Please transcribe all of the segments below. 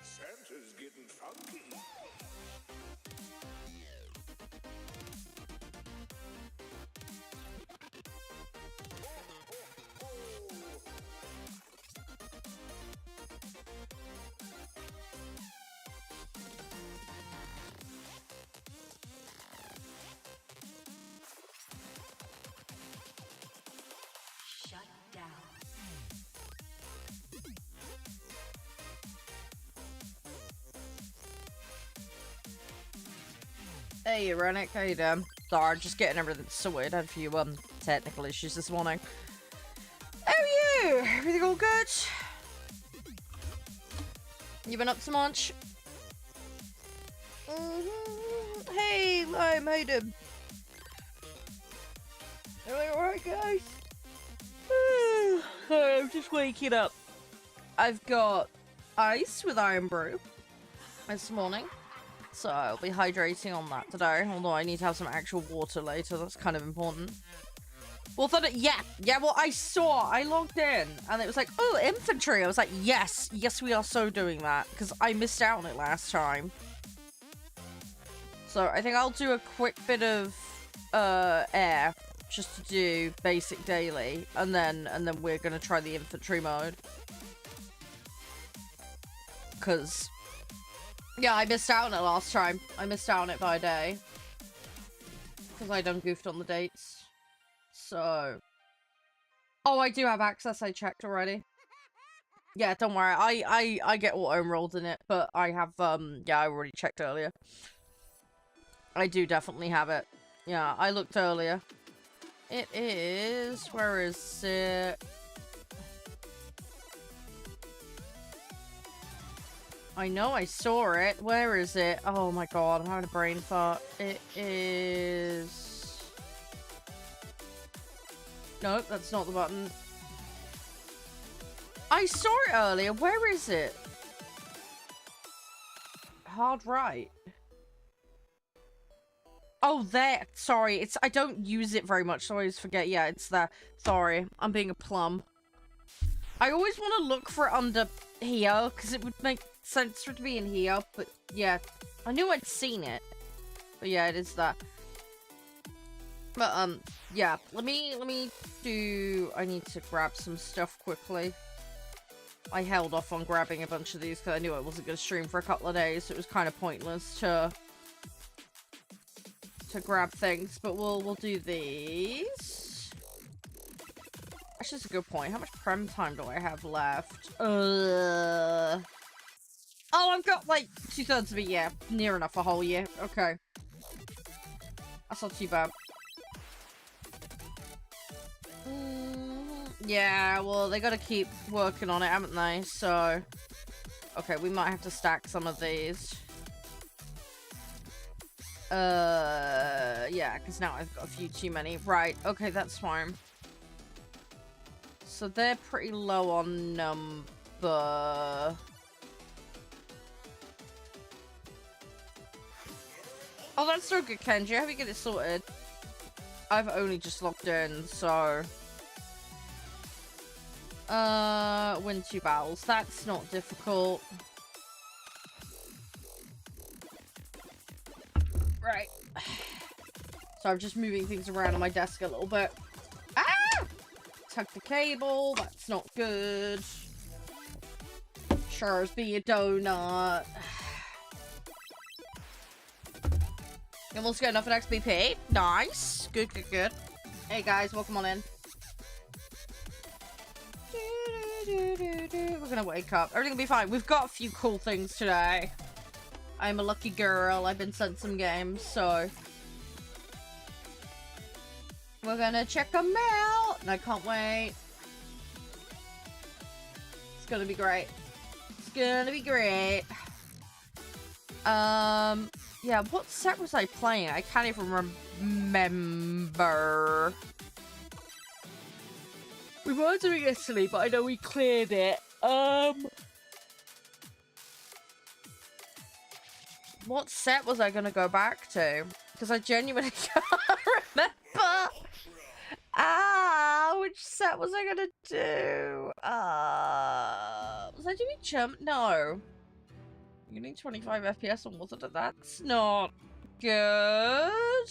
Santa's getting funky. Shut down. Hey, Renick, how you doing? Sorry, just getting everything sorted. Had a few technical issues this morning. How are you? Everything all good? You been up to much? Hey, Lime, how you doing? Everything alright, guys? I'm just waking up. I've got ice with iron brew this morning. So I'll be hydrating on that today, although I need to have some actual water later. That's kind of important. Well, well, I logged in, and it was like, oh, infantry. I was like, yes, we are so doing that, because I missed out on it last time. So I think I'll do a quick bit of air, just to do basic daily, and then we're gonna try the infantry mode. Because yeah, I missed out on it last time. I missed out on it by a day. Because I done goofed on the dates. So. Oh, I do have access. I checked already. Yeah, don't worry. I get auto-enrolled in it. But I have, yeah, I already checked earlier. I do definitely have it. Yeah, I looked earlier. It is... Where is it? I know I saw it. Where is it? Oh my god, I'm having a brain fart. It is... Nope, that's not the button. I saw it earlier. Where is it? Hard right. Oh, there. Sorry, it's... I don't use it very much, so I always forget. Yeah, it's there. Sorry, I'm being a plum. I always want to look for it under here, because it would make sense for it to be in here, but yeah, I knew I'd seen it. But yeah, it is that. But yeah, let me do... I need to grab some stuff quickly. I held off on grabbing a bunch of these because I knew I wasn't going to stream for a couple of days, so it was kind of pointless to grab things. But we'll do these. Actually, that's a good point. How much prem time do I have left? Oh, I've got like 2/3 of a year. Near enough a whole year. Okay. That's not too bad. Yeah, well, they gotta keep working on it, haven't they? So, okay, we might have to stack some of these. Yeah, because now I've got a few too many. Right, okay, that's fine. So they're pretty low on number. Oh, that's so good, Kenji. I hope you get it sorted. I've only just logged in, so... Win 2 battles. That's not difficult. Right. So I'm just moving things around on my desk a little bit. Ah! Tuck the cable. That's not good. Sure as be a donut. You almost got enough an XBP. Nice. Good, good, good. Hey guys, welcome on in. We're gonna wake up. Everything will be fine. We've got a few cool things today. I'm a lucky girl. I've been sent some games, so we're gonna check them out. And I can't wait. It's gonna be great. It's gonna be great. Yeah, what set was I playing? I can't even remember. We were doing Italy, but I know we cleared it. What set was I gonna go back to? Because I genuinely can't remember. Which set was I gonna do? Was I doing jump? No. You need 25 FPS on wasn't it? That's not good.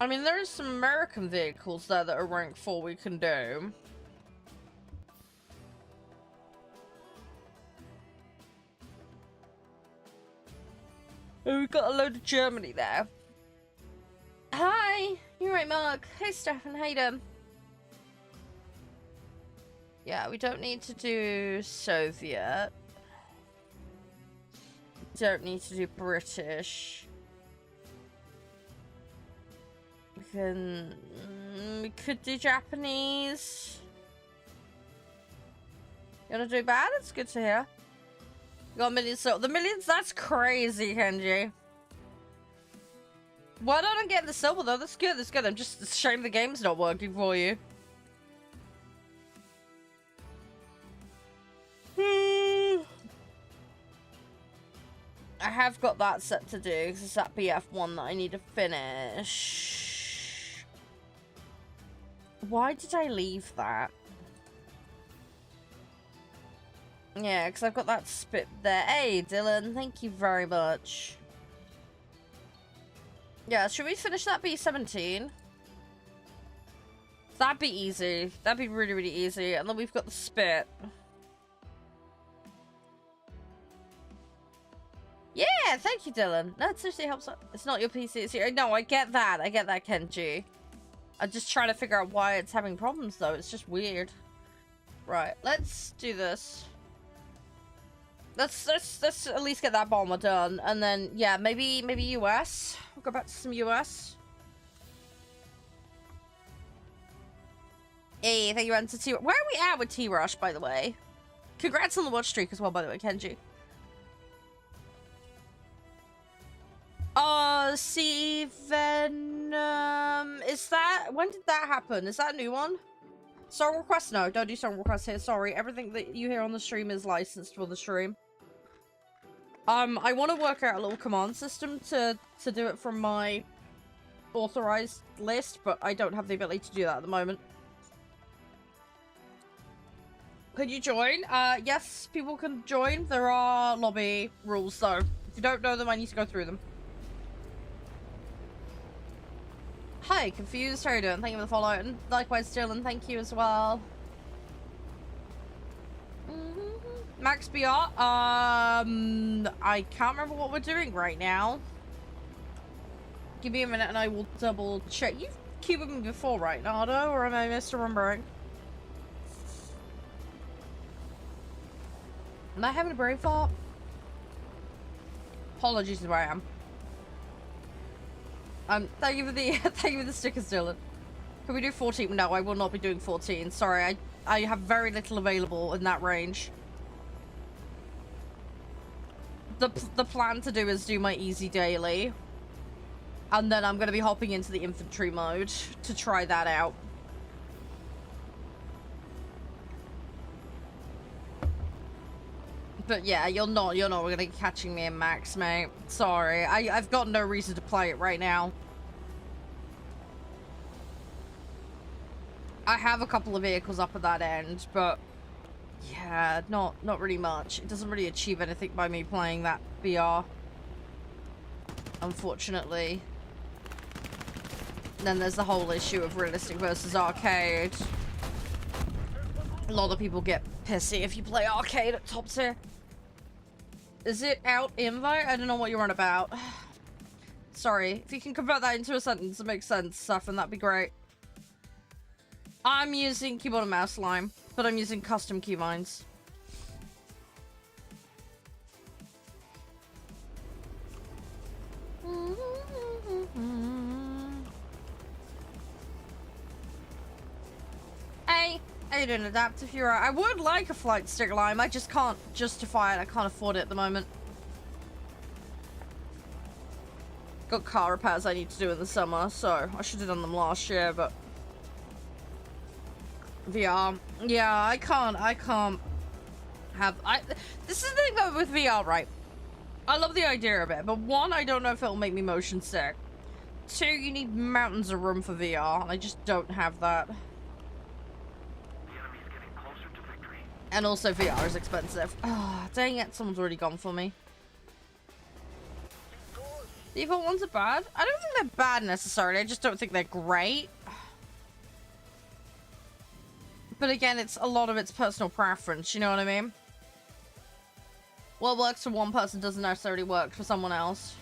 I mean, there is some American vehicles there that are rank 4 we can do. Oh, we've got a load of Germany there. Hi! You're right, Mark. Hey, Stefan. How you doing? Yeah, we don't need to do Soviet. Don't need to do British. We could do Japanese. You wanna do bad? It's good to hear. You got millions, so the millions, that's crazy, Kenji. Why don't I get the silver though? That's good, that's good. I'm just ashamed the game's not working for you. I have got that set to do because it's that BF1 that I need to finish. Why did I leave that? Yeah, because I've got that spit there. Hey, Dylan, thank you very much. Yeah, should we finish that B17? That'd be easy. That'd be really, really easy. And then we've got the spit. Yeah, thank you, Dylan. That seriously helps. It's not your PC. It's your... No, I get that. I get that, Kenji. I'm just trying to figure out why it's having problems, though. It's just weird. Right, let's do this. Let's at least get that bomber done, and then yeah, maybe US. We'll go back to some US. Hey, thank you, Enter T. Where are we at with T-Rush, by the way? Congrats on the watch streak as well, by the way, Kenji. Steven, is that, when did that happen? Is that a new one? Song request? No, don't do song requests here, sorry. Everything that you hear on the stream is licensed for the stream. I want to work out a little command system to do it from my authorized list, but I don't have the ability to do that at the moment. Could you join? Yes, people can join. There are lobby rules, though. If you don't know them, I need to go through them. Hi, Confused. How are you doing? Thank you for the follow. And likewise, Dylan, thank you as well. Max BR. I can't remember what we're doing right now. Give me a minute and I will double check. You've queued me before, right, Nardo? Or am I misremembering? Am I having a brain fart? Apologies is where I am. Thank you for the thank you for the stickers, Dylan. Can we do 14? No, I will not be doing 14. Sorry, I have very little available in that range. The plan to do is do my easy daily. And then I'm going to be hopping into the infantry mode to try that out. But yeah, you're not going to be catching me in max, mate. Sorry, I've got no reason to play it right now. I have a couple of vehicles up at that end, but yeah, not really much. It doesn't really achieve anything by me playing that VR, unfortunately. Then there's the whole issue of realistic versus arcade. A lot of people get pissy if you play arcade at top tier. Is it out invite? I don't know what you're on about. Sorry, if you can convert that into a sentence that makes sense, Stefan, that'd be great. I'm using keyboard and mouse Lime, but I'm using custom keybinds. Hey, how you doing, Adaptive Hero? I would like a flight stick Lime, I just can't justify it. I can't afford it at the moment. Got car repairs I need to do in the summer, so I should have done them last year, but VR. Yeah, I can't have this is the thing though with VR, right? I love the idea of it, but one, I don't know if it'll make me motion sick. Two, you need mountains of room for VR, and I just don't have that. The enemy's getting closer to victory. And also VR is expensive. Ah, dang it, someone's already gone for me. Default ones are bad? I don't think they're bad necessarily, I just don't think they're great. But again, it's a lot of it's personal preference, you know what I mean? What works for one person doesn't necessarily work for someone else.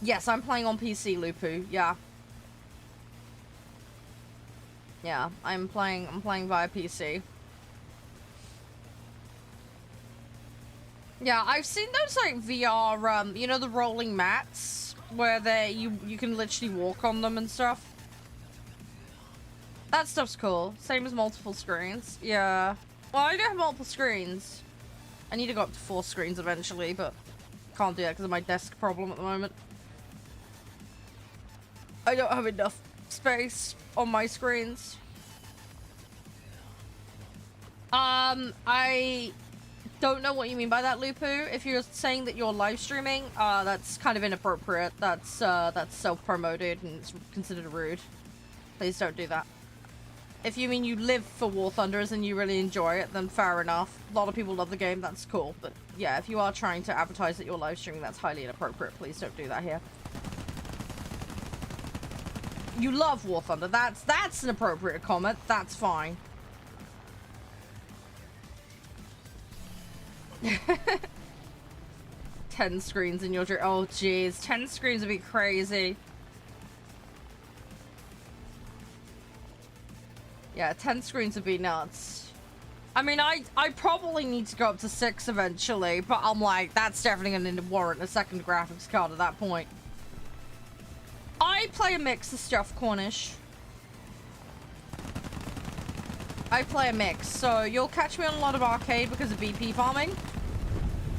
Yes, I'm playing on PC, Lupu, yeah. Yeah, I'm playing via PC. Yeah, I've seen those like VR, you know, the rolling mats where you can literally walk on them and stuff. That stuff's cool. Same as multiple screens. Yeah. Well, I do have multiple screens. I need to go up to 4 screens eventually, but can't do that because of my desk problem at the moment. I don't have enough space on my screens. I don't know what you mean by that, Lupu. If you're saying that you're live streaming, that's kind of inappropriate. That's self-promoted and it's considered rude. Please don't do that. If you mean you live for War Thunders and you really enjoy it, then fair enough. A lot of people love the game, that's cool. But yeah, if you are trying to advertise that you're live streaming, that's highly inappropriate. Please don't do that here. You love War Thunder. That's an appropriate comment. That's fine. 10 screens in your dream. Oh, jeez. 10 screens would be crazy. Yeah, 10 screens would be nuts. I mean, I probably need to go up to 6 eventually, but I'm like, that's definitely going to warrant a second graphics card at that point. I play a mix of stuff, Cornish. I play a mix, so you'll catch me on a lot of arcade because of VP farming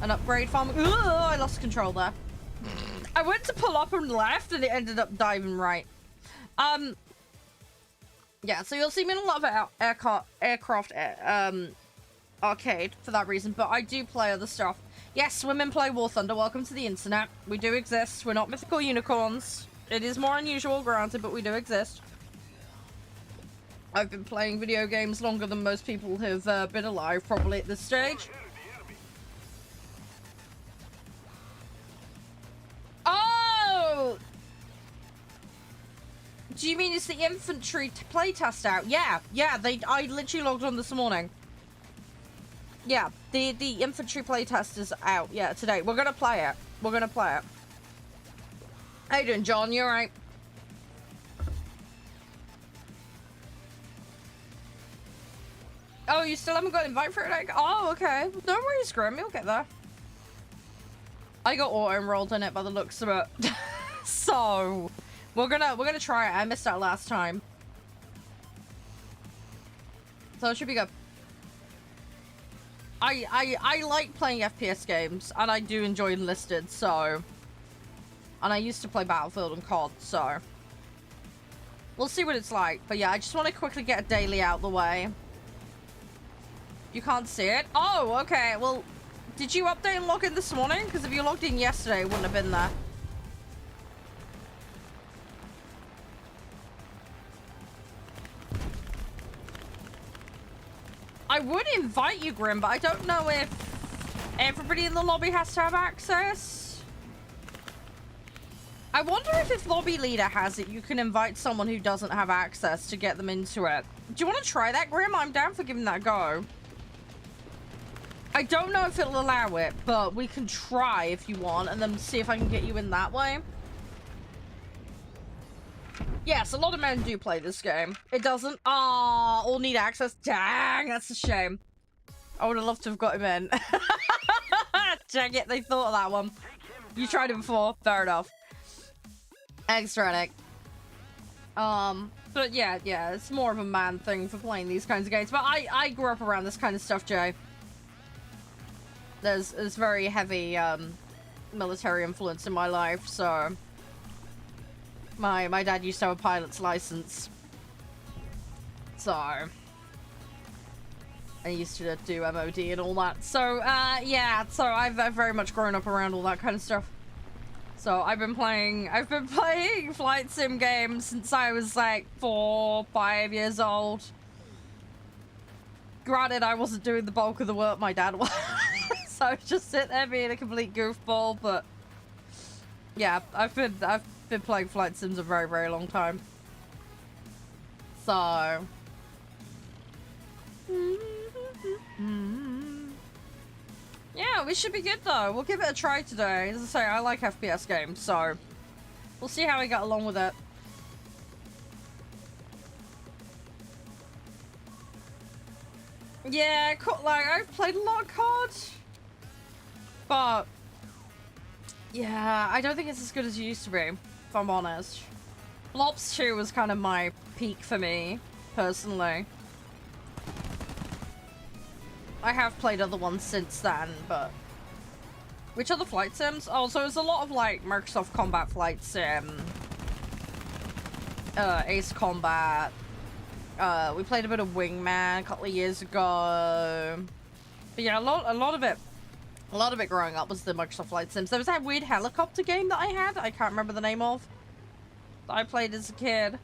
and upgrade farming. Ugh, I lost control there. I went to pull up and left, and it ended up diving right. Yeah, so you'll see me in a lot of aircraft arcade for that reason, but I do play other stuff. Yes, women play War Thunder. Welcome to the internet. We do exist. We're not mythical unicorns. It is more unusual, granted, but we do exist. I've been playing video games longer than most people have been alive, probably at this stage. Oh! Do you mean it's the infantry playtest out? Yeah, I literally logged on this morning. Yeah, the infantry playtest is out, yeah, today. We're gonna play it. How you doing, John? You alright? Oh, you still haven't got an invite for it? Like, oh, okay. Don't worry, Scrum. You'll get there. I got auto-enrolled in it by the looks of it. So, we're gonna try it. I missed out last time. So it should be good. I like playing FPS games, and I do enjoy Enlisted, so... And I used to play Battlefield and COD, so... We'll see what it's like. But yeah, I just want to quickly get a daily out the way. You can't see it? Oh, okay. Well, did you update and log in this morning? Because if you logged in yesterday, it wouldn't have been there. I would invite you, Grim, but I don't know if everybody in the lobby has to have access. I wonder if lobby leader has it, you can invite someone who doesn't have access to get them into it. Do you want to try that, Grim? I'm down for giving that a go. I don't know if it'll allow it, but we can try if you want, and then see if I can get you in that way. Yes, a lot of men do play this game. It doesn't. Ah, all need access. Dang, that's a shame. I would have loved to have got him in. Dang it, they thought of that one. You tried it before. Fair enough. Extra. But yeah, it's more of a man thing for playing these kinds of games. But I grew up around this kind of stuff, Jay. There's very heavy military influence in my life, so my dad used to have a pilot's license, so I used to do MOD and all that. So yeah, so I've very much grown up around all that kind of stuff. So I've been playing flight sim games since I was like 4, 5 years old. Granted, I wasn't doing the bulk of the work my dad was. So I was just sitting there being a complete goofball, but yeah, I've been playing flight sims a very, very long time. So yeah, we should be good though. We'll give it a try today. As I say, I like FPS games, so we'll see how we get along with it. Yeah, like I've played a lot of COD, but yeah, I don't think it's as good as it used to be, if I'm honest. Blops 2 was kind of my peak for me, personally. I have played other ones since then, but which other flight sims? Oh, so there's a lot of like Microsoft Combat Flight Sim, Ace Combat. We played a bit of Wingman a couple of years ago. But yeah, a lot of it growing up was the Microsoft Flight Sims. There was that weird helicopter game that I had. I can't remember the name of. That I played as a kid.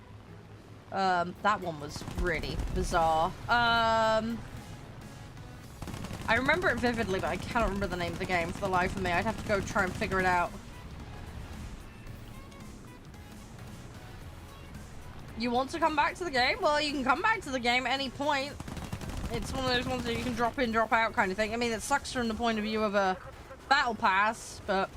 That one was really bizarre. I remember it vividly, but I cannot remember the name of the game for the life of me. I'd have to go try and figure it out. You want to come back to the game? Well, you can come back to the game at any point. It's one of those ones that you can drop in, drop out kind of thing. I mean, it sucks from the point of view of a battle pass, but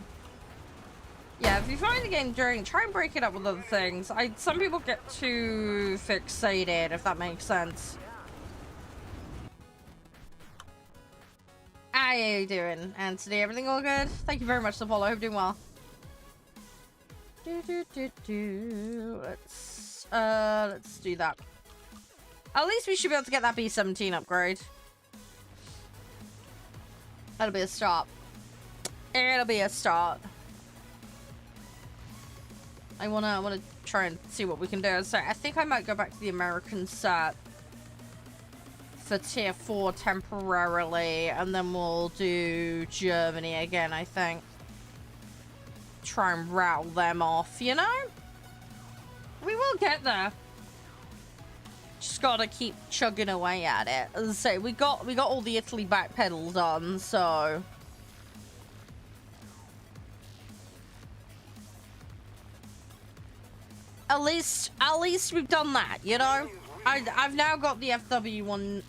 yeah, if you find the game during, try and break it up with other things. Some people get too fixated, if that makes sense. How you doing, Anthony? Everything all good? Thank you very much, Apollo. I hope you're doing well. Let's do that. At least we should be able to get that B-17 upgrade. That'll be a start. It'll be a start. I wanna try and see what we can do. So I think I might go back to the American set for tier 4 temporarily, and then we'll do Germany again, I think. Try and rattle them off, you know? We will get there. Just gotta keep chugging away at it. As I say, we got all the Italy back pedal done, so at least we've done that, you know? I've now got the FW1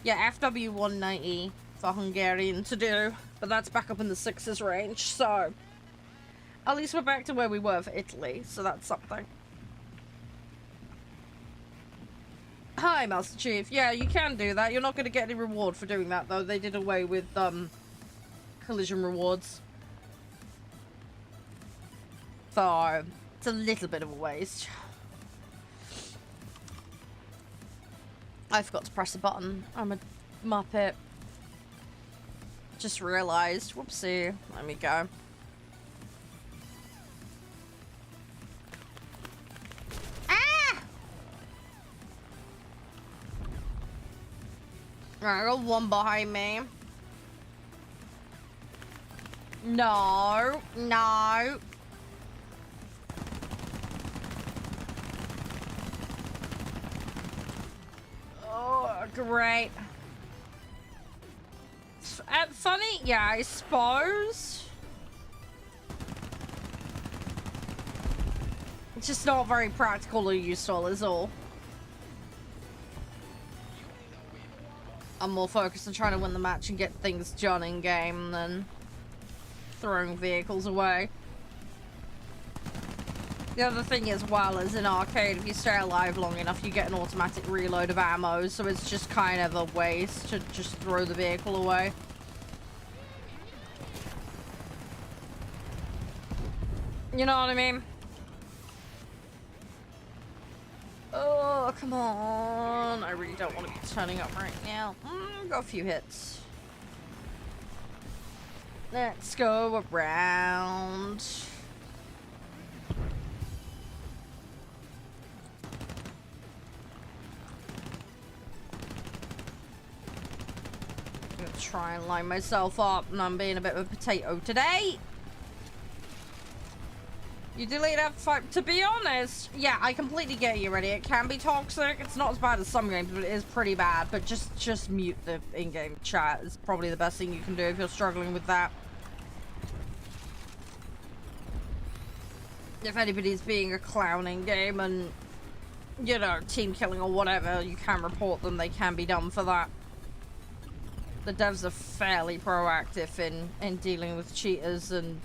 FW190 for Hungarian to do, but that's back up in the 6s range, so at least we're back to where we were for Italy, so that's something. Hi, Master Chief. Yeah, you can do that. You're not going to get any reward for doing that, though. They did away with collision rewards. So it's a little bit of a waste. I forgot to press a button. I'm a muppet. Just realized. Whoopsie. Let me go. Ah! Alright, I got one behind me. No. No. Oh, Great. Funny? Yeah, I suppose. It's just not very practical or useful is all. I'm more focused on trying to win the match and get things done in game than throwing vehicles away. The other thing as well is in arcade, if you stay alive long enough, you get an automatic reload of ammo, so it's just kind of a waste to just throw the vehicle away. You know what I mean? Oh, come on. I really don't want to be turning up right now. Got a few hits. Let's go around. I'm gonna try and line myself up, and I'm being a bit of a potato today. You delete F5. To be honest, yeah, I completely get you, Ready. It can be toxic. It's not as bad as some games, but it is pretty bad. But just mute the in-game chat is probably the best thing you can do if you're struggling with that. If anybody's being a clown in-game and, you know, team killing or whatever, you can report them. They can be done for that. The devs are fairly proactive in dealing with cheaters and,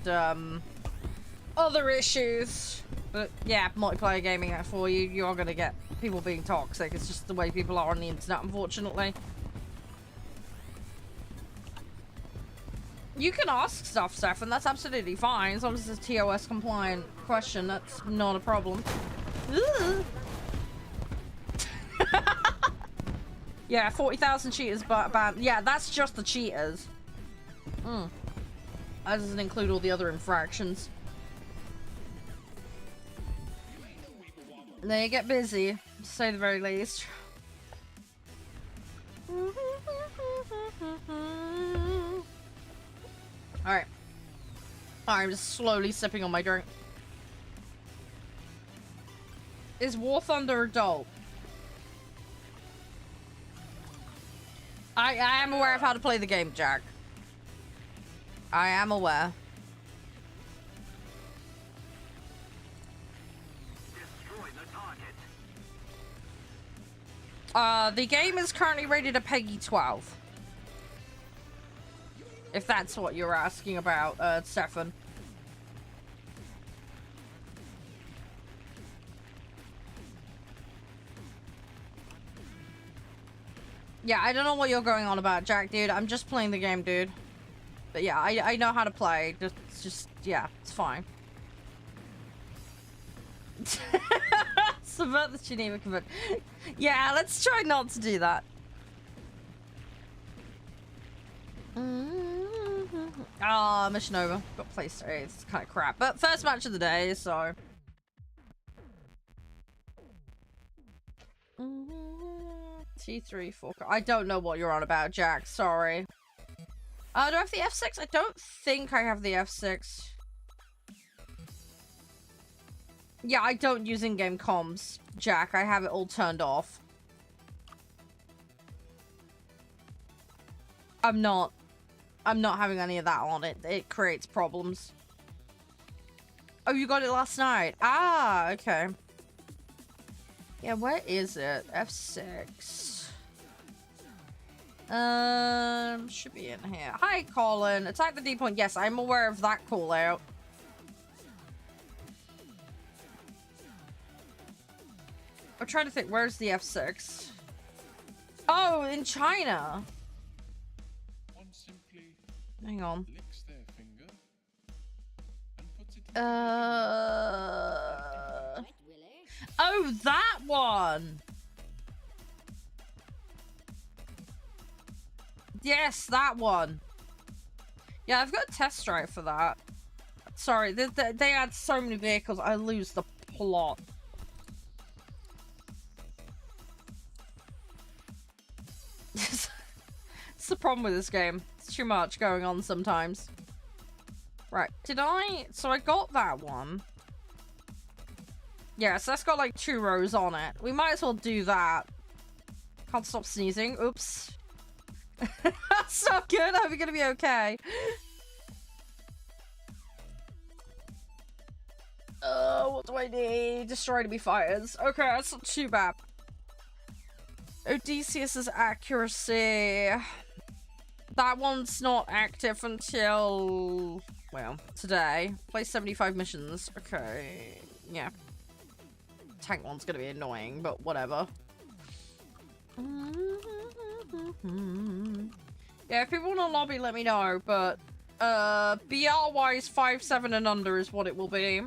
other issues. But yeah, multiplayer gaming that for you. You are going to get people being toxic. It's just the way people are on the internet, unfortunately. You can ask stuff, Stefan. That's absolutely fine. As long as it's a TOS compliant question, that's not a problem. Yeah, 40,000 cheaters banned. Yeah, that's just the cheaters. That doesn't include all the other infractions. They get busy, to say the very least. Alright. I'm just slowly sipping on my drink. Is War Thunder adult? I am aware of how to play the game, Jack. I am aware. The game is currently rated a PEGI 12. If that's what you're asking about, Stefan. Yeah, I don't know what you're going on about, Jack, dude. I'm just playing the game, dude. But yeah, I know how to play. Just yeah, it's fine. Subvert the Geneva Convention. Yeah, let's try not to do that. Ah, mission over. Got place today. It's kind of crap. But first match of the day, so. T3, 4. I don't know what you're on about, Jack. Sorry. Do I have the F6? I don't think I have the F6. Yeah, I don't use in-game comms, Jack. I have it all turned off. I'm not having any of that on it. It creates problems. Oh, you got it last night? Ah, okay. Yeah, where is it? F6. Should be in here. Hi, Colin. Attack the D point. Yes, I'm aware of that call out. I'm trying to think, where's the F6? Oh, in China. Hang on. Oh, that one. Yes, that one. Yeah, I've got a test drive for that. Sorry, they add so many vehicles, I lose the plot. It's the problem with this game. It's too much going on sometimes. Right, did I? So I got that one. Yes, that's got like 2 rows on it. We might as well do that. Can't stop sneezing. Oops. That's not good. Are we gonna be okay? What do I need? Destroy enemy fighters. Okay, that's not too bad. Odysseus's accuracy. That one's not active until, well, today. Play 75 missions. Okay. Yeah. Tank one's gonna be annoying, but whatever. Yeah, if people want to lobby, let me know, but BR-wise, 5-7 and under is what it will be.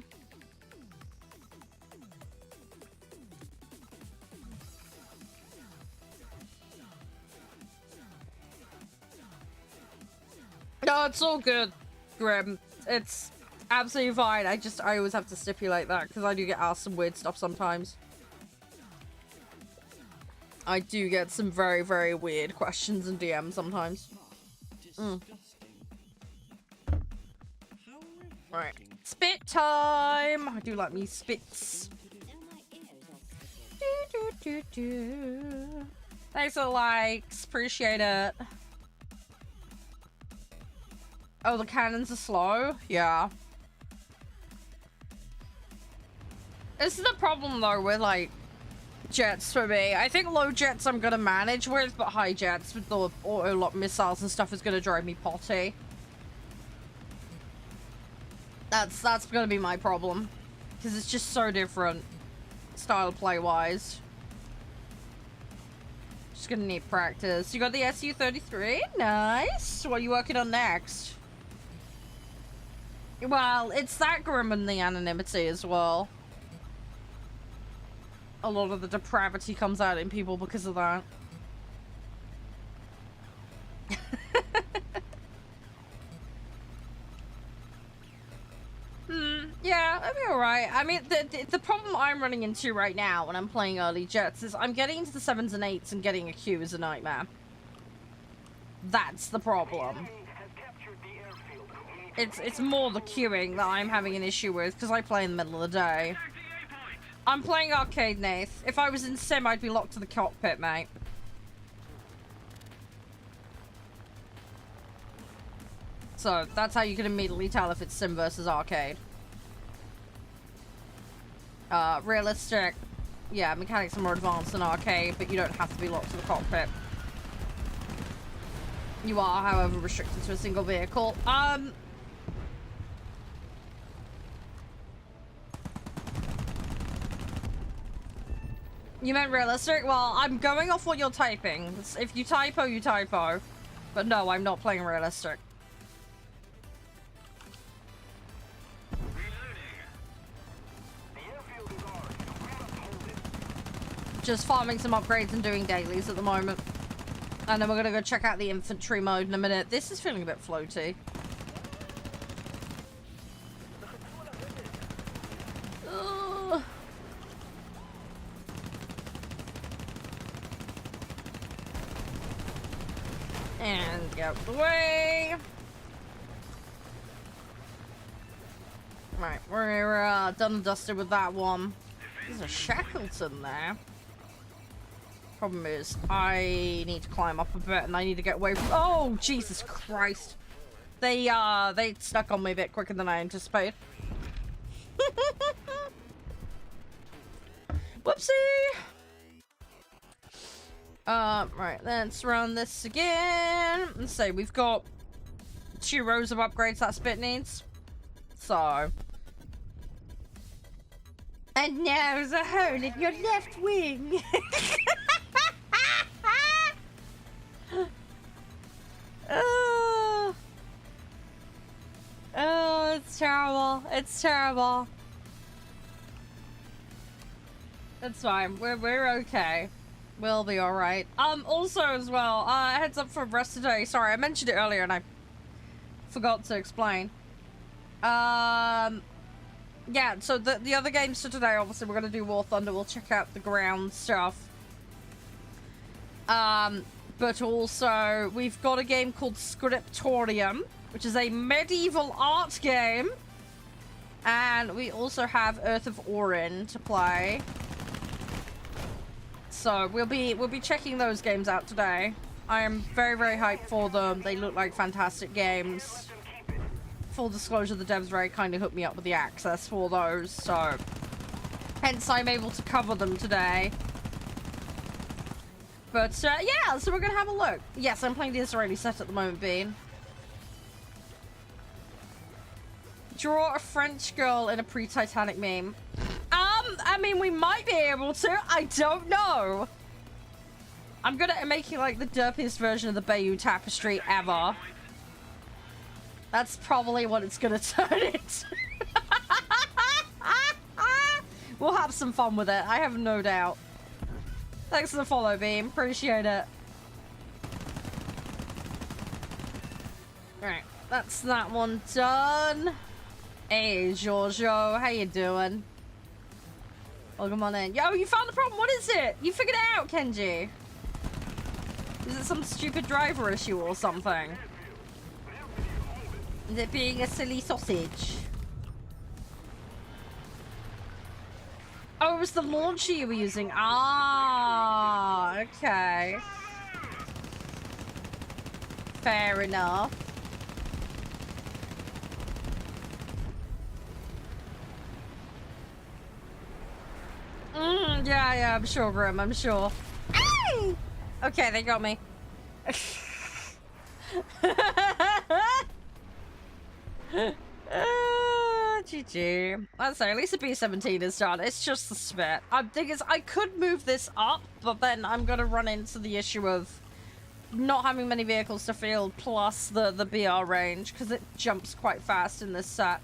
No, it's all good, Grim. It's absolutely fine. I always have to stipulate that because I do get asked some weird stuff sometimes. I do get some very, very weird questions in DMs sometimes. Alright. Spit time! I do like me spits. Thanks for the likes. Appreciate it. Oh, the cannons are slow? Yeah. This is the problem, though, with, like, jets for me. I think low jets I'm gonna manage with, but high jets with the auto-lock missiles and stuff is gonna drive me potty. That's gonna be my problem. Because it's just so different. Style play-wise. Just gonna need practice. You got the SU-33? Nice! What are you working on next? Well, it's that grim and the anonymity as well. A lot of the depravity comes out in people because of that. Yeah, that'd be alright. I mean, the problem I'm running into right now when I'm playing early jets is I'm getting into the 7s and 8s and getting a queue is a nightmare. That's the problem. It's more the queuing that I'm having an issue with because I play in the middle of the day. I'm playing arcade, Nath. If I was in sim, I'd be locked to the cockpit, mate. So, that's how you can immediately tell if it's sim versus arcade. Realistic. Yeah, mechanics are more advanced than arcade, but you don't have to be locked to the cockpit. You are, however, restricted to a single vehicle. You meant realistic? Well, I'm going off what you're typing. If you typo, you typo. But no, I'm not playing realistic. Just farming some upgrades and doing dailies at the moment. And then we're gonna go check out the infantry mode in a minute. This is feeling a bit floaty. And get out of the way. Right, we're done and dusted with that one. There's a Shackleton there. Problem is, I need to climb up a bit and I need to get away from— oh, Jesus Christ. They snuck on me a bit quicker than I anticipated. Whoopsie! Right, let's run this again. Let's say we've got 2 rows of upgrades that Spit needs. So. And now there's a hole in your left wing. Oh, it's terrible. It's terrible. It's fine. We're okay. We'll be alright. Also as well, heads up for rest today. Sorry, I mentioned it earlier and I forgot to explain. Yeah, so the other games for today, obviously we're gonna do War Thunder. We'll check out the ground stuff. But also, we've got a game called Scriptorium, which is a medieval art game. And we also have Earth of Orin to play. So we'll be checking those games out today. I am very, very hyped for them. They look like fantastic games. Full disclosure, the devs very kindly hooked me up with the access for those, so hence I'm able to cover them today. But yeah, so we're gonna have a look. Yes, I'm playing the Israeli set at the moment, Bean. Draw a French girl in a pre-Titanic meme. I mean, we might be able to. I don't know. I'm good at making like the derpiest version of the Bayeux Tapestry ever. That's probably what it's gonna turn into. We'll have some fun with it. I have no doubt. Thanks for the follow, Beam. Appreciate it. Alright, that's that one done. Hey, Giorgio. How you doing? Welcome on in. Yo, you found the problem. What is it? You figured it out, Kenji. Is it some stupid driver issue or something? Is it being a silly sausage? Oh, it was the launcher you were using. Ah, okay. Fair enough. Yeah, I'm sure, Grim. I'm sure. Ay! Okay, they got me. GG. Let's say at least the B-17 is done. It's just the spit. The thing is, I could move this up, but then I'm gonna run into the issue of not having many vehicles to field, plus the BR range, because it jumps quite fast in this set.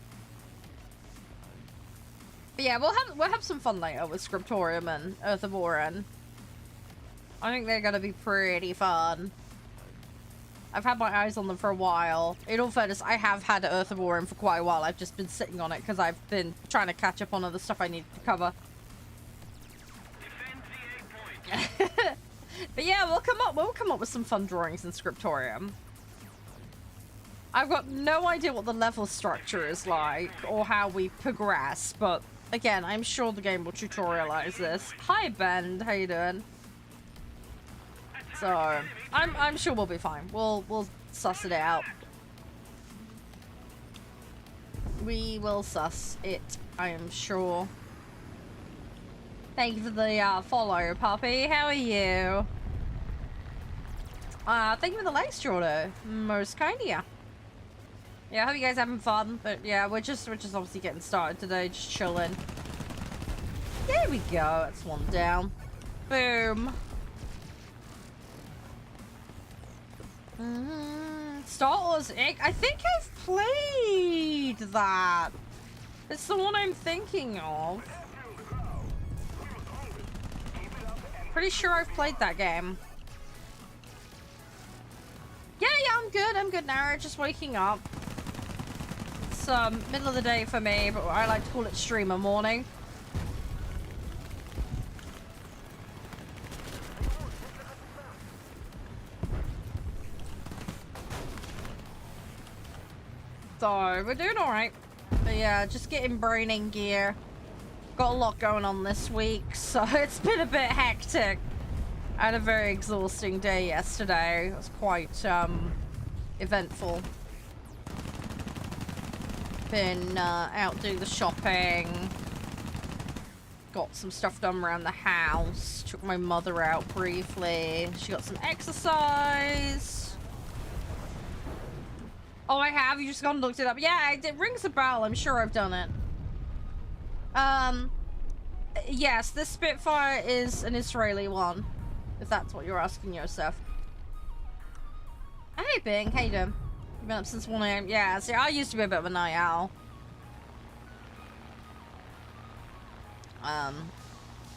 But yeah, we'll have some fun later with Scriptorium and Earth of Oren. I think they're gonna be pretty fun. I've had my eyes on them for a while. In all fairness, I have had Earth of Oren for quite a while. I've just been sitting on it because I've been trying to catch up on other stuff I need to cover. But yeah, we'll come up with some fun drawings in Scriptorium. I've got no idea what the level structure is like or how we progress, but again, I'm sure the game will tutorialize this. Hi, Ben. How you doing? So, I'm sure we'll be fine. We'll suss it out. We will suss it, I am sure. Thank you for the follow, puppy. How are you? Thank you for the likes, Charede. Most kind of you. Yeah, I hope you guys having fun. But yeah, we're just obviously getting started today, just chilling. There we go. That's one down. Boom. Star Wars Egg. I think I've played that. It's the one I'm thinking of. Pretty sure I've played that game. Yeah, I'm good now. Just waking up. It's middle of the day for me, but I like to call it streamer morning. So, we're doing alright. But yeah, just getting brain in gear. Got a lot going on this week, so it's been a bit hectic. I had a very exhausting day yesterday. It was quite, eventful. Been, out doing the shopping. Got some stuff done around the house. Took my mother out briefly. She got some exercise. Oh, I have? You just gone and looked it up? Yeah, it rings a bell. I'm sure I've done it. Yes, this Spitfire is an Israeli one. If that's what you're asking yourself. Hey, Bing. How you doing? You've been up since 1 AM? Yeah, see, I used to be a bit of a night owl.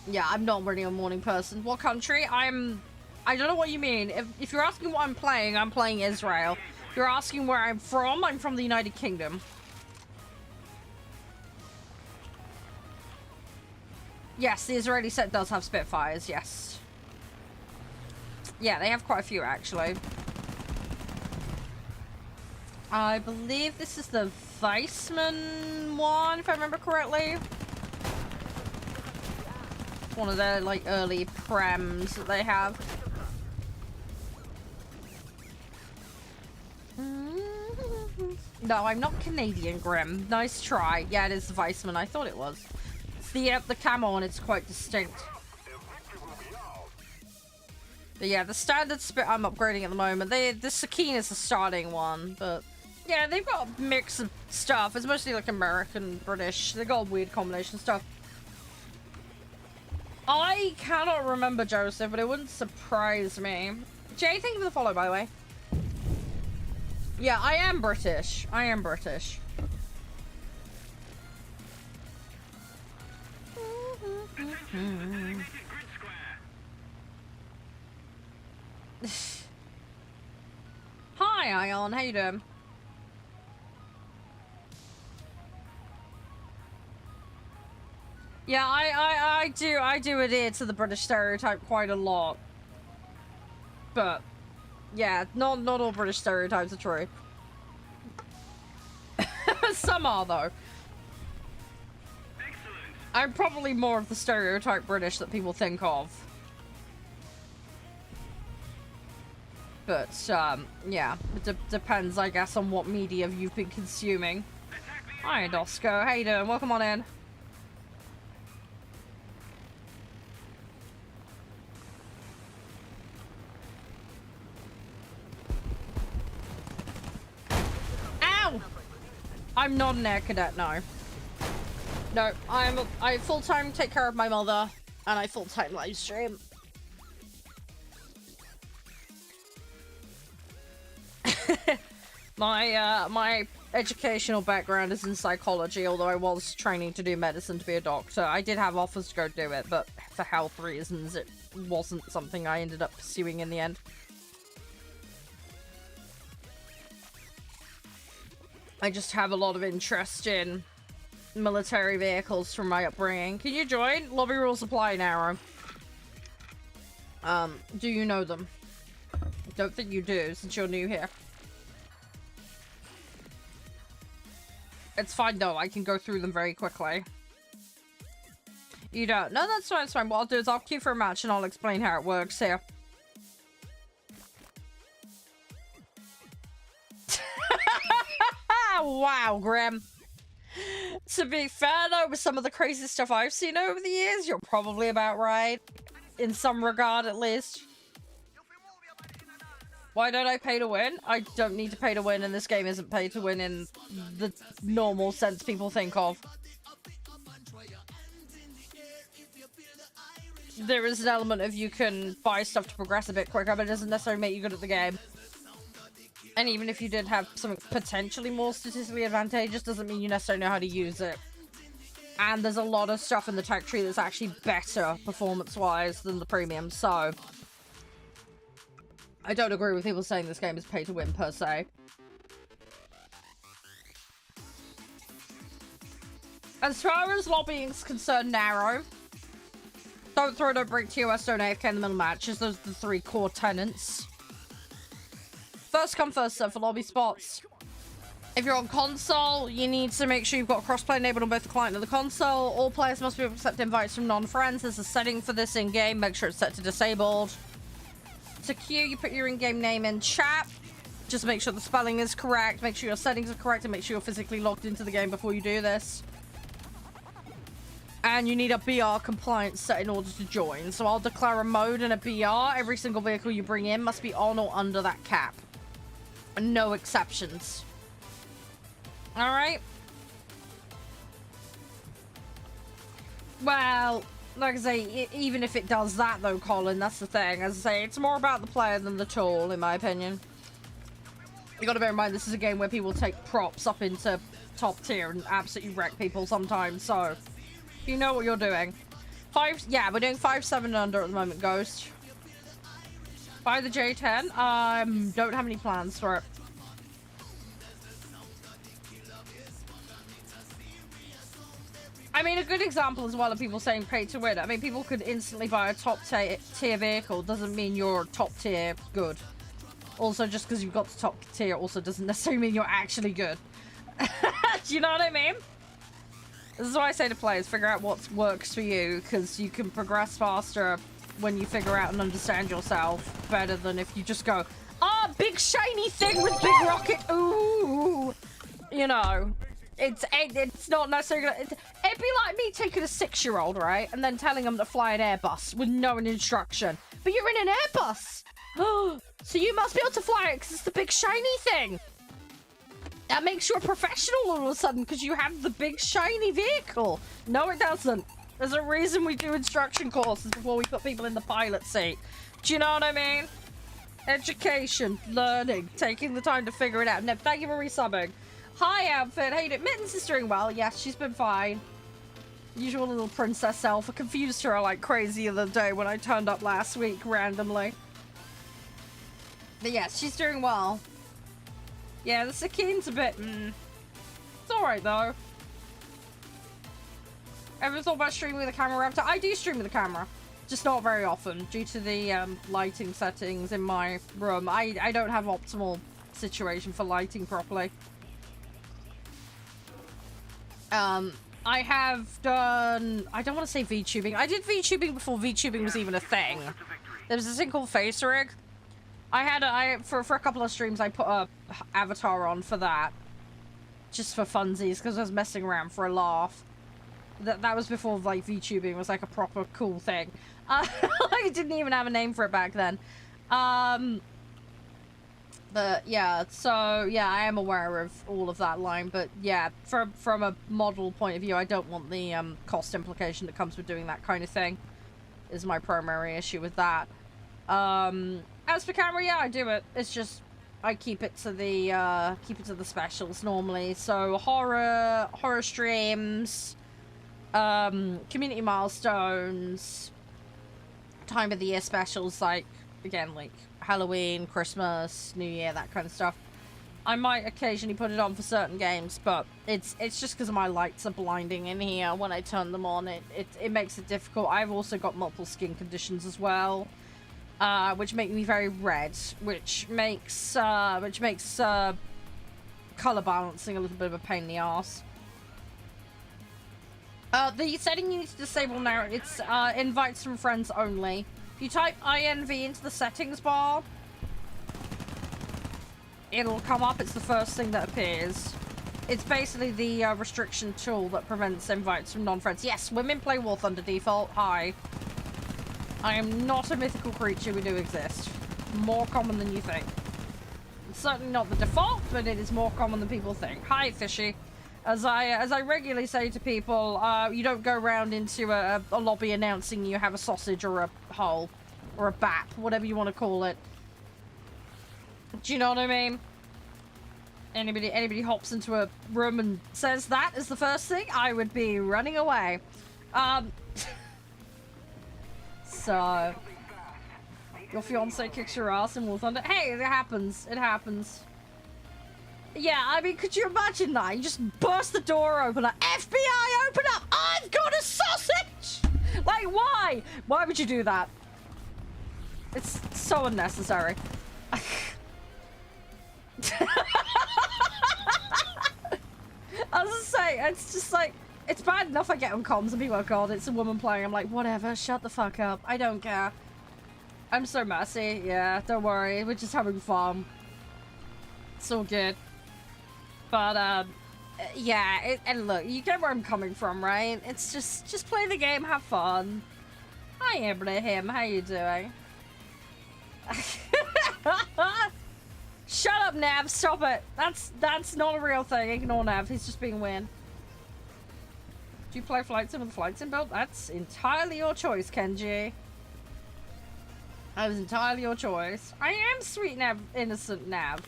Yeah, I'm not really a morning person. What country? I don't know what you mean. If you're asking what I'm playing Israel. If you're asking where I'm from the United Kingdom. Yes, the Israeli set does have Spitfires, yes. Yeah, they have quite a few, actually. I believe this is the Weissman one, if I remember correctly. It's one of their, like, early prems that they have. No, I'm not Canadian, Grim. Nice try. Yeah, it is the Weissman. I thought it was. It's the camo and it's quite distinct. But yeah, the standard spit I'm upgrading at the moment. The Sakine is the starting one, but yeah, they've got a mix of stuff. It's mostly like American, British. They got a weird combination of stuff. I cannot remember, Joseph, but it wouldn't surprise me. Jay, thank you for the follow, by the way. Yeah, I am British. I am British. Hi, Ion. How you doing? Yeah, I do adhere to the British stereotype quite a lot. But yeah, not all British stereotypes are true. Some are though. Excellent. I'm probably more of the stereotype British that people think of. But yeah, it depends, I guess, on what media you've been consuming. Hi, Dosco. How you doing? Welcome on in. Ow! I'm not an air cadet, no. No, I full-time take care of my mother, and I full-time live stream. My educational background is in psychology, although I was training to do medicine to be a doctor. I did have offers to go do it, but for health reasons, it wasn't something I ended up pursuing in the end. I just have a lot of interest in military vehicles from my upbringing. Can you join? Lobby rules apply, Narrow. Do you know them? Don't think you do, since you're new here. It's fine though, I can go through them very quickly. You don't? No, that's fine, that's fine. What I'll do is I'll queue for a match and I'll explain how it works here. Wow, Grim. To be fair though, with some of the crazy stuff I've seen over the years, you're probably about right. In some regard, at least. Why don't I pay to win? I don't need to pay to win, and this game isn't pay to win in the normal sense people think of. There is an element of you can buy stuff to progress a bit quicker, but it doesn't necessarily make you good at the game. And even if you did have something potentially more statistically advantageous, doesn't mean you necessarily know how to use it. And there's a lot of stuff in the tech tree that's actually better performance-wise than the premium, so I don't agree with people saying this game is pay to win per se. As far as lobbying's concerned, Narrow. Don't throw, don't break, TOS, don't AFK in the middle matches. Those are the three core tenets. First come, first serve for lobby spots. If you're on console, you need to make sure you've got crossplay enabled on both the client and the console. All players must be able to accept invites from non-friends. There's a setting for this in-game. Make sure it's set to disabled. To queue, you put your in-game name in chat. Just make sure the spelling is correct. Make sure your settings are correct and make sure you're physically logged into the game before you do this. And you need a BR compliance set in order to join. So I'll declare a mode and a BR. Every single vehicle you bring in must be on or under that cap. No exceptions. Alright? Well, like I say, even if it does that though, Colin, that's the thing. As I say, it's more about the player than the tool, in my opinion. You gotta bear in mind, this is a game where people take props up into top tier and absolutely wreck people sometimes, so you know what you're doing. Yeah, we're doing 5-7 and under at the moment, Ghost. Buy the J10. Don't have any plans for it. I mean, a good example as well of people saying pay to win. I mean, people could instantly buy a top tier vehicle. Doesn't mean you're top tier good. Also, just because you've got the top tier also doesn't necessarily mean you're actually good. Do you know what I mean? This is what I say to players, figure out what works for you, because you can progress faster when you figure out and understand yourself better than if you just go, ah, big shiny thing with big rocket, ooh. You know, it's not necessarily gonna, it'd be like me taking a 6-year-old, right, and then telling them to fly an Airbus with no instruction. But you're in an Airbus! So you must be able to fly it because it's the big shiny thing! That makes you a professional all of a sudden because you have the big shiny vehicle. No, it doesn't. There's a reason we do instruction courses before we put people in the pilot seat. Do you know what I mean? Education, learning, taking the time to figure it out. No, thank you for resubbing. Hi, Outfit. How you doing? Mittens is doing well. Yes, she's been fine. Usual little princess self. I confused her like crazy the other day when I turned up last week randomly. But yes, she's doing well. Yeah, the Sakine's a bit, It's alright, though. Ever thought about streaming with a camera, Raptor? I do stream with a camera. Just not very often, due to the lighting settings in my room. I don't have optimal situation for lighting properly. I have done... I don't want to say VTubing. I did VTubing before VTubing was even a thing. There was this thing called Face Rig. For a couple of streams, I put a avatar on for that. Just for funsies, because I was messing around for a laugh. That was before, like, VTubing was, like, a proper cool thing. I didn't even have a name for it back then. But, yeah, so, yeah, I am aware of all of that line. But, yeah, from a model point of view, I don't want the cost implication that comes with doing that kind of thing. Is my primary issue with that. As for camera, yeah, I do it. It's just I keep it to the specials normally. So horror streams, community milestones, time of the year specials, like again, like Halloween, Christmas, New Year, that kind of stuff. I might occasionally put it on for certain games, but it's just because my lights are blinding in here when I turn them on. It makes it difficult. I've also got multiple skin conditions as well. Which make me very red, which makes color balancing a little bit of a pain in the ass. The setting you need to disable now, it's invites from friends only. If you type INV into the settings bar, it'll come up. It's the first thing that appears. It's basically the restriction tool that prevents invites from non-friends. Yes, women play War Thunder default. Hi. I am not a mythical creature. We do exist. More common than you think. It's certainly not the default, but it is more common than people think. Hi, Fishy. As I regularly say to people, you don't go around into a lobby announcing you have a sausage or a hole or a bap, whatever you want to call it. Do you know what I mean? Anybody hops into a room and says that is the first thing, I would be running away. So, your fiance kicks your ass in War Thunder. Hey, it happens. It happens. Yeah, I mean, could you imagine that? You just burst the door open, like, FBI, open up! I've got a sausage! Like, why? Why would you do that? It's so unnecessary. As I say, it's just like, it's bad enough I get on comms and people are, God, it's a woman playing. I'm like, whatever, shut the fuck up. I don't care. I'm so messy. Yeah, don't worry. We're just having fun. It's all good. But, yeah, and look, you get where I'm coming from, right? It's just play the game, have fun. Hi, Ibrahim. How you doing? Shut up, Nav. Stop it. That's not a real thing. Ignore Nav. He's just being weird. Do you play Flight Sim with the Flight Sim build? That's entirely your choice, Kenji. That was entirely your choice. I am sweet Nav, innocent Nav.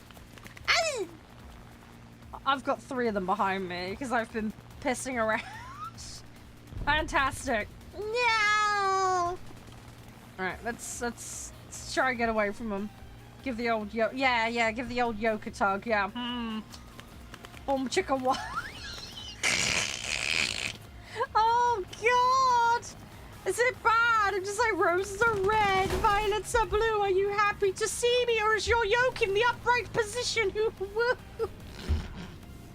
I've got 3 of them behind me because I've been pissing around. Fantastic. No. All right, let's try and get away from them. Give the old yo. Yeah. Give the old yoke a tug. Yeah. Boom chicka wa. Oh God! Is it bad? I'm just like, roses are red, violets are blue. Are you happy to see me, or is your yoke in the upright position? Woo!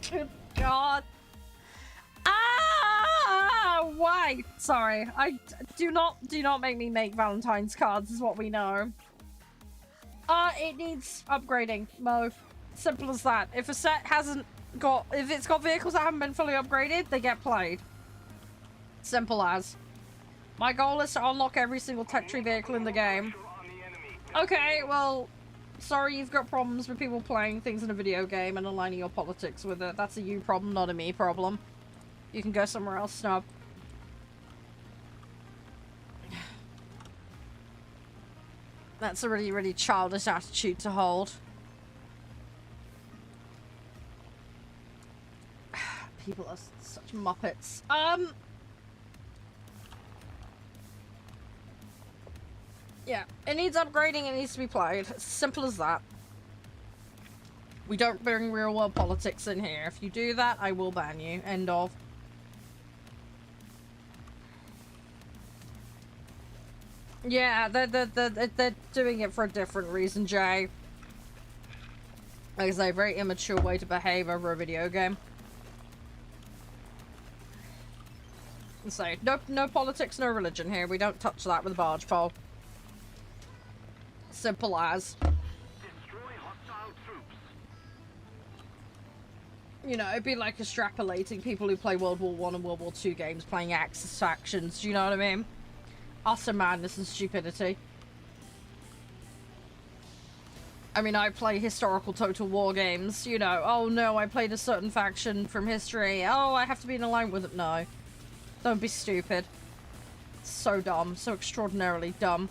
Good God! Ah! Why? Sorry, do not make me make Valentine's cards. Is what we know. It needs upgrading, Mo. Simple as that. If a set hasn't got, if it's got vehicles that haven't been fully upgraded, they get played. Simple as. My goal is to unlock every single tech tree vehicle in the game. Okay, well, sorry you've got problems with people playing things in a video game and aligning your politics with it. That's a you problem, not a me problem. You can go somewhere else, snub. That's a really, really childish attitude to hold. People are such muppets. Yeah, it needs upgrading, it needs to be played. It's simple as that. We don't bring real world politics in here. If you do that, I will ban you. End of. Yeah, they're doing it for a different reason, Jay. Like I say, a very immature way to behave over a video game. So, no politics, no religion here. We don't touch that with a barge pole. Simple as. Destroy hostile troops. You know, it'd be like extrapolating people who play World War I and World War II games playing Axis factions. Do you know what I mean? Utter madness and stupidity. I mean, I play historical Total War games, you know. Oh no, I played a certain faction from history. Oh, I have to be in line with it. No. Don't be stupid. So dumb. So extraordinarily dumb.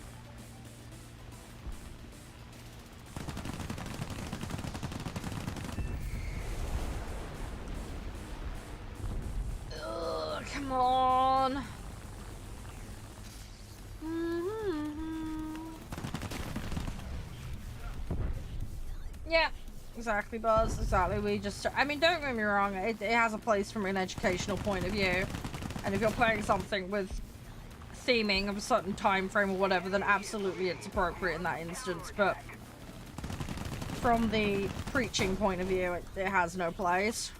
Ugh, come on. Yeah, exactly, Buzz. Exactly. We just... I mean, don't get me wrong. It has a place from an educational point of view. And if you're playing something with theming of a certain time frame or whatever, then absolutely it's appropriate in that instance. But from the preaching point of view, it has no place.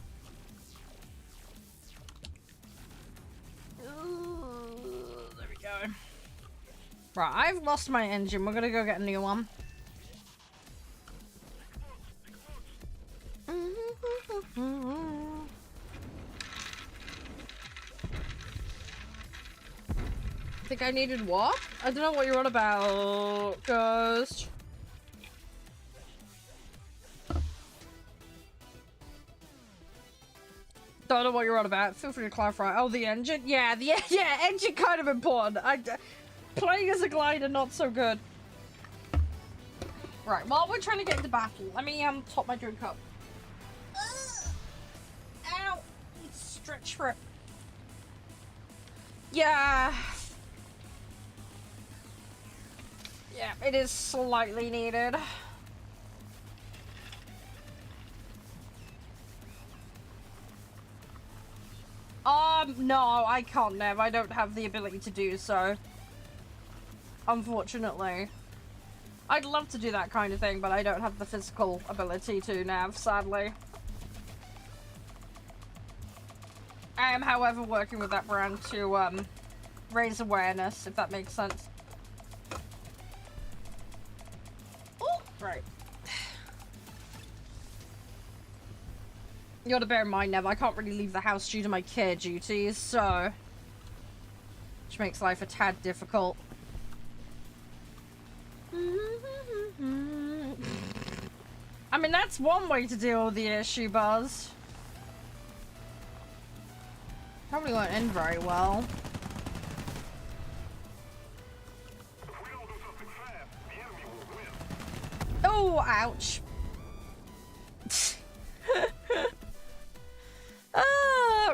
Ooh, there we go. Right, I've lost my engine. We're gonna go get a new one. I think I needed what? I don't know what you're on about, Ghost. Don't know what you're on about. Feel free to clarify. Oh, the engine? Yeah, yeah, engine kind of important. Playing as a glider, not so good. Right, while we're trying to get into battle, let me top my drink up. Ow! Stretch for it. Yeah. Yeah, it is slightly needed. No, I can't, Nev. I don't have the ability to do so. Unfortunately. I'd love to do that kind of thing, but I don't have the physical ability to, Nav, sadly. I am, however, working with that brand to, raise awareness, if that makes sense. Oh, right. You gotta bear in mind, Nev, I can't really leave the house due to my care duties, so... which makes life a tad difficult. I mean, that's one way to deal with the issue, Buzz. Probably won't end very well. Oh, ouch.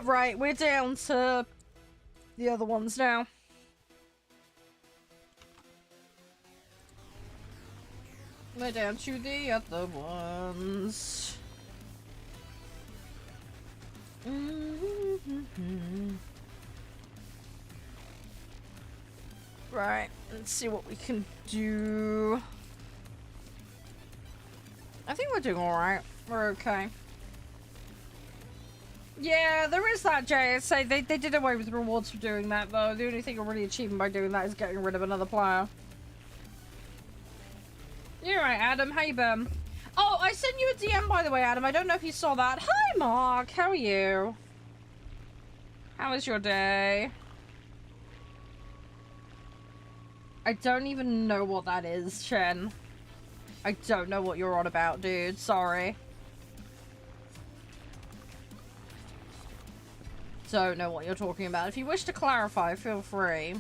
Right, we're down to the other ones now. We're down to the other ones. Right, let's see what we can do. I think we're doing alright. We're okay. Yeah, there is that, Jay. I say they did away with rewards for doing that, though. The only thing you're really achieving by doing that is getting rid of another player. You're right, Adam. How you been? Oh, I sent you a DM, by the way, Adam. I don't know if you saw that. Hi, Mark. How are you? How was your day? I don't even know what that is, Chen. I don't know what you're on about, dude. Sorry. Don't know what you're talking about. If you wish to clarify, feel free.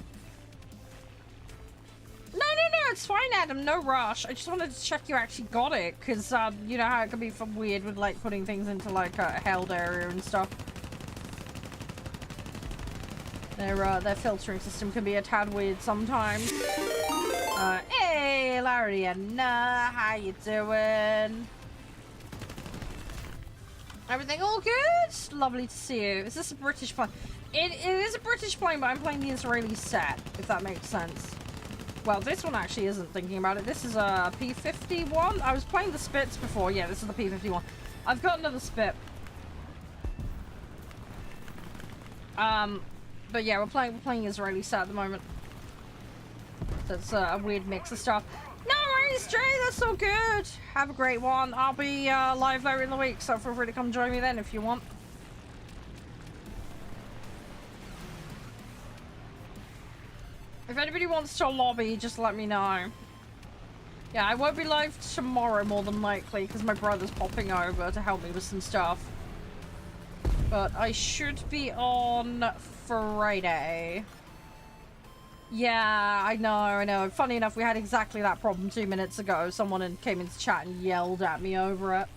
No, it's fine, Adam. No rush. I just wanted to check you actually got it, because, you know how it can be weird with, like, putting things into, like, a held area and stuff. Their filtering system can be a tad weird sometimes. Hey, Lariana, how you doing? Everything all good? Lovely to see you. Is this a British plane? It is a British plane, but I'm playing the Israeli set, if that makes sense. Well, this one actually isn't thinking about it. This is a P-51. I was playing the Spits before. Yeah, this is the P-51. I've got another Spit. But yeah, we're playing Israeli set at the moment. That's a weird mix of stuff. No worries, Jay. That's all good. Have a great one. I'll be live later in the week, so feel free to come join me then if you want. If anybody wants to lobby, just let me know. Yeah, I won't be live tomorrow more than likely because my brother's popping over to help me with some stuff. But I should be on Friday. Yeah, I know. Funny enough, we had exactly that problem 2 minutes ago. Someone came into chat and yelled at me over it.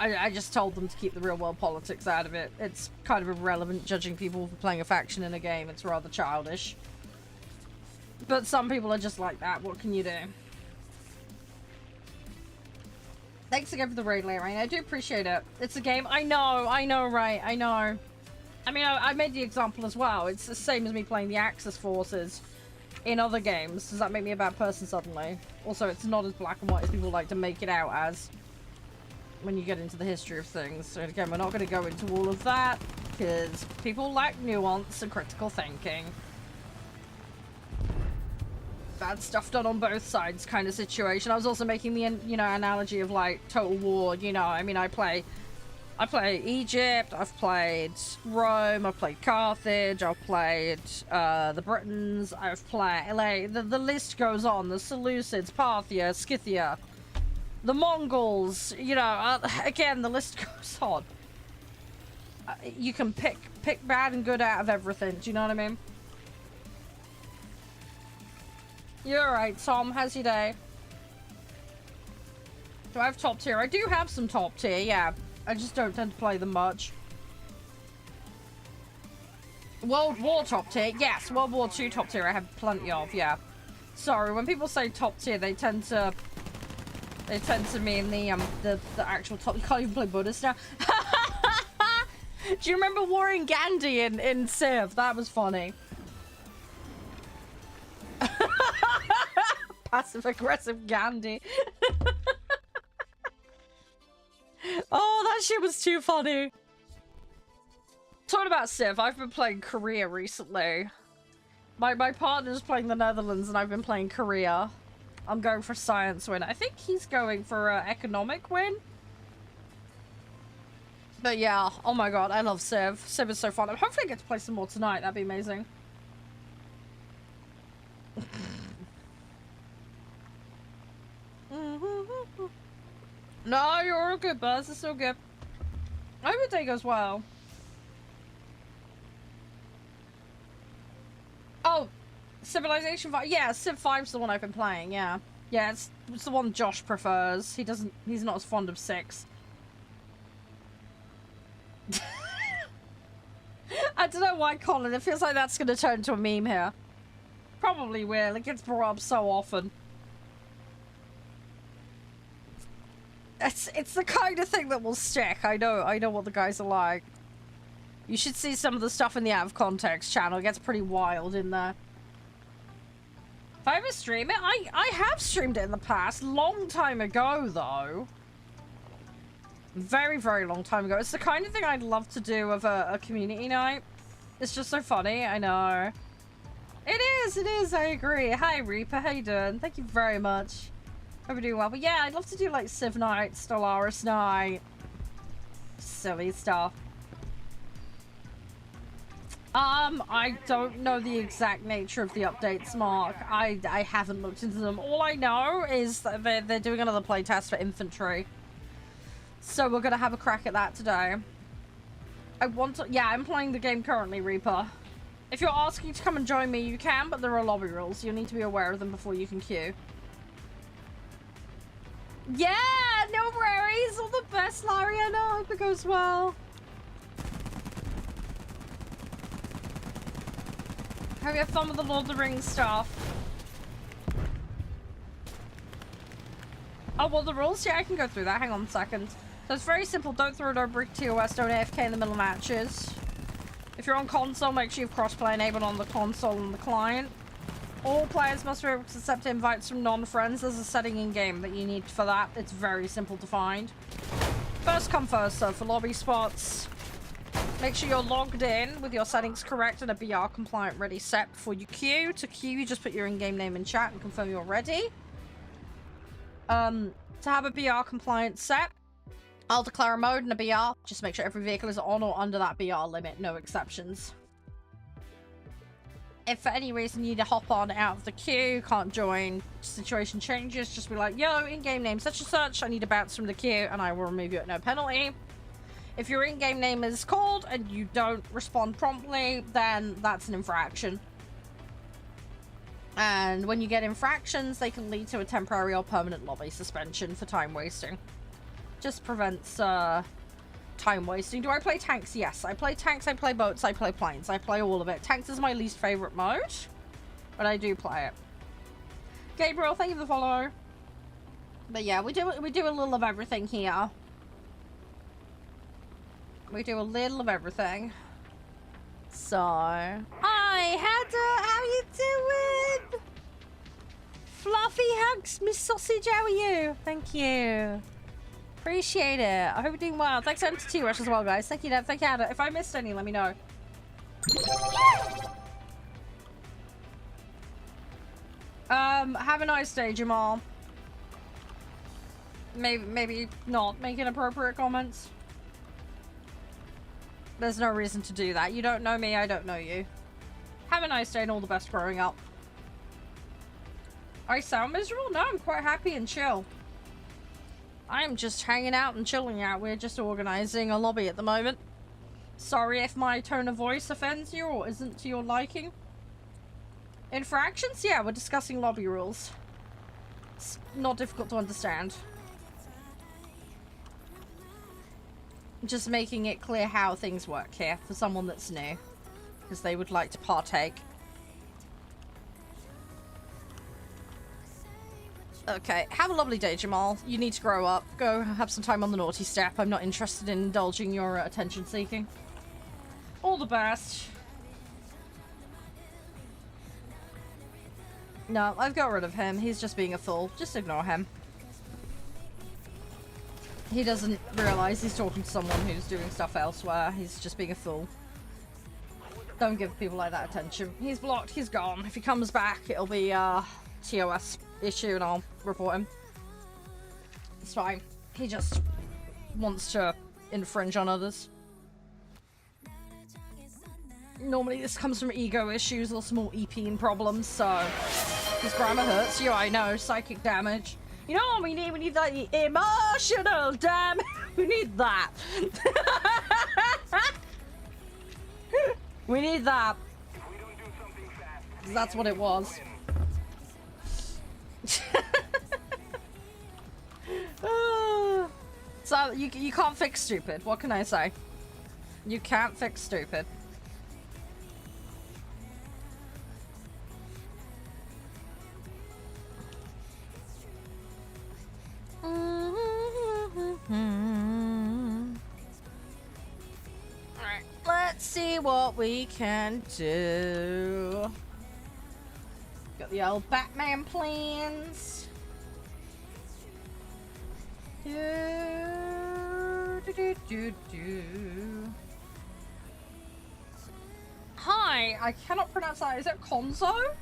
I just told them to keep the real world politics out of it. It's kind of irrelevant judging people for playing a faction in a game. It's rather childish. But some people are just like that. What can you do? Thanks again for the raid, Rain. I do appreciate it. It's a game. I know, right? I know. I mean, I made the example as well. It's the same as me playing the Axis forces in other games. Does that make me a bad person suddenly? Also, it's not as black and white as people like to make it out as when you get into the history of things. So again, we're not going to go into all of that because people lack nuance and critical thinking. Bad stuff done on both sides kind of situation. I was also making the, you know, analogy of like Total War. You know, I mean, I play Egypt, I've played Rome, I've played Carthage, I've played the Britons, I've played, like, the list goes on. The Seleucids, Parthia, Scythia, the Mongols, you know, again, the list goes on. You can pick bad and good out of everything, do you know what I mean? You're alright, Tom, how's your day? Do I have top tier? I do have some top tier, yeah. I just don't tend to play them much. World War top tier? Yes, World War II top tier I have plenty of, yeah. Sorry, when people say top tier, they tend to mean the actual top. You can't even play Buddhist now. Do you remember Warren Gandhi in Civ? That was funny. Passive-aggressive Gandhi. Oh, that shit was too funny. Talking about Civ, I've been playing Korea recently. My partner's playing the Netherlands and I've been playing Korea. I'm going for science win. I think he's going for economic win. But yeah, oh my god, I love Civ. Civ is so fun. Hopefully I get to play some more tonight. That'd be amazing. No, you're all good, Buzz. It's all good. I hope your day goes well. Oh, Civilization 5. Yeah, Civ 5's the one I've been playing, yeah. Yeah, it's the one Josh prefers. He's not as fond of 6. I don't know why, Colin. It feels like that's going to turn into a meme here. Probably will. It gets brought up so often. It's the kind of thing that will stick. I know what the guys are like. You should see some of the stuff in the Out of Context channel. It gets pretty wild in there. If I ever stream it, I have streamed it in the past. Long time ago, though. Very, very long time ago. It's the kind of thing I'd love to do of a community night. It's just so funny, I know. It is, I agree. Hi Reaper, how you doing? Thank you very much. Hope you're doing well. But yeah, I'd love to do like Civ night, Stellaris night. Silly stuff. I don't know the exact nature of the updates, Mark. I haven't looked into them. All I know is that they're doing another playtest for infantry. So we're gonna have a crack at that today. Yeah, I'm playing the game currently, Reaper. If you're asking to come and join me, you can, but there are lobby rules. You'll need to be aware of them before you can queue. Yeah, no worries. All the best, Larry. I know. I hope it goes well. Hope you have fun with the Lord of the Rings stuff. Oh, well, the rules? Yeah, I can go through that. Hang on a second. So it's very simple. Don't throw no brick TOS. Don't AFK in the middle of matches. If you're on console, make sure you have crossplay enabled on the console and the client. All players must be able to accept invites from non-friends. There's a setting in-game that you need for that. It's very simple to find. First come, first serve for lobby spots. Make sure you're logged in with your settings correct and a BR compliant ready set before you queue. To queue, you just put your in-game name in chat and confirm you're ready. To have a BR compliant set, I'll declare a mode and a BR. Just make sure every vehicle is on or under that BR limit. No exceptions. If for any reason you need to hop on out of the queue, can't join, situation changes, just be like, yo, in-game name such and such, I need to bounce from the queue, and I will remove you at no penalty. If your in-game name is called and you don't respond promptly, then that's an infraction. And when you get infractions, they can lead to a temporary or permanent lobby suspension for time wasting. Just prevents time wasting. Do I play tanks? Yes, I play tanks, I play boats, I play planes, I play all of it. Tanks is my least favorite mode, but I do play it. Gabriel, thank you for the follow. But yeah, we do a little of everything here. We do a little of everything. So, hi, Heather, how you doing? Fluffy hugs, Miss Sausage, how are you? Thank you. Appreciate it. I hope you're doing well. Thanks to T-Rush as well, guys. Thank you, Deb. Thank you, Ada. If I missed any, let me know. Have a nice day, Jamal. Maybe not make inappropriate comments. There's no reason to do that. You don't know me, I don't know you. Have a nice day and all the best growing up. I sound miserable? No, I'm quite happy and chill. I'm just hanging out and chilling out. We're just organizing a lobby at the moment. Sorry if my tone of voice offends you or isn't to your liking. Infractions? Yeah, we're discussing lobby rules. It's not difficult to understand. Just making it clear how things work here for someone that's new, because they would like to partake. Okay, have a lovely day, Jamal. You need to grow up. Go have some time on the naughty step. I'm not interested in indulging your attention seeking. All the best. No, I've got rid of him. He's just being a fool. Just ignore him. He doesn't realize he's talking to someone who's doing stuff elsewhere. He's just being a fool. Don't give people like that attention. He's blocked. He's gone. If he comes back, it'll be a TOS issue and I'll report him. It's fine. He just wants to infringe on others. Normally this comes from ego issues or small EP problems, so his grammar hurts you, I know. Psychic damage. You know what we need? We need that emotional damage. We need that. We need that. That's what it was. So you can't fix stupid. What can I say? You can't fix stupid. Alright, let's see what we can do. Got the old Batman plans. Hi, I cannot pronounce that. Is it Konzo?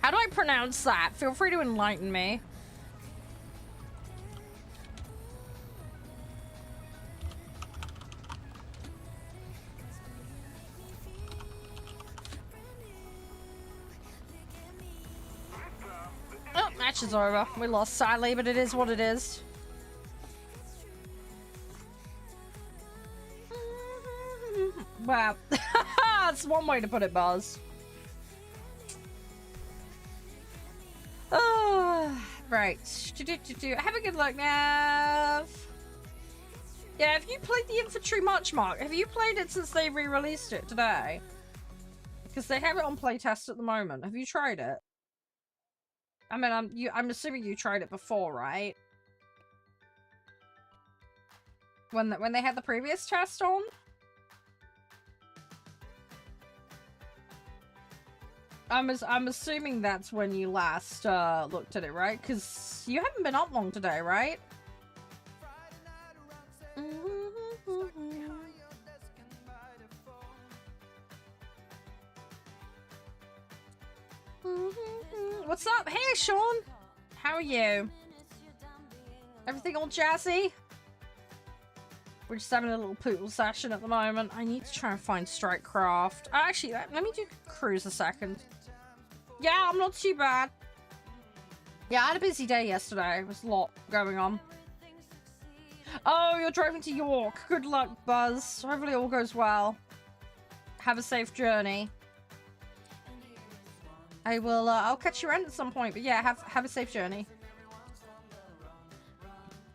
How do I pronounce that? Feel free to enlighten me. Oh, match is over. We lost sadly, but it is what it is. Wow. That's one way to put it, Buzz. Oh, right. Have a good look, Nav. Yeah, have you played the Infantry Much, Mark? Have you played it since they re-released it today? Because they have it on playtest at the moment. Have you tried it? I mean, I'm assuming you tried it before, right? When they had the previous test on? I'm assuming that's when you last looked at it, right? Because you haven't been up long today, right? What's up? Hey, Sean! How are you? Everything all jazzy? We're just having a little poodle session at the moment. I need to try and find Strikecraft. Actually, let me do cruise a second. Yeah, I'm not too bad. Yeah, I had a busy day yesterday. There was a lot going on. Oh, you're driving to York. Good luck, Buzz. Hopefully all goes well. Have a safe journey. I will, I'll catch you around at some point. But yeah, have a safe journey.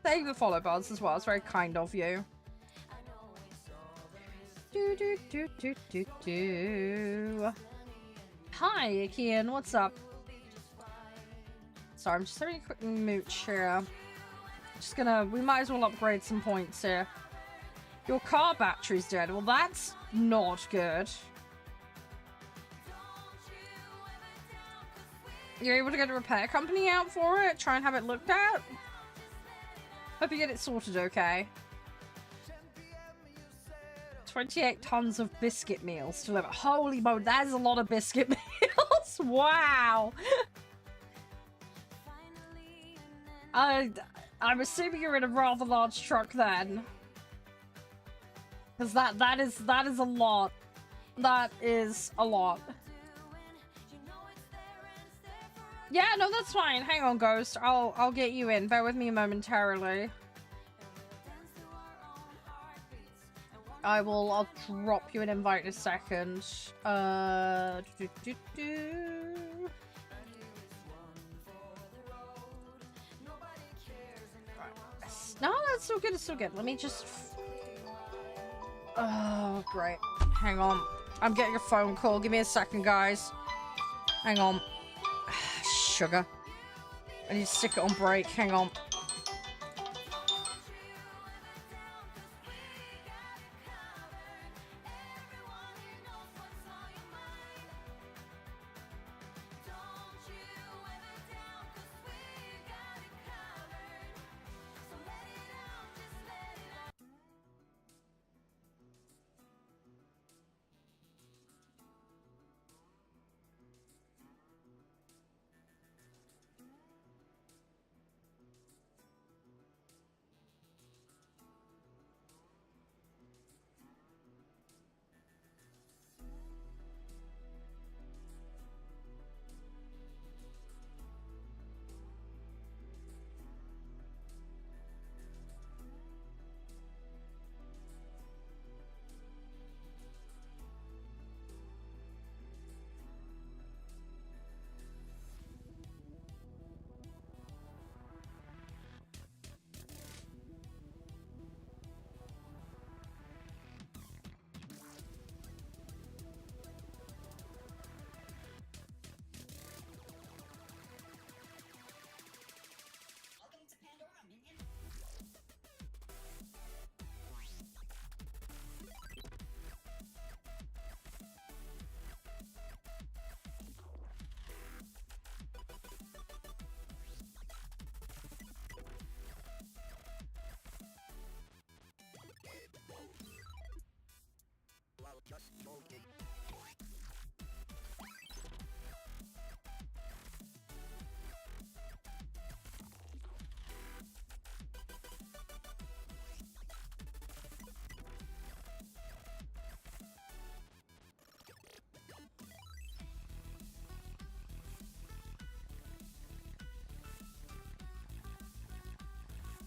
Thank you for follow, Buzz, as well. It's very kind of you. Hi, Akian. What's up? Sorry, I'm just having a quick mooch here. Just gonna... We might as well upgrade some points here. Your car battery's dead. Well, that's not good. You're able to get a repair company out for it? Try and have it looked at? Hope you get it sorted okay. 28 tons of biscuit meals to deliver. Holy moly, that is a lot of biscuit meals. Wow. I'm assuming you're in a rather large truck then. Because that is a lot. That is a lot. Yeah, no, that's fine. Hang on, Ghost. I'll get you in. Bear with me momentarily. I'll drop you an invite in a second. Right. No, that's still good. It's still good. Let me just... Oh, great. Hang on. I'm getting a phone call. Give me a second, guys. Hang on. Sugar. I need to stick it on break. Hang on.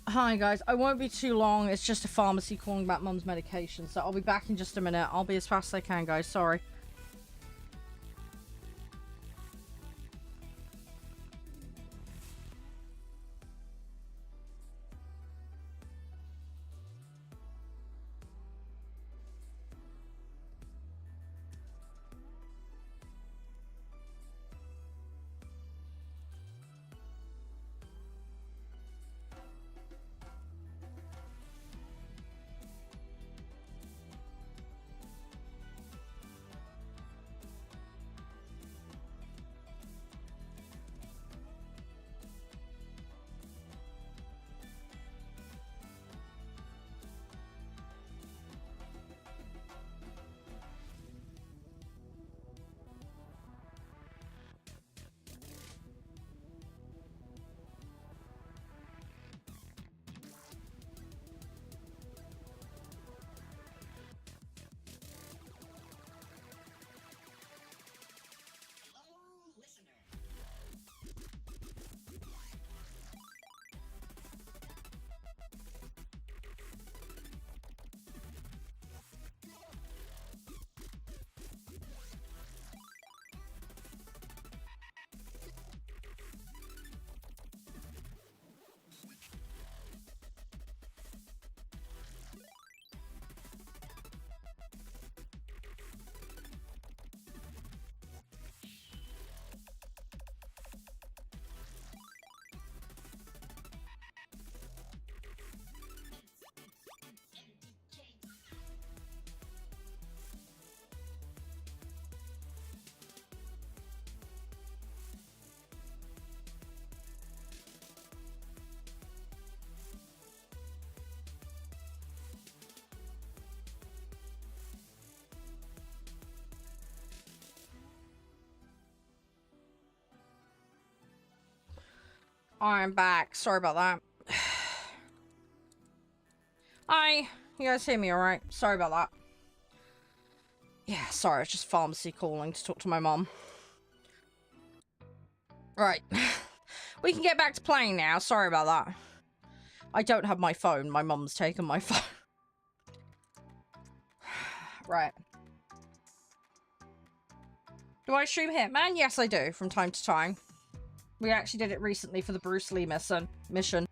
Hi guys, I won't be too long. It's just a pharmacy calling about mum's medication, so I'll be back in just a minute. I'll be as fast as I can, guys. Sorry. I'm back. Sorry about that. Hi. You guys hear me alright? Sorry about that. Yeah, sorry. It's just pharmacy calling to talk to my mom. Right. We can get back to playing now. Sorry about that. I don't have my phone. My mum's taken my phone. Right. Do I stream Hitman? Yes, I do. From time to time. We actually did it recently for the Bruce Lee mission.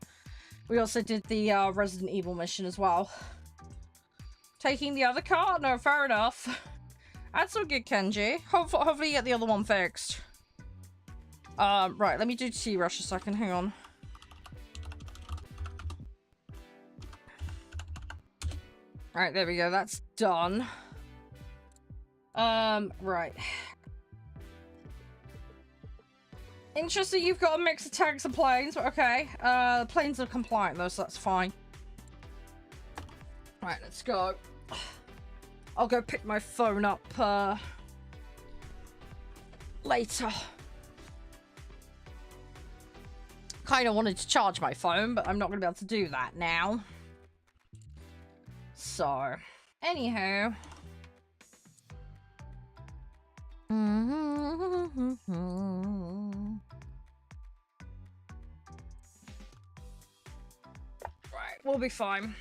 We also did the Resident Evil mission as well. Taking the other car? No, fair enough. That's all good, Kenji. Hopefully you get the other one fixed. Right, let me do T-Rush a second. Hang on. Alright, there we go. That's done. Right. Interesting, you've got a mix of tanks and planes. Okay. The planes are compliant though, so that's fine. Right, let's go. I'll go pick my phone up, later. Kind of wanted to charge my phone, but I'm not going to be able to do that now. So, anywho. Right, we'll be fine.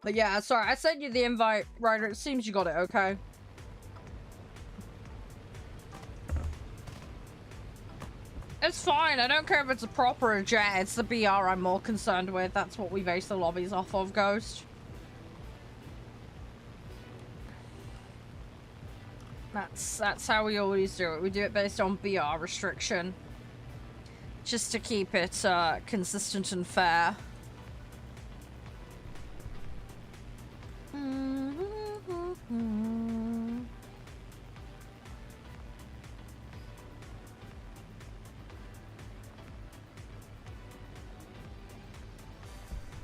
But yeah, sorry, I sent you the invite, Ryder. It seems you got it, okay? It's fine. I don't care if it's a proper or jet. It's the BR I'm more concerned with. That's what we base the lobbies off of, Ghost. That's how we always do it. We do it based on BR restriction. Just to keep it consistent and fair.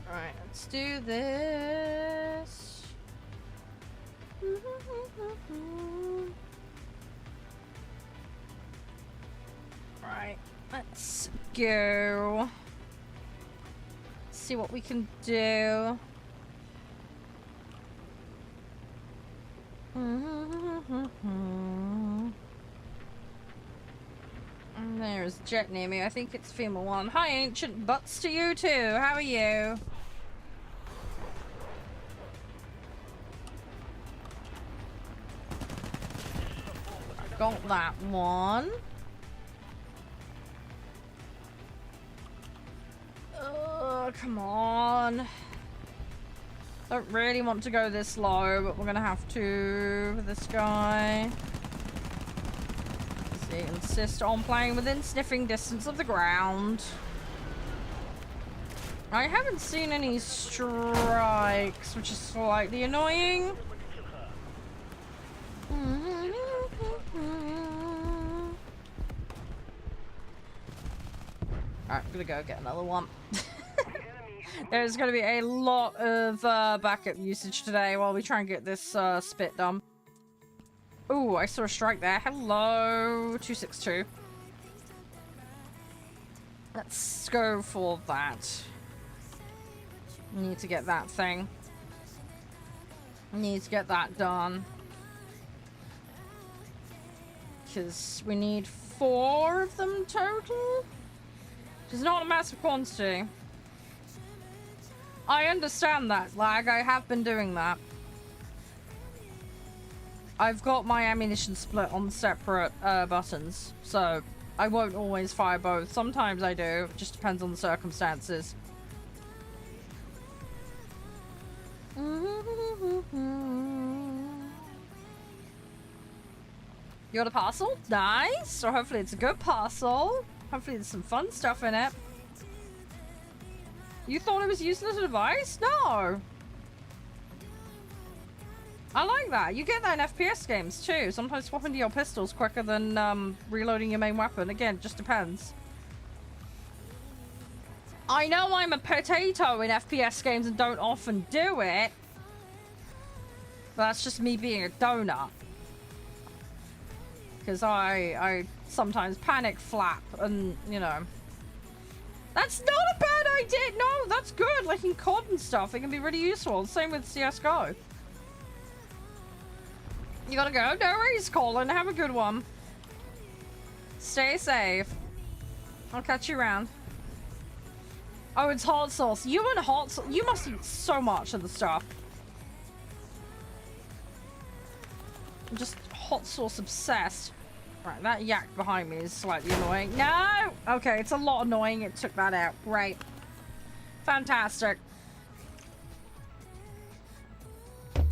Alright, let's do this. Right, let's go. See what we can do. There's a jet near me. I think it's female one. Hi, ancient butts to you too. How are you? Got that one. Come on. Don't really want to go this low, but we're gonna have to with this guy. He insists on playing within sniffing distance of the ground. I haven't seen any strikes, which is slightly annoying. Alright, I'm gonna go get another one. There's gonna be a lot of backup usage today while we try and get this spit done. Ooh, I saw a strike there. Hello, 262. Let's go for that. Need to get that thing. Need to get that done. Because we need 4 of them total. Which is not a massive quantity. I understand that, lag. I have been doing that. I've got my ammunition split on separate buttons, so I won't always fire both. Sometimes I do. It just depends on the circumstances. You got a parcel? Nice! Or hopefully it's a good parcel. Hopefully there's some fun stuff in it. You thought it was using as a device? No! I like that. You get that in FPS games too. Sometimes swapping to your pistols quicker than reloading your main weapon. Again, it just depends. I know I'm a potato in FPS games and don't often do it. But that's just me being a donut. Because I sometimes panic flap and, you know. That's not a bad idea! No, that's good! Like in COD and stuff, it can be really useful. Same with CSGO. You gotta go? No worries, Colin. Have a good one. Stay safe. I'll catch you around. Oh, it's hot sauce. You and hot sauce. You must eat so much of the stuff. I'm just hot sauce obsessed. Right, that yak behind me is slightly annoying. No! Okay, it's a lot annoying. It took that out. Great. Fantastic.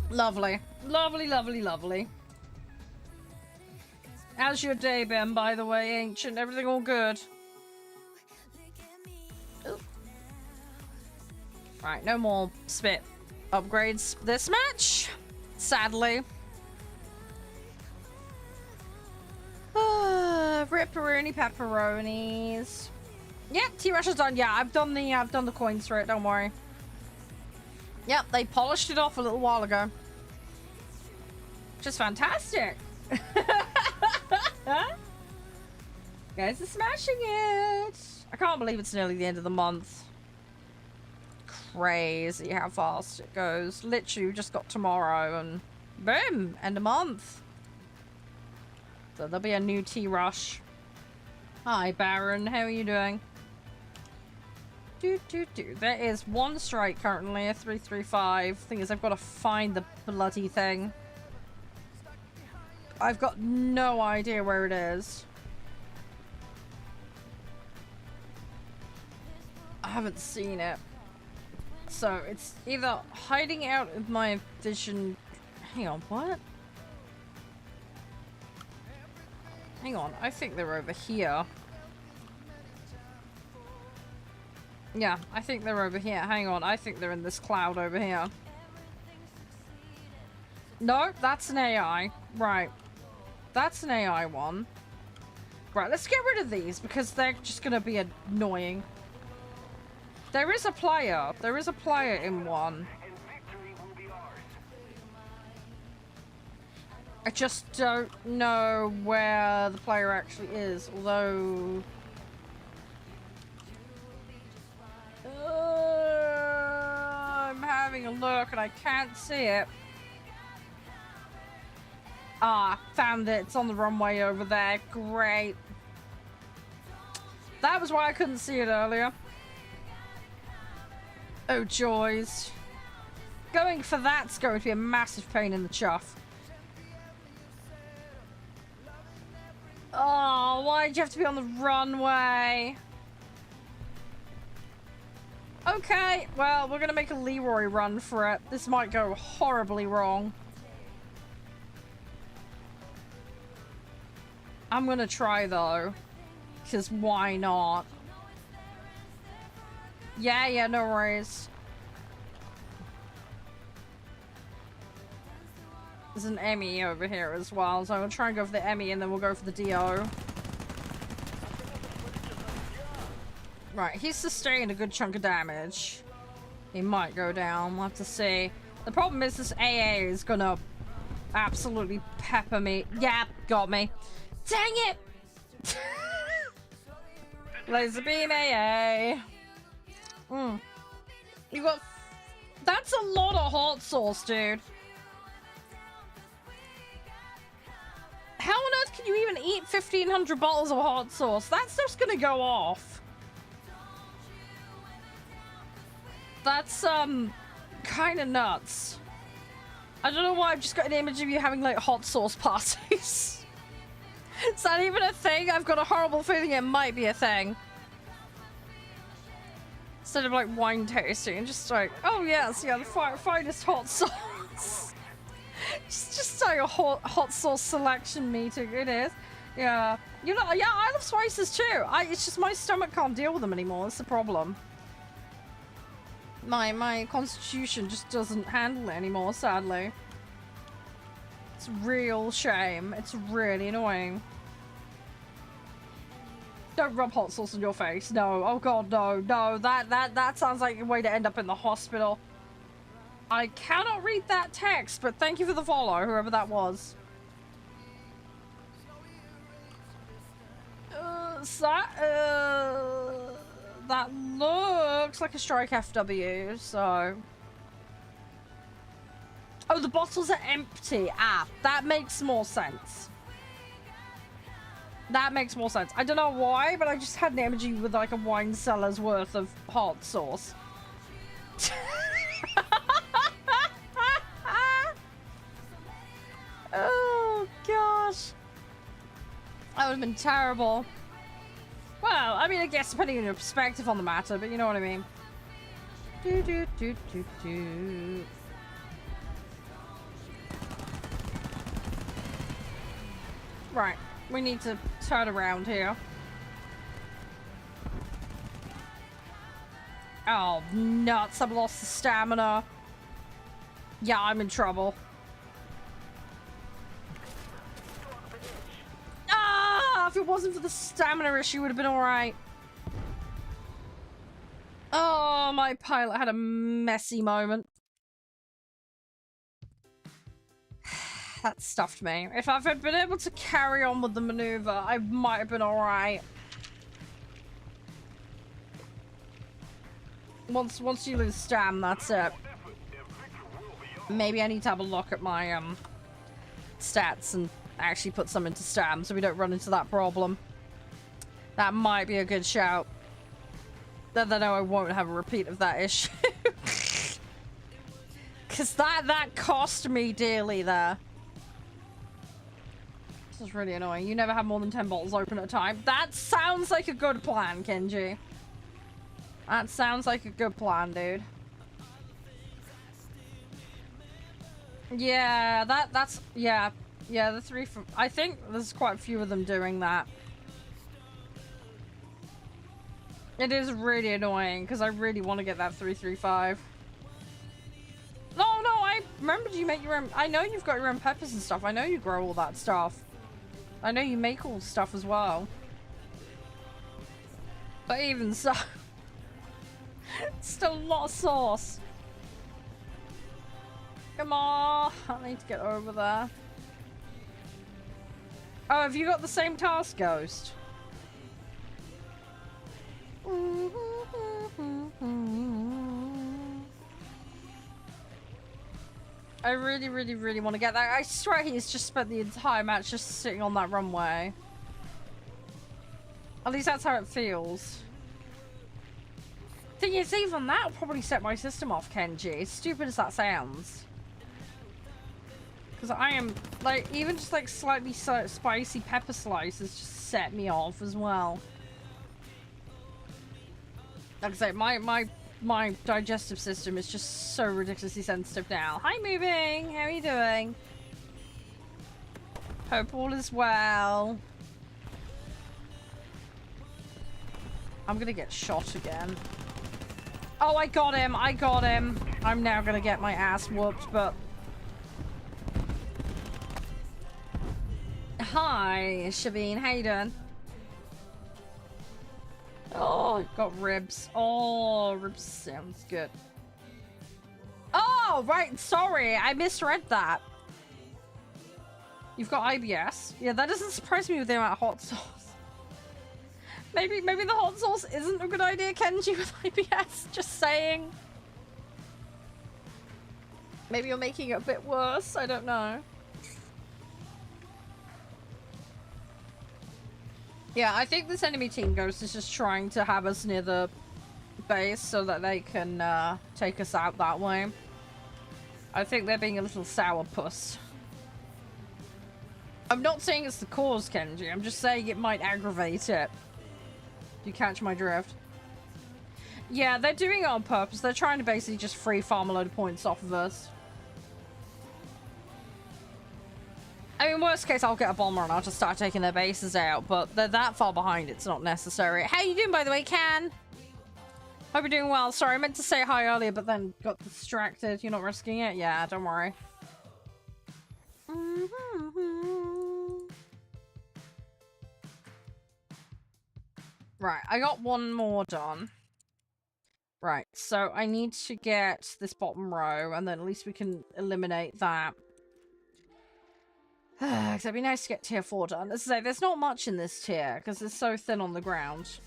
Lovely. Lovely, lovely, lovely. How's your day been, by the way, Ancient? Everything all good? Ooh. Right, no more spit upgrades this match. Sadly. Ripperoni pepperonis. Yep, T-Rush is done. Yeah, I've done the coins for it, don't worry. Yep, they polished it off a little while ago. Which is fantastic. Guys are smashing it. I can't believe it's nearly the end of the month. Crazy how fast it goes. Literally, we just got tomorrow and boom, end of month. So there'll be a new T-Rush. Hi, Baron. How are you doing? There is one strike currently, a 335. Thing is, I've got to find the bloody thing. I've got no idea where it is. I haven't seen it. So it's either hiding out of my vision. Hang on, what? Hang on, I think they're over here. Yeah, I think they're over here. Hang on, I think they're in this cloud over here. No, that's an AI. Right. That's an AI one. Right, let's get rid of these because they're just gonna be annoying. There is a player. There is a player in one. I just don't know where the player actually is, although... I'm having a look and I can't see it. Ah, found it. It's on the runway over there. Great. That was why I couldn't see it earlier. Oh, joys. Going for that's going to be a massive pain in the chuff. Oh, why'd you have to be on the runway? Okay, well, we're gonna make a Leroy run for it. This might go horribly wrong. I'm gonna try, though. Because why not? Yeah, no worries. There's an Emmy over here as well, so I'm gonna try and go for the Emmy and then we'll go for the DO. Right, he's sustained a good chunk of damage. He might go down, we'll have to see. The problem is this AA is gonna absolutely pepper me. Yeah, got me. Dang it! Laser beam AA. You got... That's a lot of hot sauce, dude. How on earth can you even eat 1,500 bottles of hot sauce? That's just gonna go off. That's, kind of nuts. I don't know why I've just got an image of you having, like, hot sauce parties. Is that even a thing? I've got a horrible feeling it might be a thing. Instead of, like, wine tasting, just like, oh, yes, yeah, the finest hot sauce. just like a hot sauce selection meeting, it is. Yeah. You know, yeah, I love spices too. It's just my stomach can't deal with them anymore. That's the problem. My constitution just doesn't handle it anymore, sadly. It's a real shame. It's really annoying. Don't rub hot sauce on your face. No. Oh god, no. No. That sounds like a way to end up in the hospital. I cannot read that text, but thank you for the follow, whoever that was. That looks like a strike FW, so... Oh, the bottles are empty. Ah, that makes more sense. That makes more sense. I don't know why, but I just had an imagery with like a wine cellar's worth of hot sauce. Oh, gosh. That would have been terrible. Well, I mean, I guess depending on your perspective on the matter, but you know what I mean. Right, we need to turn around here. Oh, nuts, I've lost the stamina. Yeah, I'm in trouble. If it wasn't for the stamina issue, would have been alright. Oh, my pilot had a messy moment. That stuffed me. If I had been able to carry on with the maneuver, I might have been alright. Once you lose stam, that's it. Maybe I need to have a look at my stats and actually put some into stam so we don't run into that problem. That might be a good shout. Then I know I won't have a repeat of that issue. Because that cost me dearly there. This is really annoying. You never have more than 10 bottles open at a time. That sounds like a good plan, Kenji. That sounds like a good plan, dude. Yeah, that's... Yeah. Yeah, the 3 from... I think there's quite a few of them doing that. It is really annoying, because I really want to get that 335. No, I remembered you make your own... I know you've got your own peppers and stuff. I know you grow all that stuff. I know you make all stuff as well. But even so... still a lot of sauce. Come on. I need to get over there. Oh, have you got the same task, Ghost? I really want to get that. I swear he's just spent the entire match just sitting on that runway. At least that's how it feels. Thing is, even that'll probably set my system off, Kenji. As stupid as that sounds. Because I am, like, even just like slightly spicy pepper slices just set me off as well. Like I say, my digestive system is just so ridiculously sensitive now. Hi, Moving! How are you doing? Hope all is well. I'm gonna get shot again. Oh, I got him! I got him! I'm now gonna get my ass whooped, but... Hi, Shavine. How you doing? Oh, got ribs. Oh, ribs sounds good. Oh, right. Sorry, I misread that. You've got IBS. Yeah, that doesn't surprise me with the amount of hot sauce. Maybe the hot sauce isn't a good idea, Kenji, with IBS. Just saying. Maybe you're making it a bit worse. I don't know. Yeah, I think this enemy team ghost is just trying to have us near the base so that they can take us out that way. I think they're being a little sourpuss. I'm not saying it's the cause, Kenji. I'm just saying it might aggravate it. You catch my drift? Yeah, they're doing it on purpose. They're trying to basically just free farm a load of points off of us. I mean, worst case, I'll get a bomber and I'll just start taking their bases out, but they're that far behind, it's not necessary. How you doing, by the way, Can? Hope you're doing well. Sorry, I meant to say hi earlier, but then got distracted. You're not risking it? Yeah, don't worry. Right, I got one more done. Right, so I need to get this bottom row, and then at least we can eliminate that. Because it'd be nice to get tier 4 done. As I say, there's not much in this tier, because it's so thin on the ground.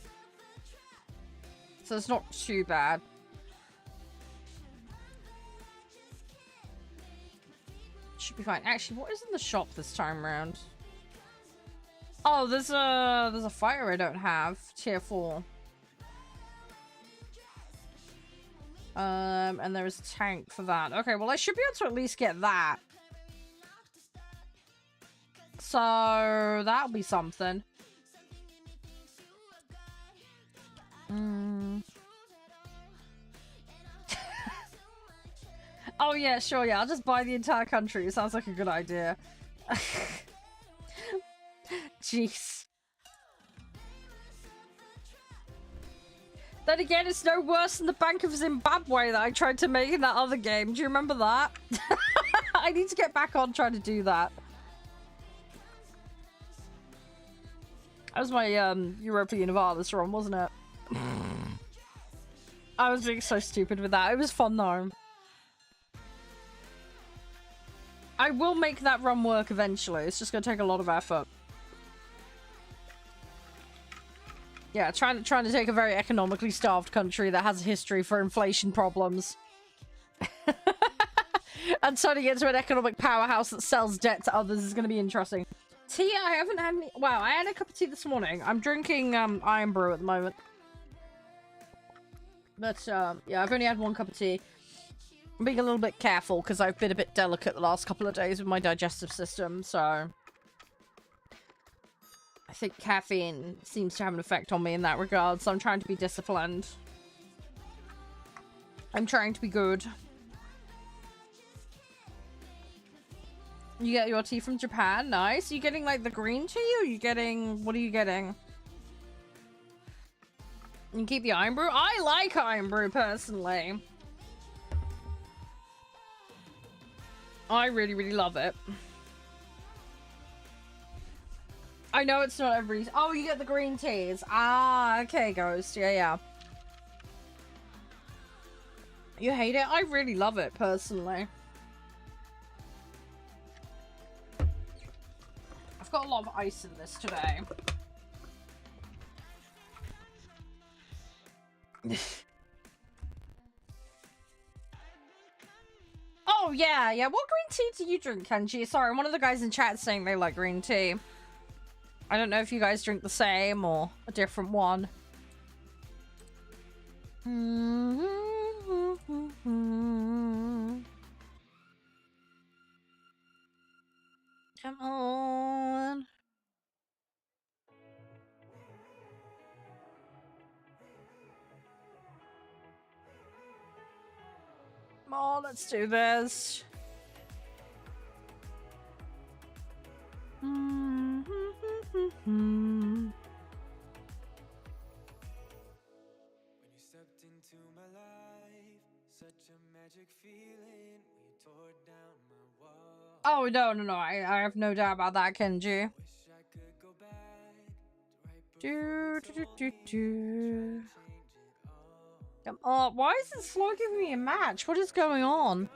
So it's not too bad. Should be fine. Actually, what is in the shop this time around? Oh, there's a fire I don't have. Tier 4. And there is a tank for that. Okay, well I should be able to at least get that. So that'll be something. Oh yeah, sure, yeah. I'll just buy the entire country. It sounds like a good idea. Jeez. Then again, it's no worse than the Bank of Zimbabwe that I tried to make in that other game. Do you remember that? I need to get back on trying to do that. That was my European Varus run, wasn't it? I was being so stupid with that. It was fun though. I will make that run work eventually. It's just gonna take a lot of effort. Yeah, trying to take a very economically starved country that has a history for inflation problems. And turning it into an economic powerhouse that sells debt to others is going to be interesting. Tea, I haven't had any... Wow, I had a cup of tea this morning. I'm drinking iron brew at the moment. But, yeah, I've only had one cup of tea. I'm being a little bit careful because I've been a bit delicate the last couple of days with my digestive system, so... I think caffeine seems to have an effect on me in that regard, so I'm trying to be disciplined. I'm trying to be good. You get your tea from Japan? Nice. Are you getting, like, the green tea, or are you getting... What are you getting? You can keep the iron brew? I like iron brew, personally. I really, really love it. I know it's not every... Oh, you get the green teas. Ah, okay, Ghost. Yeah, yeah. You hate it? I really love it, personally. I've got a lot of ice in this today. Oh, yeah, yeah. What green tea do you drink, Kenji? Sorry, one of the guys in chat saying they like green tea. I don't know if you guys drink the same or a different one. Come on. Come on, let's do this. When you stepped into my life, such a magic feeling. You tore down my wall. Oh, no. I have no doubt about that, Kenji. Wish I could go back to right Do. Come on. Why is it slow giving me a match? What is going on?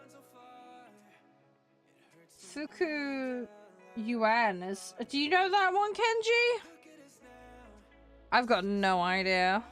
Fuku Yuan is... Do you know that one, Kenji? I've got no idea.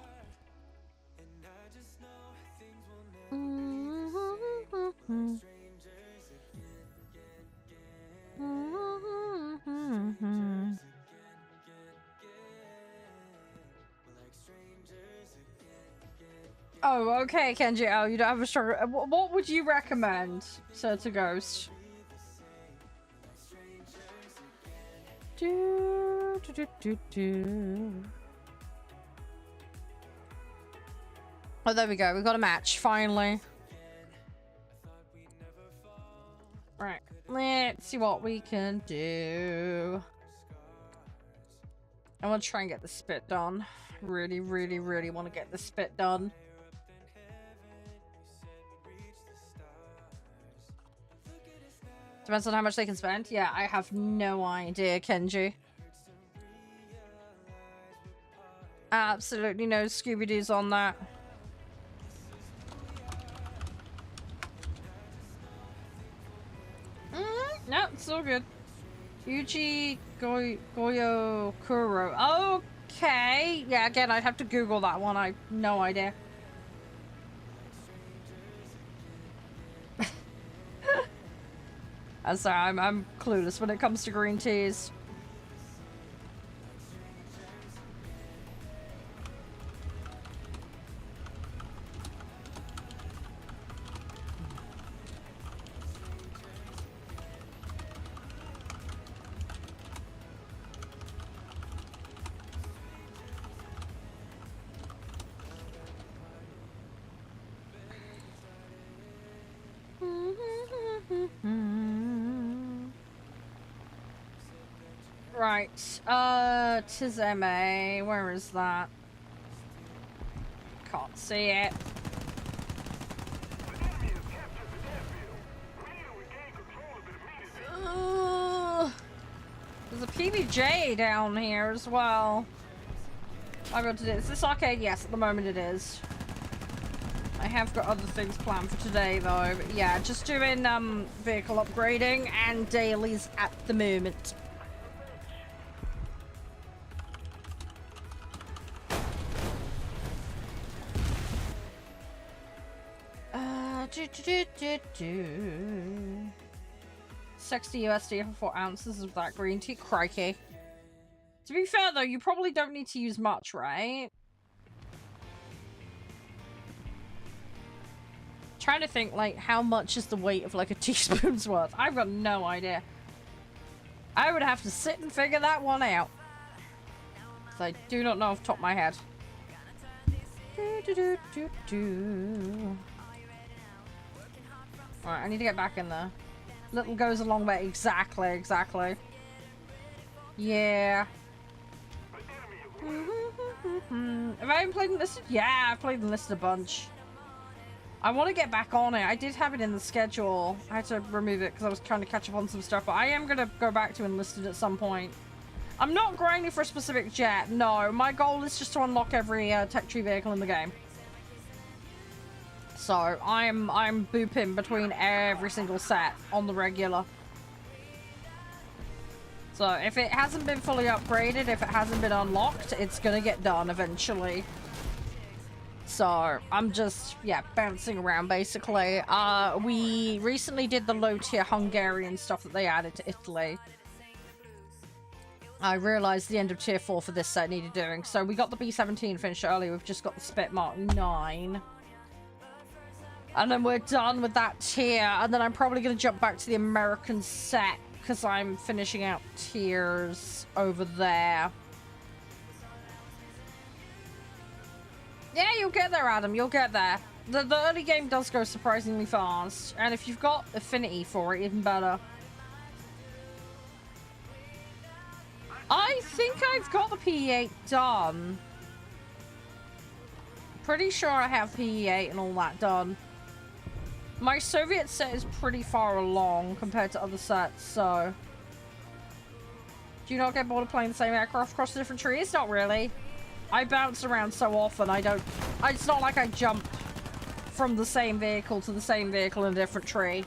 Oh, okay, Kenji. Oh, you don't have a struggle. What would you recommend to Ghost? Oh, there we go. We got a match, finally. Right. Let's see what we can do. I want to try and get the spit done. Really want to get the spit done. Depends on how much they can spend. Yeah, I have no idea, Kenji. Absolutely no Scooby-Doo's on that. No, it's all good. Yuji Goyo Kuro. Okay. Yeah, again, I'd have to Google that one. I have no idea. I'm sorry, I'm clueless when it comes to green teas. Right, Tizeme, where is that? Can't see it. There's a PBJ down here as well. I've got to do. Is this arcade? Yes, at the moment it is. I have got other things planned for today though, but yeah, just doing vehicle upgrading and dailies at the moment. $60 USD for 4 ounces of that green tea. Crikey. To be fair though, you probably don't need to use much, right? Trying to think, like, how much is the weight of like a teaspoon's worth? I've got no idea. I would have to sit and figure that one out. Because I do not know off the top of my head. Alright, I need to get back in there. Little goes a long way. Exactly. Yeah. Have I even played Enlisted? Yeah, I've played Enlisted a bunch. I want to get back on it. I did have it in the schedule. I had to remove it because I was trying to catch up on some stuff, but I am going to go back to Enlisted at some point. I'm not grinding for a specific jet. No, my goal is just to unlock every tech tree vehicle in the game. So I'm booping between every single set on the regular. So if it hasn't been fully upgraded, if it hasn't been unlocked, it's gonna get done eventually. So I'm just, yeah, bouncing around basically. We recently did the low tier Hungarian stuff that they added to Italy. I realised the end of tier 4 for this set needed doing. So we got the B-17 finished earlier. We've just got the Spit Mark 9. And then we're done with that tier. And then I'm probably going to jump back to the American set because I'm finishing out tiers over there. Yeah, you'll get there, Adam. You'll get there. The early game does go surprisingly fast. And if you've got affinity for it, even better. I think I've got the PE8 done. Pretty sure I have PE8 and all that done. My Soviet set is pretty far along compared to other sets, so... Do you not get bored of playing the same aircraft across the different trees? Not really. I bounce around so often, I don't... It's not like I jump from the same vehicle to the same vehicle in a different tree.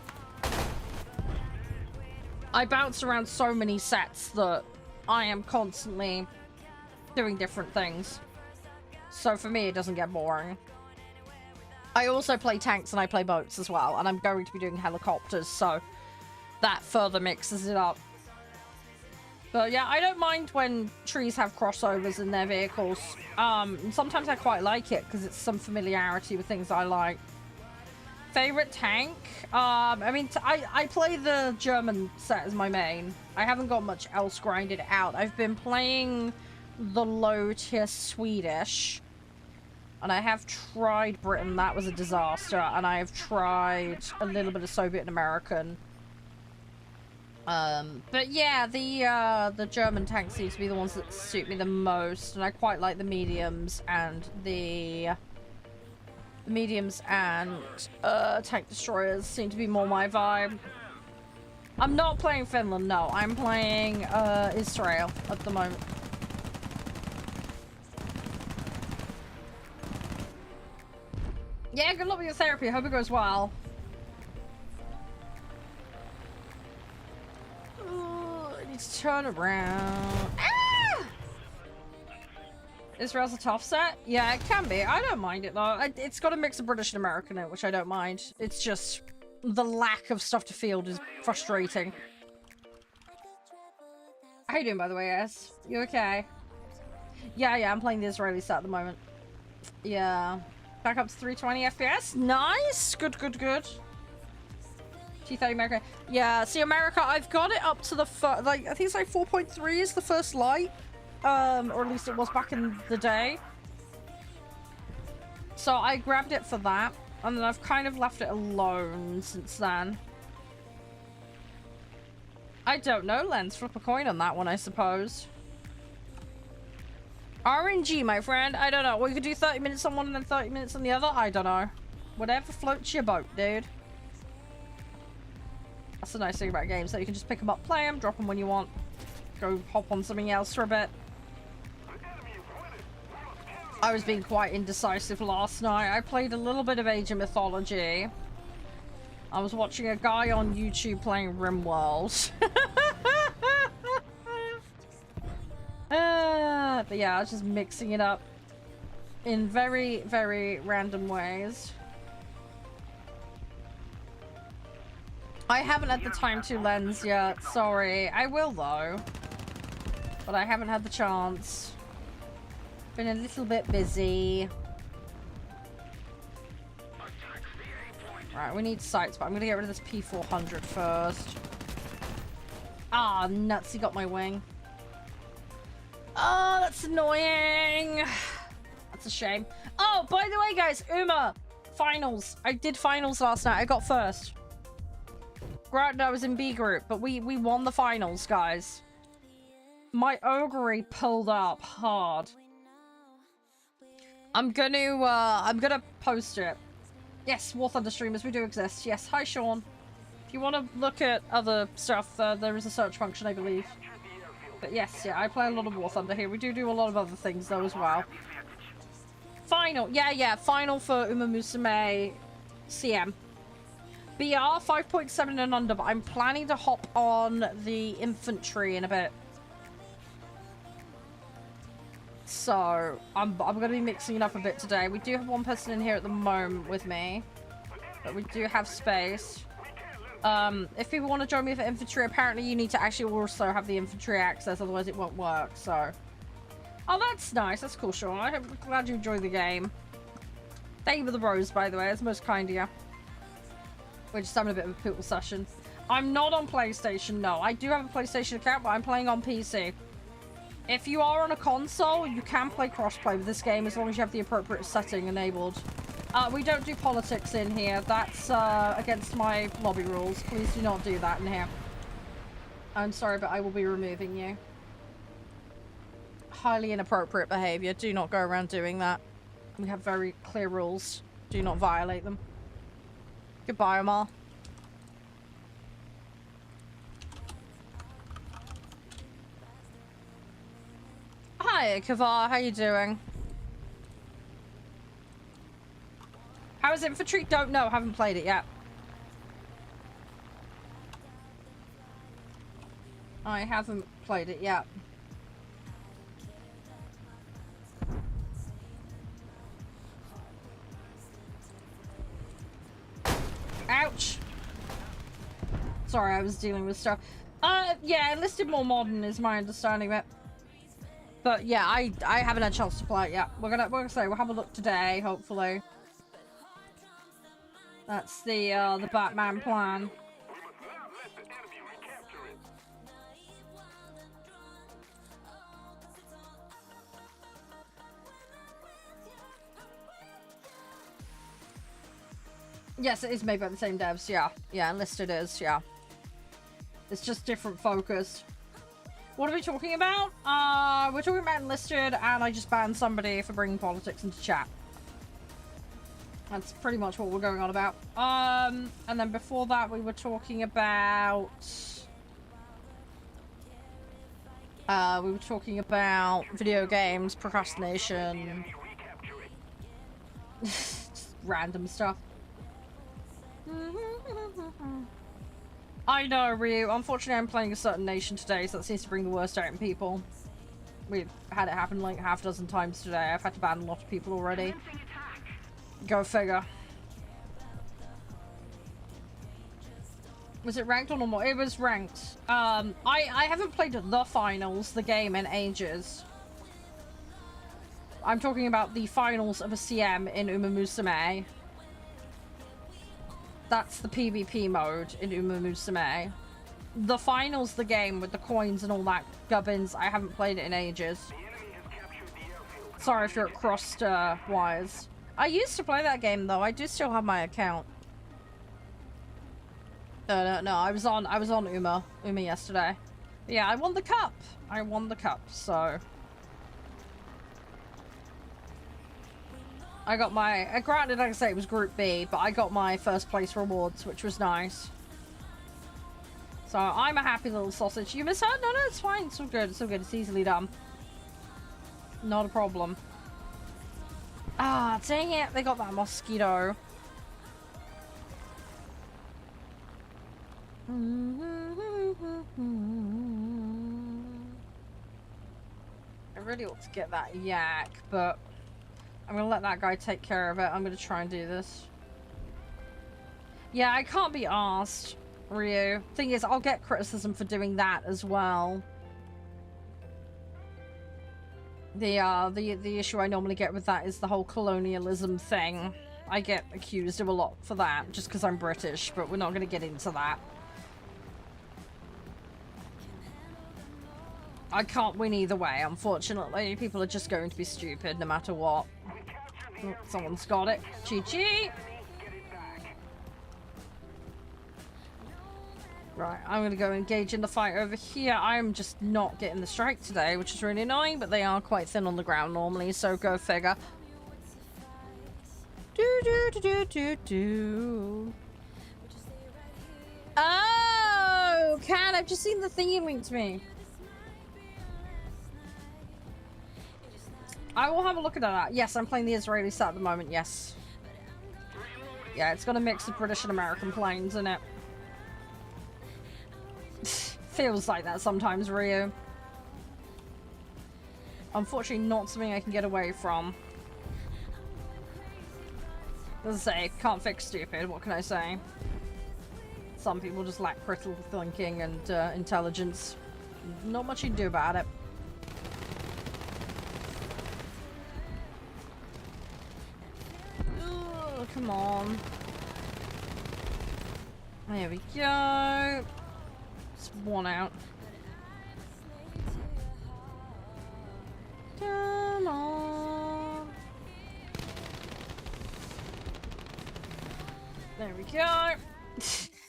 I bounce around so many sets that I am constantly doing different things. So for me, it doesn't get boring. I also play tanks and I play boats as well. And I'm going to be doing helicopters, so that further mixes it up. But yeah, I don't mind when trees have crossovers in their vehicles. Sometimes I quite like it because it's some familiarity with things I like. Favorite tank? I mean, I play the German set as my main. I haven't got much else grinded out. I've been playing the low tier Swedish. And I have tried Britain. That was a disaster. And I have tried a little bit of Soviet and American. But yeah, the German tanks seem to be the ones that suit me the most. And I quite like the mediums and tank destroyers seem to be more my vibe. I'm not playing Finland, no. I'm playing Israel at the moment. Yeah, good luck with your therapy. Hope it goes well. Ooh, I need to turn around. Ah! Israel's a tough set? Yeah, it can be. I don't mind it though. It's got a mix of British and American in it, which I don't mind. It's just the lack of stuff to field is frustrating. How you doing, by the way, S? You okay? Yeah, I'm playing the Israeli set at the moment. Yeah. Back up to 320 FPS. Nice! Good. T30 America. Yeah, see, America, I've got it up to the like, I think it's like 4.3 is the first light. Or at least it was back in the day. So I grabbed it for that. And then I've kind of left it alone since then. I don't know, Lens. Flip a coin on that one, I suppose. RNG, my friend. I don't know. We could do 30 minutes on one and then 30 minutes on the other. I don't know. Whatever floats your boat, dude. That's the nice thing about games. So you can just pick them up, play them, drop them when you want. Go hop on something else for a bit. I was being quite indecisive last night. I played a little bit of Age of Mythology. I was watching a guy on YouTube playing RimWorld. But yeah, I was just mixing it up in very, very random ways. I haven't had the time to Lens yet. Sorry. I will though. But I haven't had the chance. Been a little bit busy. Right, we need sights, but I'm gonna get rid of this P400 first. Ah, nuts, he got my wing. Oh, that's annoying. That's a shame. Oh, by the way, guys, Uma, finals. I did finals last night. I got first. Granted, I was in B group, but we won the finals, guys. My augury pulled up hard. I'm gonna post it. Yes, War Thunder streamers, we do exist. Yes, hi Sean. If you want to look at other stuff, there is a search function, I believe. But yes, yeah, I play a lot of War Thunder here. We do a lot of other things though as well. Final, yeah, final for Uma Musume CM. BR 5.7 and under, but I'm planning to hop on the infantry in a bit. So, I'm going to be mixing it up a bit today. We do have one person in here at the moment with me. But we do have space. If people want to join me for infantry, apparently you need to actually also have the infantry access, otherwise it won't work, so. Oh, that's nice. That's cool, Sean. I'm glad you enjoyed the game. Thank you for the rose, by the way. It's most kind of you. We're just having a bit of a poodle session. I'm not on PlayStation, no. I do have a PlayStation account, but I'm playing on PC. If you are on a console, you can play crossplay with this game as long as you have the appropriate setting enabled. We don't do politics in here. That's against my lobby rules. Please do not do that in here. I'm sorry, but I will be removing you. Highly inappropriate behavior. Do not go around doing that. We have very clear rules. Do not violate them. Goodbye, Omar. Hi, Kavar. How you doing? How is infantry? Don't know. Haven't played it yet. I haven't played it yet. Ouch. Sorry, I was dealing with stuff. Yeah, enlisted more modern is my understanding of it. But yeah, I haven't had a chance to play it yet. We're gonna say we'll have a look today, hopefully. That's the Batman plan. Yes, it is made by the same devs, yeah. Yeah, Enlisted is, yeah. It's just different focus. What are we talking about? We're talking about Enlisted, and I just banned somebody for bringing politics into chat. That's pretty much what we're going on about. And then before that, we were talking about... we were talking about video games, procrastination... just random stuff. I know, Ryu. Unfortunately, I'm playing a certain nation today, so that seems to bring the worst out in people. We've had it happen like half a dozen times today. I've had to ban a lot of people already. Go figure. Was it ranked or normal? It was ranked. I haven't played the finals, the game, in ages. I'm talking about the finals of a CM in Uma Musume. That's the PvP mode in Uma Musume. The finals, the game with the coins and all that gubbins, I haven't played it in ages. Sorry if you're at crossed wires. I used to play that game though. I do still have my account. No. I was on Uma yesterday. But yeah, I won the cup. I won the cup, so. I got my, granted, like I say, it was Group B, but I got my first place rewards, which was nice. So I'm a happy little sausage. You misheard? No, it's fine. It's all good. It's all good. It's easily done. Not a problem. Ah, dang it. They got that mosquito. I really ought to get that yak, but I'm gonna let that guy take care of it. I'm gonna try and do this. Yeah, I can't be arsed, Ryu. Thing is, I'll get criticism for doing that as well. The issue I normally get with that is the whole colonialism thing. I get accused of a lot for that, just because I'm British, but we're not gonna get into that. I can't win either way, unfortunately. People are just going to be stupid no matter what. Oh, someone's got it. GG! Right, I'm gonna go engage in the fight over here. I'm just not getting the strike today, which is really annoying, but they are quite thin on the ground normally, so go figure. Do. Oh, Cat, I've just seen the thing you linked me. I will have a look at that. Yes, I'm playing the Israeli set at the moment, yes. Yeah, it's got a mix of British and American planes in it. Feels like that sometimes, Ryu. Unfortunately, not something I can get away from. As I say, can't fix stupid, what can I say? Some people just lack critical thinking and intelligence. Not much you can do about it. Ugh, come on. There we go. It's one out. Come on. There we go.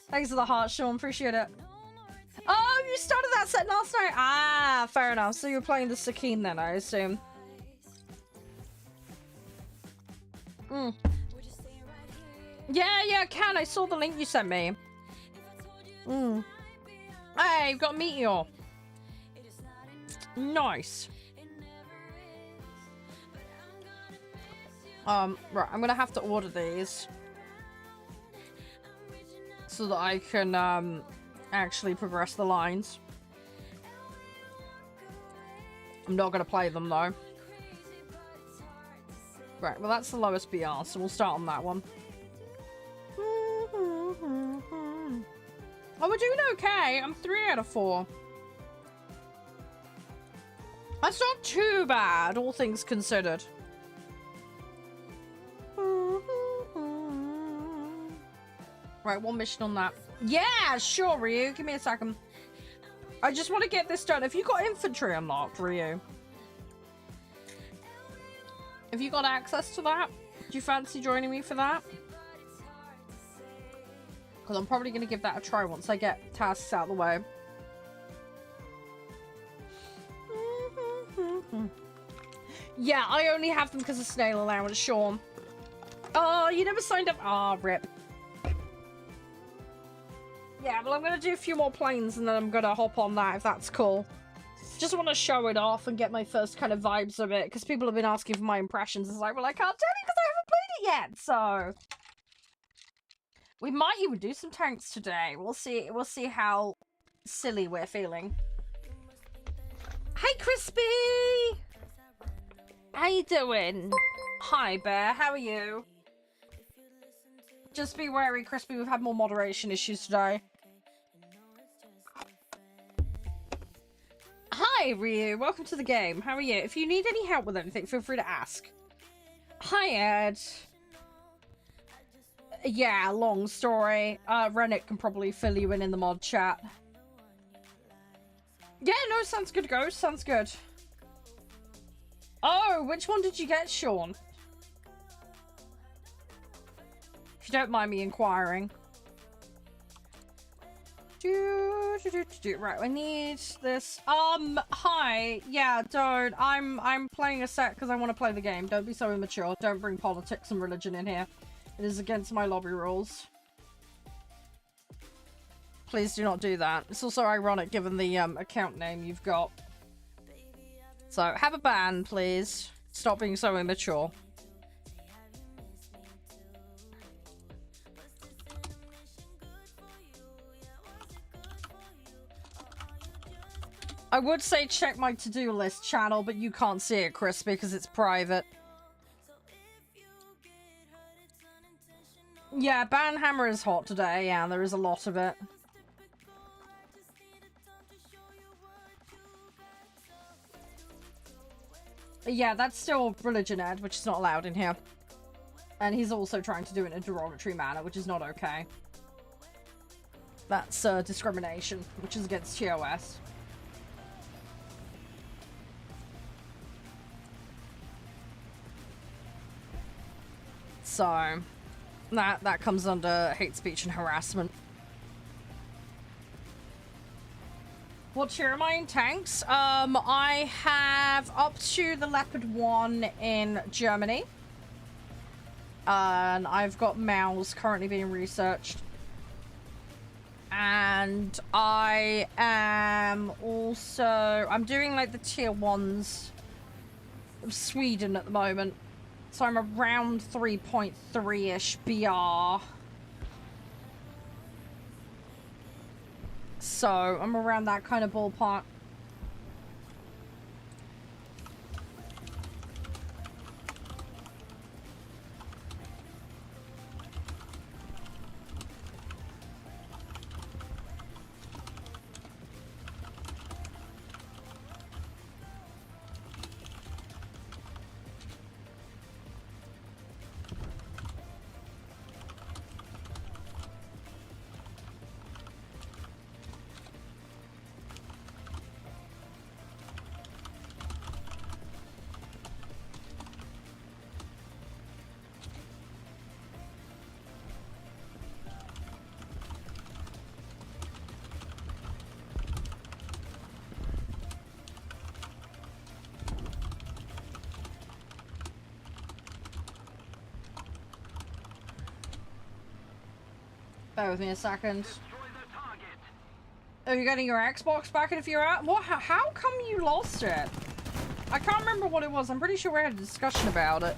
Thanks for the heart, Sean. Appreciate it. Oh, you started that set last night? Ah, fair enough. So you're playing the Sakine then, I assume. Mm. Yeah, Can. I saw the link you sent me. Mm. Hey, you've got a meteor. Nice. Right, I'm gonna have to order these so that I can actually progress the lines. I'm not gonna play them though. Right, well that's the lowest BR, so we'll start on that one. Oh, we're doing okay. I'm 3 out of 4. That's not too bad, all things considered. Right, one mission on that. Yeah, sure, Ryu. Give me a second. I just want to get this done. Have you got infantry unlocked, Ryu? Have you got access to that? Do you fancy joining me for that? Because I'm probably going to give that a try once I get tasks out of the way. Yeah, I only have them because of snail allowance, Sean. Oh, you never signed up. Ah, rip. Yeah, well, I'm going to do a few more planes and then I'm going to hop on that if that's cool. Just want to show it off and get my first kind of vibes of it because people have been asking for my impressions. It's like, well, I can't tell you because I haven't played it yet, so... We might even do some tanks today. We'll see how silly we're feeling. Hey, Crispy! How you doing? Hi, Bear. How are you? Just be wary, Crispy. We've had more moderation issues today. Hi, Ryu. Welcome to the game. How are you? If you need any help with anything, feel free to ask. Hi, Ed. Yeah, long story. Rennick can probably fill you in the mod chat. Yeah, no, sounds good, Ghost. Sounds good. Oh, which one did you get, Sean? If you don't mind me inquiring. Right, I need this. Hi. Yeah, don't. I'm playing a set because I want to play the game. Don't be so immature. Don't bring politics and religion in here. It is against my lobby rules. Please do not do that. It's also ironic given the account name you've got. So, have a ban, please. Stop being so immature. I would say check my to-do list channel, but you can't see it, Crispy, because it's private. Yeah, Banhammer is hot today. Yeah, there is a lot of it. Yeah, that's still religion, Ed, which is not allowed in here. And he's also trying to do it in a derogatory manner, which is not okay. That's discrimination, which is against TOS. So, that comes under hate speech and harassment. What tier am I in tanks? I have up to the Leopard 1 in Germany. And I've got Maus currently being researched. And I am also... I'm doing like the tier 1s of Sweden at the moment. So I'm around 3.3-ish BR. So I'm around that kind of ballpark. Bear with me a second. Destroy the target. Are you getting your Xbox back if you're out? What? How come you lost it? I can't remember what it was. I'm pretty sure we had a discussion about it.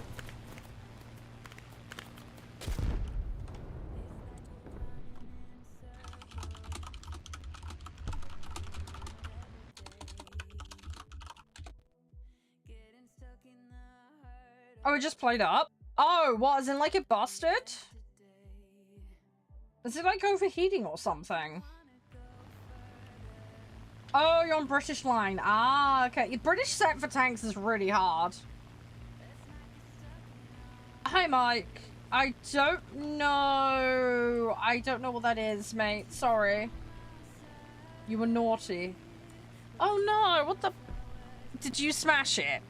Oh, it just played up? Oh, what? As in, like, it busted? Is it, like, overheating or something? Oh, you're on British line. Ah, okay. British set for tanks is really hard. Hi, Mike. I don't know. I don't know what that is, mate. Sorry. You were naughty. Oh, no. What the... Did you smash it?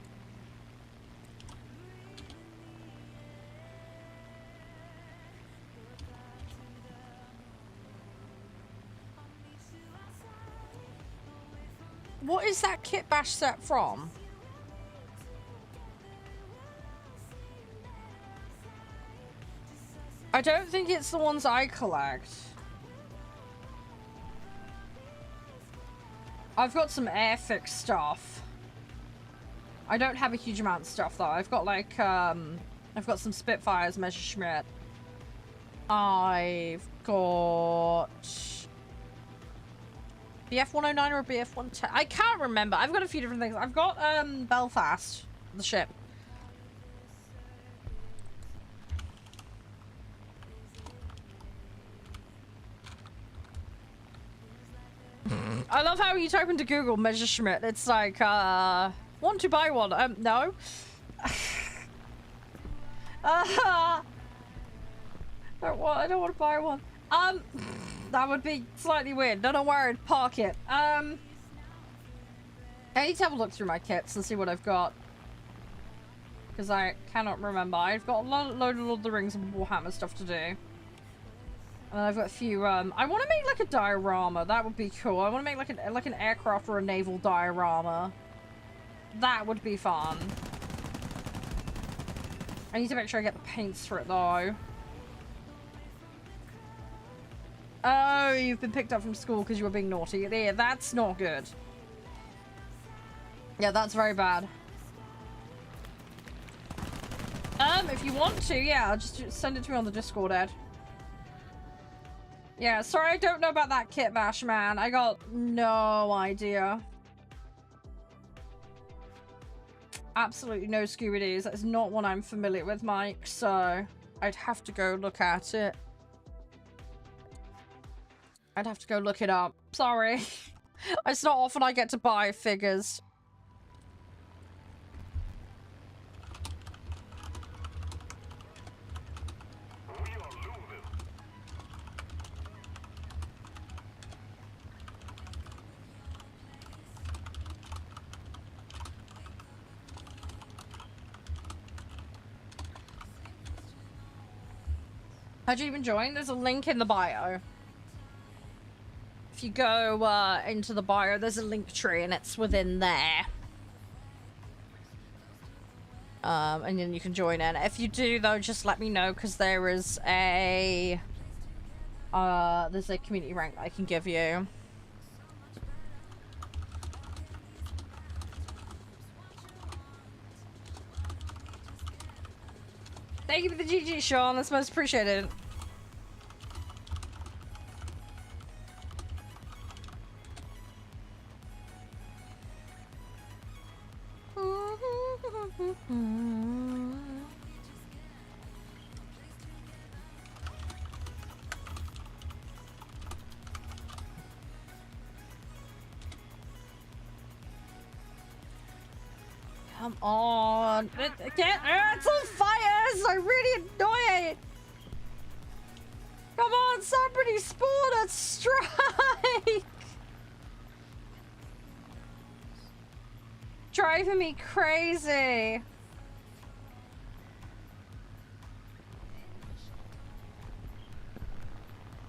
What is that kit bash set from? I don't think it's the ones I collect. I've got some Airfix stuff. I don't have a huge amount of stuff though. I've got like, I've got some Spitfires, Messerschmitt. I've got... BF 109 or BF 110? I can't remember. I've got a few different things. I've got Belfast, the ship. I love how you type into Google Messerschmitt. It's like, want to buy one? No. I don't want to buy one. That would be slightly weird. No, don't worry. Park it. I need to have a look through my kits and see what I've got. Because I cannot remember. I've got a load of Lord of the Rings and Warhammer stuff to do. And I've got a few, I want to make like a diorama. That would be cool. I want to make like an aircraft or a naval diorama. That would be fun. I need to make sure I get the paints for it though. Oh, you've been picked up from school because you were being naughty. Yeah, that's not good. Yeah, that's very bad. If you want to, yeah, just send it to me on the Discord, Ed. Yeah, sorry I don't know about that kit bash, man. I got no idea. Absolutely no Scooby-Doos. That's not one I'm familiar with, Mike, so I'd have to go look at it. I'd have to go look it up. Sorry. It's not often I get to buy figures. We are losing. How'd you even join? There's a link in the bio. If you go into the bio, there's a link tree and it's within there. And then you can join in. If you do though, just let me know because there is a there's a community rank I can give you. Thank you for the GG, Sean. That's most appreciated. Come on. It's on fire. It's so really annoying. Come on, somebody spawn a strike. Driving me crazy.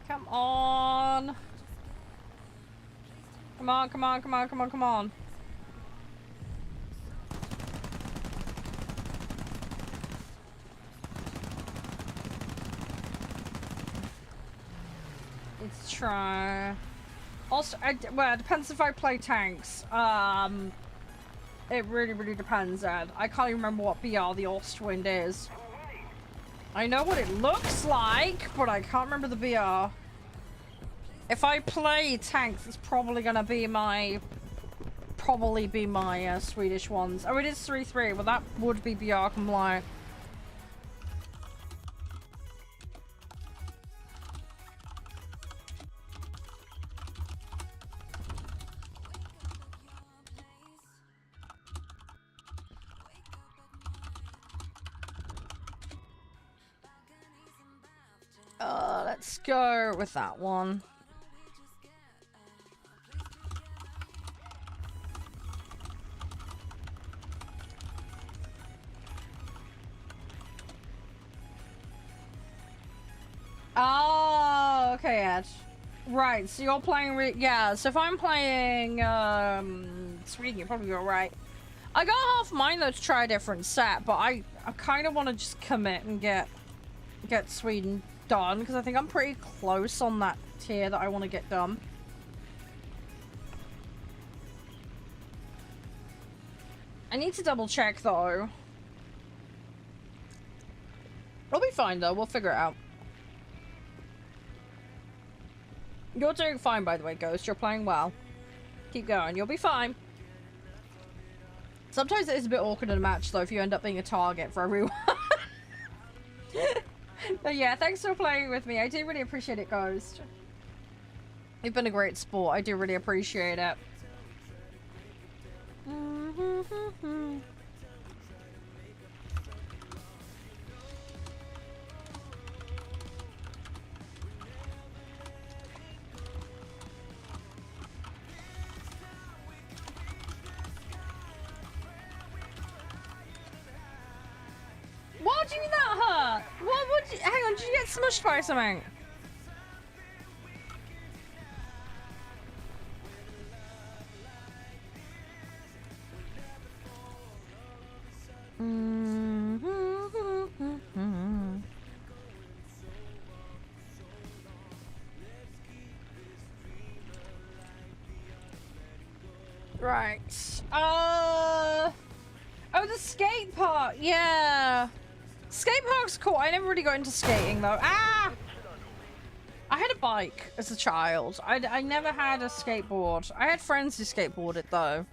Come on. Come on, come on, come on, come on, come on. Let's try. Also, well, it depends if I play tanks. It really depends, Ed. I can't even remember what BR the Ostwind is. I know what it looks like, but I can't remember the BR. If I play tanks, it's probably gonna be my... Swedish ones. Oh, it is 3-3. Well, that would be BR compliant. Let's go with that one. Oh, okay, Ed. Right, so you're playing... yeah, so if I'm playing Sweden, you're probably alright. I got half mine though to try a different set, but I kind of want to just commit and get Sweden done, because I think I'm pretty close on that tier that I want to get done. I need to double check though. We'll be fine though, we'll figure it out. You're doing fine, by the way, Ghost. You're playing well. Keep going. You'll be fine. Sometimes it is a bit awkward in a match, though, if you end up being a target for everyone. But yeah, thanks for playing with me. I do really appreciate it, Ghost. You've been a great sport. I do really appreciate it. What do you mean that hurt? What would you... Hang on, did you get smushed by something? Right. Oh, the skate park. Yeah. Skate park's cool. I never really got into skating though. Ah! I had a bike as a child. I never had a skateboard. I had friends who skateboarded though.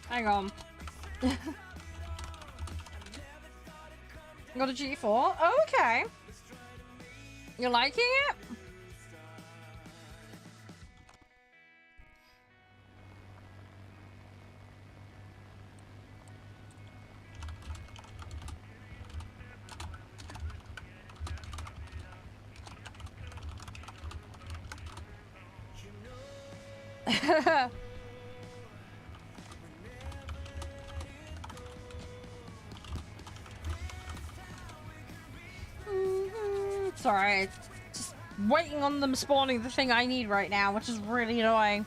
Hang on. Got a G4? Oh, okay. You liking it? Sorry, just waiting on them spawning the thing I need right now, which is really annoying.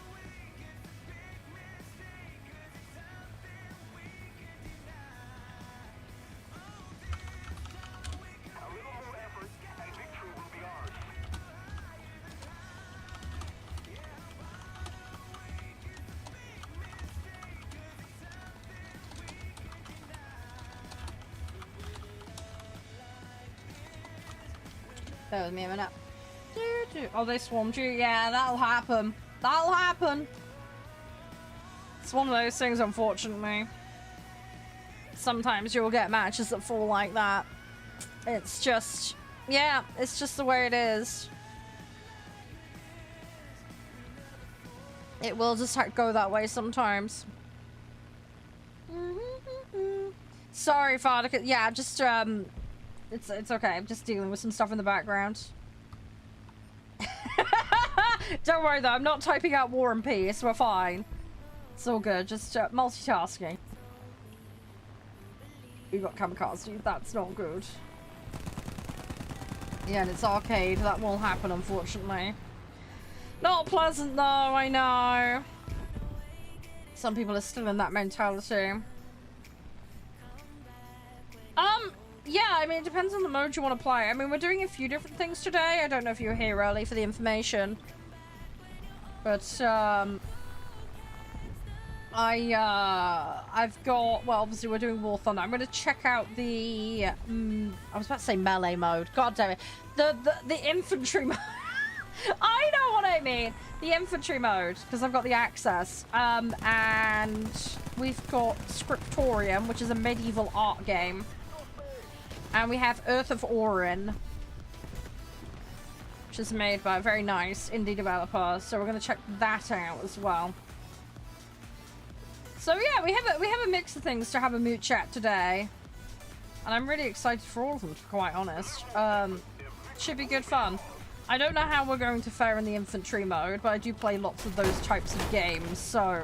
That was me a minute. Oh, they swarmed you. Yeah, that'll happen. That'll happen. It's one of those things, unfortunately. Sometimes you'll get matches that fall like that. It's just... yeah, it's just the way it is. It will just go that way sometimes. Sorry, Father. Yeah, just, It's okay. I'm just dealing with some stuff in the background. Don't worry though, I'm not typing out War and Peace. We're fine. It's all good. Just multitasking. You got kamikaze. That's not good. Yeah, and it's arcade. That won't happen, unfortunately. Not pleasant, though. I know. Some people are still in that mentality. Yeah, I mean, it depends on the mode you want to play. I mean, we're doing a few different things today. I don't know if you were here early for the information. But, I've got, well, obviously we're doing War Thunder. I'm going to check out the, I was about to say melee mode. God damn it. The infantry mode. I know what I mean. The infantry mode, because I've got the access. And we've got Scriptorium, which is a medieval art game. And we have Earth of Orin, which is made by a very nice indie developer. So we're going to check that out as well. So yeah, we have a mix of things to have a moot chat today. And I'm really excited for all of them, to be quite honest. Should be good fun. I don't know how we're going to fare in the infantry mode, but I do play lots of those types of games, so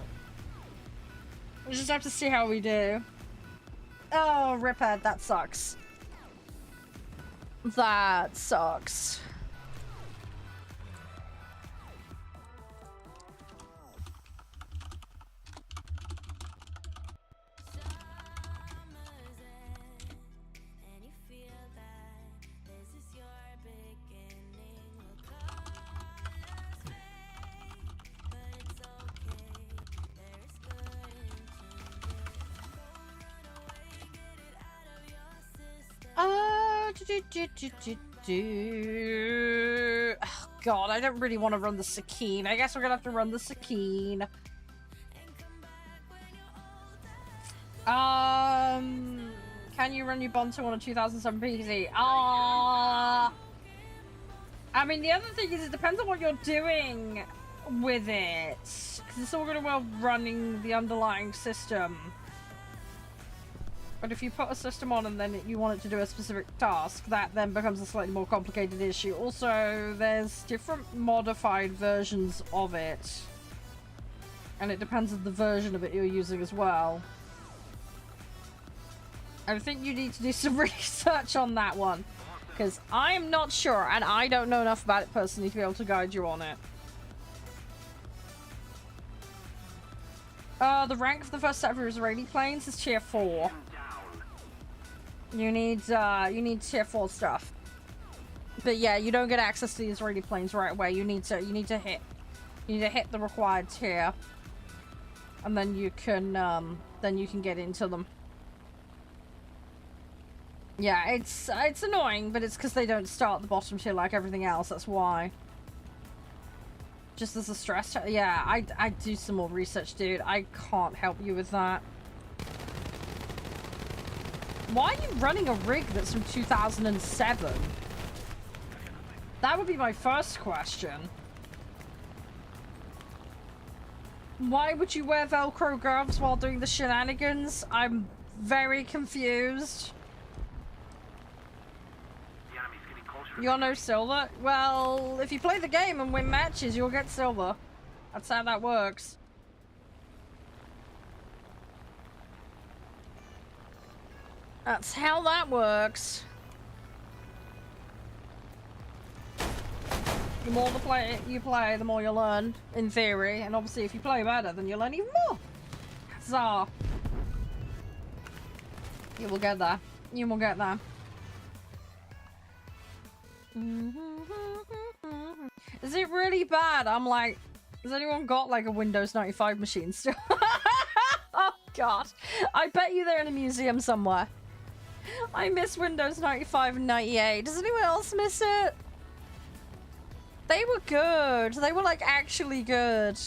we just have to see how we do. Oh, Riphead, that sucks. That sucks. Oh, God, I don't really want to run the Sakine. I guess we're gonna have to run the Sakine. Can you run your Bonto on a 2007 PC? I mean, the other thing is it depends on what you're doing with it. Because it's all gonna well running the underlying system. But if you put a system on and then you want it to do a specific task, that then becomes a slightly more complicated issue. Also, there's different modified versions of it. And it depends on the version of it you're using as well. I think you need to do some research on that one. Because I am not sure, and I don't know enough about it personally to be able to guide you on it. The rank for the first set of Israeli planes is tier 4. You need tier 4 stuff. But yeah, you don't get access to the Israeli planes right away. You need to hit the required tier. And then you can get into them. Yeah, it's annoying, but it's because they don't start at the bottom tier like everything else, that's why. Just as a stress test. Yeah, I do some more research, dude. I can't help you with that. Why are you running a rig that's from 2007? That would be my first question. Why would you wear Velcro gloves while doing the shenanigans? I'm very confused. The enemy's getting closer. You're no silver? Well, if you play the game and win matches, you'll get silver. That's how that works. That's how that works. The more you play, the more you learn, in theory. And obviously, if you play better, then you'll learn even more. Huzzah. You will get there. You will get there. Is it really bad? I'm like, has anyone got like a Windows 95 machine still? Oh god. I bet you they're in a museum somewhere. I miss Windows 95 and 98. Does anyone else miss it? They were good. They were like actually good.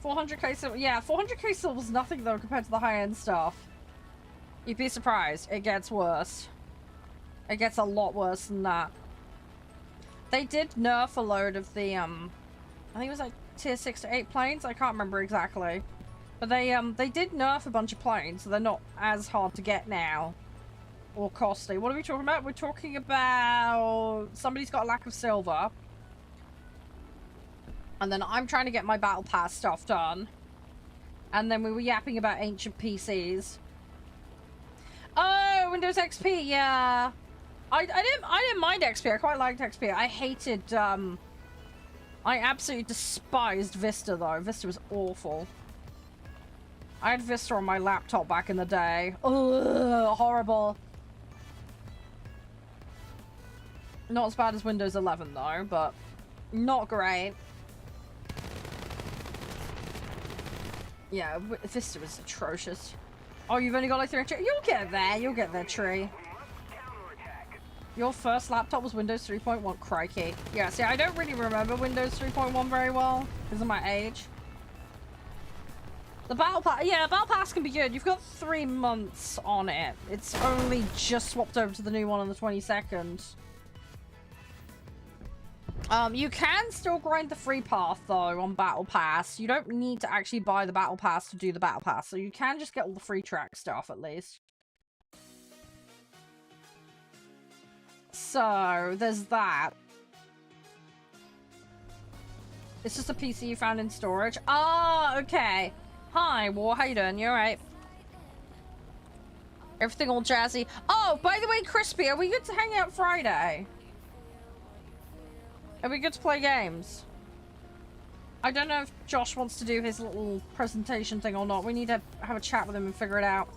400k silver. Yeah, 400k silver was nothing though compared to the high-end stuff. You'd be surprised. It gets worse. It gets a lot worse than that. They did nerf a load of the I think it was like tier 6 to 8 planes. I can't remember exactly. But they did nerf a bunch of planes, so they're not as hard to get now. or costly. What are we talking about? We're talking about somebody's got a lack of silver. And then I'm trying to get my battle pass stuff done. And then we were yapping about ancient PCs. Oh, Windows XP, yeah. I didn't mind XP. I quite liked XP. I hated, I absolutely despised Vista, though. Vista was awful. I had Vista on my laptop back in the day. Ugh, horrible. Not as bad as Windows 11, though, but not great. Yeah, Vista was atrocious. Oh, you've only got like 3 You'll get there. You'll get there, Tree. Your first laptop was Windows 3.1. Crikey. Yeah, see, I don't really remember Windows 3.1 very well because of my age. The Battle Pass, yeah, Battle Pass can be good. You've got 3 months on it. It's only just swapped over to the new one on the 22nd. You can still grind the free path, though, on Battle Pass. You don't need to actually buy the Battle Pass to do the Battle Pass, so you can just get all the free track stuff, at least. So, there's that. It's just a PC you found in storage. Ah, okay. Hi, War, how you doing? You alright? Everything all jazzy. Oh, by the way, Crispy, are we good to hang out Friday? Are we good to play games? I don't know if Josh wants to do his little presentation thing or not. We need to have a chat with him and figure it out.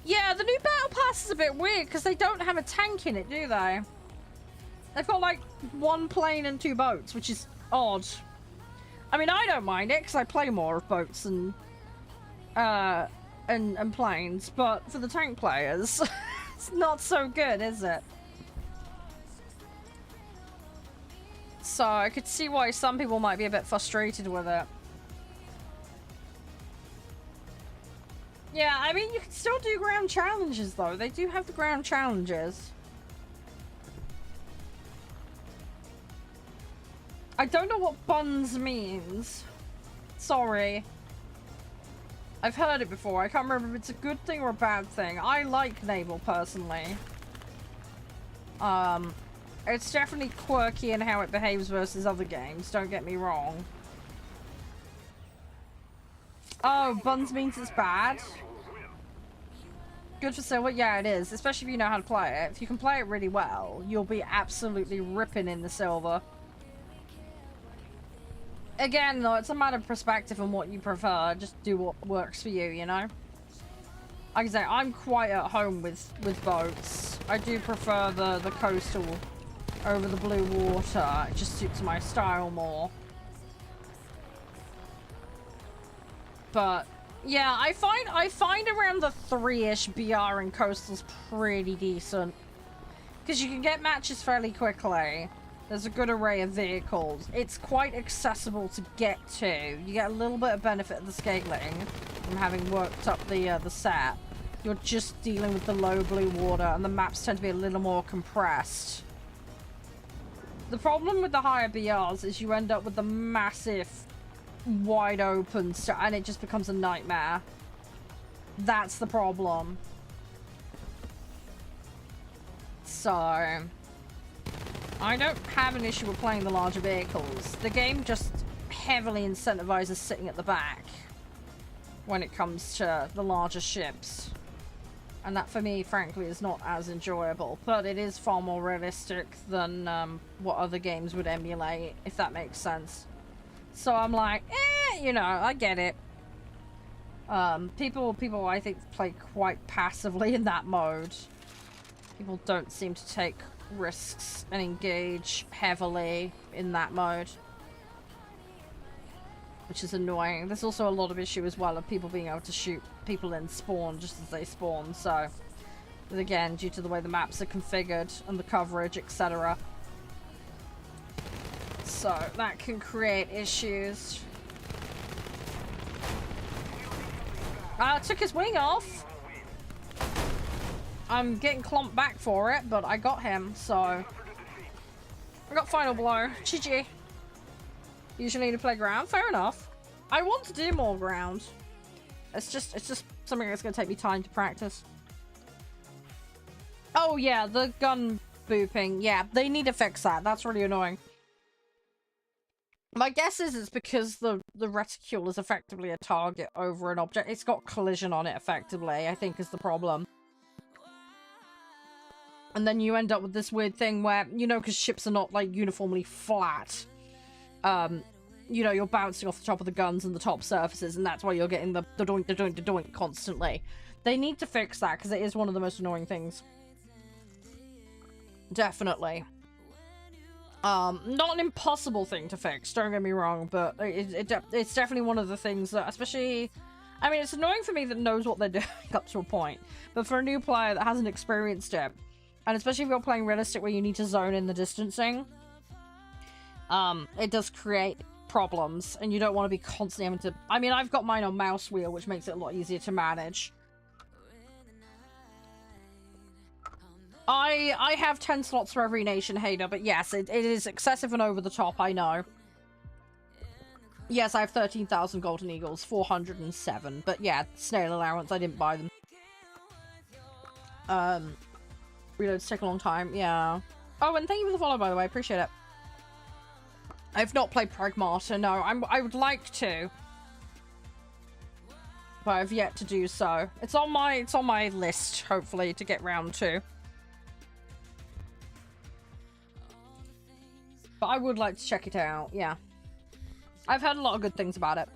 Yeah, the new Battle Pass is a bit weird because they don't have a tank in it, do they? They've got like 1 plane and 2 boats, which is odd. I mean, I don't mind it because I play more of boats and planes, but for the tank players, it's not so good, is it? So I could see why some people might be a bit frustrated with it. Yeah, I mean, you can still do ground challenges, though. They do have the ground challenges. I don't know what buns means. Sorry. I've heard it before. I can't remember if it's a good thing or a bad thing. I like naval, personally. It's definitely quirky in how it behaves versus other games. Don't get me wrong. Oh, buns means it's bad. Good for silver? Yeah, it is. Especially if you know how to play it. If you can play it really well, you'll be absolutely ripping in the silver. Again, though, it's a matter of perspective and what you prefer. Just do what works for you, you know? Like I say, I'm quite at home with boats. I do prefer the coastal over the blue water. It just suits my style more. But yeah, I find around the 3-ish BR and coastals pretty decent. Because you can get matches fairly quickly. There's a good array of vehicles. It's quite accessible to get to. You get a little bit of benefit of the scaling from having worked up the set. You're just dealing with the low blue water and the maps tend to be a little more compressed. The problem with the higher BRs is you end up with the massive wide open stuff and it just becomes a nightmare. That's the problem. So I don't have an issue with playing the larger vehicles. The game just heavily incentivizes sitting at the back when it comes to the larger ships. And that for me, frankly, is not as enjoyable. But it is far more realistic than what other games would emulate, if that makes sense. So I'm like, you know, I get it. People I think play quite passively in that mode. People don't seem to take risks and engage heavily in that mode, which is annoying. There's also a lot of issue as well of people being able to shoot people in spawn just as they spawn, so again, due to the way the maps are configured and the coverage, etc. So that can create issues. Took his wing off. I'm getting clomped back for it, but I got him, so I got final blow. GG. Usually need to play ground. Fair enough. I want to do more ground. It's just something that's gonna take me time to practice. Oh yeah, the gun booping. Yeah, they need to fix that. That's really annoying. My guess is it's because the reticule is effectively a target over an object. It's got collision on it effectively, I think, is the problem. And then you end up with this weird thing where, you know, because ships are not, like, uniformly flat, you know, you're bouncing off the top of the guns and the top surfaces, and that's why you're getting the doink, the doink, the doink constantly. They need to fix that, because it is one of the most annoying things. Definitely. Not an impossible thing to fix, don't get me wrong, but it's definitely one of the things that, especially... I mean, it's annoying for me that knows what they're doing up to a point, but for a new player that hasn't experienced it, and especially if you're playing realistic where you need to zone in the distancing, it does create problems, and you don't want to be constantly having to... I mean, I've got mine on mouse wheel, which makes it a lot easier to manage. I have 10 slots for every nation, Hader, but yes, it is excessive and over the top, I know. Yes, I have 13,000 golden eagles, 407, but yeah, snail allowance, I didn't buy them. Reloads take a long time, yeah. Oh, and thank you for the follow, by the way, I appreciate it. I've not played Pragmata, no, I would like to. But I've yet to do so. It's on my list, hopefully, to get round to. But I would like to check it out, yeah. I've heard a lot of good things about it.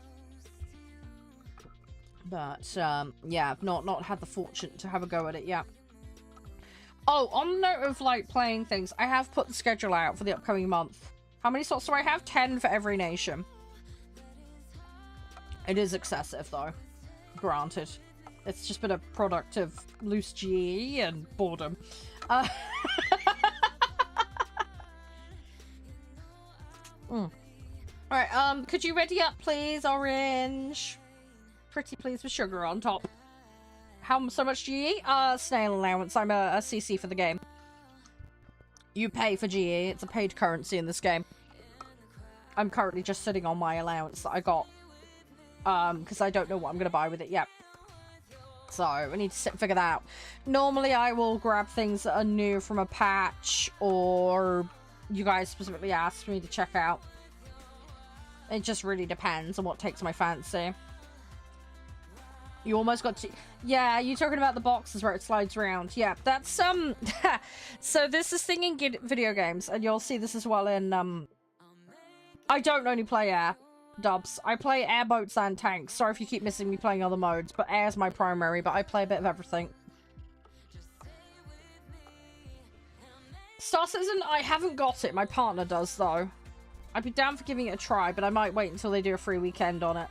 But, yeah, I've not had the fortune to have a go at it yet. Oh, on the note of, like, playing things, I have put the schedule out for the upcoming month. How many slots do I have? 10 for every nation. It is excessive, though. Granted. It's just been a product of loose GE and boredom. Alright, could you ready up, please, Orange? Pretty please with sugar on top. How so much GE? Snail allowance. I'm a CC for the game. You pay for GE. It's a paid currency in this game. I'm currently just sitting on my allowance that I got. Because I don't know what I'm going to buy with it yet. So, I need to sit and figure that out. Normally, I will grab things that are new from a patch, or you guys specifically asked me to check out. It just really depends on what takes my fancy. You almost got to... Yeah, you're talking about the boxes where it slides around. Yeah, that's, So this is thing in video games, and you'll see this as well in, I don't only play air, dubs. I play airboats and tanks. Sorry if you keep missing me playing other modes, but air's my primary, but I play a bit of everything. Star Citizen, I haven't got it. My partner does, though. I'd be down for giving it a try, but I might wait until they do a free weekend on it.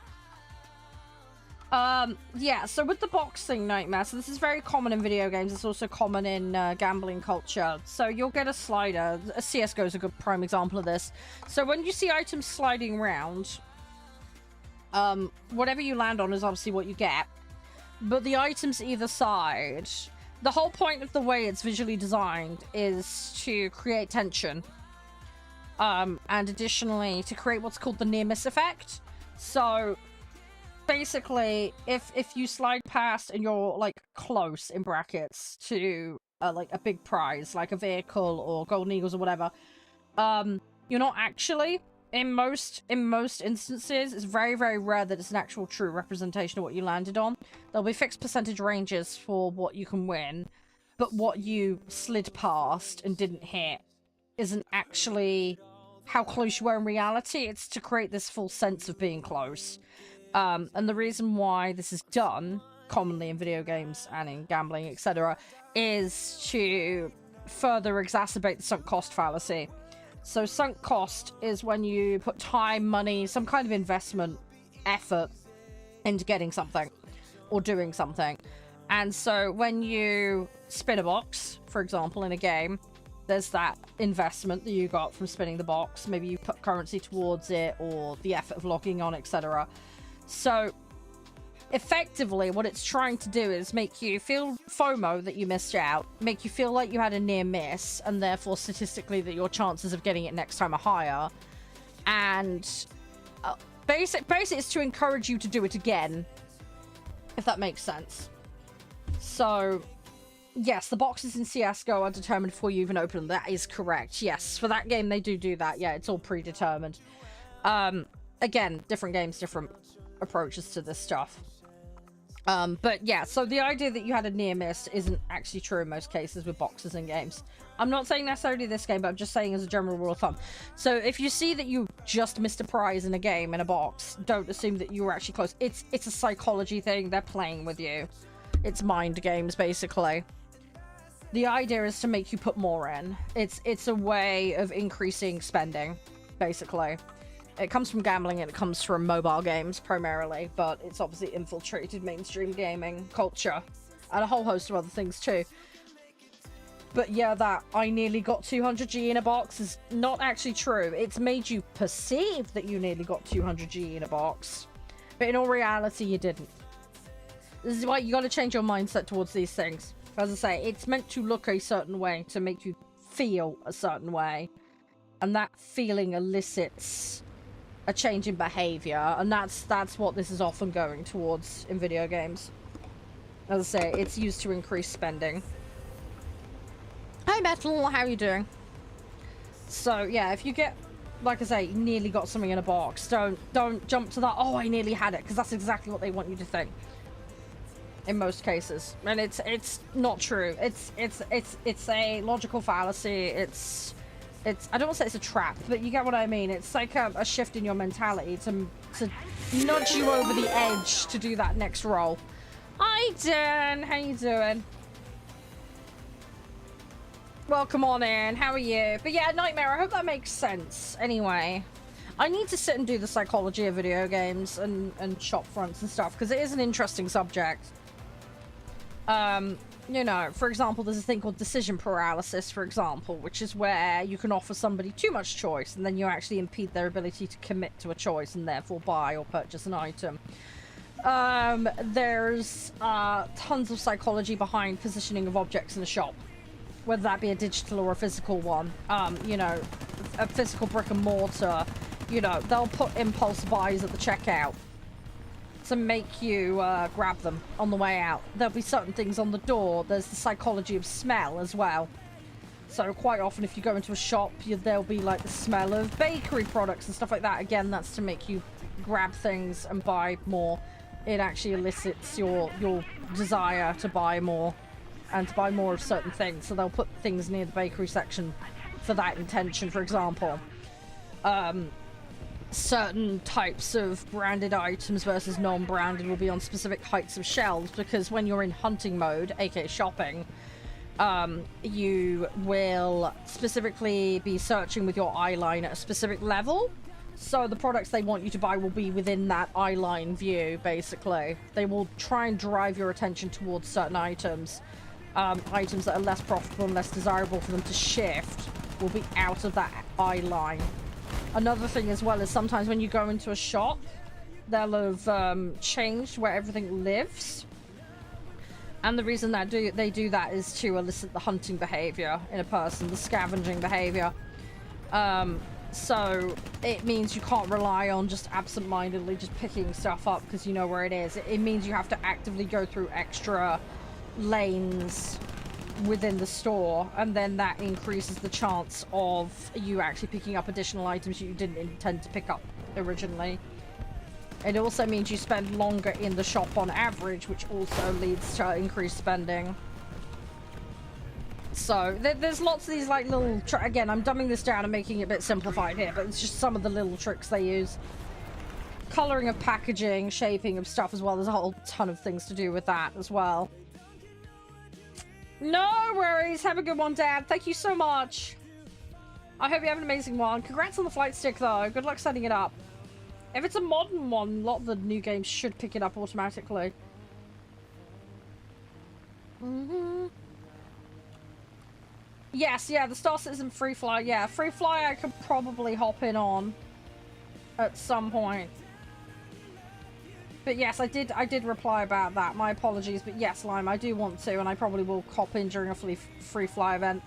Yeah, so with the boxing nightmare, so this is very common in video games. It's also common in gambling culture. So you'll get a slider. CSGO is a good prime example of this. So when you see items sliding around, whatever you land on is obviously what you get. But the items either side, the whole point of the way it's visually designed is to create tension. And additionally, to create what's called the near-miss effect. So basically, if you slide past and you're, like, close, in brackets, to, like, a big prize, like a vehicle or golden eagles or whatever, you're not actually. In most instances, it's very, very rare that it's an actual true representation of what you landed on. There'll be fixed percentage ranges for what you can win, but what you slid past and didn't hit isn't actually how close you were in reality. It's to create this full sense of being close. And the reason why this is done, commonly in video games and in gambling, etc., is to further exacerbate the sunk cost fallacy. So sunk cost is when you put time, money, some kind of investment, effort into getting something or doing something. And so when you spin a box, for example, in a game, there's that investment that you got from spinning the box. Maybe you put currency towards it or the effort of logging on, etc. So effectively what it's trying to do is make you feel FOMO that you missed out, make you feel like you had a near miss, and therefore statistically that your chances of getting it next time are higher. And basically it's to encourage you to do it again. if that makes sense. So, yes, the boxes in CSGO are determined before you even open them. That is correct. Yes, for that game, they do that. Yeah, it's all predetermined. Again, different games, different approaches to this stuff. But yeah, so the idea that you had a near miss isn't actually true in most cases with boxes in games. I'm not saying necessarily this game, but I'm just saying as a general rule of thumb. So if you see that you just missed a prize in a game in a box, don't assume that you were actually close. It's a psychology thing. They're playing with you. It's mind games, basically. The idea is to make you put more in. It's a way of increasing spending, basically. It comes from gambling and it comes from mobile games primarily, but it's obviously infiltrated mainstream gaming culture and a whole host of other things too. But yeah, that I nearly got 200G in a box is not actually true. It's made you perceive that you nearly got 200G in a box, but in all reality, you didn't. This is why you got to change your mindset towards these things. As I say, it's meant to look a certain way to make you feel a certain way, and that feeling elicits a change in behavior, and that's what this is often going towards in video games. As I say, it's used to increase spending. Hi Metal, how are you doing? So yeah, if you get, like I say, nearly got something in a box, don't jump to that, oh I nearly had it, because that's exactly what they want you to think in most cases, and it's not true. It's a logical fallacy. It's I don't want to say it's a trap, but you get what I mean. It's like a shift in your mentality to nudge you over the edge to do that next roll. Hi, Dan. How you doing? Welcome on in. How are you? But yeah, Nightmare, I hope that makes sense. Anyway, I need to sit and do the psychology of video games and shop fronts and stuff, because it is an interesting subject. You know, for example, there's a thing called decision paralysis, for example, which is where you can offer somebody too much choice and then you actually impede their ability to commit to a choice and therefore buy or purchase an item. There's tons of psychology behind positioning of objects in a shop, whether that be a digital or a physical one. You know, a physical brick and mortar, you know, they'll put impulse buys at the checkout to make you grab them on the way out. There'll be certain things on the door. There's the psychology of smell as well. So quite often if you go into a shop, there'll be like the smell of bakery products and stuff like that. Again, that's to make you grab things and buy more. It actually elicits your desire to buy more and to buy more of certain things. So they'll put things near the bakery section for that intention, for example. Certain types of branded items versus non-branded will be on specific heights of shelves, because when you're in hunting mode, aka shopping, you will specifically be searching with your eye line at a specific level. So the products they want you to buy will be within that eye line view, basically. They will try and drive your attention towards certain items. Items that are less profitable and less desirable for them to shift will be out of that eye line. Another thing as well is sometimes when you go into a shop, they'll have changed where everything lives. And the reason that they do that is to elicit the hunting behavior in a person, the scavenging behavior. So it means you can't rely on just absent-mindedly just picking stuff up because you know where it is. It means you have to actively go through extra lanes within the store, and then that increases the chance of you actually picking up additional items you didn't intend to pick up originally. It also means you spend longer in the shop on average, which also leads to increased spending. So there's lots of these like little again, I'm dumbing this down and making it a bit simplified here, but it's just some of the little tricks they use. Coloring of packaging, shaping of stuff as well. There's a whole ton of things to do with that as well. No worries. Have a good one, Dad. Thank you so much. I hope you have an amazing one. Congrats on the flight stick, though. Good luck setting it up. If it's a modern one, a lot of the new games should pick it up automatically. Yes, yeah, the Star Citizen Free Fly. Yeah, Free Fly I could probably hop in on at some point. But yes, I did reply about that. My apologies, but yes, Lime, I do want to, and I probably will hop in during a free fly event.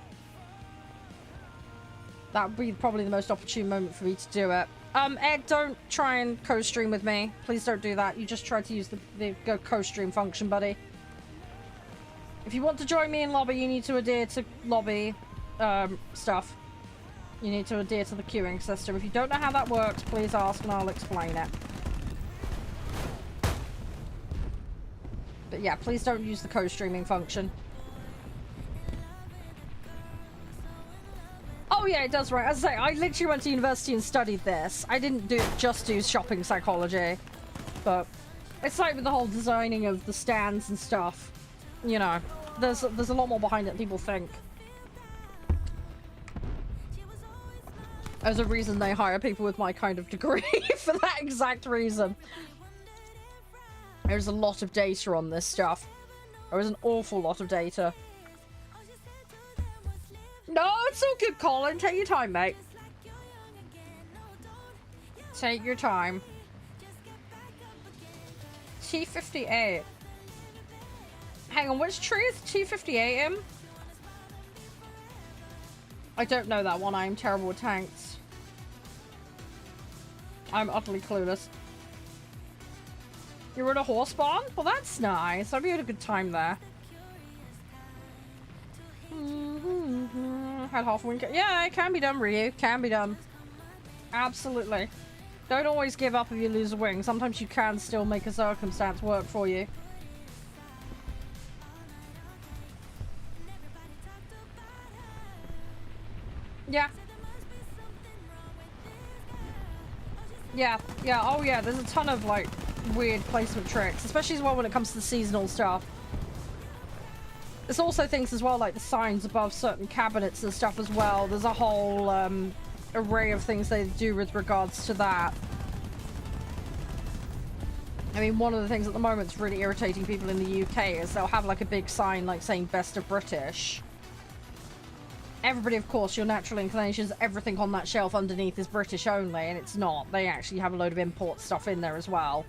That would be probably the most opportune moment for me to do it. Ed, don't try and co-stream with me. Please don't do that. You just tried to use the co-stream function, buddy. If you want to join me in lobby, you need to adhere to lobby stuff. You need to adhere to the queuing system. If you don't know how that works, please ask and I'll explain it. But yeah, please don't use the co-streaming function. Oh yeah, it does, right. As I say, I literally went to university and studied this. I didn't just do shopping psychology. But it's like with the whole designing of the stands and stuff. You know, there's a lot more behind it than people think. There's a reason they hire people with my kind of degree for that exact reason. There's a lot of data on this stuff. There is an awful lot of data. No, it's all good, Colin. Take your time, mate. Take your time. T58. Hang on, which tree is T58 in? I don't know that one. I am terrible with tanks. I'm utterly clueless. You're in a horse barn? Well, that's nice. I'd be at a good time there. Had half a wink. Yeah, it can be done, Ryu. Can be done. Absolutely. Don't always give up if you lose a wing. Sometimes you can still make a circumstance work for you. Yeah. Yeah, yeah, oh yeah, there's a ton of, like, weird placement tricks, especially as well when it comes to the seasonal stuff. There's also things as well, like the signs above certain cabinets and stuff as well. There's a whole array of things they do with regards to that. I mean, one of the things at the moment that's really irritating people in the UK is they'll have, like, a big sign, like, saying Best of British. Everybody, of course, your natural inclination is everything on that shelf underneath is British only, and it's not. They actually have a load of import stuff in there as well.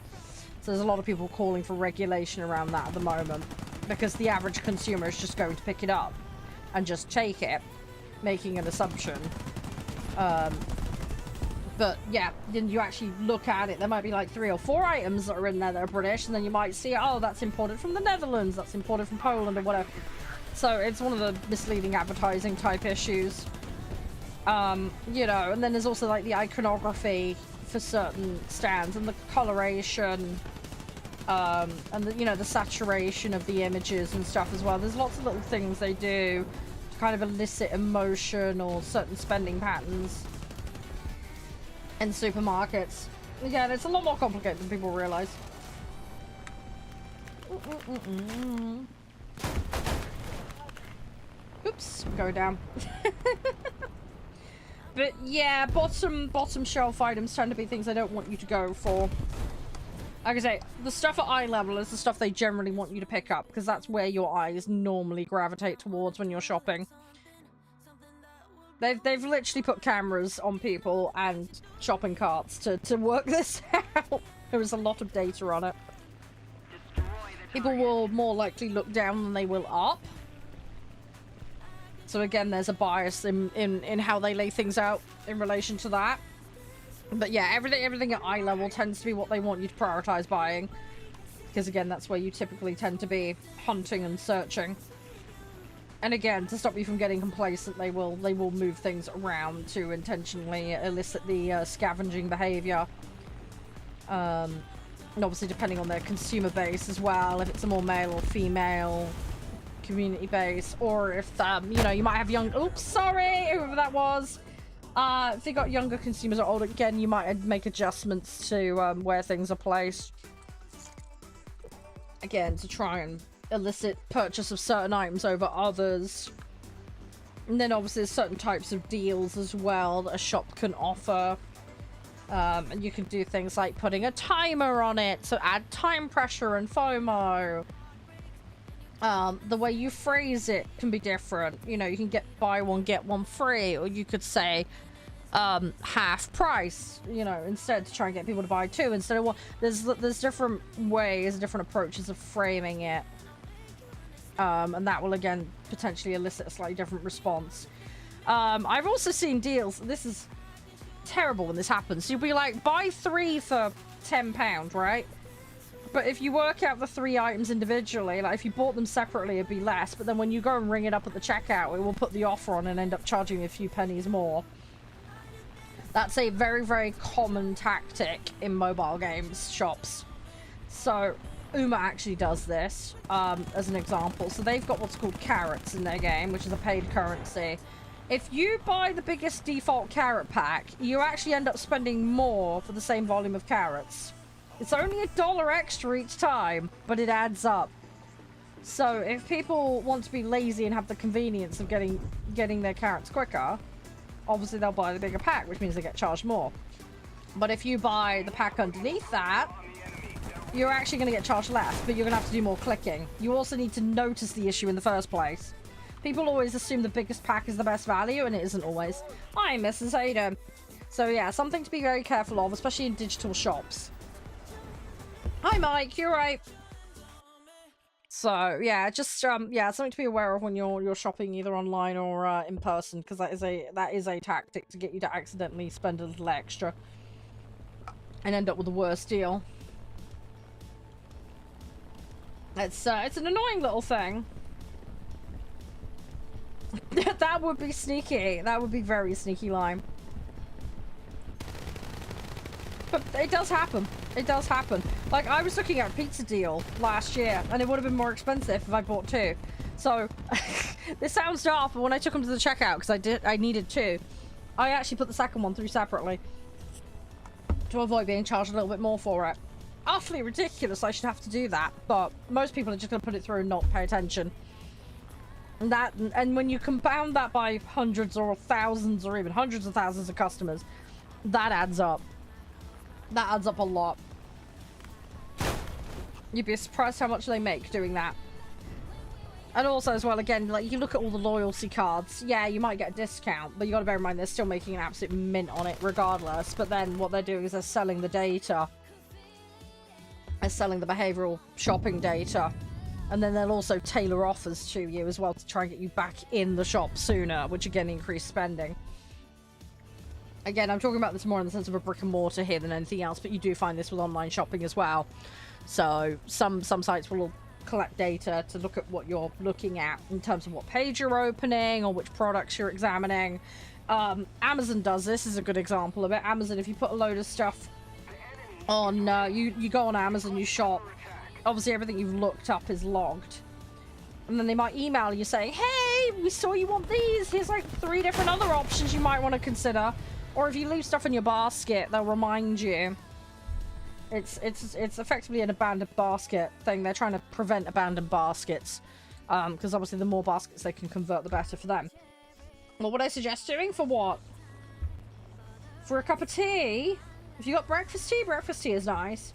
So there's a lot of people calling for regulation around that at the moment, because the average consumer is just going to pick it up and just take it, making an assumption. But yeah, then you actually look at it, there might be like 3 or 4 items that are in there that are British, and then you might see, oh, that's imported from the Netherlands, that's imported from Poland, or whatever. So it's one of the misleading advertising type issues. You know, and then there's also like the iconography for certain stands and the coloration, and the, you know, the saturation of the images and stuff as well. There's lots of little things they do to kind of elicit emotion or certain spending patterns in supermarkets. Again, it's a lot more complicated than people realize. Oops, go down. But yeah, bottom shelf items tend to be things they don't want you to go for. Like I say, the stuff at eye level is the stuff they generally want you to pick up, because that's where your eyes normally gravitate towards when you're shopping. They've literally put cameras on people and shopping carts to work this out. There is a lot of data on it. People will more likely look down than they will up. So again, there's a bias in how they lay things out in relation to that. But yeah, everything at eye level tends to be what they want you to prioritize buying. Because again, that's where you typically tend to be hunting and searching. And again, to stop you from getting complacent, they will move things around to intentionally elicit the scavenging behavior. And obviously depending on their consumer base as well, if it's a more male or female community base, or if you know, you might have young, oops, sorry, whoever that was. If they got younger consumers or older, again, you might make adjustments to where things are placed. Again, to try and elicit purchase of certain items over others. And then obviously there's certain types of deals as well that a shop can offer. And you can do things like putting a timer on it, so add time pressure and FOMO. The way you phrase it can be different. You know, you can buy one, get one free, or you could say half price, you know, instead, to try and get people to buy 2 instead of 1. There's different ways, different approaches of framing it. And that will again potentially elicit a slightly different response. I've also seen deals. This is terrible when this happens. So you'll be like, buy 3 for £10, right? But if you work out the 3 items individually, like if you bought them separately, it'd be less. But then when you go and ring it up at the checkout, it will put the offer on and end up charging you a few pennies more. That's a very, very common tactic in mobile games shops. So Uma actually does this as an example. So they've got what's called carrots in their game, which is a paid currency. If you buy the biggest default carrot pack, you actually end up spending more for the same volume of carrots. It's only $1 extra each time, but it adds up. So if people want to be lazy and have the convenience of getting their carrots quicker, obviously they'll buy the bigger pack, which means they get charged more. But if you buy the pack underneath that, you're actually going to get charged less, but you're going to have to do more clicking. You also need to notice the issue in the first place. People always assume the biggest pack is the best value, and it isn't always. Hi, Mrs. Ada. So yeah, something to be very careful of, especially in digital shops. Hi, Mike. You're right. So yeah, just yeah, something to be aware of when you're shopping either online or in person, because that is a tactic to get you to accidentally spend a little extra and end up with the worst deal. It's an annoying little thing. That would be sneaky. That would be very sneaky, Lime. But it does happen. It does happen. Like, I was looking at a pizza deal last year, and it would have been more expensive if I bought 2. So, this sounds daft, but when I took them to the checkout, because I needed 2, I actually put the second one through separately to avoid being charged a little bit more for it. Utterly ridiculous, I should have to do that, but most people are just going to put it through and not pay attention. And when you compound that by hundreds or thousands or even hundreds of thousands of customers, that adds up. That adds up a lot. You'd be surprised how much they make doing that. And also as well, again, like you look at all the loyalty cards, yeah, you might get a discount, but you got to bear in mind they're still making an absolute mint on it regardless. But then what they're doing is they're selling the data. They're selling the behavioral shopping data. And then they'll also tailor offers to you as well to try and get you back in the shop sooner, which again increase spending. Again, I'm talking about this more in the sense of a brick and mortar here than anything else, but you do find this with online shopping as well. So some sites will collect data to look at what you're looking at in terms of what page you're opening or which products you're examining. Amazon does this, is a good example of it. Amazon, if you put a load of stuff on, you go on Amazon, you shop, obviously everything you've looked up is logged. And then they might email you saying, hey, we saw you want these. Here's like 3 different other options you might want to consider. Or if you leave stuff in your basket, they'll remind you. It's effectively an abandoned basket thing. They're trying to prevent abandoned baskets. Because obviously the more baskets they can convert, the better for them. What would I suggest doing? For what? For a cup of tea? If you got breakfast tea is nice.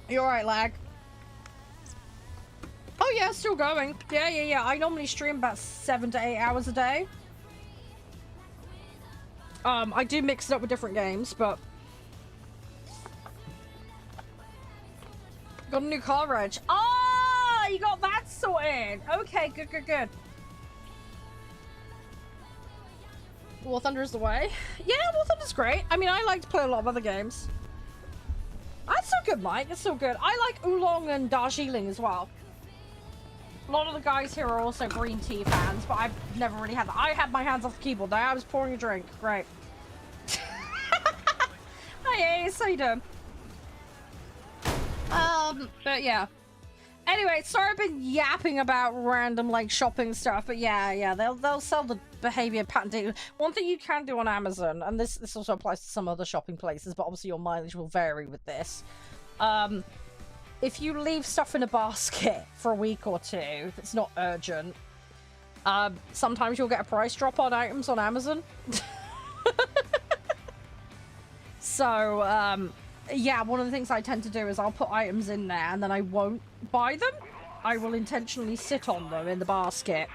You alright, lag? Oh yeah, still going. Yeah. I normally stream about 7 to 8 hours a day. I do mix it up with different games, but... Got a new car reg. Ah, you got that sorted. Okay, good. War Thunder is the way. Yeah, War Thunder's great. I mean, I like to play a lot of other games. That's still good, Mike. It's still good. I like Oolong and Darjeeling as well. A lot of the guys here are also green tea fans, but I've never really had that. I had my hands off the keyboard there. I was pouring a drink. Great. Hi, Ace. How you doing? But yeah. Anyway, sorry I've been yapping about random, like, shopping stuff, but yeah, they'll sell the behavior pattern data. One thing you can do on Amazon, and this also applies to some other shopping places, but obviously your mileage will vary with this. If you leave stuff in a basket for a week or 2, if it's not urgent, sometimes you'll get a price drop on items on Amazon. So, yeah, one of the things I tend to do is I'll put items in there and then I won't buy them. I will intentionally sit on them in the basket.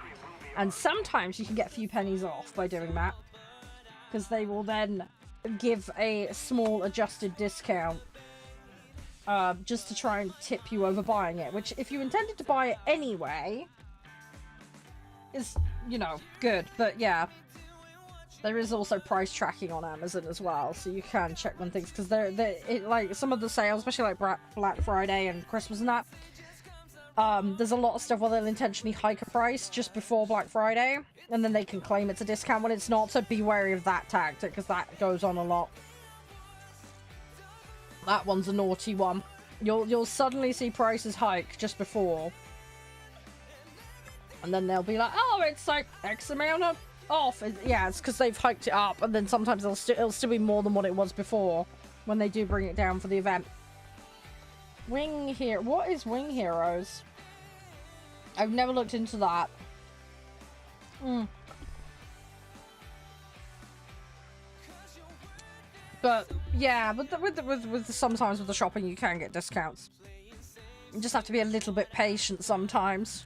And sometimes you can get a few pennies off by doing that. Because they will then give a small adjusted discount. Just to try and tip you over buying it. Which, if you intended to buy it anyway, is, you know, good. But yeah. There is also price tracking on Amazon as well, so you can check when things, because like some of the sales, especially like Black Friday and Christmas and that, there's a lot of stuff where they'll intentionally hike a price just before Black Friday, and then they can claim it's a discount when it's not, so be wary of that tactic, because that goes on a lot. That one's a naughty one. You'll suddenly see prices hike just before, and then they'll be like, oh, it's like X amount of off. Yeah, it's because they've hiked it up, and then sometimes it'll still be more than what it was before when they do bring it down for the event. Wing Hero. What is Wing Heroes? I've never looked into that. But yeah, with sometimes with the shopping you can get discounts. You just have to be a little bit patient sometimes.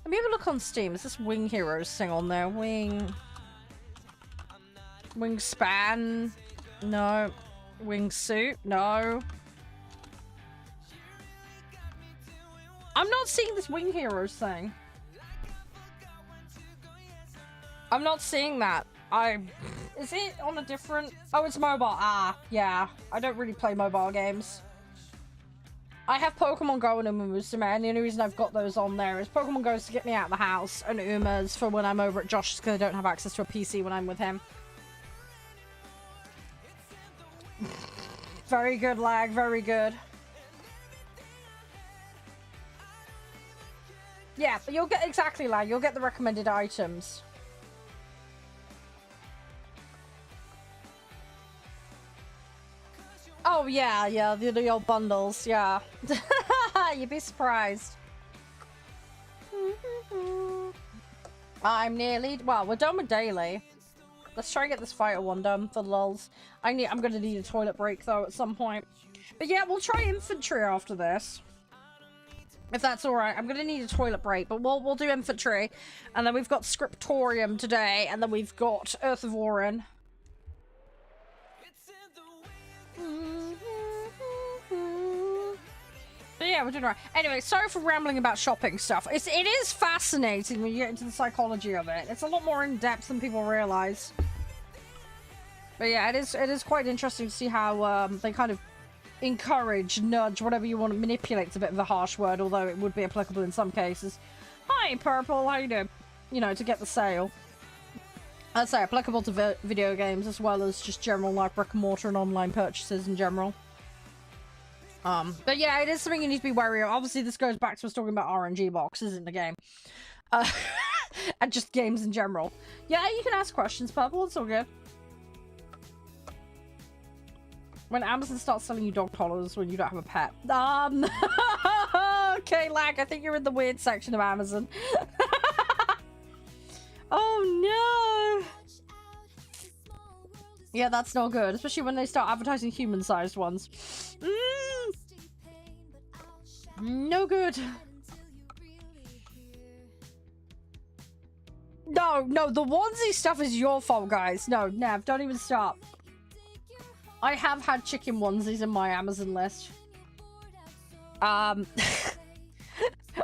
Let me have a look on Steam. Is this Wing Heroes thing on there? Wingspan? No. Wingsuit? No. I'm not seeing this Wing Heroes thing. I'm not seeing that. Is it on a different... Oh, it's mobile. Ah, yeah. I don't really play mobile games. I have Pokemon Go and Uma Musume, and the only reason I've got those on there is Pokemon Go is to get me out of the house, and Uma's for when I'm over at Josh's because I don't have access to a PC when I'm with him. Very good, lag. Very good. Yeah, but you'll get exactly, lag. You'll get the recommended items. Oh, yeah, the old bundles, yeah. You'd be surprised. I'm nearly... Well, we're done with daily. Let's try and get this fighter one done for the lulz. I'm gonna need a toilet break, though, at some point. But yeah, we'll try infantry after this. If that's alright. I'm gonna need a toilet break, but we'll do infantry. And then we've got Scriptorium today, and then we've got Earth of Orin. But yeah, we're doing right. Anyway, sorry for rambling about shopping stuff. It is fascinating when you get into the psychology of it. It's a lot more in depth than people realize. But yeah, it is quite interesting to see how they kind of encourage, nudge, whatever you want to manipulate. It's a bit of a harsh word, although it would be applicable in some cases. Hi, Purple, how you doing? You know, to get the sale. I'd say applicable to video games as well as just general like brick and mortar and online purchases in general. But yeah, it is something you need to be wary of. Obviously, this goes back to us talking about RNG boxes in the game. And just games in general. Yeah, you can ask questions, Purple. It's all good. When Amazon starts selling you dog collars when you don't have a pet. Okay, lag. I think you're in the weird section of Amazon. Oh, no. Yeah, that's not good. Especially when they start advertising human-sized ones. No good. No, the onesie stuff is your fault, guys. No, Nev, don't even stop. I have had chicken onesies in my Amazon list. I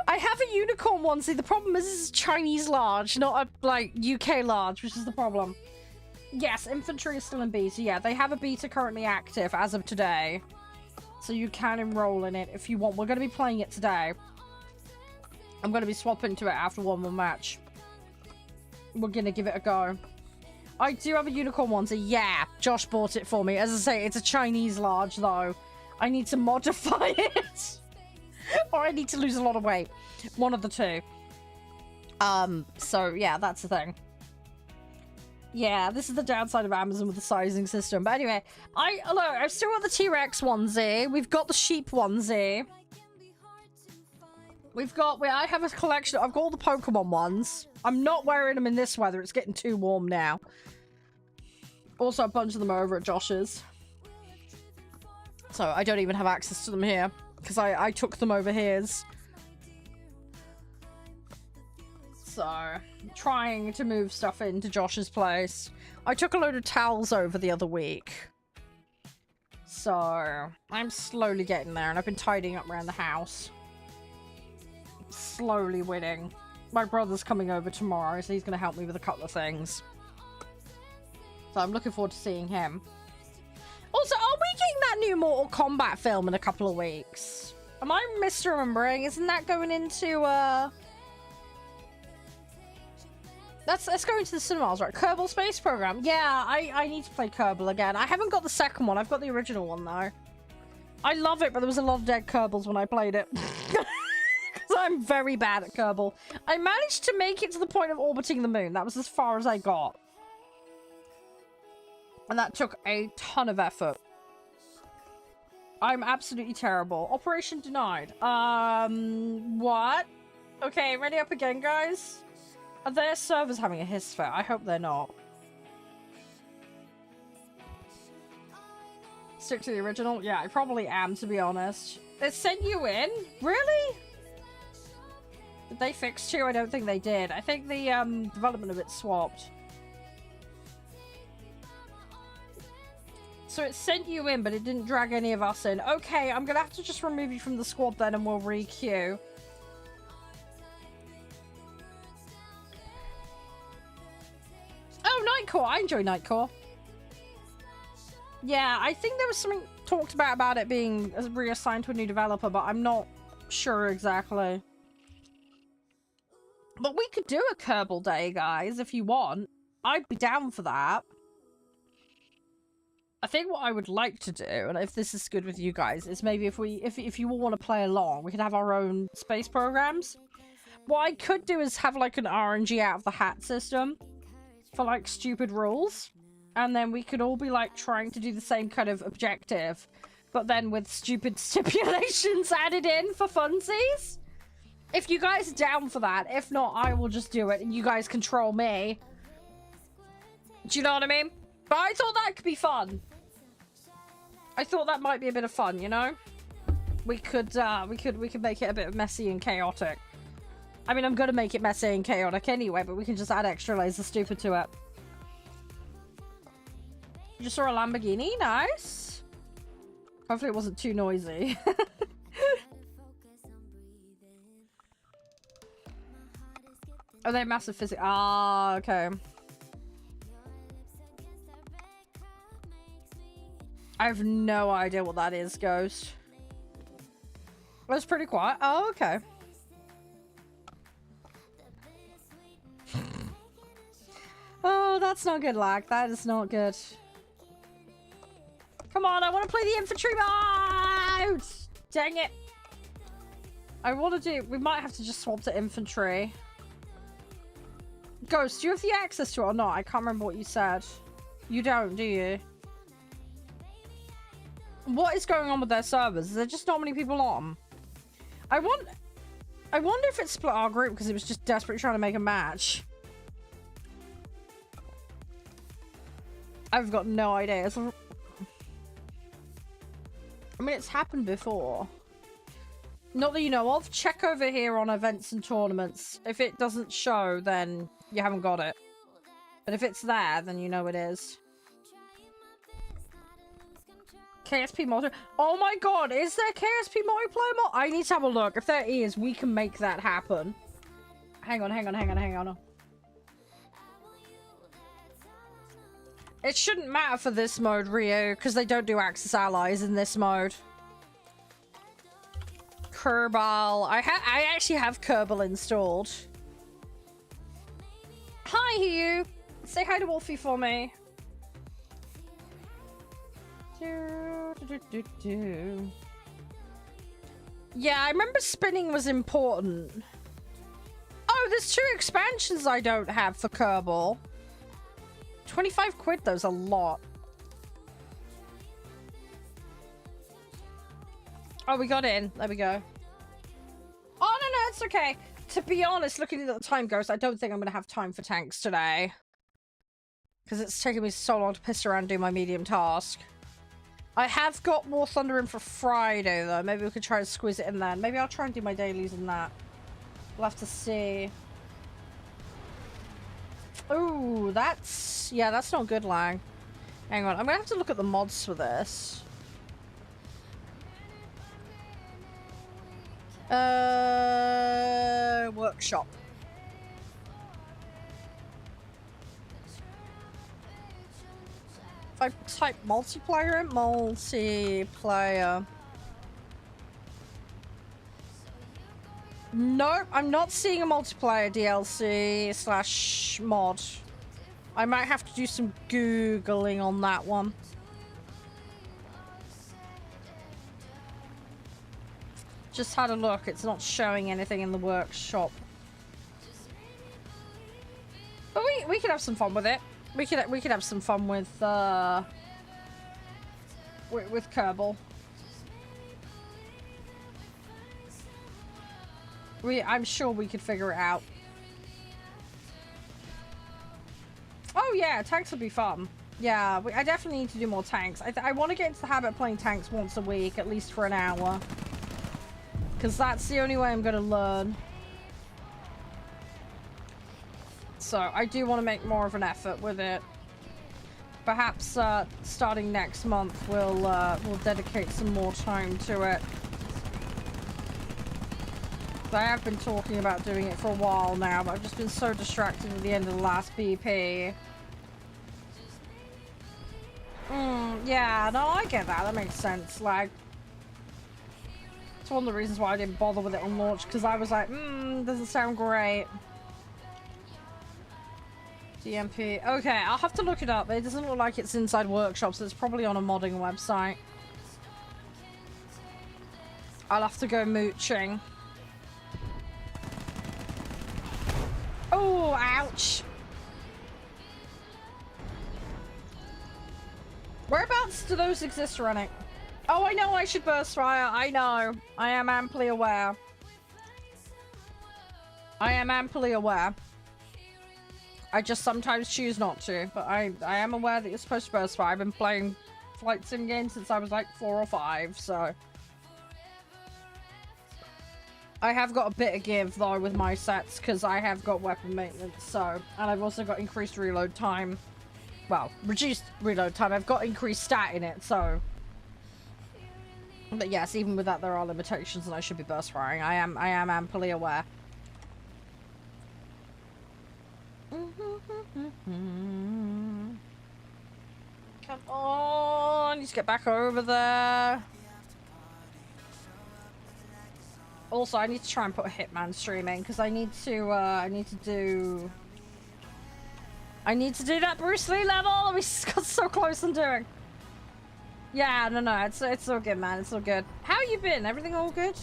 have a unicorn onesie. The problem is it's Chinese large, not a, like, UK large, which is the problem. Yes, infantry is still in beta. Yeah, they have a beta currently active as of today. So you can enroll in it if you want. We're going to be playing it today. I'm going to be swapping to it after one more match. We're going to give it a go. I do have a unicorn onesie. Yeah, Josh bought it for me. As I say, it's a Chinese large, though. I need to modify it. Or I need to lose a lot of weight. One of the two. So, yeah, that's the thing. Yeah, this is the downside of Amazon with the sizing system. But anyway, I've still got the T-Rex onesie. We've got the sheep onesie. I have a collection. I've got all the Pokemon ones. I'm not wearing them in this weather. It's getting too warm now. Also, a bunch of them are over at Josh's. So I don't even have access to them here. Because I took them over his. So, trying to move stuff into Josh's place. I took a load of towels over the other week. So, I'm slowly getting there, and I've been tidying up around the house. Slowly winning. My brother's coming over tomorrow, so he's going to help me with a couple of things. So I'm looking forward to seeing him. Also, are we getting that new Mortal Kombat film in a couple of weeks? Am I misremembering? Isn't that going into, That's going to the cinemas, right? Kerbal Space Program. Yeah, I need to play Kerbal again. I haven't got the second one. I've got the original one, though. I love it, but there was a lot of dead Kerbals when I played it. Because I'm very bad at Kerbal. I managed to make it to the point of orbiting the moon. That was as far as I got. And that took a ton of effort. I'm absolutely terrible. Operation denied. What? Okay, ready up again, guys? Are their servers having a hiss fit? I hope they're not. Stick to the original? Yeah, I probably am, to be honest. They sent you in? Really? Did they fix you? I don't think they did. I think the development of it swapped. So it sent you in, but it didn't drag any of us in. Okay, I'm gonna have to just remove you from the squad then and we'll re-queue. Oh, Nightcore! I enjoy Nightcore. Yeah, I think there was something talked about it being reassigned to a new developer, but I'm not sure exactly. But we could do a Kerbal Day, guys, if you want. I'd be down for that. I think what I would like to do, and if this is good with you guys, is maybe if you all want to play along, we could have our own space programs. What I could do is have like an RNG out of the hat system for like stupid rules, and then we could all be like trying to do the same kind of objective, but then with stupid stipulations added in for funsies. If you guys are down for that, if not, I will just do it and you guys control me. Do you know what I mean? But I thought that could be fun. I thought that might be a bit of fun, you know? We could make it a bit messy and chaotic. I mean, I'm gonna make it messy and chaotic anyway, but we can just add extra layers of stupid to it. You just saw a Lamborghini? Nice. Hopefully it wasn't too noisy. Oh, they're massive physics. Ah, okay. I have no idea what that is, Ghost. Well, it's pretty quiet. Oh, okay. Oh, that's not good, lag. That is not good. Come on, I want to play the infantry mode! Dang it. I want to do... We might have to just swap to infantry. Ghost, do you have the access to it or not? I can't remember what you said. You don't, do you? What is going on with their servers? Is there just not many people on? I wonder if it split our group because it was just desperately trying to make a match. I've got no idea. I mean, it's happened before. Not that you know of. Check over here on events and tournaments. If it doesn't show, then you haven't got it. But if it's there, then you know it is. KSP multi. Oh my god, is there KSP multiplayer mod? I need to have a look. If there is, we can make that happen. Hang on. It shouldn't matter for this mode, Rio, because they don't do Axis Allies in this mode. Kerbal. I actually have Kerbal installed. Hi, Hugh. Say hi to Wolfie for me. Yeah, I remember spinning was important. Oh, there's 2 expansions I don't have for Kerbal. 25 quid, though, is a lot. Oh, we got in. There we go. Oh, no, it's okay. To be honest, looking at the time, Ghost, I don't think I'm going to have time for tanks today. Because it's taking me so long to piss around and do my medium task. I have got War Thunder in for Friday, though. Maybe we could try and squeeze it in then. Maybe I'll try and do my dailies in that. We'll have to see. Ooh, that's... Yeah, that's not good, Lang. Hang on. I'm going to have to look at the mods for this. If I type multiplayer, multiplayer. Nope, I'm not seeing a multiplayer DLC slash mod. I might have to do some Googling on that one. Just had a look, it's not showing anything in the workshop. But we could have some fun with it. We could have some fun with Kerbal. I'm sure we could figure it out. Oh yeah, tanks would be fun. Yeah, I definitely need to do more tanks. I want to get into the habit of playing tanks once a week, at least for an hour. Because that's the only way I'm going to learn. So I do want to make more of an effort with it. Perhaps starting next month we'll dedicate some more time to it. I have been talking about doing it for a while now, but I've just been so distracted at the end of the last BP. Yeah, no, I get that. That makes sense. Like, it's one of the reasons why I didn't bother with it on launch, because I was like, doesn't sound great. DMP. Okay, I'll have to look it up. It doesn't look like it's inside workshops. It's probably on a modding website. I'll have to go mooching. Oh, ouch. Whereabouts do those exist, Rennick? Oh, I know I should burst fire. I know. I am amply aware. I am amply aware. I just sometimes choose not to, but I am aware that you're supposed to burst fire. I've been playing flight sim games since I was like 4 or 5, so... I have got a bit of give, though, with my sets, because I have got weapon maintenance, so... And I've also got increased reload time. Well, reduced reload time. I've got increased stat in it, so... But yes, even with that, there are limitations, and I should be burst firing. I am amply aware. Come on! I need to get back over there. Also, I need to try and put a Hitman streaming because I need to do that Bruce Lee level. We got so close on doing. Yeah, no, it's all good, man. It's all good. How you been? Everything all good?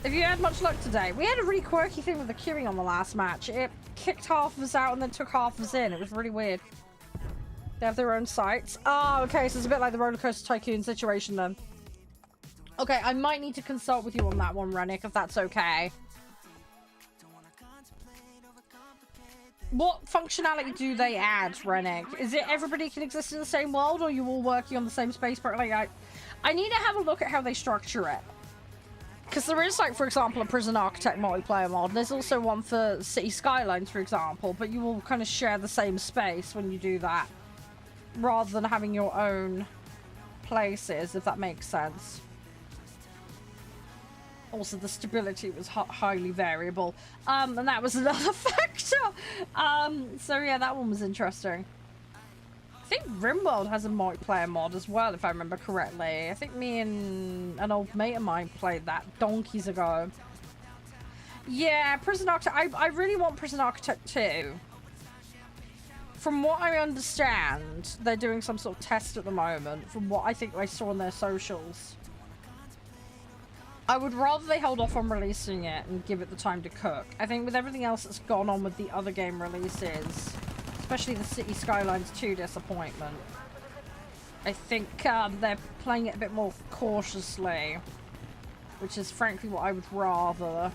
Have you had much luck today? We had a really quirky thing with the queuing on the last match. It kicked half of us out and then took half of us in. It was really weird. They have their own sites. Oh, okay, so it's a bit like the Roller Coaster Tycoon situation then. Okay, I might need to consult with you on that one, Rennick, if that's okay. What functionality do they add, Rennick? Is it everybody can exist in the same world, or are you all working on the same space? But like, I need to have a look at how they structure it. Because there is, like, for example, a Prison Architect multiplayer mod. There's also one for City Skylines, for example, but you will kind of share the same space when you do that, rather than having your own places, if that makes sense. Also, the stability was highly variable, and that was another factor. So yeah, that one was interesting. I think RimWorld has a multiplayer mod as well, if I remember correctly. I think me and an old mate of mine played that donkeys ago. Yeah, Prison Architect. I really want Prison Architect 2. From what I understand, they're doing some sort of test at the moment, from what I think I saw on their socials. I would rather they hold off on releasing it and give it the time to cook. I think with everything else that's gone on with the other game releases, especially the City Skylines 2 disappointment, I think they're playing it a bit more cautiously, which is frankly what I would rather.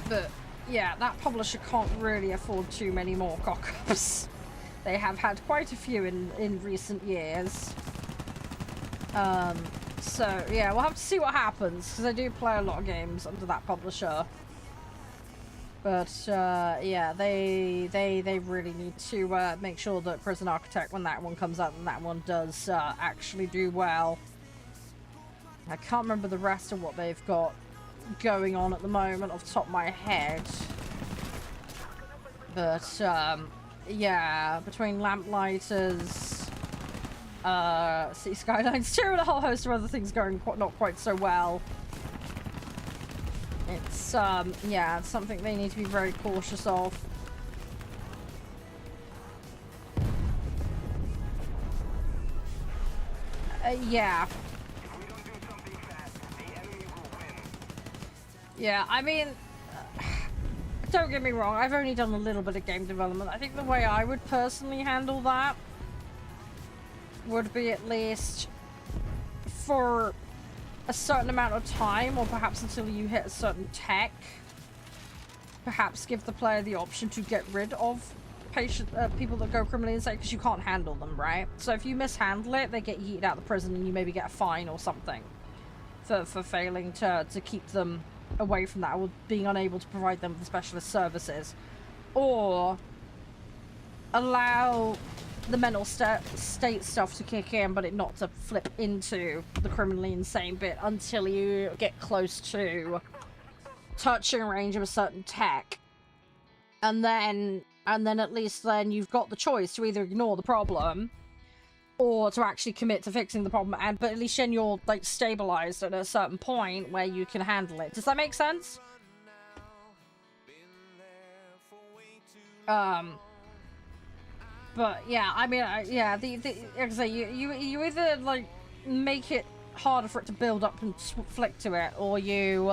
But yeah, that publisher can't really afford too many more cock-ups. They have had quite a few in recent years. So yeah, we'll have to see what happens, because I do play a lot of games under that publisher. But yeah, they really need to make sure that Prison Architect, when that one comes out, and that one does actually do well. I can't remember the rest of what they've got going on at the moment off the top of my head. But, yeah, between Lamplighters, City Skylines 2 and a whole host of other things going not quite so well. It's, yeah, it's something they need to be very cautious of. Yeah. Yeah, I mean, don't get me wrong, I've only done a little bit of game development. I think the way I would personally handle that would be at least for a certain amount of time, or perhaps until you hit a certain tech, perhaps give the player the option to get rid of people that go criminally insane, because you can't handle them, right? So if you mishandle it, they get yeeted out of the prison and you maybe get a fine or something for failing to keep them away from that, or being unable to provide them with specialist services, or allow the mental state stuff to kick in, but it not to flip into the criminally insane bit until you get close to touching range of a certain tech, and then at least then you've got the choice to either ignore the problem or to actually commit to fixing the problem, but at least then you're like stabilized at a certain point where you can handle it. Does that make sense? But yeah, I mean, yeah, like I say, you either like make it harder for it to build up and flick to it, or you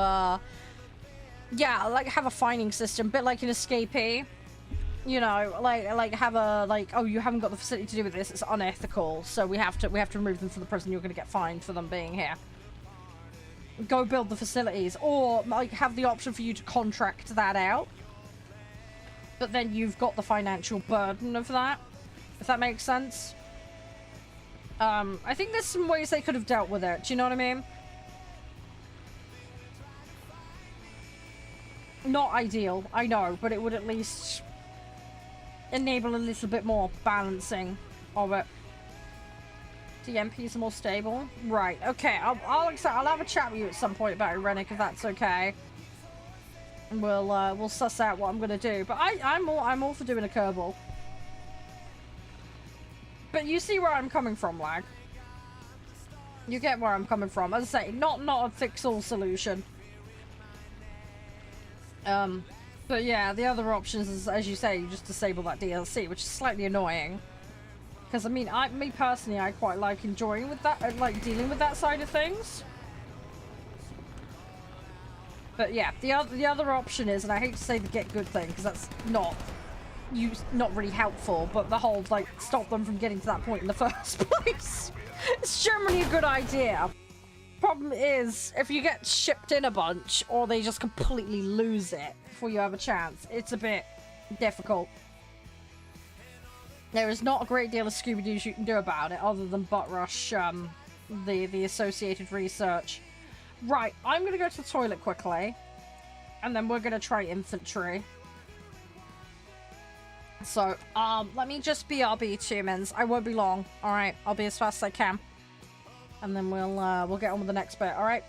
yeah, like have a fining system, bit like an escapee. You know, like have a oh, you haven't got the facility to do with this, it's unethical, so we have to remove them from the prison, you're going to get fined for them being here. Go build the facilities, or like have the option for you to contract that out, but then you've got the financial burden of that, if that makes sense. I think there's some ways they could have dealt with it, do you know what I mean? Not ideal, I know, but it would at least enable a little bit more balancing of it. The MPs are more stable, right? Okay, I'll have a chat with you at some point about it, Rennick, if that's okay. And we'll suss out what I'm gonna do. But I'm all for doing a Kerbal. But you see where I'm coming from, Lag. You get where I'm coming from. As I say, not a fix-all solution. But yeah, the other options is, as you say, you just disable that DLC, which is slightly annoying. Because I mean, me personally, I quite like enjoying with that, like dealing with that side of things. But yeah, the other option is, and I hate to say the get good thing, because that's not really helpful, but the whole like stop them from getting to that point in the first place. It's generally a good idea. Problem is, if you get shipped in a bunch, or they just completely lose it before you have a chance, it's a bit difficult. There is not a great deal of Scooby-Doos you can do about it, other than butt rush the associated research. Right, I'm gonna go to the toilet quickly, and then we're gonna try infantry. So, let me just BRB 2 minutes. I won't be long. Alright, I'll be as fast as I can. And then we'll get on with the next bit, alright?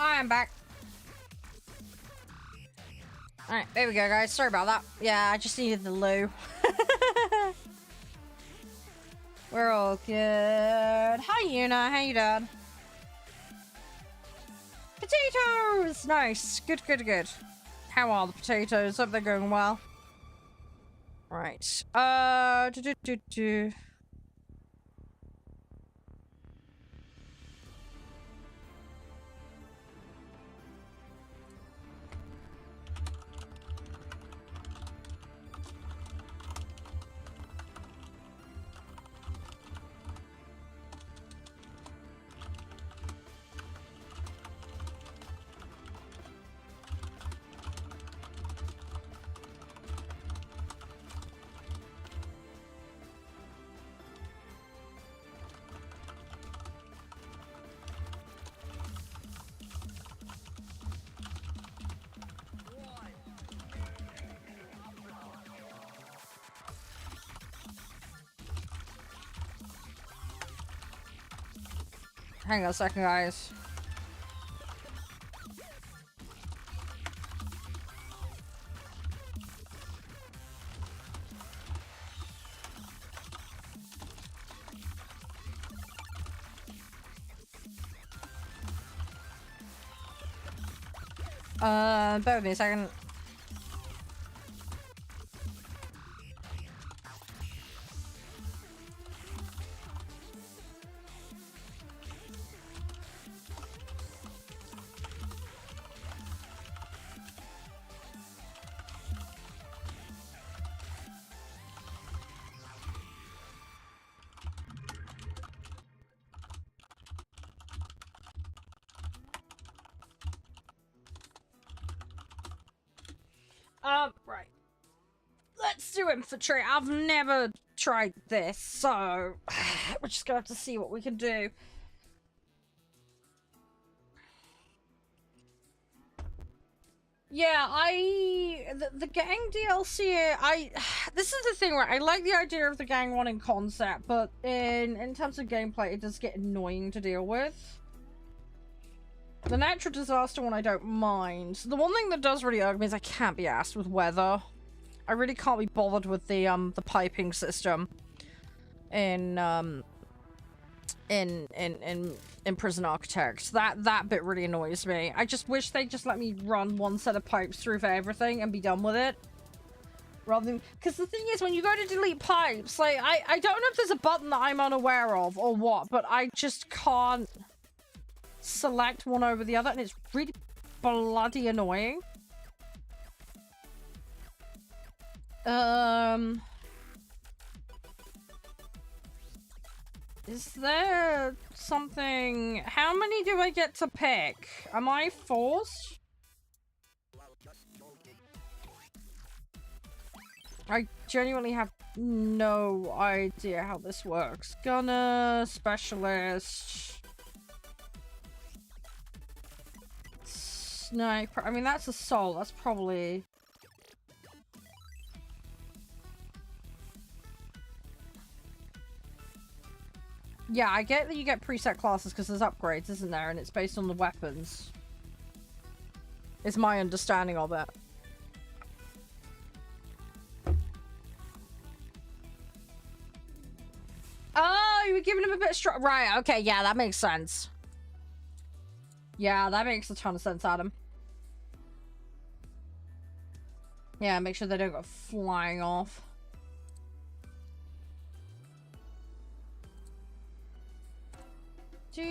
I am back. Alright, there we go, guys. Sorry about that. Yeah, I just needed the loo. We're all good. Hi, Yuna. How you doing? Potatoes! Nice. Good, good, good. How are the potatoes? Hope they're going well. Right. Hang on a second, guys. Bear with me a second. Right. Let's do infantry. I've never tried this, so we're just gonna have to see what we can do. Yeah, the gang DLC, this is the thing, right? I like the idea of the gang one in concept, but in terms of gameplay, it does get annoying to deal with. The natural disaster one I don't mind. The one thing that does really irk me is I can't be asked with weather. I really can't be bothered with the piping system in Prison Architect. That bit really annoys me. I just wish they'd just let me run one set of pipes through for everything and be done with it. Rather than, because the thing is, when you go to delete pipes, like, I don't know if there's a button that I'm unaware of or what, but I just can't select one over the other, and it's really bloody annoying. Is there something? How many do I get to pick? Am I forced? I genuinely have no idea how this works. Gunner, specialist, sniper. I mean, that's assault. That's probably... Yeah, I get that you get preset classes because there's upgrades, isn't there? And it's based on the weapons. Is my understanding of it. Oh, you were giving him a bit strong. Right, okay, yeah, that makes sense. Yeah, that makes a ton of sense, Adam. Yeah, make sure they don't go flying off. No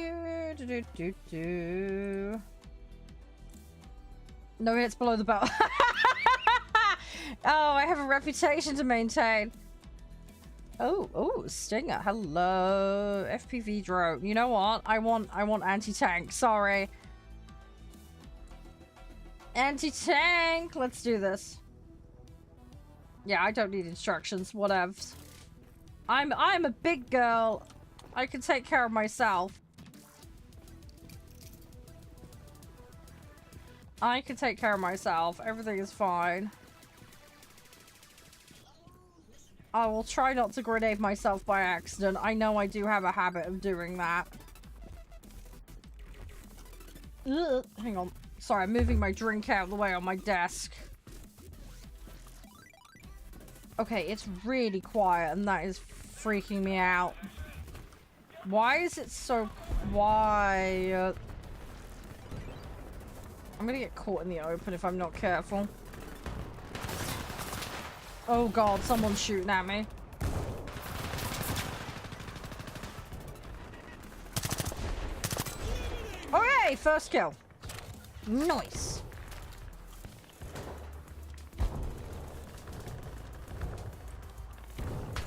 hits below the belt. Oh, I have a reputation to maintain. Oh, Stinger. Hello. FPV drone. You know what? I want anti-tank. Sorry. Anti-tank. Let's do this. Yeah, I don't need instructions. Whatevs. I'm a big girl. I can take care of myself. I can take care of myself. Everything is fine. I will try not to grenade myself by accident. I know I do have a habit of doing that. Ugh, hang on. Sorry, I'm moving my drink out of the way on my desk. Okay, it's really quiet and that is freaking me out. Why is it so quiet? I'm gonna get caught in the open if I'm not careful. Oh god, someone's shooting at me. Okay, first kill. Nice.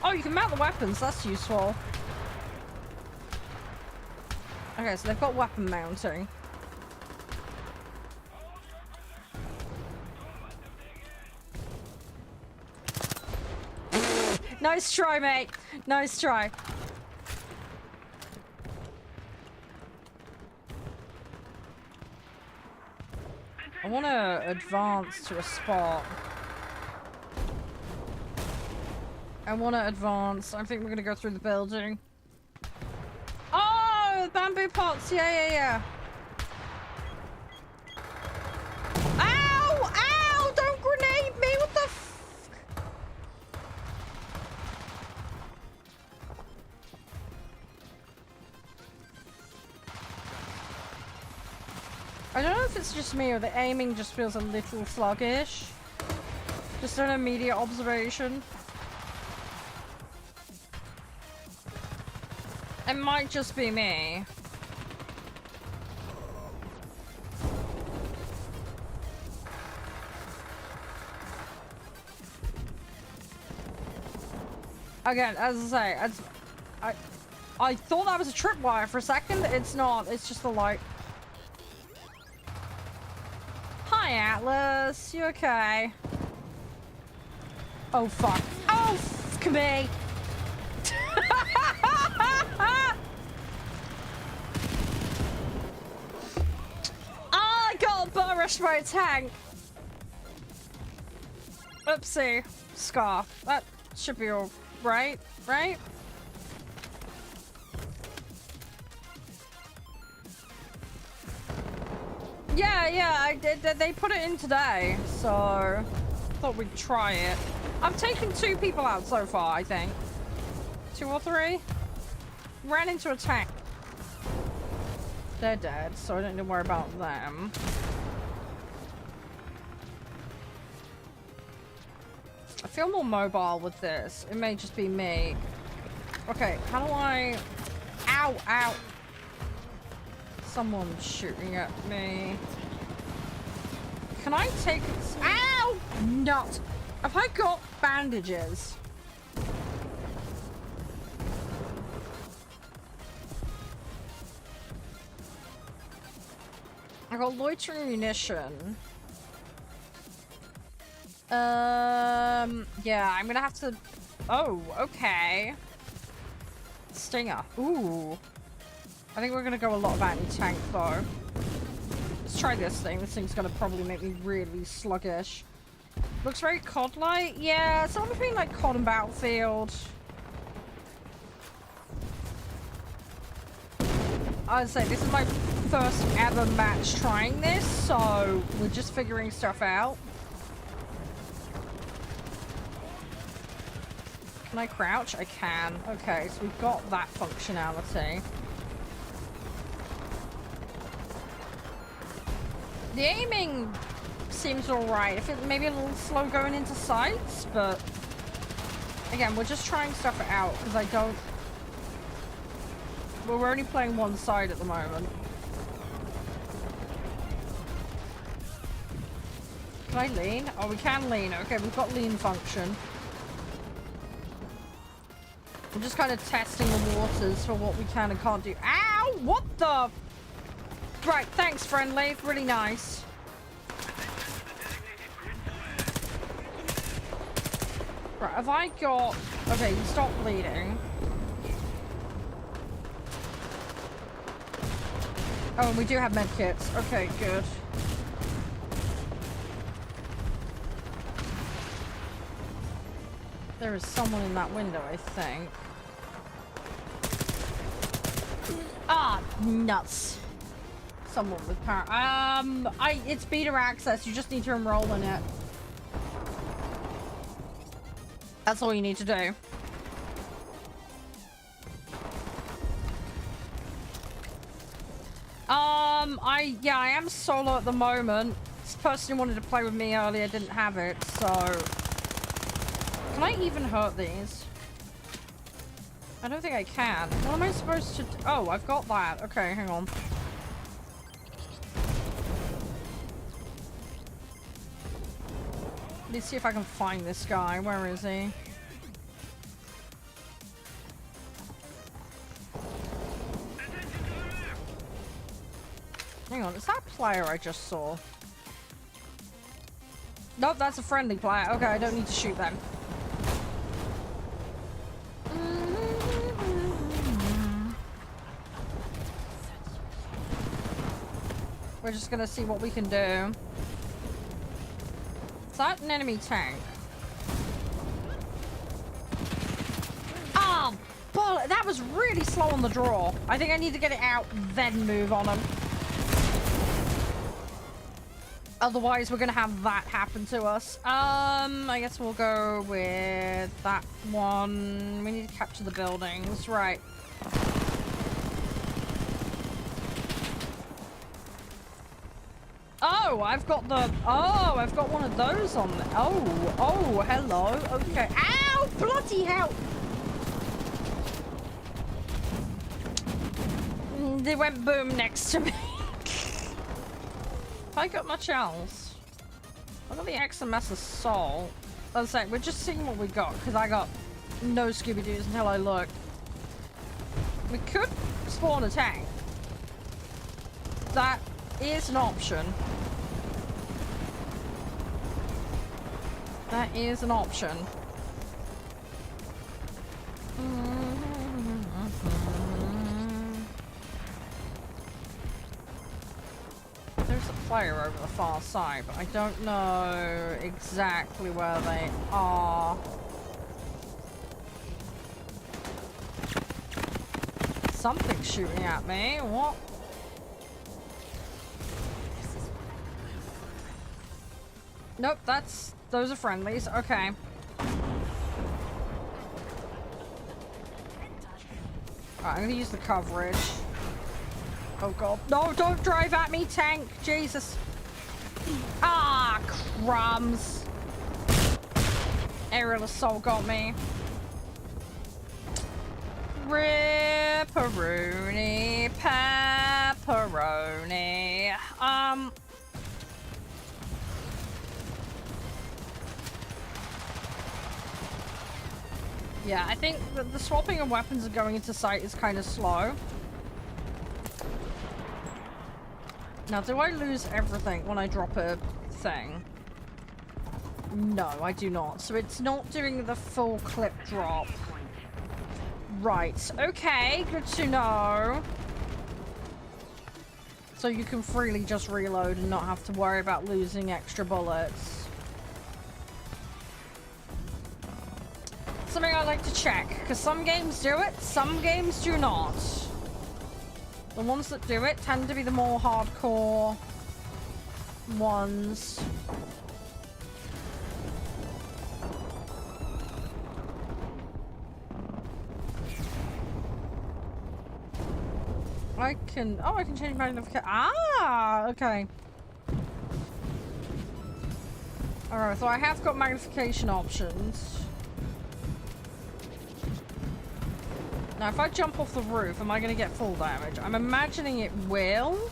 Oh, you can mount the weapons. That's useful. Okay, so they've got weapon mounting. Nice try, mate. Nice try. I want to advance to a spot. I want to advance. I think we're going to go through the building. Oh, bamboo pots. Yeah. Ow! Ow! Don't grenade me! What the f... I don't know if it's just me or the aiming just feels a little sluggish. Just an immediate observation. It might just be me. Again, as I say, I thought that was a tripwire for a second. It's not. It's just the light. Hi, Atlas. You okay? Oh, fuck. Oh, fuck me. I got butt rushed by a tank. Oopsie. Scar. That should be all right, right? Yeah, I did. They put it in today, so thought we'd try it. I've taken 2 people out so far, I think. 2 or 3. Ran into a tank. They're dead, so I don't need to worry about them. I feel more mobile with this. It may just be me. Okay, how do I... Ow, ow. Someone's shooting at me. Can I take it? Ow! Nut. Have I got bandages? I got loitering munition. Yeah, I'm gonna have to... Oh, okay. Stinger. Ooh. I think we're gonna go a lot of anti-tank though. Let's try this thing. This thing's gonna probably make me really sluggish. Looks very COD-like. Yeah, it's something between like COD and Battlefield. I'd say this is my first ever match trying this, so we're just figuring stuff out. Can I crouch? I can. Okay, so we've got that functionality. The aiming seems alright. If it maybe a little slow going into sights, but again, we're just trying stuff out because I don't. Well, we're only playing one side at the moment. Can I lean? Oh, we can lean. Okay, we've got lean function. I'm just kind of testing the waters for what we can and can't do. Ow! What the? Right, thanks, friendly. Really nice. Right, have I got... Okay, you stop bleeding. Oh, and we do have medkits. Okay, good. There is someone in that window, I think. Ah, nuts. Someone with power. It's beta access. You just need to enroll in it. That's all you need to do. I am solo at the moment. This person who wanted to play with me earlier didn't have it, so... Can I even hurt these? I don't think I can. What am I supposed to do? Oh, I've got that. Okay, hang on. Let's see if I can find this guy. Where is he? Hang on, is that a player I just saw? Nope, that's a friendly player. Okay, I don't need to shoot them. We're just gonna see what we can do. Is that an enemy tank? Oh, but that was really slow on the draw. I think I need to get it out, then move on them. Otherwise, we're gonna have that happen to us. I guess we'll go with that one. We need to capture the buildings, right? Oh, I've got the... Oh, I've got one of those on... Oh, hello. Okay. Ow! Bloody hell! They went boom next to me. I got much else. I got the XMS Assault. Let's say, we're just seeing what we got, because I got no Scooby-Doos until I look. We could spawn a tank. That is an option. That is an option. There's a player over the far side, but I don't know exactly where they are. Something's shooting at me. What? Nope, those are friendlies. Okay. Alright, I'm gonna use the coverage. Oh god. No, don't drive at me, tank! Jesus. Ah, crumbs. Aerial assault got me. Ripperoni, pepperoni. Yeah, I think the swapping of weapons and going into sight is kind of slow. Now, do I lose everything when I drop a thing? No, I do not. So it's not doing the full clip drop. Right. Okay, good to know. So you can freely just reload and not have to worry about losing extra bullets. Something I like to check, because some games do it, some games do not. The ones that do it tend to be the more hardcore ones. I can change magnification. Ah, okay. Alright, so I have got magnification options. Now, if I jump off the roof, am I going to get full damage? I'm imagining it will.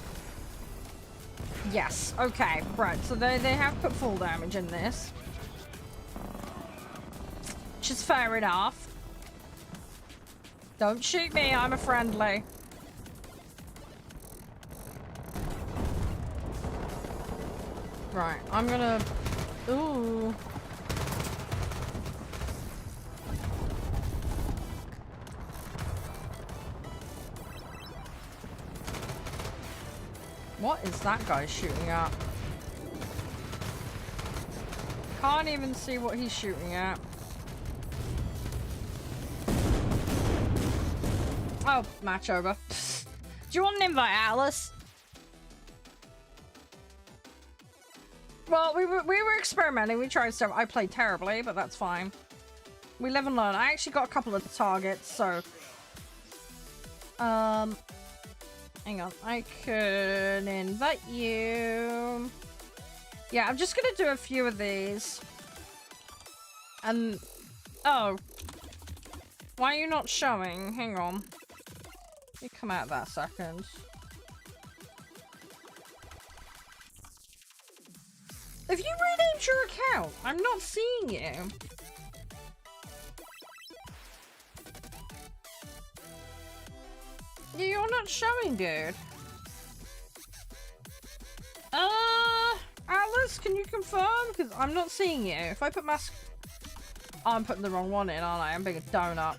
Yes. Okay. Right. So they have put full damage in this. Which is fair enough. Don't shoot me. I'm a friendly. Right. I'm going to... Ooh. What is that guy shooting at? Can't even see what he's shooting at. Oh, match over. Do you want an invite, Atlas? Well, we were experimenting. We tried stuff. I played terribly, but that's fine. We live and learn. I actually got a couple of the targets, so... Hang on. I can invite you. Yeah, I'm just gonna do a few of these. And... Oh. Why are you not showing? Hang on. You come out that second. Have you renamed your account? I'm not seeing you. You're not showing, dude. Alice, can you confirm? Because I'm not seeing you. If I put mask... Oh, I'm putting the wrong one in, aren't I? I'm being a donut.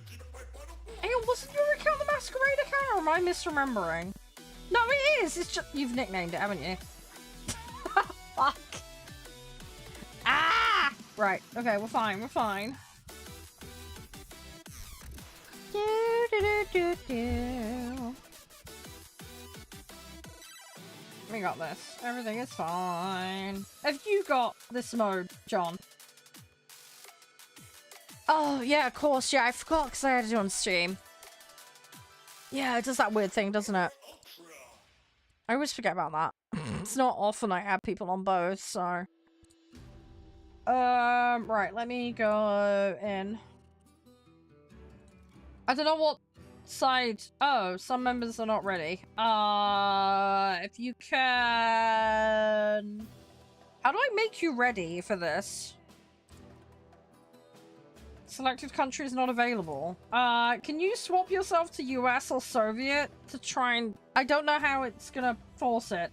Hang on, wasn't your account the Masquerade account, or am I misremembering? No, it is! It's just... You've nicknamed it, haven't you? Fuck. Ah! Right, okay, we're fine, we're fine. We got this. Everything is fine. Have you got this mode, John? Oh, yeah, of course. Yeah, I forgot because I had it on stream. Yeah, it does that weird thing, doesn't it? I always forget about that. It's not often I have people on both, so... Right, let me go in. I don't know what side... Oh, some members are not ready. If you can... How do I make you ready for this? Selected country is not available. Can you swap yourself to US or Soviet to try and... I don't know how it's gonna force it.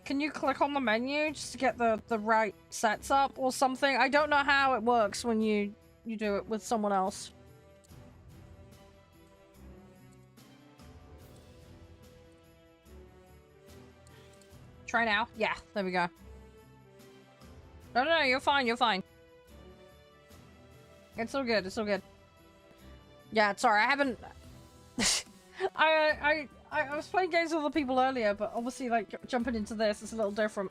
Can you click on the menu just to get the right sets up or something? I don't know how it works when you do it with someone else. Try now. Yeah, there we go. No, you're fine, you're fine. It's all good, it's all good. Yeah, sorry, I haven't... I was playing games with other people earlier, but obviously, like, jumping into this is a little different.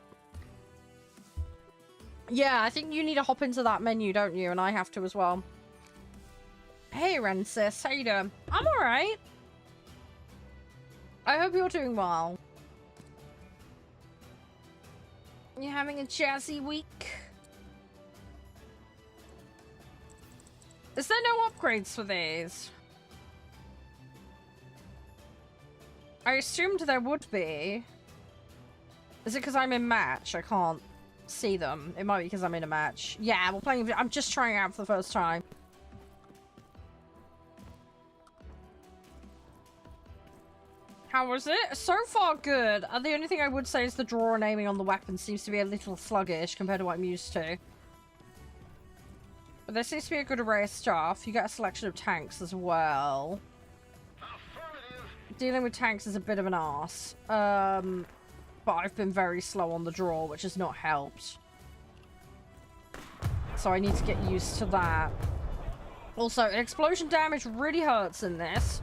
Yeah, I think you need to hop into that menu, don't you? And I have to as well. Hey, Rensis, how you doing? I'm alright. I hope you're doing well. You having a jazzy week? Is there no upgrades for these? I assumed there would be. Is it because I'm in match? I can't see them. It might be because I'm in a match. Yeah, we're playing. I'm just trying out for the first time. How was it? So far, good. The only thing I would say is the draw and aiming on the weapon seems to be a little sluggish compared to what I'm used to. But there seems to be a good array of stuff. You get a selection of tanks as well. Dealing with tanks is a bit of an arse. But I've been very slow on the draw, which has not helped. So I need to get used to that. Also, explosion damage really hurts in this.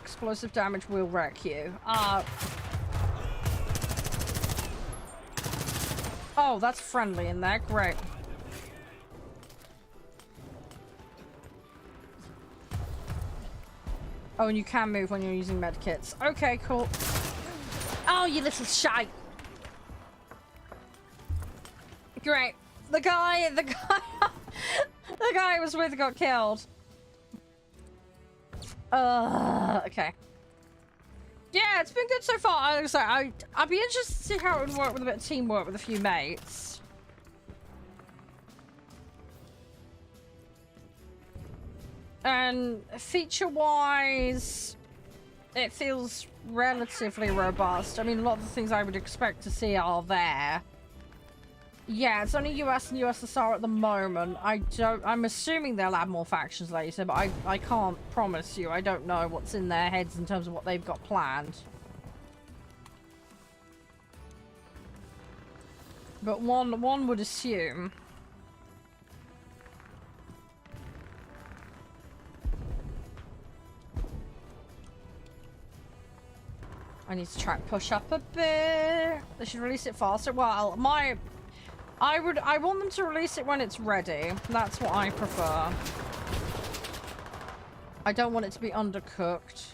Explosive damage will wreck you. Oh, that's friendly in there. Great. Oh, and you can move when you're using medkits. Okay, cool. Oh, you little shite. Great. The guy the guy I was with got killed. Okay. Yeah, it's been good so far. I'd be interested to see how it would work with a bit of teamwork with a few mates. And feature-wise, it feels relatively robust. I mean, a lot of the things I would expect to see are there. Yeah, it's only US and USSR at the moment. I'm assuming they'll add more factions later, but I can't promise you. I don't know what's in their heads in terms of what they've got planned. But one would assume. I need to try and push up a bit. They should release it faster. Well, I want them to release it when it's ready. That's what I prefer. I don't want it to be undercooked.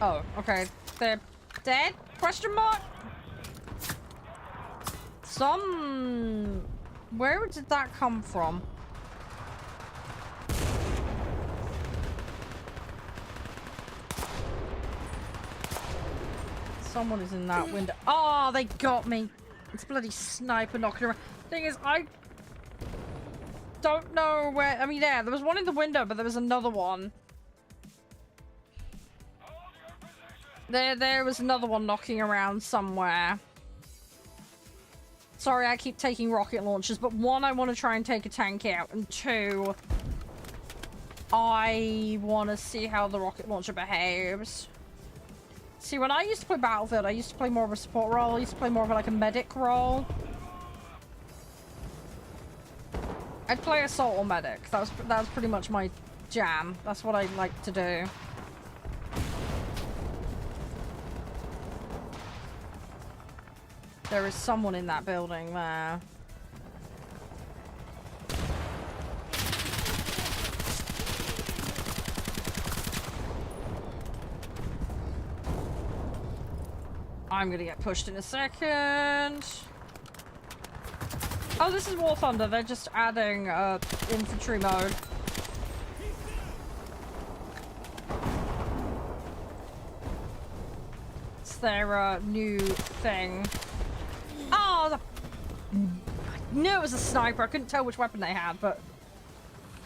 Oh, okay. They're dead? Question mark? Where did that come from? Someone is in that window. Oh, they got me. It's a bloody sniper knocking around. Thing is, I don't know where. I mean, yeah, there was one in the window, but there was another one. There was another one knocking around somewhere. Sorry, I keep taking rocket launchers, but one, I want to try and take a tank out, and two, I want to see how the rocket launcher behaves. See, when I used to play Battlefield, I used to play more of a support role. I used to play more of like a medic role. I'd play assault or medic. That was pretty much my jam. That's what I like to do. There is someone in that building there. I'm gonna get pushed in a second. Oh, this is War Thunder. They're just adding infantry mode. It's their new thing. Oh, I knew it was a sniper. I couldn't tell which weapon they had, but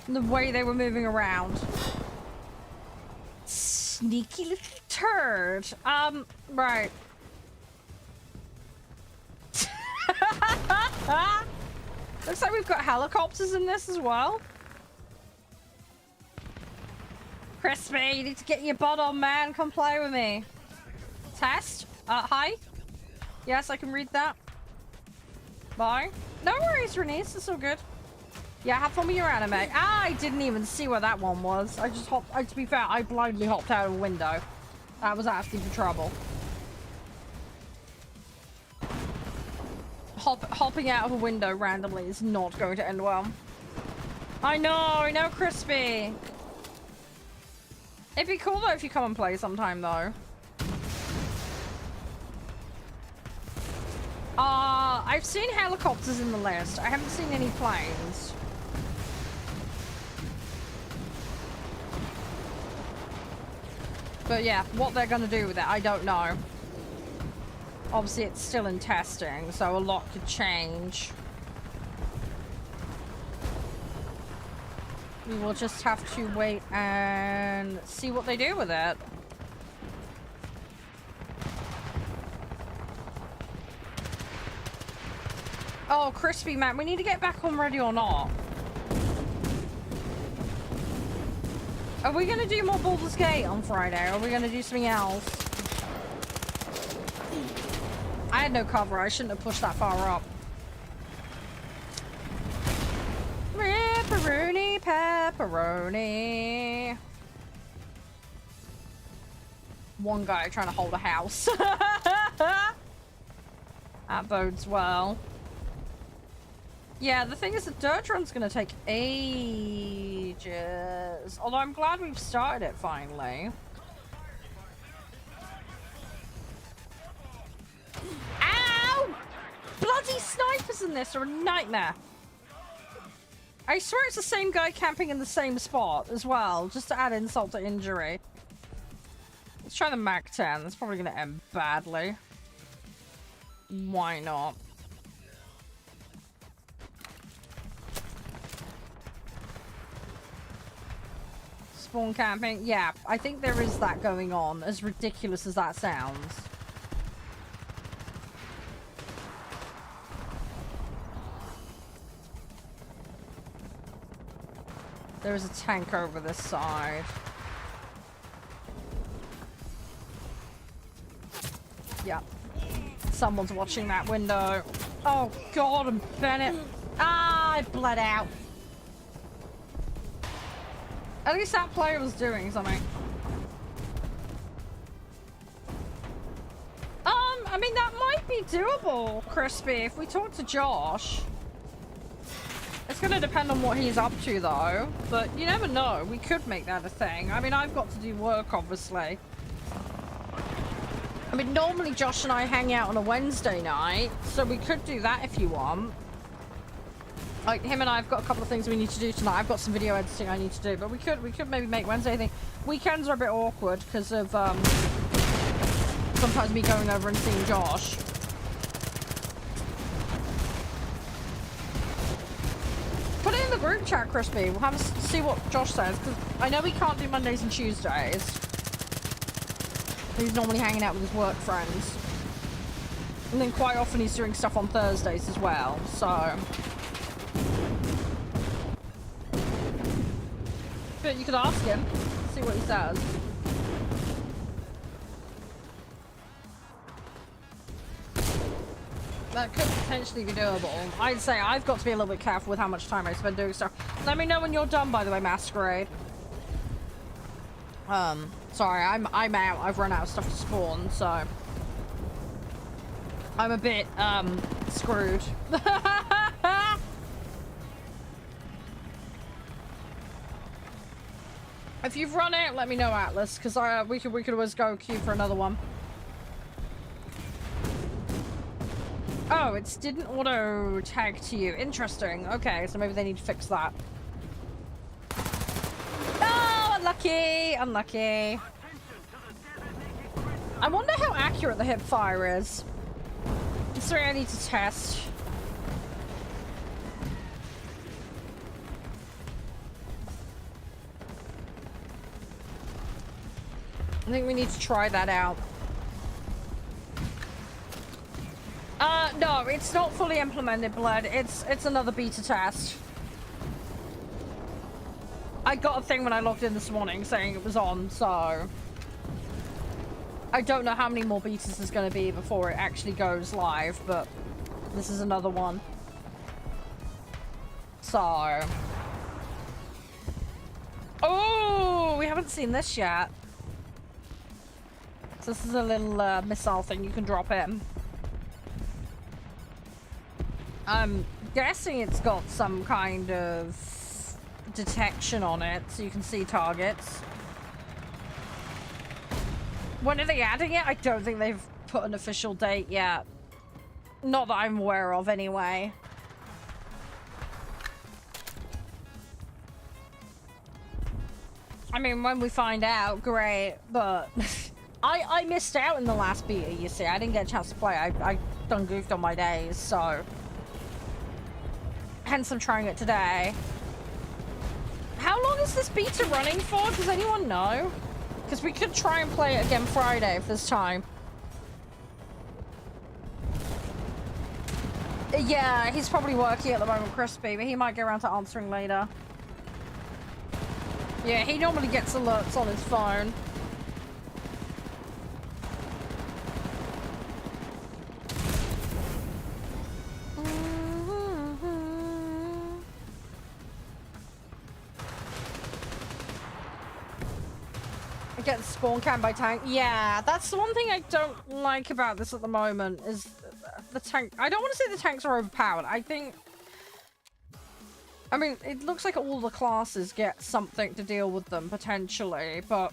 the way they were moving around. Sneaky little turd. Right. Looks like we've got helicopters in this as well. Crispy, you need to get your butt on, man. Come play with me. Test? Hi? Yes, I can read that. Bye. No worries, Renice. It's all good. Yeah, have fun with your anime. I didn't even see where that one was. I just hopped... to be fair, I blindly hopped out of a window. That was asking for trouble. Hopping out of a window randomly is not going to end well. I know, Crispy. It'd be cool though if you come and play sometime though. I've seen helicopters in the list. I haven't seen any planes. But yeah, what they're gonna do with it, I don't know. Obviously, it's still in testing, so a lot could change. We will just have to wait and see what they do with it. Oh, Crispy, man, we need to get back on Ready or Not. Are we going to do more Baldur's Gate on Friday, or are we going to do something else? I had no cover. I shouldn't have pushed that far up. Pepperoni, pepperoni. One guy trying to hold a house. That bodes well. Yeah, the thing is, the dirt run's going to take ages. Although I'm glad we've started it finally. Ow! Bloody snipers in this are a nightmare. I swear it's the same guy camping in the same spot as well, just to add insult to injury. Let's try the Mac 10. That's probably going to end badly. Why not? Spawn camping? Yeah, I think there is that going on, as ridiculous as that sounds. There is a tank over this side. Yeah. Someone's watching that window. Oh god, and Bennett. Ah, I bled out. At least that player was doing something. I mean, that might be doable, Crispy, if we talk to Josh. It's going to depend on what he's up to, though. But you never know. We could make that a thing. I mean, I've got to do work, obviously. I mean, normally Josh and I hang out on a Wednesday night, so we could do that if you want. Like, him and I have got a couple of things we need to do tonight. I've got some video editing I need to do, but we could maybe make Wednesday thing. Weekends are a bit awkward because of, sometimes me going over and seeing Josh. Put it in the group chat, Crispy. We'll have to see what Josh says, because I know he can't do Mondays and Tuesdays. He's normally hanging out with his work friends. And then quite often he's doing stuff on Thursdays as well, so... But you could ask him, see what he says. That could potentially be doable. I'd say I've got to be a little bit careful with how much time I spend doing stuff. Let me know when you're done, by the way, Masquerade. Sorry, I'm out. I've run out of stuff to spawn, so I'm a bit screwed. If you've run out, let me know, Atlas, because we could always go queue for another one. Oh, it didn't auto tag to you. Interesting. Okay, so maybe they need to fix that. Oh, unlucky! Unlucky. I wonder how accurate the hip fire is. It's something I need to test. I think we need to try that out. No, it's not fully implemented, Blood. It's another beta test. I got a thing when I logged in this morning saying it was on, so... I don't know how many more betas there's going to be before it actually goes live, but this is another one. So... Oh, we haven't seen this yet. So this is a little missile thing you can drop in. I'm guessing it's got some kind of detection on it, so you can see targets. When are they adding it? I don't think they've put an official date yet. Not that I'm aware of, anyway. I mean, when we find out, great, but... I missed out in the last beta, you see. I didn't get a chance to play. I done goofed on my days, so... Hence, I'm trying it today. How long is this beta running for? Does anyone know? Because we could try and play it again Friday if there's time. Yeah, he's probably working at the moment, Crispy, but he might get around to answering later. Yeah, he normally gets alerts on his phone. Get spawn cam by tank. Yeah, that's the one thing I don't like about this at the moment is the tank. I don't want to say the tanks are overpowered. I think... I mean, it looks like all the classes get something to deal with them, potentially, but...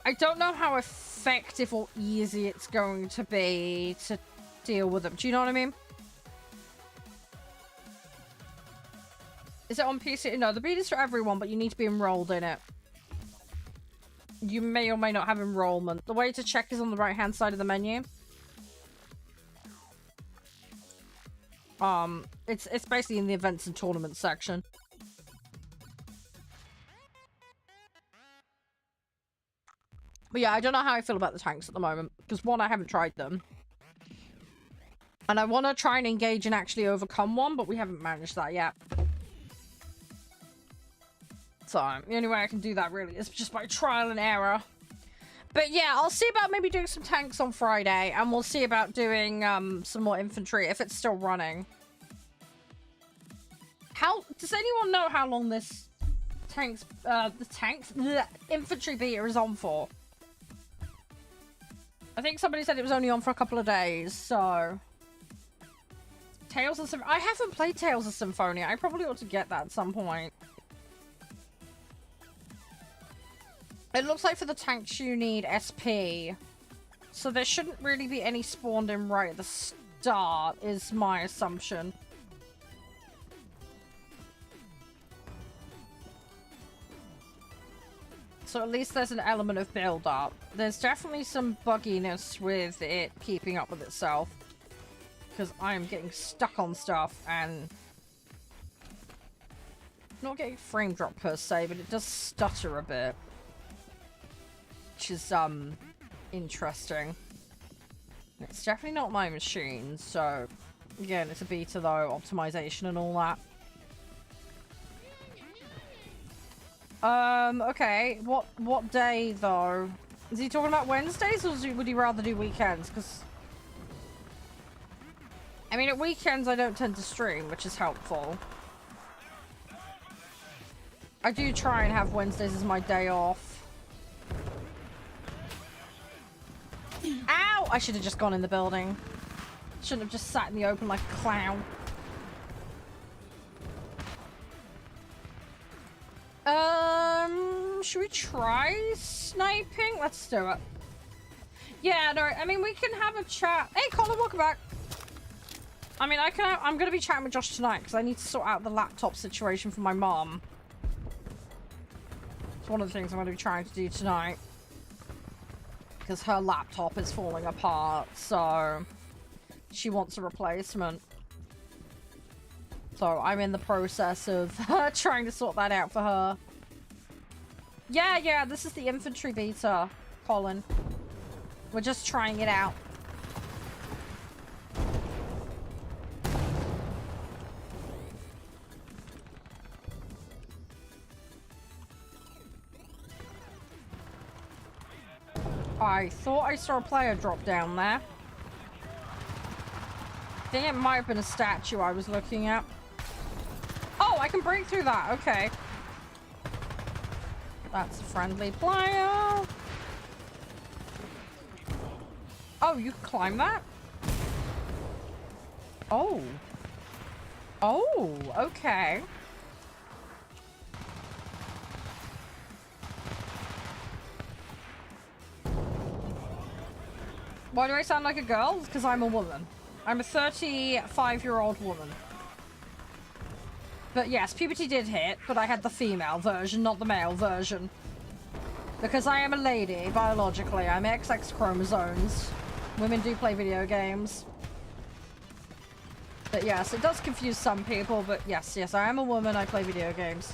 I don't know how effective or easy it's going to be to deal with them. Do you know what I mean? Is it on PC? No, the beta's for everyone, but you need to be enrolled in it. You may or may not have enrollment. The way to check is on the right-hand side of the menu. It's basically in the events and tournaments section. But yeah, I don't know how I feel about the tanks at the moment. Because one, I haven't tried them. And I want to try and engage and actually overcome one, but we haven't managed that yet. So, the only way I can do that, really, is just by trial and error. But yeah, I'll see about maybe doing some tanks on Friday, and we'll see about doing some more infantry, if it's still running. Does anyone know how long this infantry beta is on for? I think somebody said it was only on for a couple of days, so... Tales of Symphonia. I haven't played Tales of Symphonia. I probably ought to get that at some point. It looks like for the tanks you need SP. So there shouldn't really be any spawned in right at the start, is my assumption. So at least there's an element of build-up. There's definitely some bugginess with it keeping up with itself. Because I'm getting stuck on stuff and... Not getting frame drop per se, but it does stutter a bit. Which is, interesting. It's definitely not my machine, so... Again, it's a beta though, optimization and all that. Okay. What day though? Is he talking about Wednesdays or would he rather do weekends? Because... I mean, at weekends I don't tend to stream, which is helpful. I do try and have Wednesdays as my day off. Ow! I should have just gone in the building. Shouldn't have just sat in the open like a clown. Should we try sniping? Let's do it. Yeah, no, I mean, we can have a chat. Hey, Colin, welcome back. I mean, I'm going to be chatting with Josh tonight because I need to sort out the laptop situation for my mom. It's one of the things I'm going to be trying to do tonight. Because her laptop is falling apart, so she wants a replacement. So I'm in the process of trying to sort that out for her. Yeah, this is the infantry beta, Colin. We're just trying it out. I thought I saw a player drop down there. I think it might have been a statue I was looking at. Oh, I can break through that. Okay. That's a friendly player. Oh, you can climb that? Oh. Oh, okay. Why do I sound like a girl? It's because I'm a woman. I'm a 35-year-old woman. But yes, puberty did hit, but I had the female version, not the male version. Because I am a lady, biologically. I'm XX chromosomes. Women do play video games. But yes, it does confuse some people, but yes, I am a woman, I play video games.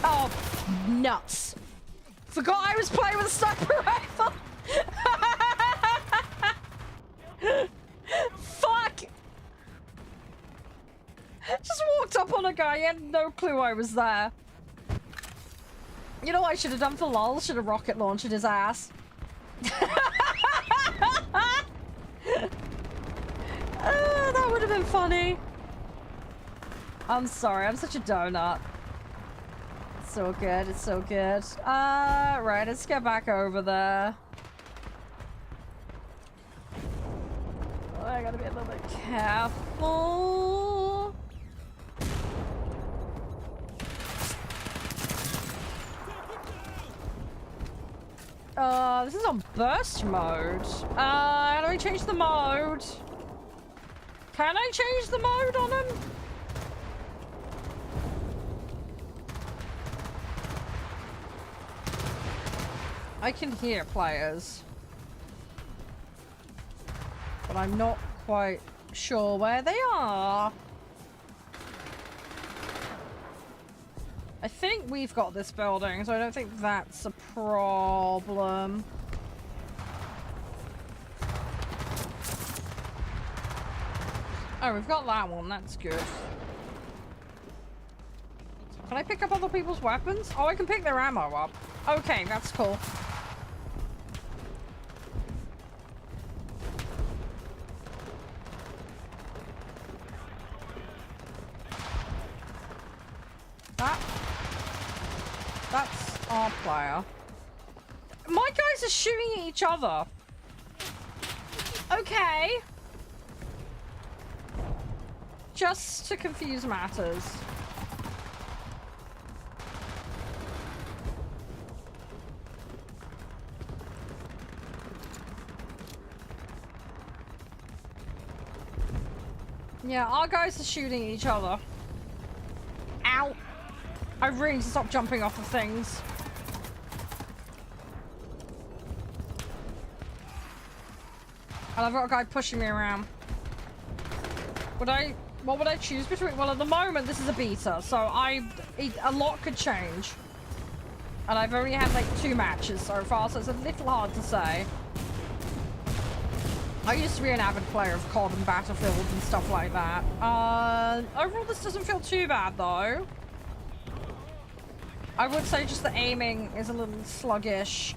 Oh, nuts. Forgot I was playing with a sniper rifle! Fuck! Just walked up on a guy, he had no clue I was there. You know what I should have done for lol? Should have rocket launched his ass. That would have been funny. I'm sorry, I'm such a donut. It's so good, it's so good. Right, let's get back over there. Oh, I gotta be a little bit careful. This is on burst mode. How do I change the mode? Can I change the mode on him? I can hear players. But I'm not quite sure where they are. I think we've got this building, so I don't think that's a problem. Oh, we've got that one. That's good. Can I pick up other people's weapons? Oh, I can pick their ammo up. Okay, that's cool. That's our player. My guys are shooting at each other. Okay. Just to confuse matters. Yeah, our guys are shooting at each other. Ow. I really need to stop jumping off of things. And I've got a guy pushing me around. What would I choose between? Well, at the moment, this is a beta, so a lot could change. And I've only had like 2 matches so far, so it's a little hard to say. I used to be an avid player of COD and Battlefield and stuff like that. Overall, this doesn't feel too bad, though. I would say just the aiming is a little sluggish.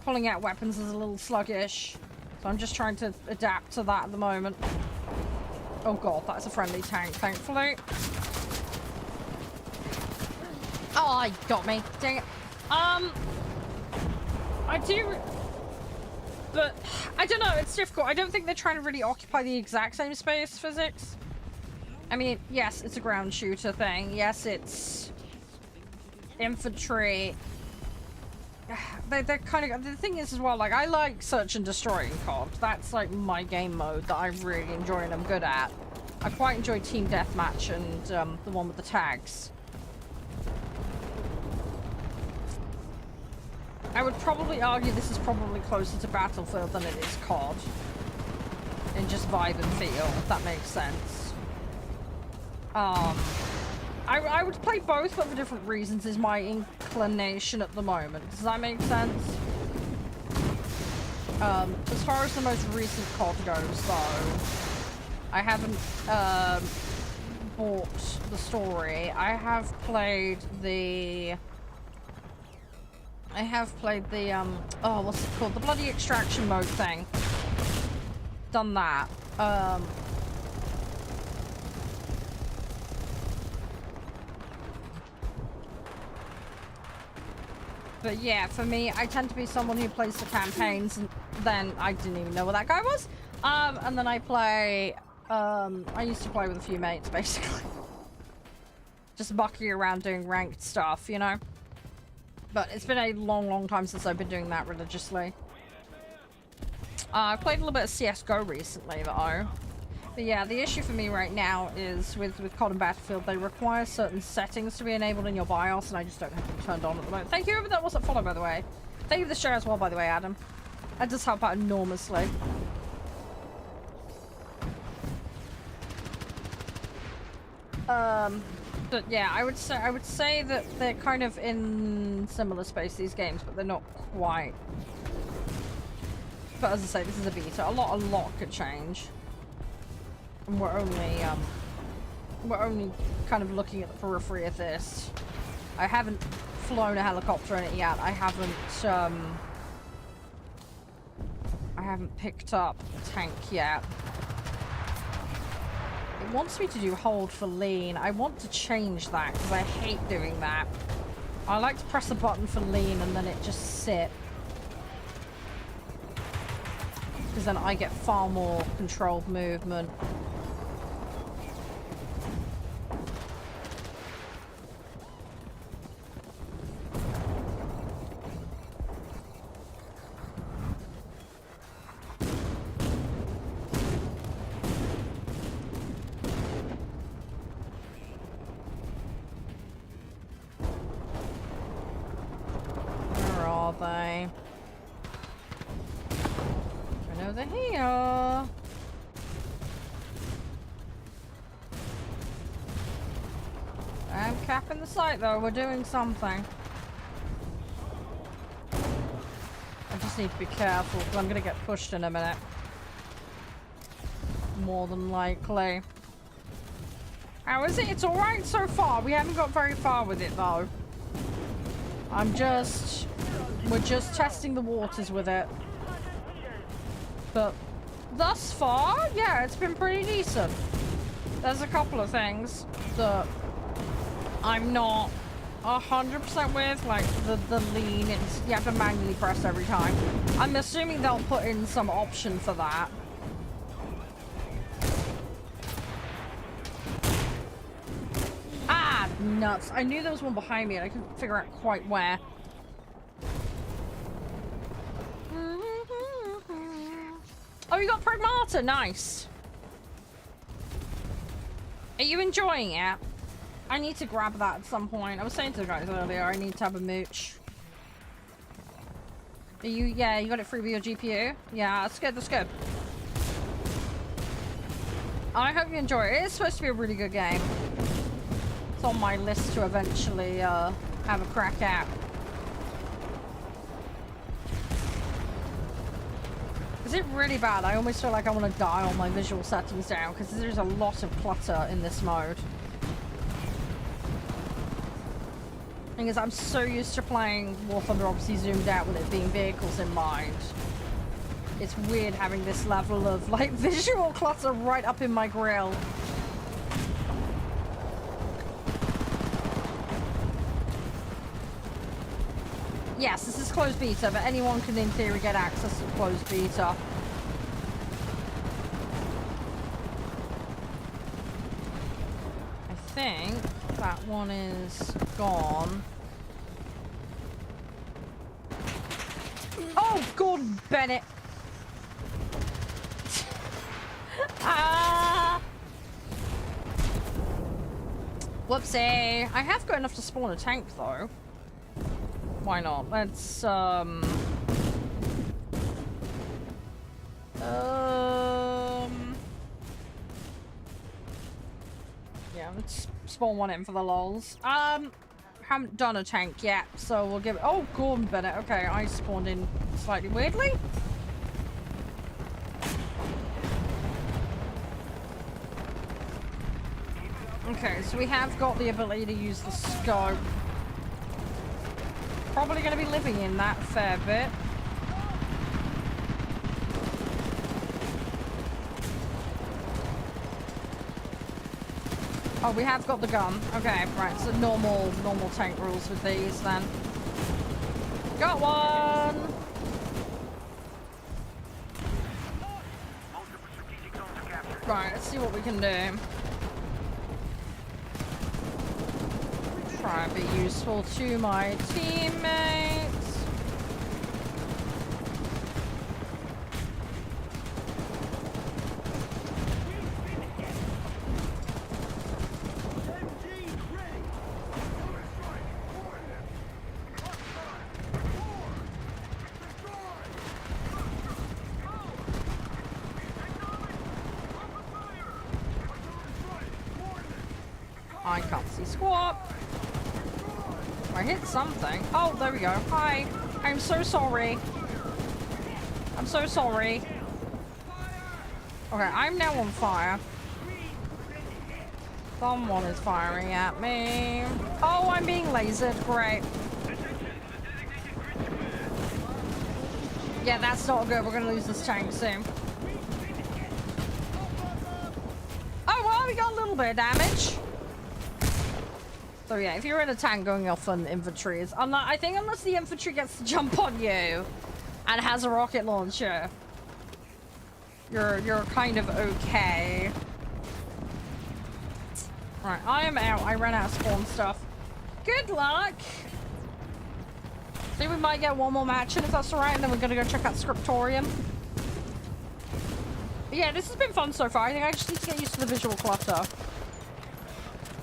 Pulling out weapons is a little sluggish. So I'm just trying to adapt to that at the moment. Oh god, that's a friendly tank, thankfully. Oh, he got me. Dang it. I do... But, I don't know, it's difficult. I don't think they're trying to really occupy the exact same space physics. I mean, yes, it's a ground shooter thing. Yes, it's infantry. They're kind of... The thing is as well, like, I like search and destroy in COD. That's, like, my game mode that I really enjoy and I'm good at. I quite enjoy Team Deathmatch and the one with the tags. I would probably argue this is probably closer to Battlefield than it is COD. In just vibe and feel, if that makes sense. I would play both, but for different reasons is my inclination at the moment. Does that make sense? As far as the most recent COD goes, though, I haven't bought the story. I have played the... oh, what's it called? The bloody extraction mode thing. Done that. But yeah, for me, I tend to be someone who plays the campaigns, and then I didn't even know what that guy was. And then I play, I used to play with a few mates, basically. Just mucking around doing ranked stuff, you know? But it's been a long, long time since I've been doing that religiously. I played a little bit of CSGO recently, though. But yeah, the issue for me right now is with COD and Battlefield, they require certain settings to be enabled in your BIOS, and I just don't have them turned on at the moment. Thank you, that wasn't follow, by the way. Thank you for the share as well, by the way, Adam. That does help out enormously. But yeah, I would say that they're kind of in similar space, these games, but they're not quite. But as I say, this is a beta. A lot could change. And we're only kind of looking at the periphery of this. I haven't flown a helicopter in it yet. I haven't picked up a tank yet. It wants me to do hold for lean. I want to change that because I hate doing that. I like to press a button for lean and then it just sit. Because then I get far more controlled movement. Where are they? I know they're here. I'm capping the site though, we're doing something. I just need to be careful because I'm gonna get pushed in a minute. More than likely. How is it? It's alright so far. We haven't got very far with it though. We're just testing the waters with it. But thus far, yeah, it's been pretty decent. There's a couple of things that I'm not 100% with, like, the lean. It's, you have to manually press every time. I'm assuming they'll put in some option for that. Ah, nuts. I knew there was one behind me and I couldn't figure out quite where. Oh, you got Pragmata. Nice. Are you enjoying it? I need to grab that at some point. I was saying to the guys earlier, I need to have a mooch. Are you, yeah, you got it free with your GPU? Yeah, that's good, that's good. I hope you enjoy it. It's supposed to be a really good game. It's on my list to eventually have a crack at. Is it really bad? I almost feel like I want to dial my visual settings down because there's a lot of clutter in this mode. Thing is, I'm so used to playing War Thunder obviously zoomed out with it being vehicles in mind. It's weird having this level of like visual clutter right up in my grill. Yes, this is closed beta, but anyone can in theory get access to closed beta. I think that one is gone. Oh, Gordon Bennett. Ah. Whoopsie. I have got enough to spawn a tank though. Why not? Let's yeah, let's spawn one in for the lols. Haven't done a tank yet, so we'll give it. Oh, Gordon Bennett. Okay, I spawned in slightly weirdly. Okay, so we have got the ability to use the scope. Probably going to be living in that a fair bit. Oh, we have got the gun. Okay, right. So normal tank rules with these then. Got one. Right, let's see what we can do. Try and be useful to my teammates. I can't see squat. I hit something. Oh, there we go. Hi. I'm so sorry. I'm so sorry. Okay, I'm now on fire. Someone is firing at me. Oh, I'm being lasered. Great. Yeah, that's not good. We're going to lose this tank soon. Oh, well, we got a little bit of damage. So yeah, if you're in a tank going off on infantry, I think unless the infantry gets to jump on you and has a rocket launcher, you're kind of okay. Right, I am out. I ran out of spawn stuff. Good luck. I think we might get one more match in if that's alright, and then we're gonna go check out Scriptorium. But yeah, this has been fun so far. I think I just need to get used to the visual clutter.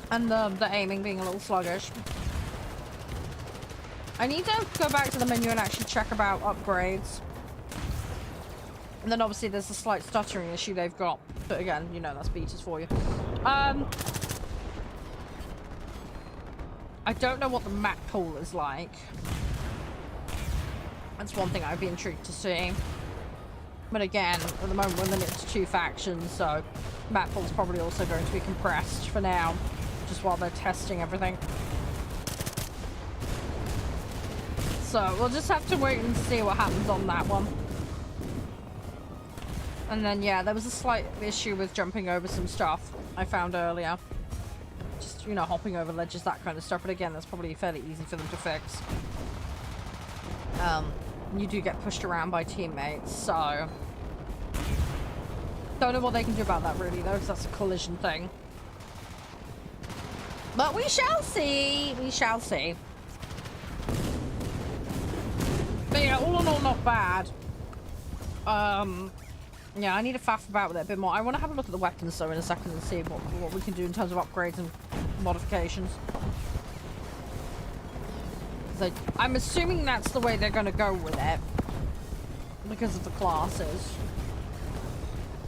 And the aiming being a little sluggish. I need to go back to the menu and actually check about upgrades. And then obviously there's a slight stuttering issue they've got. But again, you know, that's betas for you. I don't know what the map pool is like. That's one thing I'd be intrigued to see. But again, at the moment we're limited to 2 factions, so map pool's probably also going to be compressed for now. Just while they're testing everything. So we'll just have to wait and see what happens on that one. And then yeah, there was a slight issue with jumping over some stuff I found earlier. Just you know, hopping over ledges, that kind of stuff. But again, that's probably fairly easy for them to fix. You do get pushed around by teammates, so... Don't know what they can do about that, really, though, because that's a collision thing. But we shall see! We shall see. But yeah, all in all, not bad. Yeah, I need to faff about with it a bit more. I want to have a look at the weapons, though, in a second and see what we can do in terms of upgrades and modifications. I'm assuming that's the way they're going to go with it. Because of the classes.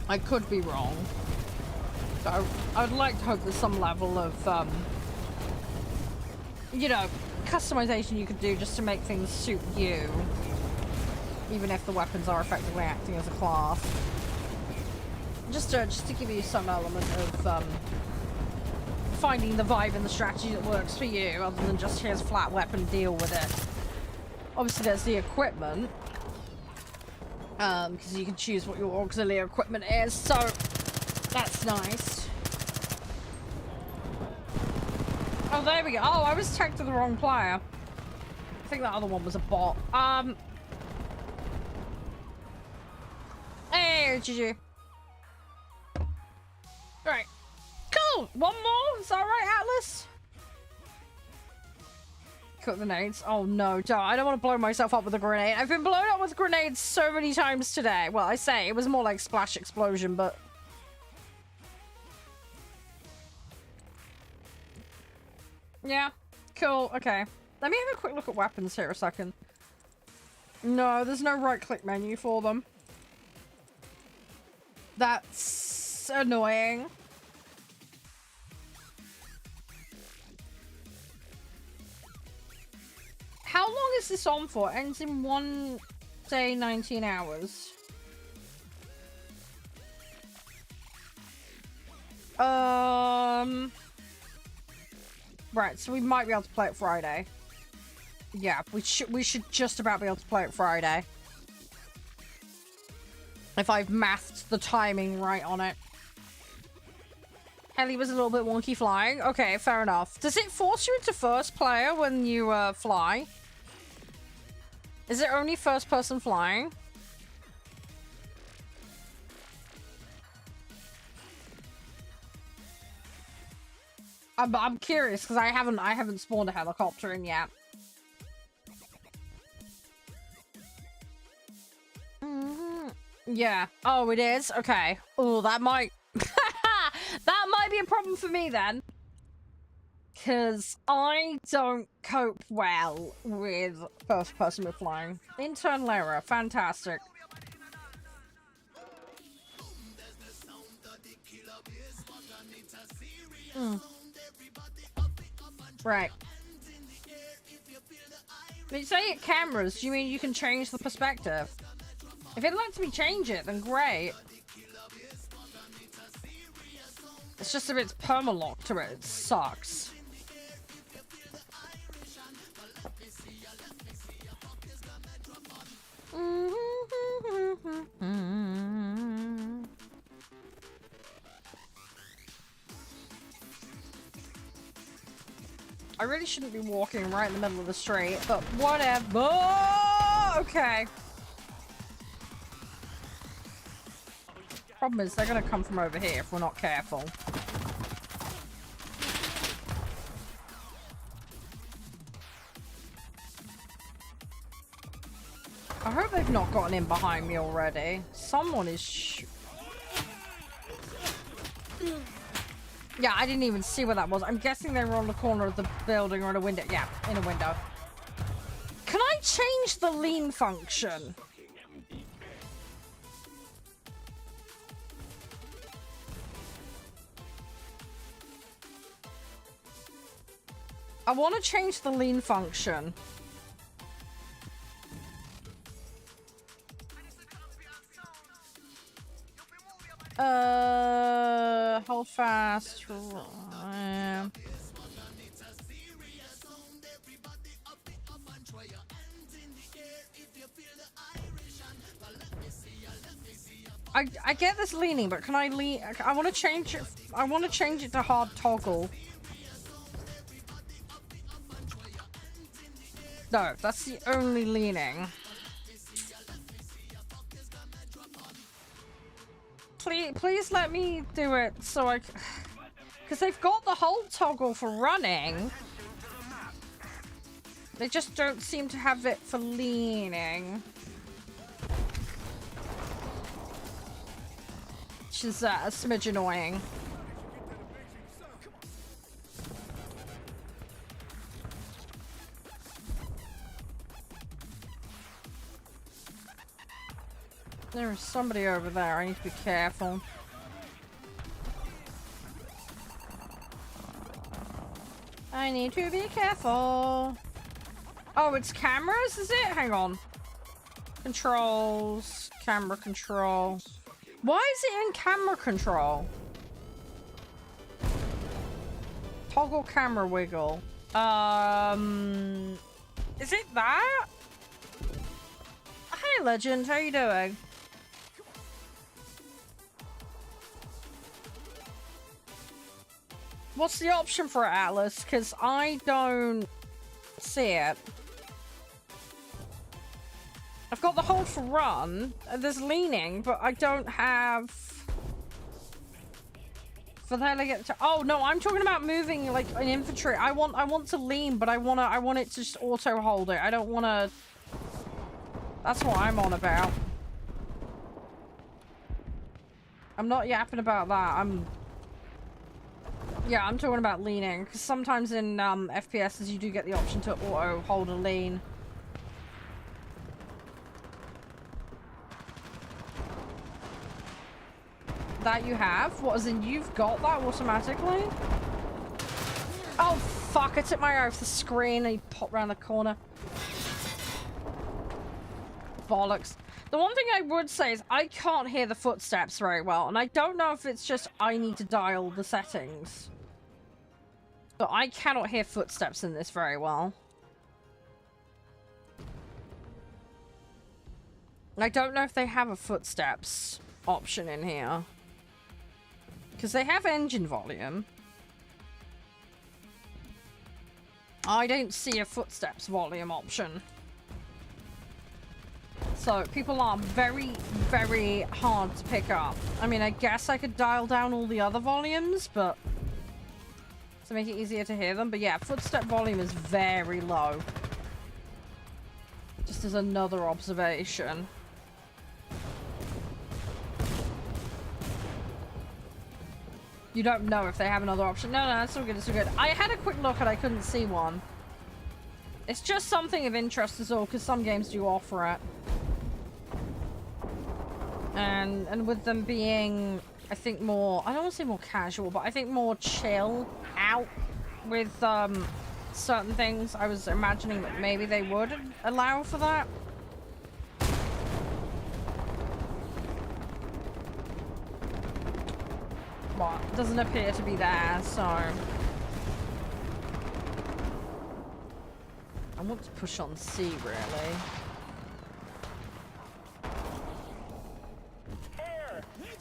I could be wrong. So I would like to hope there's some level of, you know, customization you could do just to make things suit you. Even if the weapons are effectively acting as a class. Just to give you some element of, finding the vibe and the strategy that works for you, other than just here's a flat weapon, deal with it. Obviously there's the equipment, because you can choose what your auxiliary equipment is, so that's nice. Oh, there we go. Oh, I was tagged to the wrong player. I think that other one was a bot. Hey, GG. Right. Cool! One more? Is that right, Atlas? Cook grenades. Oh no, I don't want to blow myself up with a grenade. I've been blown up with grenades so many times today. Well, I say, it was more like splash explosion, but... Yeah. Cool. Okay. Let me have a quick look at weapons here a second. No, there's no right-click menu for them. That's annoying. How long is this on for? It ends in 1 day, 19 hours. Right, so we might be able to play it Friday. Yeah, we should just about be able to play it Friday. If I've mathed the timing right on it. Ellie was a little bit wonky flying. Okay, fair enough. Does it force you into first player when you fly? Is it only first person flying? I'm curious because I haven't spawned a helicopter in yet. Yeah. Oh, it is? Okay. Oh, that might... that might be a problem for me then. Because I don't cope well with first person with flying. Internal error. Fantastic. Right. When you say it cameras, do you mean you can change the perspective? If it lets me change it, then great. It's just if it's perma-locked to it, it sucks. I really shouldn't be walking right in the middle of the street, but whatever. Okay. Problem is, they're gonna come from over here if we're not careful. I hope they've not gotten in behind me already. Someone is yeah, I didn't even see where that was. I'm guessing they were on the corner of the building or in a window. Yeah, in a window. Can I change the lean function? I want to change the lean function. Hold fast. I get this leaning, but can I lean? I want to change it. I want to change it to hard toggle. No, that's the only leaning. Please let me do it so I... Because they've got the whole toggle for running. They just don't seem to have it for leaning. Which is a smidge annoying. There is somebody over there. I need to be careful. I need to be careful. Oh, it's cameras, is it? Hang on. Controls. Camera control. Why is it in camera control? Toggle camera wiggle. Is it that? Hey, Legend. How you doing? What's the option for it, Atlas? Because I don't see it. I've got the hold for run. There's leaning, but I don't have... For the hell I get to... Oh, no, I'm talking about moving like an infantry. I want to lean, but I want it to just auto hold it. I don't want to... That's what I'm on about. I'm not yapping about that. Yeah, I'm talking about leaning, because sometimes in FPSs you do get the option to auto hold a lean. That you have? What, as in you've got that automatically? Oh fuck, I took my eye off the screen and he popped around the corner. Bollocks. The one thing I would say is I can't hear the footsteps very well, and I don't know if it's just I need to dial the settings. But I cannot hear footsteps in this very well. I don't know if they have a footsteps option in here. Because they have engine volume. I don't see a footsteps volume option. So people are very, very hard to pick up. I mean, I guess I could dial down all the other volumes, but... to make it easier to hear them. But yeah, footstep volume is very low. Just as another observation. You don't know if they have another option. No, that's all good, it's all good. I had a quick look and I couldn't see one. It's just something of interest is all, because some games do offer it. And with them being, I think more, I don't want to say more casual, but I think more chill out with certain things. I was imagining that maybe they would allow for that. But it doesn't appear to be there, so... I want to push on C, really.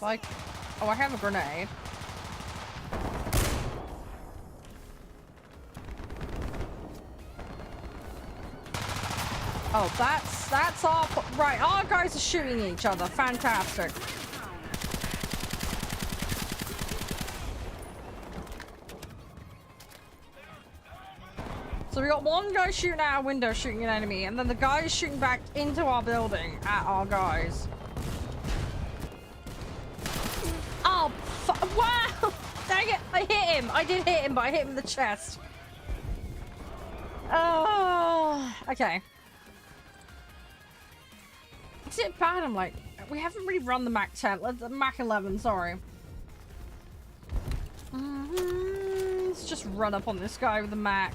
Like, oh, I have a grenade. Oh, that's our... Right, our guys are shooting each other. Fantastic. So we got one guy shooting out a window, shooting an enemy, and then the guy is shooting back into our building at our guys. Oh, wow! Dang it! I hit him! I did hit him, but I hit him in the chest. Oh, okay. Is it bad? I'm like, we haven't really run the Mach 10, the Mach 11, sorry. Let's just run up on this guy with the Mach.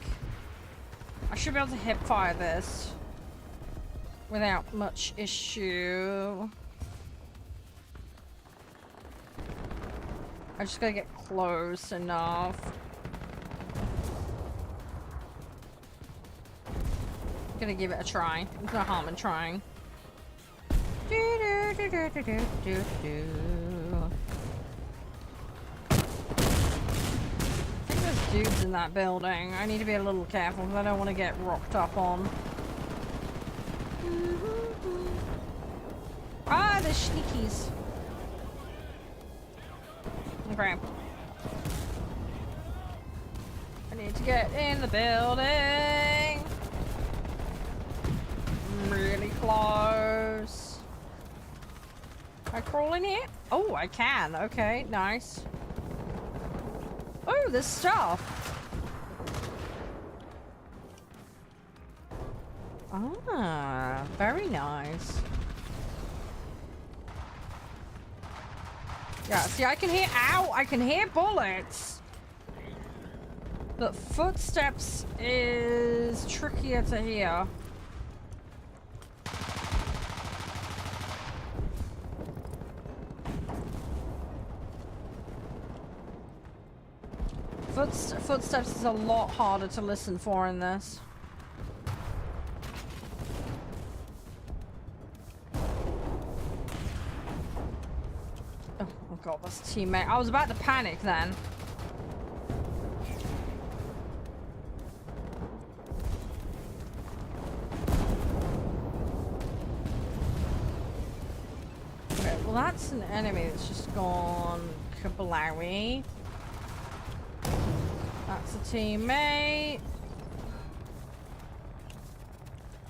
I should be able to hip fire this without much issue. I just gotta get close enough. I'm gonna give it a try. There's no harm in trying. I think there's dudes in that building. I need to be a little careful because I don't want to get rocked up on. Ah, the sneakies. Okay. I need to get in the building. Really close. Can I crawl in here? Oh, I can. Okay, nice. Oh, there's stuff. Ah, very nice. Yeah, see, I can hear, ow, I can hear bullets. But footsteps is trickier to hear. Footsteps is a lot harder to listen for in this. Oh god, that's a teammate. I was about to panic then. Okay, well that's an enemy that's just gone kablowy. That's a teammate.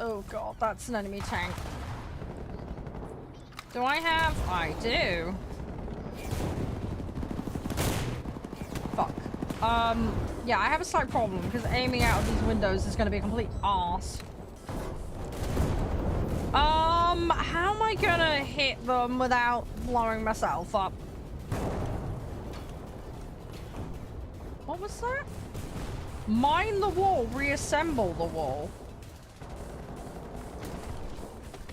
Oh god, that's an enemy tank. Do I have? I do. Fuck. Yeah, I have a slight problem because aiming out of these windows is going to be a complete arse. How am I gonna hit them without blowing myself up? What was that? Mine the wall, reassemble the wall.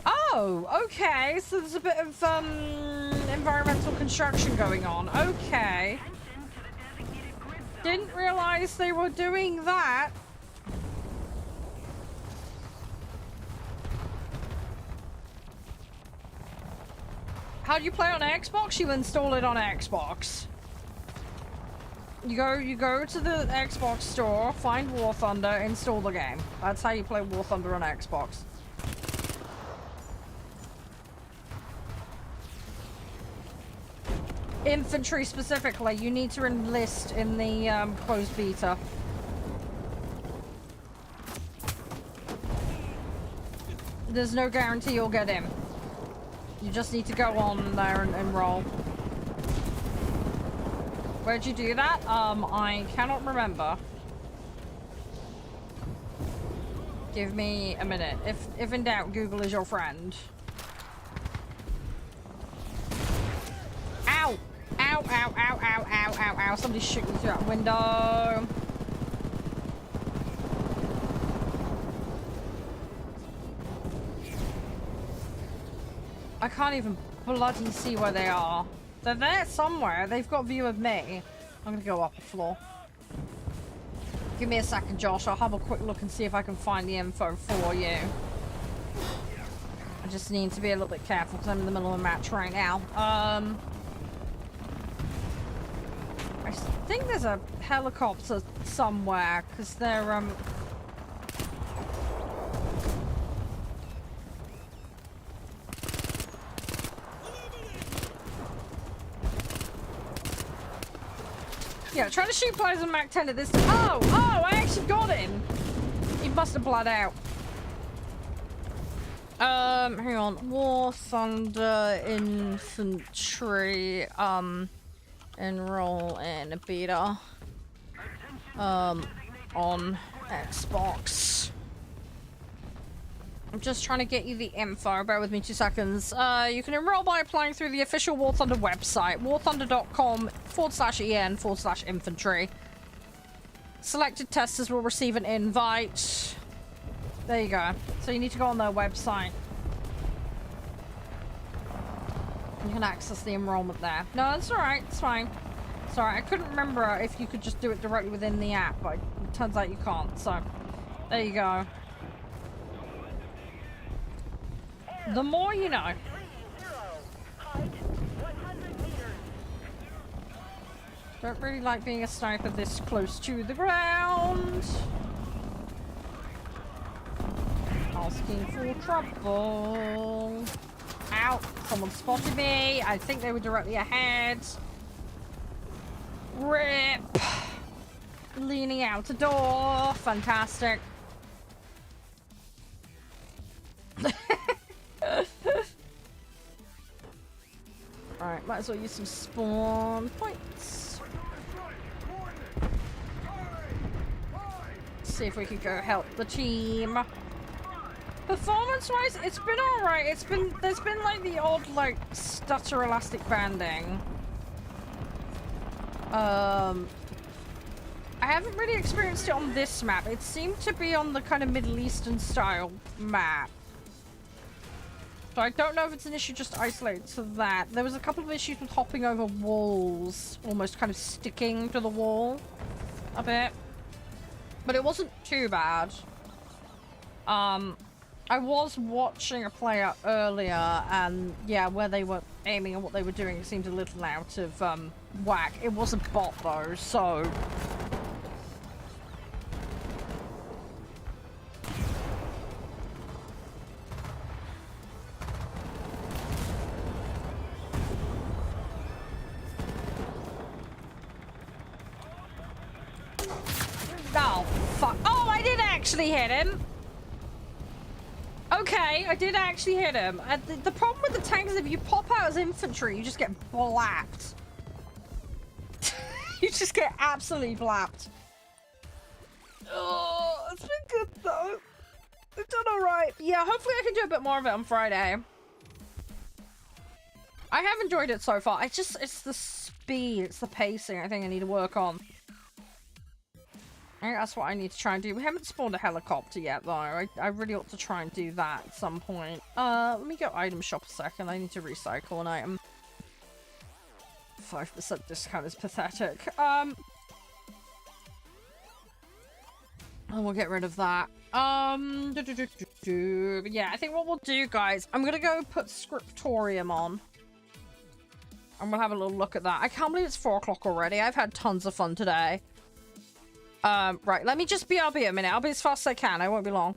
Oh, okay. So there's a bit of environmental construction going on. Okay. Didn't realize they were doing that. How do you play on Xbox? You install it on Xbox. You go to the Xbox store, find War Thunder, install the game. That's how you play War Thunder on Xbox. Infantry specifically, you need to enlist in the closed beta. There's no guarantee you'll get in. You just need to go on there and enroll. Where'd you do that? I cannot remember. Give me a minute. If in doubt, Google is your friend. Ow! Ow, ow, ow, ow, ow, ow, ow. Somebody's shooting through that window. I can't even bloody see where they are. They're there somewhere. They've got view of me. I'm gonna go up a floor. Give me a second, Josh. I'll have a quick look and see if I can find the info for you. I just need to be a little bit careful because I'm in the middle of a match right now. I think there's a helicopter somewhere because they're yeah, trying to shoot players on Mach 10 at this time. Oh, I actually got him. He must have bled out. Hang on. War Thunder Infantry, enroll in a beta, on Xbox. I'm just trying to get you the info. Bear with me 2 seconds. You can enroll by applying through the official War Thunder website, warthunder.com/en/infantry. Selected testers will receive an invite. There you go. So you need to go on their website. You can access the enrollment there. No, that's alright. It's fine. Sorry, I couldn't remember if you could just do it directly within the app, but it turns out you can't. So, there you go. The more you know. Don't really like being a sniper this close to the ground. Asking for trouble. Ow, someone spotted me. I think they were directly ahead. Rip. Leaning out a door. Fantastic. Alright, might as well use some spawn points. See if we can go help the team. Performance-wise, it's been alright. There's been like the odd like stutter elastic banding. I haven't really experienced it on this map. It seemed to be on the kind of Middle Eastern style map. So I don't know if it's an issue just isolated to that. There was a couple of issues with hopping over walls, almost kind of sticking to the wall a bit. But it wasn't too bad. I was watching a player earlier, and yeah, where they were aiming and what they were doing seemed a little out of whack. It was a bot though, so... Oh, fuck. Oh, I did actually hit him. Okay, I did actually hit him. The problem with the tanks is if you pop out as infantry, you just get blapped. You just get absolutely blapped. Oh, it's been good though. I've done alright. Yeah, hopefully I can do a bit more of it on Friday. I have enjoyed it so far. It's the speed, it's the pacing I think I need to work on. I think that's what I need to try and do. We haven't spawned a helicopter yet, though. I really ought to try and do that at some point. Let me go item shop a second. I need to recycle an item. 5% discount is pathetic. And we'll get rid of that. Yeah, I think what we'll do, guys, I'm gonna go put Scriptorium on. And we'll have a little look at that. I can't believe it's 4 o'clock already. I've had tons of fun today. Right, let me just BRB a minute. I'll be as fast as I can. I won't be long.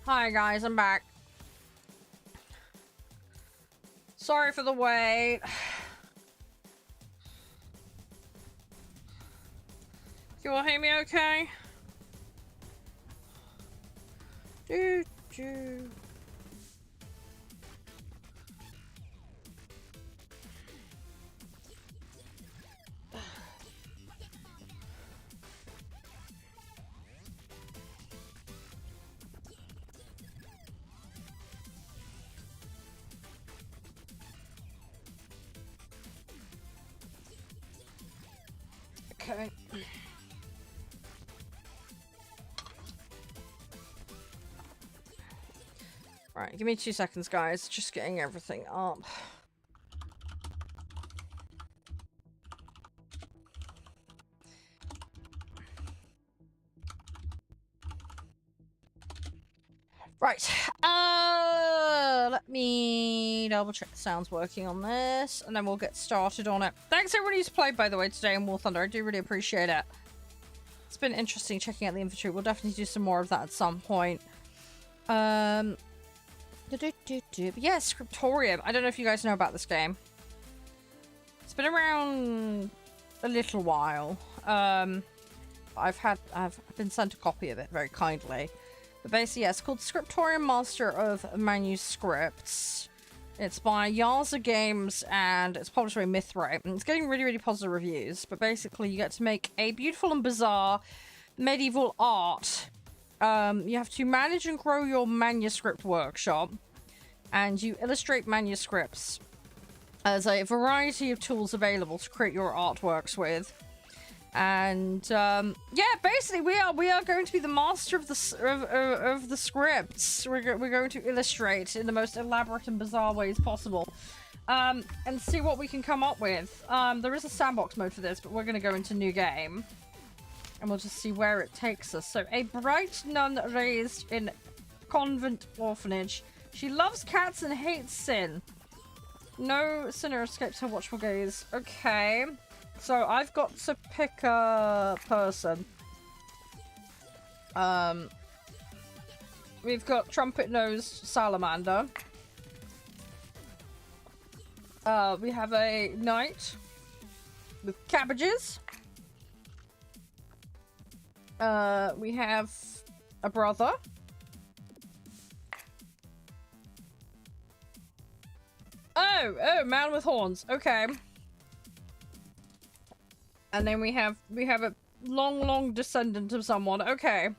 Hi guys, I'm back. Sorry for the wait. You all hear me okay? Doo doo. Okay. Right, give me 2 seconds, guys. Just getting everything up. Right. Let me double check the sound's working on this, and then we'll get started on it. Thanks everybody who's played, by the way, today in War Thunder. I do really appreciate it. It's been interesting checking out the infantry. We'll definitely do some more of that at some point. Yeah, Scriptorium. I don't know if you guys know about this game. It's been around a little while. I've been sent a copy of it very kindly. But basically, yeah, it's called Scriptorium Master of Manuscripts. It's by Yaza Games and it's published by Mythrite. And it's getting really, really positive reviews. But basically, you get to make a beautiful and bizarre medieval art. You have to manage and grow your manuscript workshop. And you illustrate manuscripts. There's a variety of tools available to create your artworks with. And yeah, basically we are going to be the master of the scripts. We're going to illustrate in the most elaborate and bizarre ways possible, and see what we can come up with. There is a sandbox mode for this, but we're going to go into new game, and we'll just see where it takes us. So, a bright nun raised in convent orphanage. She loves cats and hates sin. No sinner escapes her watchful gaze. Okay. So I've got to pick a person. We've got trumpet-nosed salamander. We have a knight with cabbages. We have a brother. Oh, man with horns. Okay. And then we have a long descendant of someone. Okay.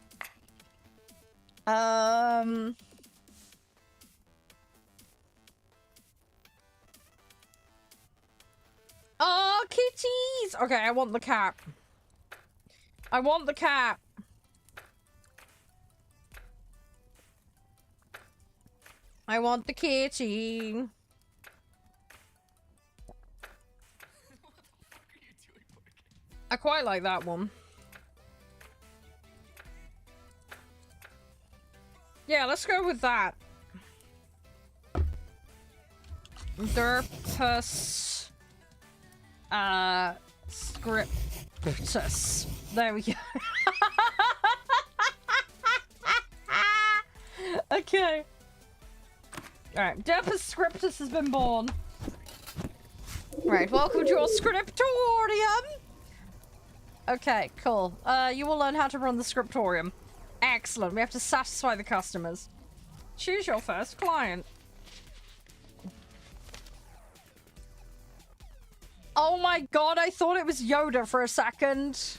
Oh, kitties! Okay, I want the cat. I want the cat. I want the kitty. I quite like that one. Yeah, let's go with that. Derpus. Scriptus. There we go. Okay. Alright, Derpus Scriptus has been born. Right, welcome to your Scriptorium. Okay, cool. You will learn how to run the Scriptorium. Excellent. We have to satisfy the customers. Choose your first client. Oh my god, I thought it was Yoda for a second.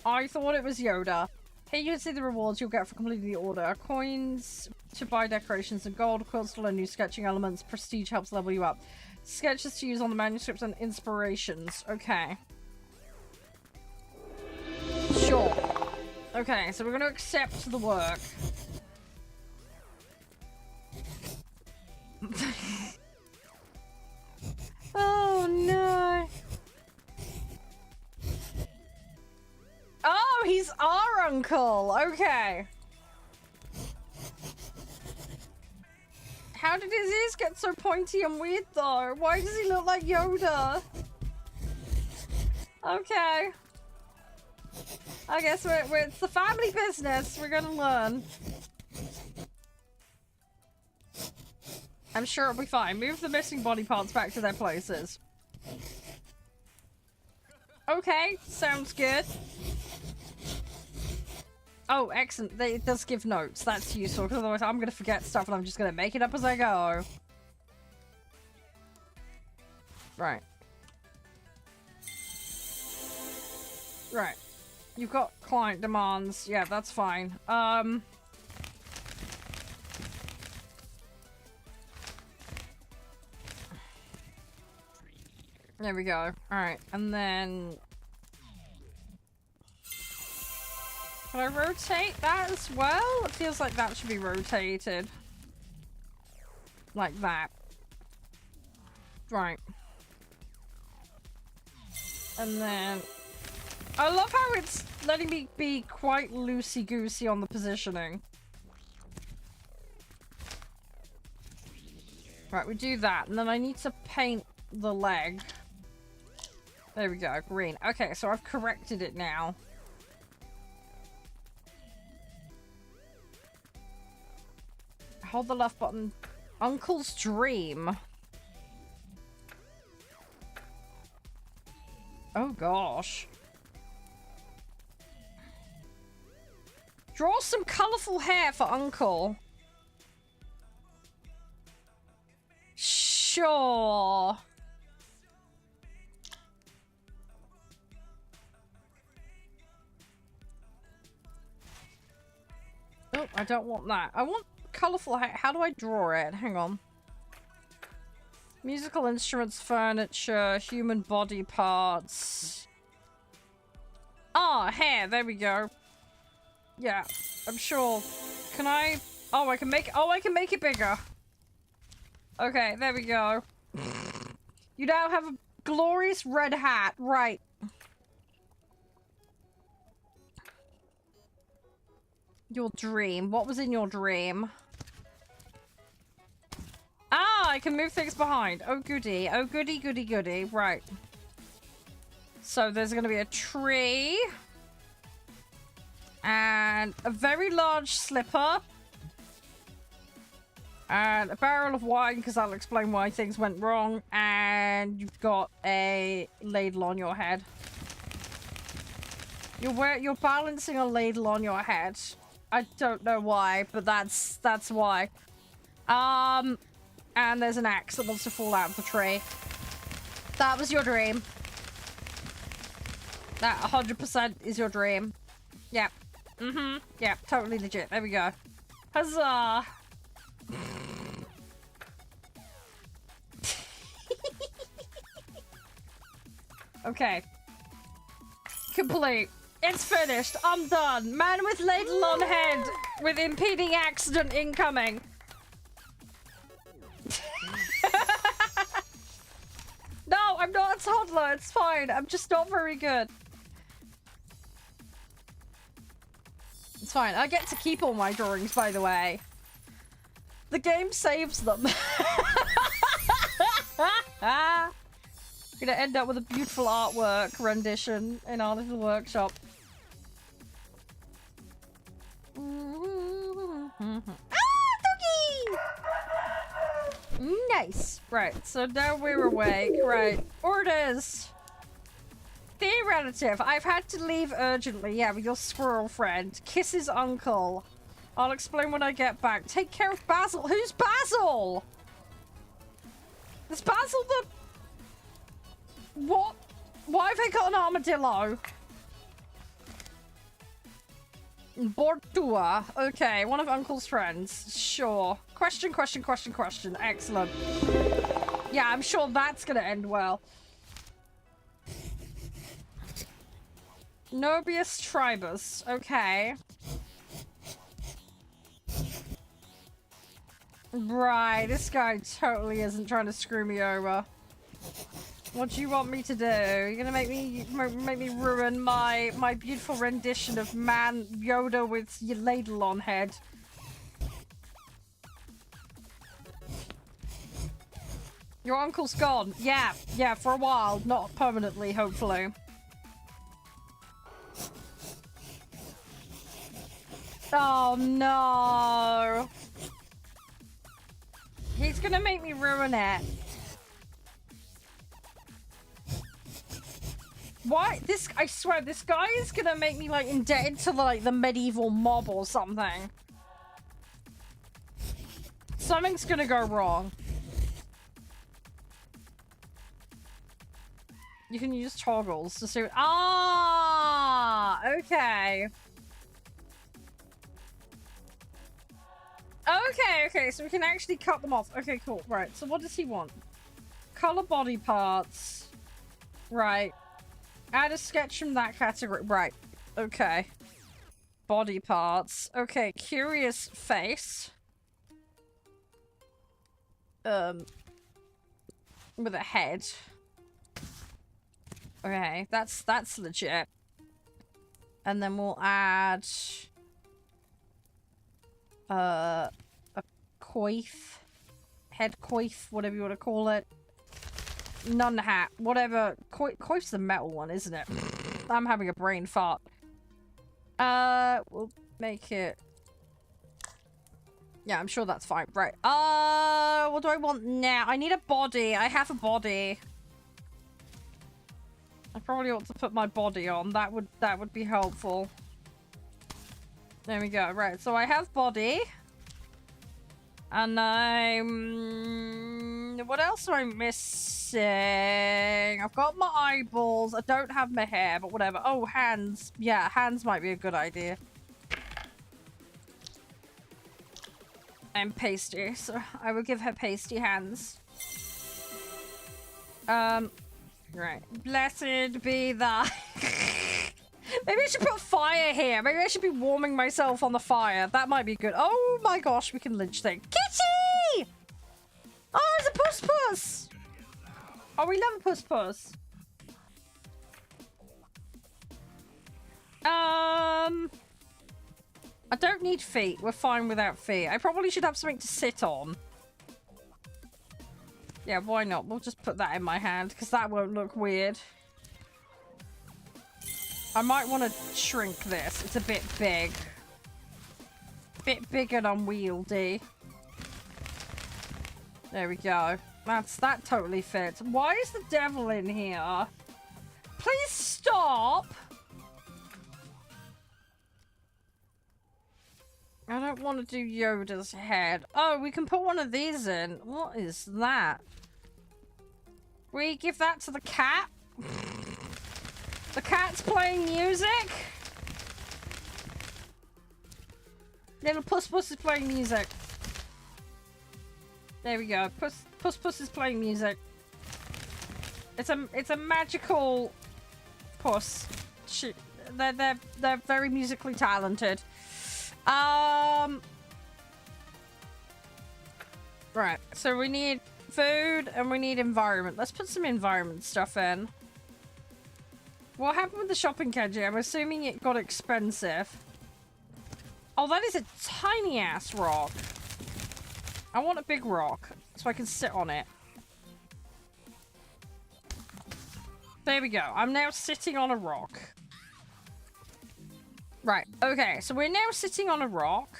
I thought it was Yoda. Here you can see the rewards you'll get for completing the order. Coins to buy decorations and gold. Quills to learn new sketching elements. Prestige helps level you up. Sketches to use on the manuscripts and inspirations. Okay. Sure. Okay, so we're going to accept the work. Oh no. Oh, he's our uncle. Okay. How did his ears get so pointy and weird though? Why does he look like Yoda? Okay. I guess it's the family business. We're gonna learn. I'm sure it'll be fine. Move the missing body parts back to their places. Okay, sounds good. Oh, excellent. It does give notes. That's useful, because otherwise I'm going to forget stuff and I'm just going to make it up as I go. Right. Right. You've got client demands. Yeah, that's fine. There we go. Alright, and then... Can I rotate that as well? It feels like that should be rotated. Like that. Right. And then... I love how it's letting me be quite loosey-goosey on the positioning. Right, we do that, and then I need to paint the leg. There we go, green. Okay, so I've corrected it now. Hold the left button. Uncle's dream. Oh gosh. Draw some colourful hair for Uncle. Sure. Oh, I don't want that. I want colourful hair. How do I draw it? Hang on. Musical instruments, furniture, human body parts. Ah, hair. There we go. Yeah, I'm sure. Can I? Oh, I can make. Oh, I can make it bigger. Okay, there we go. You now have a glorious red hat, right? Your dream. What was in your dream? Ah, I can move things behind. Oh, goody. Oh, goody, goody, goody. Right. So there's going to be a tree. And a very large slipper. And a barrel of wine, because I'll explain why things went wrong. And you've got a ladle on your head. You're balancing a ladle on your head. I don't know why, but that's why. And there's an axe that wants to fall out of the tree. That was your dream. That 100% is your dream. Yep. Mm-hmm. Yep, totally legit. There we go. Huzzah! Okay. Complete. It's finished. I'm done. Man with ladle on head with impeding accident incoming. No, I'm not a toddler. It's fine. I'm just not very good. It's fine. I get to keep all my drawings, by the way. The game saves them. Gonna end up with a beautiful artwork rendition in our little workshop. Doggy! Nice. Right, so now we're awake. Right, orders. Dear relative, I've had to leave urgently. Yeah, with your squirrel friend. Kisses uncle. I'll explain when I get back. Take care of Basil. Who's Basil? Is Basil the... What? Why have I got an armadillo? Bortua. Okay, one of Uncle's friends. Sure. Question, question, question, question. Excellent. Yeah, I'm sure that's gonna end well. Nobius Tribus. Okay. Right, this guy totally isn't trying to screw me over. What do you want me to do? You're gonna make me ruin my beautiful rendition of man Yoda with your ladle on head. Your uncle's gone. Yeah, for a while, not permanently, hopefully. Oh no. He's gonna make me ruin it. Why? This, I swear, this guy is gonna make me, like, indebted to, like, the medieval mob or something. Something's gonna go wrong. You can use toggles to see what... Ah! Okay. Okay, so we can actually cut them off. Okay, cool. Right, so what does he want? Color body parts. Right. Add a sketch from that category. Right. Okay. Body parts. Okay, curious face. With a head. Okay, that's legit. And then we'll add a coif. Head coif, whatever you want to call it. Nun hat, whatever. Coif's the metal one, isn't it? I'm having a brain fart. We'll make it... Yeah, I'm sure that's fine. Right. What do I want now? I need a body. I have a body. I probably ought to put my body on. That would be helpful. There we go. Right, so I have body. And what else am I missing? I've got my eyeballs. I don't have my hair, but whatever. Oh, hands. Yeah, hands might be a good idea. I'm pasty, so I will give her pasty hands. Right. Blessed be thy... Maybe I should put fire here. Maybe I should be warming myself on the fire. That might be good. Oh my gosh, we can lynch things. Kitty! Oh, it's a puss-puss! Oh, we love a puss-puss. I don't need feet. We're fine without feet. I probably should have something to sit on. Yeah, why not? We'll just put that in my hand, because that won't look weird. I might want to shrink this. It's a bit big. Bit big and unwieldy. There we go. That totally fits. Why is the devil in here? Please stop! I don't want to do Yoda's head. Oh, we can put one of these in. What is that? We give that to the cat? The cat's playing music? Little Puss Puss is playing music. There we go. Puss Puss is playing music. It's a magical puss. They're very musically talented. Right, so we need food and we need environment. Let's put some environment stuff in. What happened with the shopping Kenji? I'm assuming it got expensive. Oh, that is a tiny ass rock. I want a big rock so I can sit on it. There we go. I'm now sitting on a rock. Right, okay, so we're now sitting on a rock.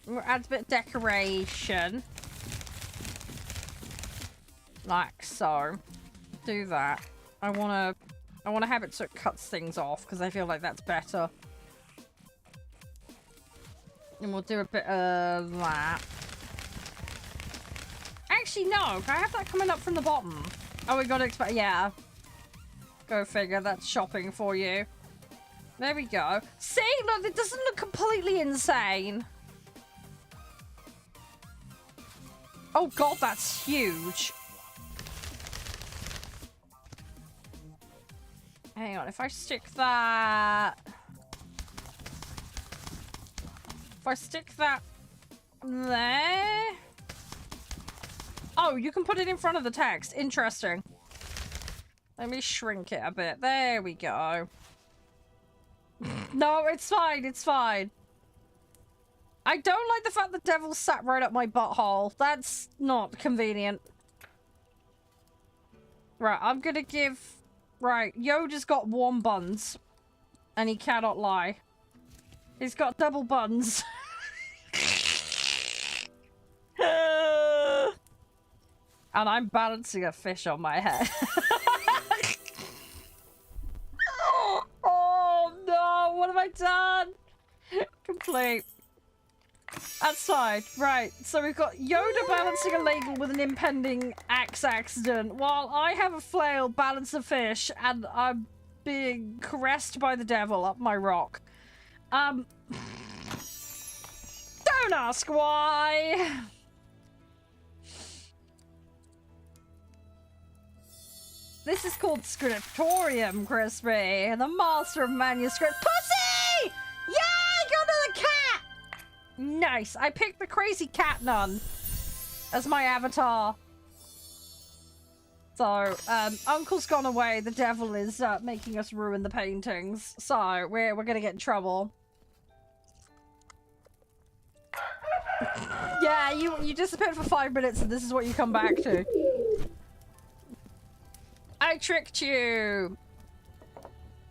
We'll add a bit of decoration. Like so. Do that. I wanna have it so it cuts things off, because I feel like that's better. And we'll do a bit of that. Actually, no. Can I have that coming up from the bottom? Oh, we gotta expect. Yeah. Go figure. That's shopping for you. There we go. See? Look, it doesn't look completely insane. Oh god, that's huge. Hang on, if I stick that... If I stick that there... Oh, you can put it in front of the text. Interesting. Let me shrink it a bit. There we go. No, it's fine. It's fine. I don't like the fact the devil sat right up my butthole. That's not convenient. Right, I'm gonna give... Right, Yoda's got warm buns. And he cannot lie. He's got double buns. And I'm balancing a fish on my head. Oh no, what have I done? Complete. That's fine. Right, so we've got Yoda balancing a ladle with an impending axe accident, while I have a flail, balance a fish, and I'm being caressed by the devil up my rock. Don't ask why. This is called Scriptorium, Crispy, the master of manuscript. Pussy! Yay! Got another cat! Nice. I picked the crazy cat nun as my avatar. So, Uncle's gone away. The devil is making us ruin the paintings. So, we're gonna get in trouble. Yeah, you disappeared for 5 minutes and this is what you come back to. I tricked you!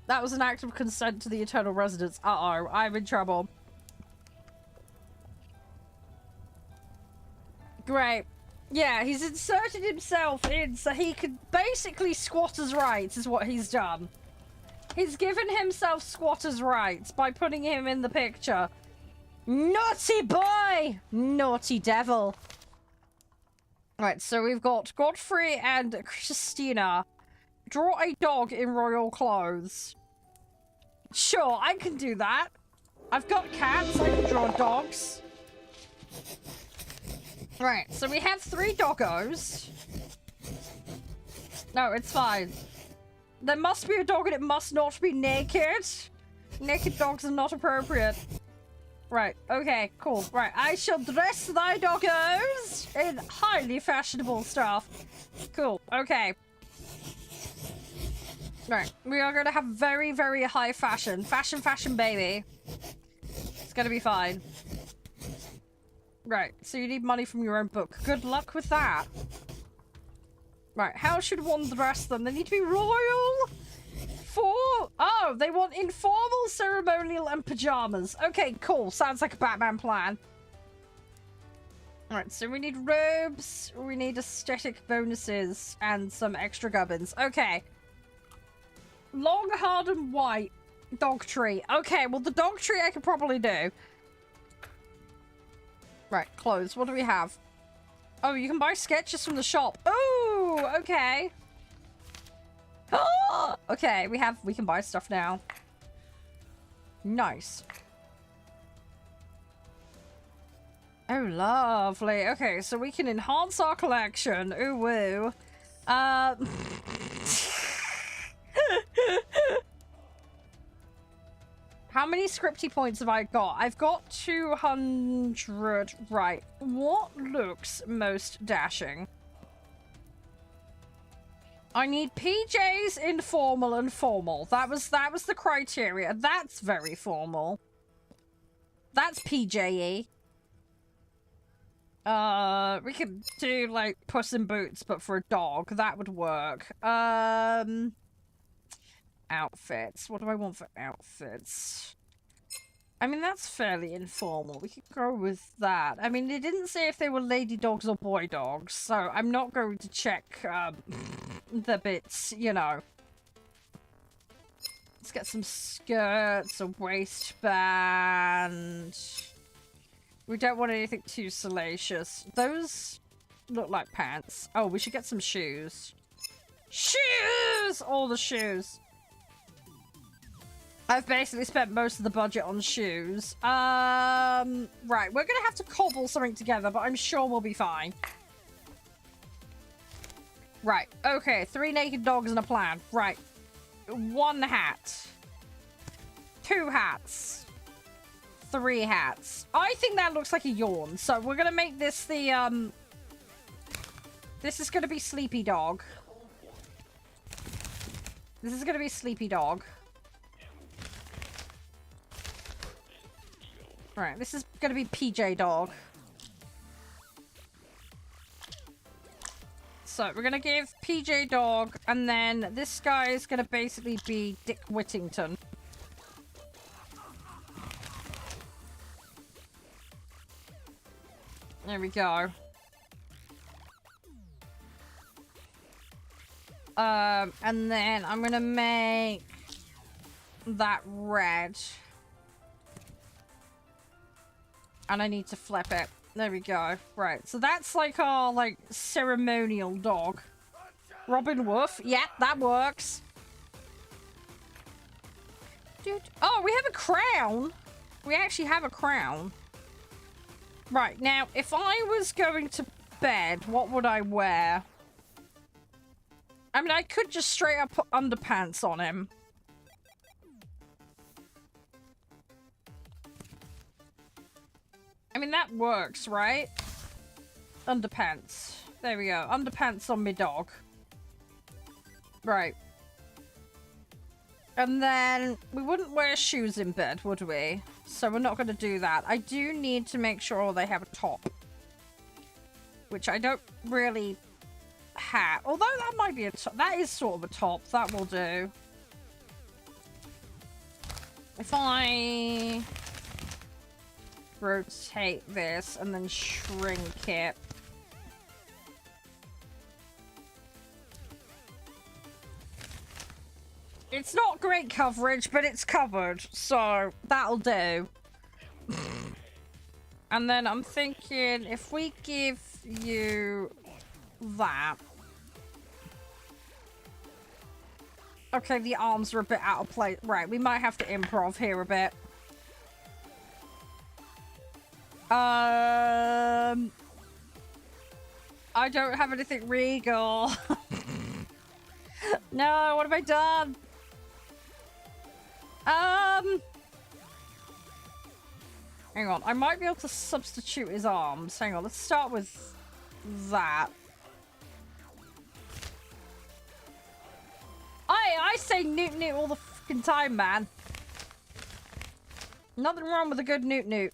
That was an act of consent to the eternal residence. Uh-oh, I'm in trouble. Great. Yeah, he's inserted himself in so he could basically squatters' rights is what he's done. He's given himself squatters' rights by putting him in the picture. Naughty boy! Naughty devil. Right, so we've got Godfrey and Christina. Draw a dog in royal clothes. Sure, I can do that. I've got cats, I can draw dogs. Right, so we have 3 doggos. No, it's fine. There must be a dog and it must not be naked. Naked dogs are not appropriate. Right, okay, cool. Right, I shall dress thy doggos in highly fashionable stuff. Cool, okay. Right, we are going to have very, very high fashion. Fashion, baby. It's going to be fine. Right, so you need money from your own book. Good luck with that. Right, how should one dress them? They need to be royal? Oh, they want informal, ceremonial, and pajamas. Okay, cool. Sounds like a Batman plan. Alright, so we need robes, we need aesthetic bonuses, and some extra gubbins. Okay. Long, hard, and white. Dog tree. Okay, well, the dog tree I could probably do. Right, clothes. What do we have? Oh, you can buy sketches from the shop. Oh, okay. Oh, okay, we can buy stuff now. Nice. Oh, lovely. Okay, so we can enhance our collection. Ooh, woo. How many scripty points have I got? I've got 200. Right. What looks most dashing? I need PJs, informal, and formal. That was the criteria. That's very formal. That's PJE. We could do, like, Puss in Boots, but for a dog. That would work. Outfits. What do I want for outfits? I mean, that's fairly informal. We could go with that. I mean, they didn't say if they were lady dogs or boy dogs, so I'm not going to check, the bits, you know. Let's get some skirts, a waistband. We don't want anything too salacious. Those look like pants. Oh, we should get some shoes. Shoes! All the shoes. I've basically spent most of the budget on shoes. Right, we're gonna have to cobble something together, but I'm sure we'll be fine. Right, okay, 3 naked dogs and a plan. Right, 1 hat. 2 hats. 3 hats. I think that looks like a yawn, so we're gonna make this the, this is gonna be Sleepy Dog. This is gonna be Sleepy Dog. Right, this is gonna be PJ Dog. So, we're gonna give PJ Dog, and then this guy is gonna basically be Dick Whittington. There we go. And then I'm gonna make that red. And I need to flip it. There we go. Right, so that's like our, like, ceremonial dog. Robin Wolf. Yeah, that works. Dude. Oh, we have a crown. We actually have a crown. Right, now, if I was going to bed, what would I wear? I mean, I could just straight up put underpants on him. I mean, that works, right? Underpants. There we go. Underpants on my dog. Right. And then we wouldn't wear shoes in bed, would we? So we're not going to do that. I do need to make sure they have a top. Which I don't really have. Although that might be a top. That is sort of a top. That will do. If I rotate this and then shrink it. It's not great coverage, but it's covered, so that'll do. And then I'm thinking if we give you that. Okay, the arms are a bit out of place. Right, we might have to improv here a bit. I don't have anything regal. No, what have I done? Hang on, I might be able to substitute his arms. Hang on, let's start with that. I say newt newt all the fucking time, man. Nothing wrong with a good newt newt.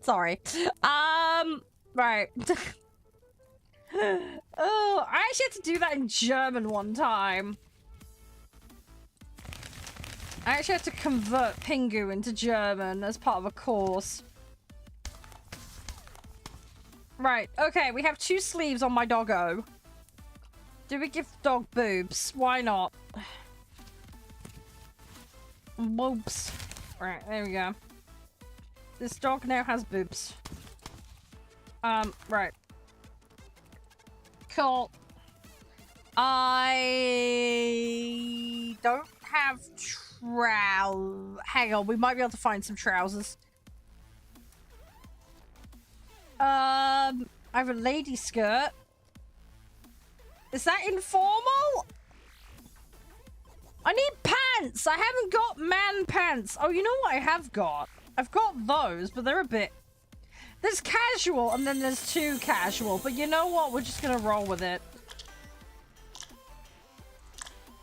Sorry. Right. Oh, I actually had to do that in German one time. I actually had to convert Pingu into German as part of a course. Right, okay, we have 2 sleeves on my doggo. Do we give dog boobs? Why not? Boobs. Right, there we go. This dog now has boobs. Right. Cool. I don't have hang on, we might be able to find some trousers. I have a lady skirt. Is that informal? I need pants! I haven't got man pants. Oh, you know what I have got? I've got those, but they're a bit... There's casual, and then there's 2 casual. But you know what? We're just gonna roll with it.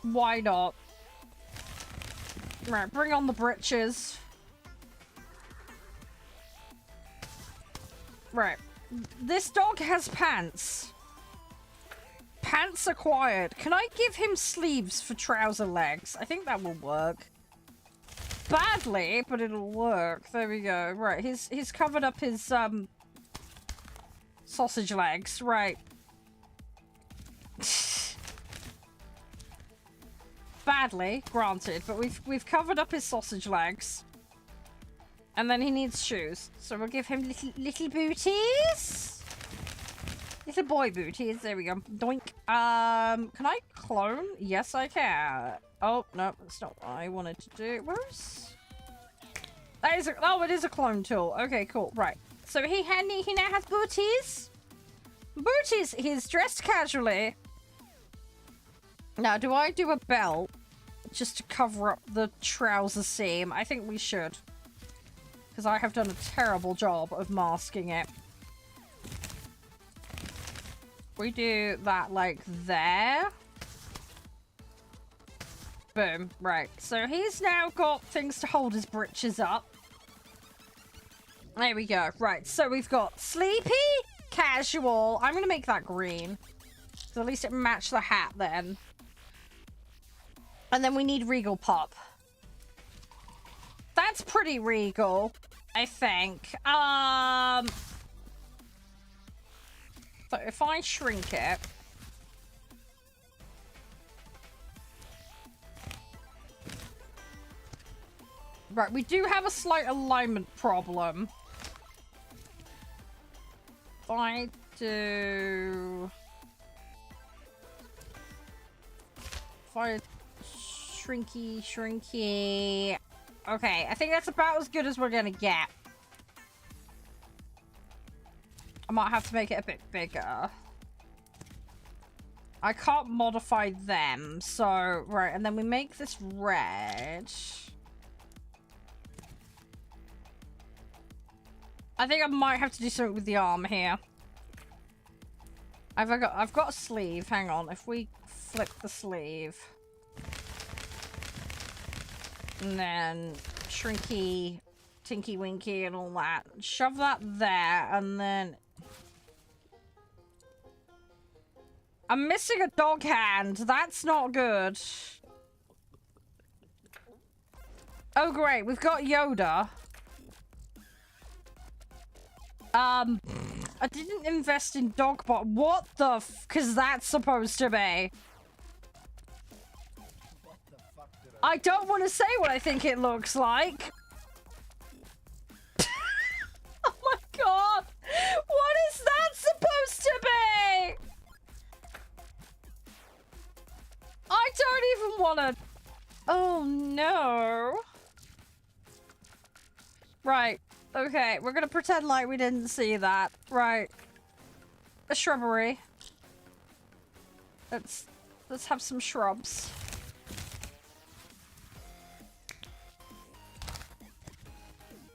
Why not? Right, bring on the britches. Right. This dog has pants. Pants acquired. Can I give him sleeves for trouser legs? I think that will work. Badly, but it'll work. There we go. Right, he's covered up his sausage legs. Right. Badly, granted, but we've covered up his sausage legs. And then he needs shoes. So we'll give him little booties. Little boy booties. There we go. Doink. Can I clone? Yes, I can. Oh, no, that's not what I wanted to do. Where's... That is oh, it is a clone tool. Okay, cool. Right. So he now has booties. Booties. He's dressed casually. Now, do I do a belt just to cover up the trouser seam? I think we should. Because I have done a terrible job of masking it. We do that like there. Boom. Right. So he's now got things to hold his britches up. There we go. Right. So we've got sleepy, casual. I'm going to make that green. So at least it matched the hat then. And then we need Regal Pop. That's pretty regal, I think. So if I shrink it... Right, we do have a slight alignment problem. If I do... If I... Shrinky... Okay, I think that's about as good as we're gonna get. I might have to make it a bit bigger. I can't modify them, so... Right, and then we make this red. I think I might have to do something with the arm here. I've got a sleeve. Hang on. If we flip the sleeve... And then shrinky, tinky winky and all that. Shove that there and then... I'm missing a dog hand. That's not good. Oh great, we've got Yoda. I didn't invest in Dogbot. What the f... 'Cause that's supposed to be... I don't want to say what I think it looks like. Oh my god! What is that supposed to be? I don't even want to... Oh no. Right. Okay, we're gonna pretend like we didn't see that. Right. A shrubbery. Let's have some shrubs.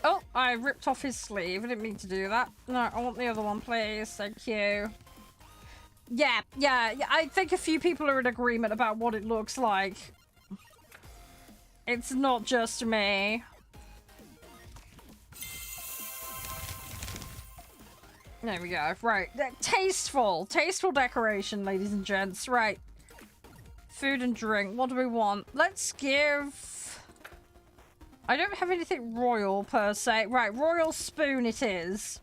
Oh, I ripped off his sleeve. I didn't mean to do that. No, I want the other one, please. Thank you. Yeah. I think a few people are in agreement about what it looks like. It's not just me. There we go. Right. Tasteful. Tasteful decoration, ladies and gents. Right. Food and drink. What do we want? Let's give... I don't have anything royal, per se. Right, royal spoon it is.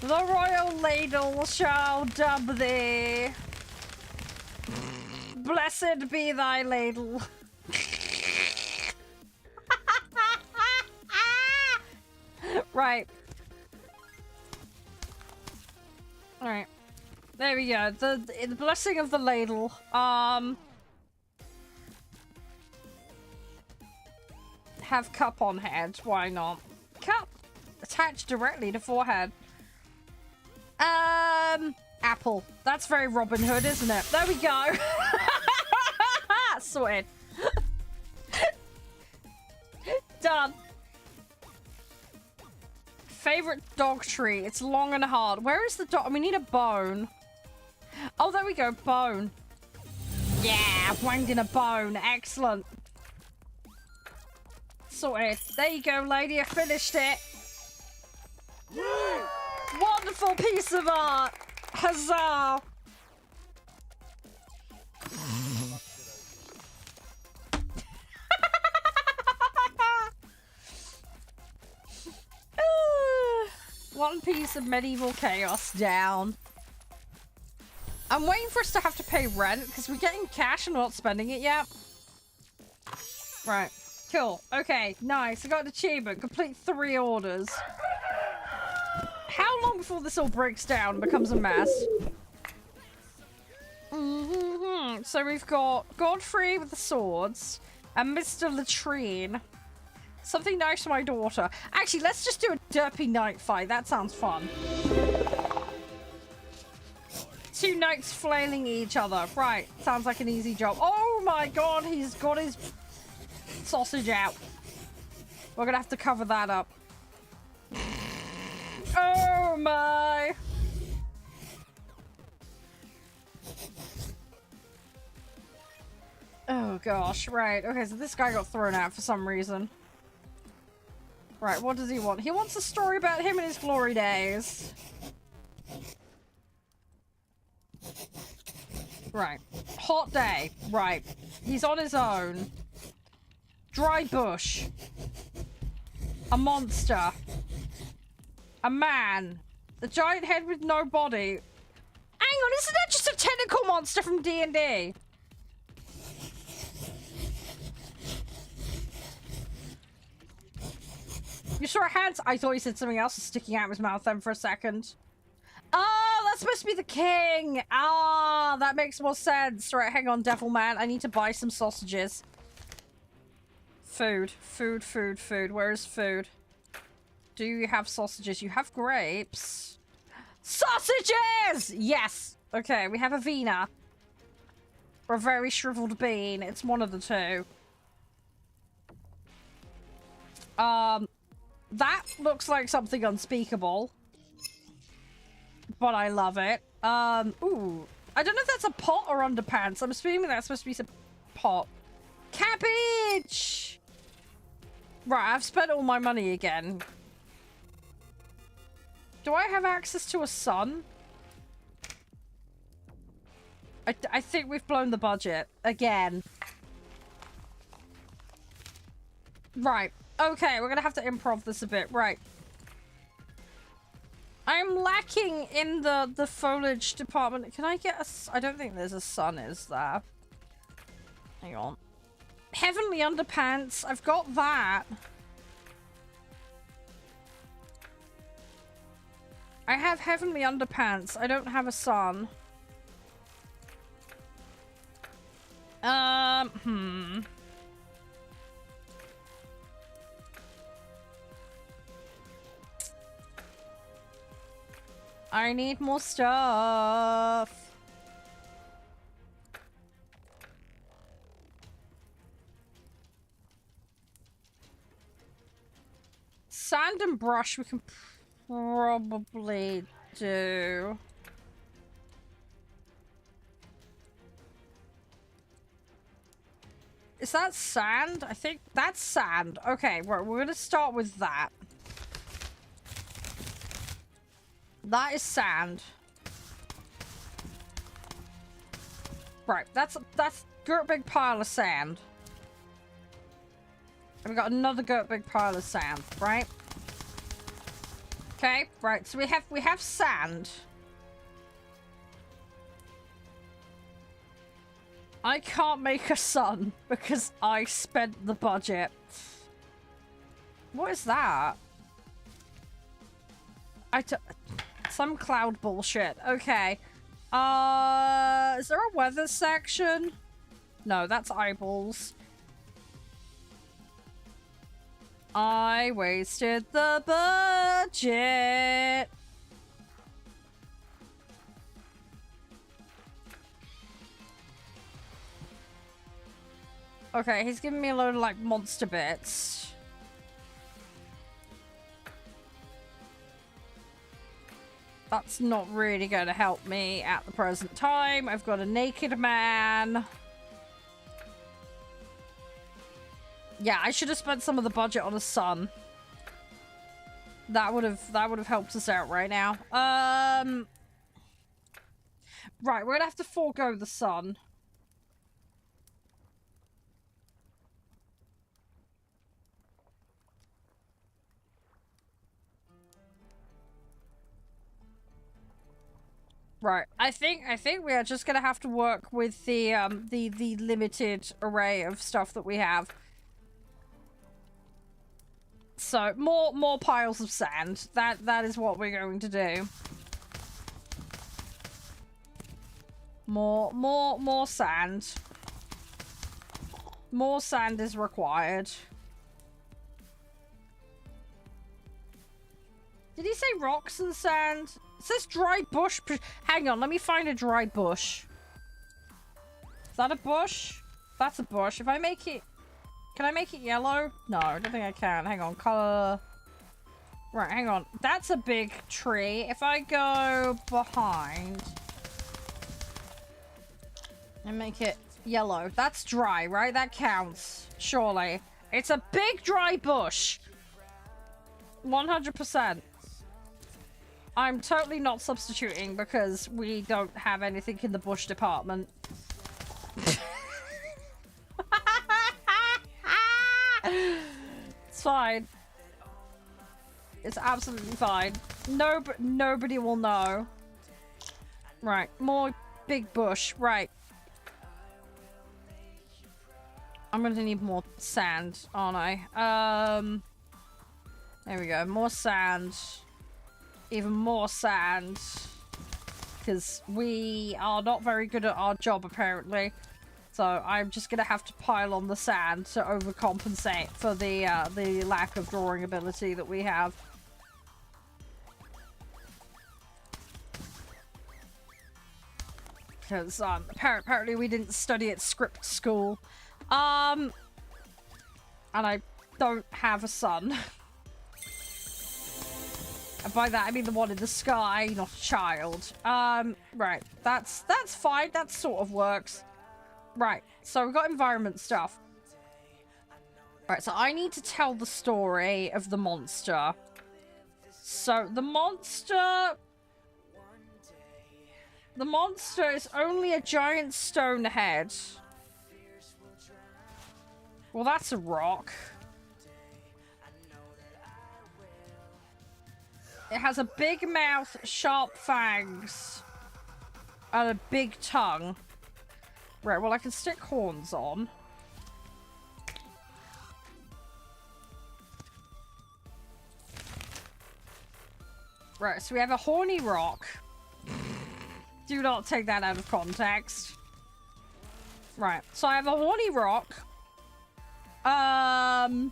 The royal ladle shall dub thee. Blessed be thy ladle. Right. Alright. There we go. The blessing of the ladle. Have cup on head. Why not? Cup attached directly to forehead. Apple. That's very Robin Hood, isn't it? There we go. Sorted. Done. Favorite dog tree. It's long and hard. Where is the dog? We need a bone. Oh, there we go. Bone. Yeah, wanged in a bone. Excellent. Sorted. There you go, lady. I finished it. Wonderful piece of art. Huzzah. One piece of medieval chaos down. I'm waiting for us to have to pay rent because we're getting cash and we're not spending it yet. Right. Cool. Okay. Nice. I got an achievement. Complete 3 orders. How long before this all breaks down and becomes a mess? So we've got Godfrey with the swords and Mr. Latrine. Something nice for my daughter. Actually, let's just do a derpy knight fight. That sounds fun. 2 knights flailing each other. Right. Sounds like an easy job. Oh my god, he's got his sausage out. We're gonna have to cover that up. Oh my. Oh gosh. Right. Okay, so this guy got thrown out for some reason. Right, what does he want? He wants a story about him in his glory days. Right. Hot day. Right. He's on his own. Dry bush. A monster. A man. The giant head with no body. Hang on, isn't that just a tentacle monster from D&D? You saw hands? I thought he said something else was sticking out of his mouth then for a second. Oh, that's supposed to be the king. Ah, that makes more sense. Right, hang on, Devil Man. I need to buy some sausages. Food. Food, food, food. Where is food? Do you have sausages? You have grapes. Sausages! Yes! Okay, we have a Vina. Or a very shriveled bean. It's one of the two. That looks like something unspeakable. But I love it. Ooh. I don't know if that's a pot or underpants. I'm assuming that's supposed to be some pot. Cabbage! Right, I've spent all my money again. Do I have access to a sun? I think we've blown the budget. Again. Right. Okay, we're gonna have to improv this a bit. Right. I'm lacking in the foliage department. Can I get a... I don't think there's a sun, is there? Hang on. Heavenly underpants. I've got that. I have heavenly underpants. I don't have a sun. I need more stuff. Sand and brush we can probably do. Is that sand? I think that's sand. Okay, we're gonna start with that. That is sand. Right, that's a big pile of sand. And we got another big pile of sand, right? Okay, right, so we have sand. I can't make a sun because I spent the budget. What is that? Some cloud bullshit. Okay. Is there a weather section? No, that's eyeballs. I wasted the budget. Okay, he's giving me a load of, like, monster bits. That's not really going to help me at the present time. I've got a naked man. Yeah, I should have spent some of the budget on a sun. That would have helped us out right now. Right, we're gonna have to forego the sun. Right, I think we are just gonna have to work with the limited array of stuff that we have. So more piles of sand. That is what we're going to do. More sand. More sand is required. Did he say rocks and sand? It says dry bush. Hang on, let me find a dry bush. Is that a bush? That's a bush. If I make it... Can I make it yellow? No, I don't think I can. Hang on, color... Right, hang on. That's a big tree. If I go behind... and make it yellow. That's dry, right? That counts. Surely. It's a big dry bush. 100%. I'm totally not substituting because we don't have anything in the bush department. It's fine. It's absolutely fine. Nobody will know. Right, more big bush. Right. I'm gonna need more sand, aren't I? There we go. More sand. Even more sand. Because we are not very good at our job, apparently. So I'm just gonna have to pile on the sand to overcompensate for the lack of drawing ability that we have. Because apparently we didn't study at script school. And I don't have a son. And by that I mean the one in the sky, not a child. Right, that's fine. That sort of works. Right, so we've got environment stuff. Right, so I need to tell the story of the monster. So the monster is only a giant stone head. Well, that's a rock. It has a big mouth, sharp fangs, and a big tongue. Right, well, I can stick horns on. Right, so we have a horny rock. Do not take that out of context. Right, so I have a horny rock. I'm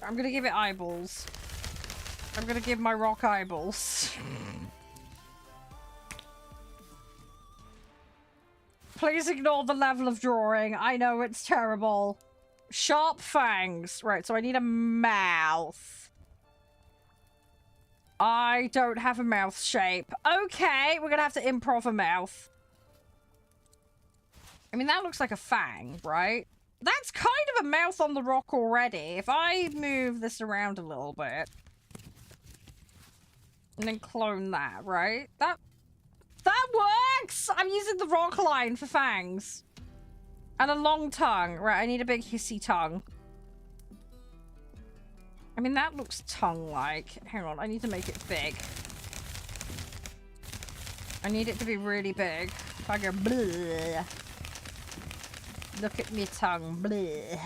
gonna give it eyeballs. I'm gonna give my rock eyeballs. Please ignore the level of drawing. I know it's terrible. Sharp fangs. Right, so I need a mouth. I don't have a mouth shape. Okay, we're gonna have to improv a mouth. I mean, that looks like a fang, right? That's kind of a mouth on the rock already. If I move this around a little bit. And then clone that, right? That works! I'm using the rock line for fangs. And a long tongue. Right, I need a big hissy tongue. I mean, that looks tongue-like. Hang on, I need to make it big. I need it to be really big. If I go bleh. Look at me tongue. Bleh.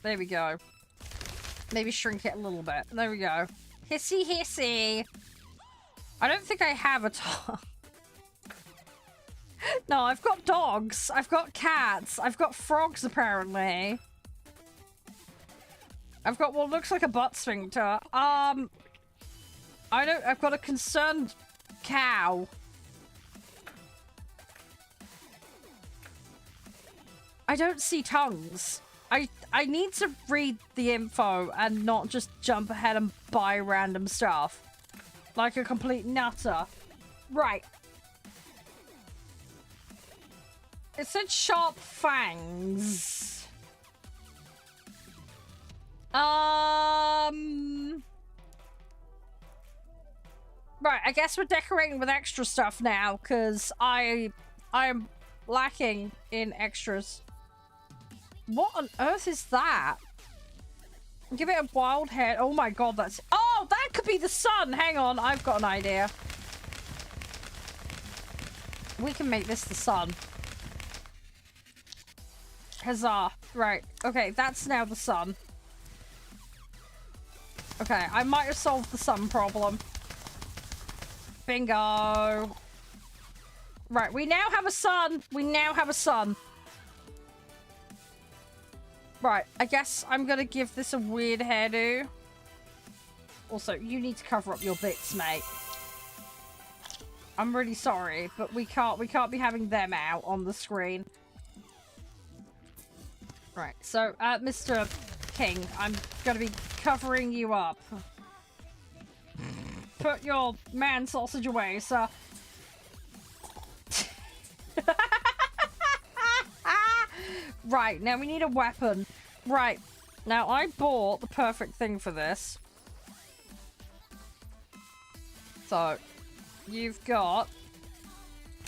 There we go. Maybe shrink it a little bit. There we go. Hissy hissy. I don't think I have a tongue. No, I've got dogs. I've got cats. I've got frogs, apparently. I've got what looks like a butt sphincter. I've got a concerned cow. I don't see tongues. I need to read the info and not just jump ahead and buy random stuff. Like a complete nutter. Right. It said sharp fangs. Right, I guess we're decorating with extra stuff now, because I am lacking in extras. What on earth is that? Give it a wild head. Oh my god, that's... Oh, that could be the sun! Hang on, I've got an idea. We can make this the sun. Huzzah. Right, okay, that's now the sun. Okay, I might have solved the sun problem. Bingo. Right, we now have a sun. We now have a sun. Right, I guess I'm gonna give this a weird hairdo. Also, you need to cover up your bits, mate. I'm really sorry, but we can't be having them out on the screen. Right, so, Mr. King, I'm gonna be covering you up. Put your man sausage away, sir. Right, now we need a weapon. Right, Now, I bought the perfect thing for this. So, you've got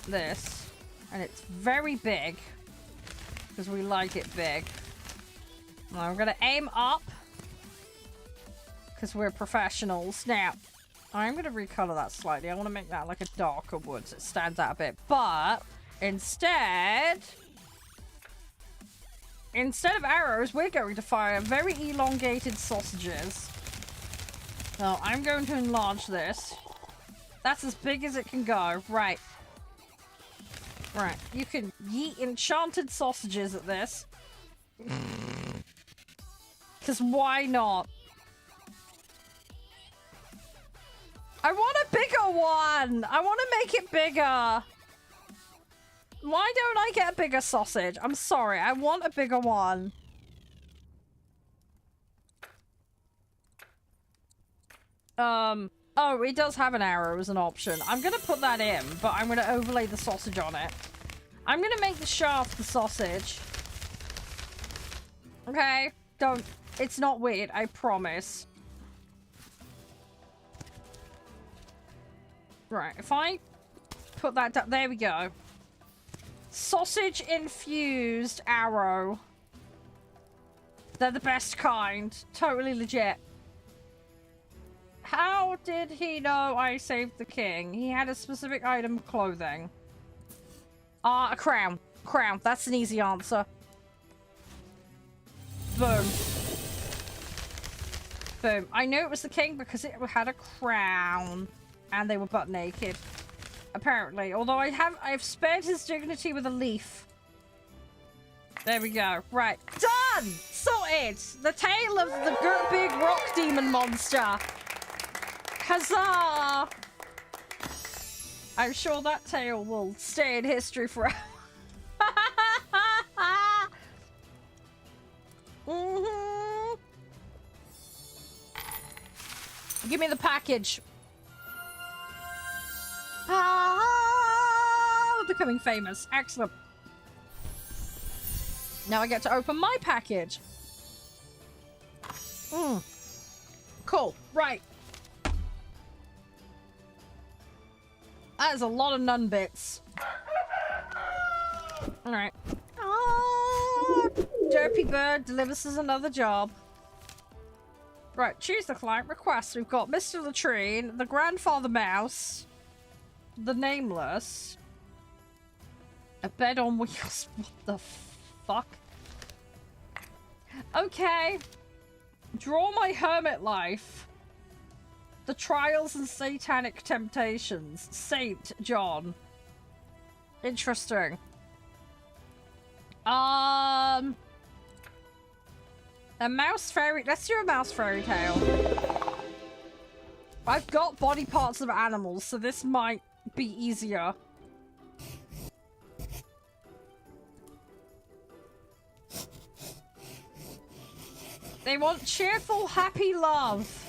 this, and it's very big, because we like it big. Now, I'm going to aim up, because we're professionals. Now, I'm going to recolor that slightly. I want to make that like a darker wood so it stands out a bit. But, instead of arrows, we're going to fire very elongated sausages. So, I'm going to enlarge this. That's as big as it can go. Right. Right. You can yeet enchanted sausages at this. Because why not? I want a bigger one! I want to make it bigger! Why don't I get a bigger sausage? I'm sorry, I want a bigger one. Oh, it does have an arrow as an option. I'm gonna put that in, but I'm gonna overlay the sausage on it. I'm gonna make the shaft the sausage. Okay? Don't... It's not weird, I promise. Right, if I put that down... There we go. Sausage-infused arrow. They're the best kind. Totally legit. How did he know I saved the king? He had a specific item of clothing. A crown. Crown. That's an easy answer. Boom. Boom. I knew it was the king because it had a crown. And they were butt naked. Apparently. Although I've spared his dignity with a leaf. There we go. Right. Done! Sorted! The tail of the big rock demon monster. Huzzah! I'm sure that tale will stay in history forever. Give me the package. Becoming famous. Excellent. Now I get to open my package. Cool. Right. That is a lot of nun bits. Alright. Oh, Derpy Bird delivers us another job. Right, choose the client request. We've got Mr. Latrine, the Grandfather Mouse, the Nameless, a bed on wheels. What the fuck? Okay. Draw my hermit life. The Trials and Satanic Temptations. Saint John. Interesting. A mouse fairy... Let's do a mouse fairy tale. I've got body parts of animals, so this might be easier. They want cheerful, happy love.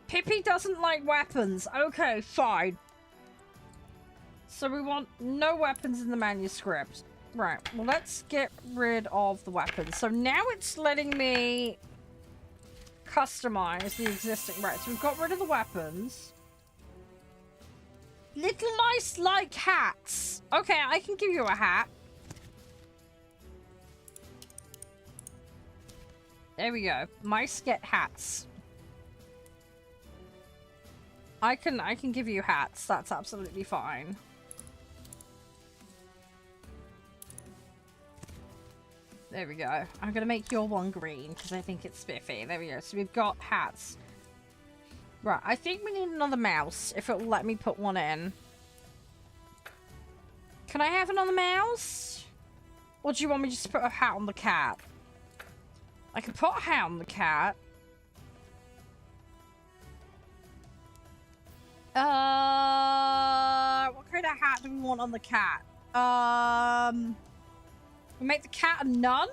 Pippi doesn't like weapons. Okay, fine. So we want no weapons in the manuscript. Right, well let's get rid of the weapons. So now it's letting me customize the existing... Right, so we've got rid of the weapons. Little mice like hats. Okay, I can give you a hat. There we go. Mice get hats. I can give you hats. That's absolutely fine. There we go. I'm gonna make your one green because I think it's spiffy. There we go. So we've got hats. Right, I think we need another mouse if it'll let me put one in. Can I have another mouse? Or do you want me just to put a hat on the cat? I can put a hat on the cat. What kind of hat do we want on the cat? We make the cat a nun?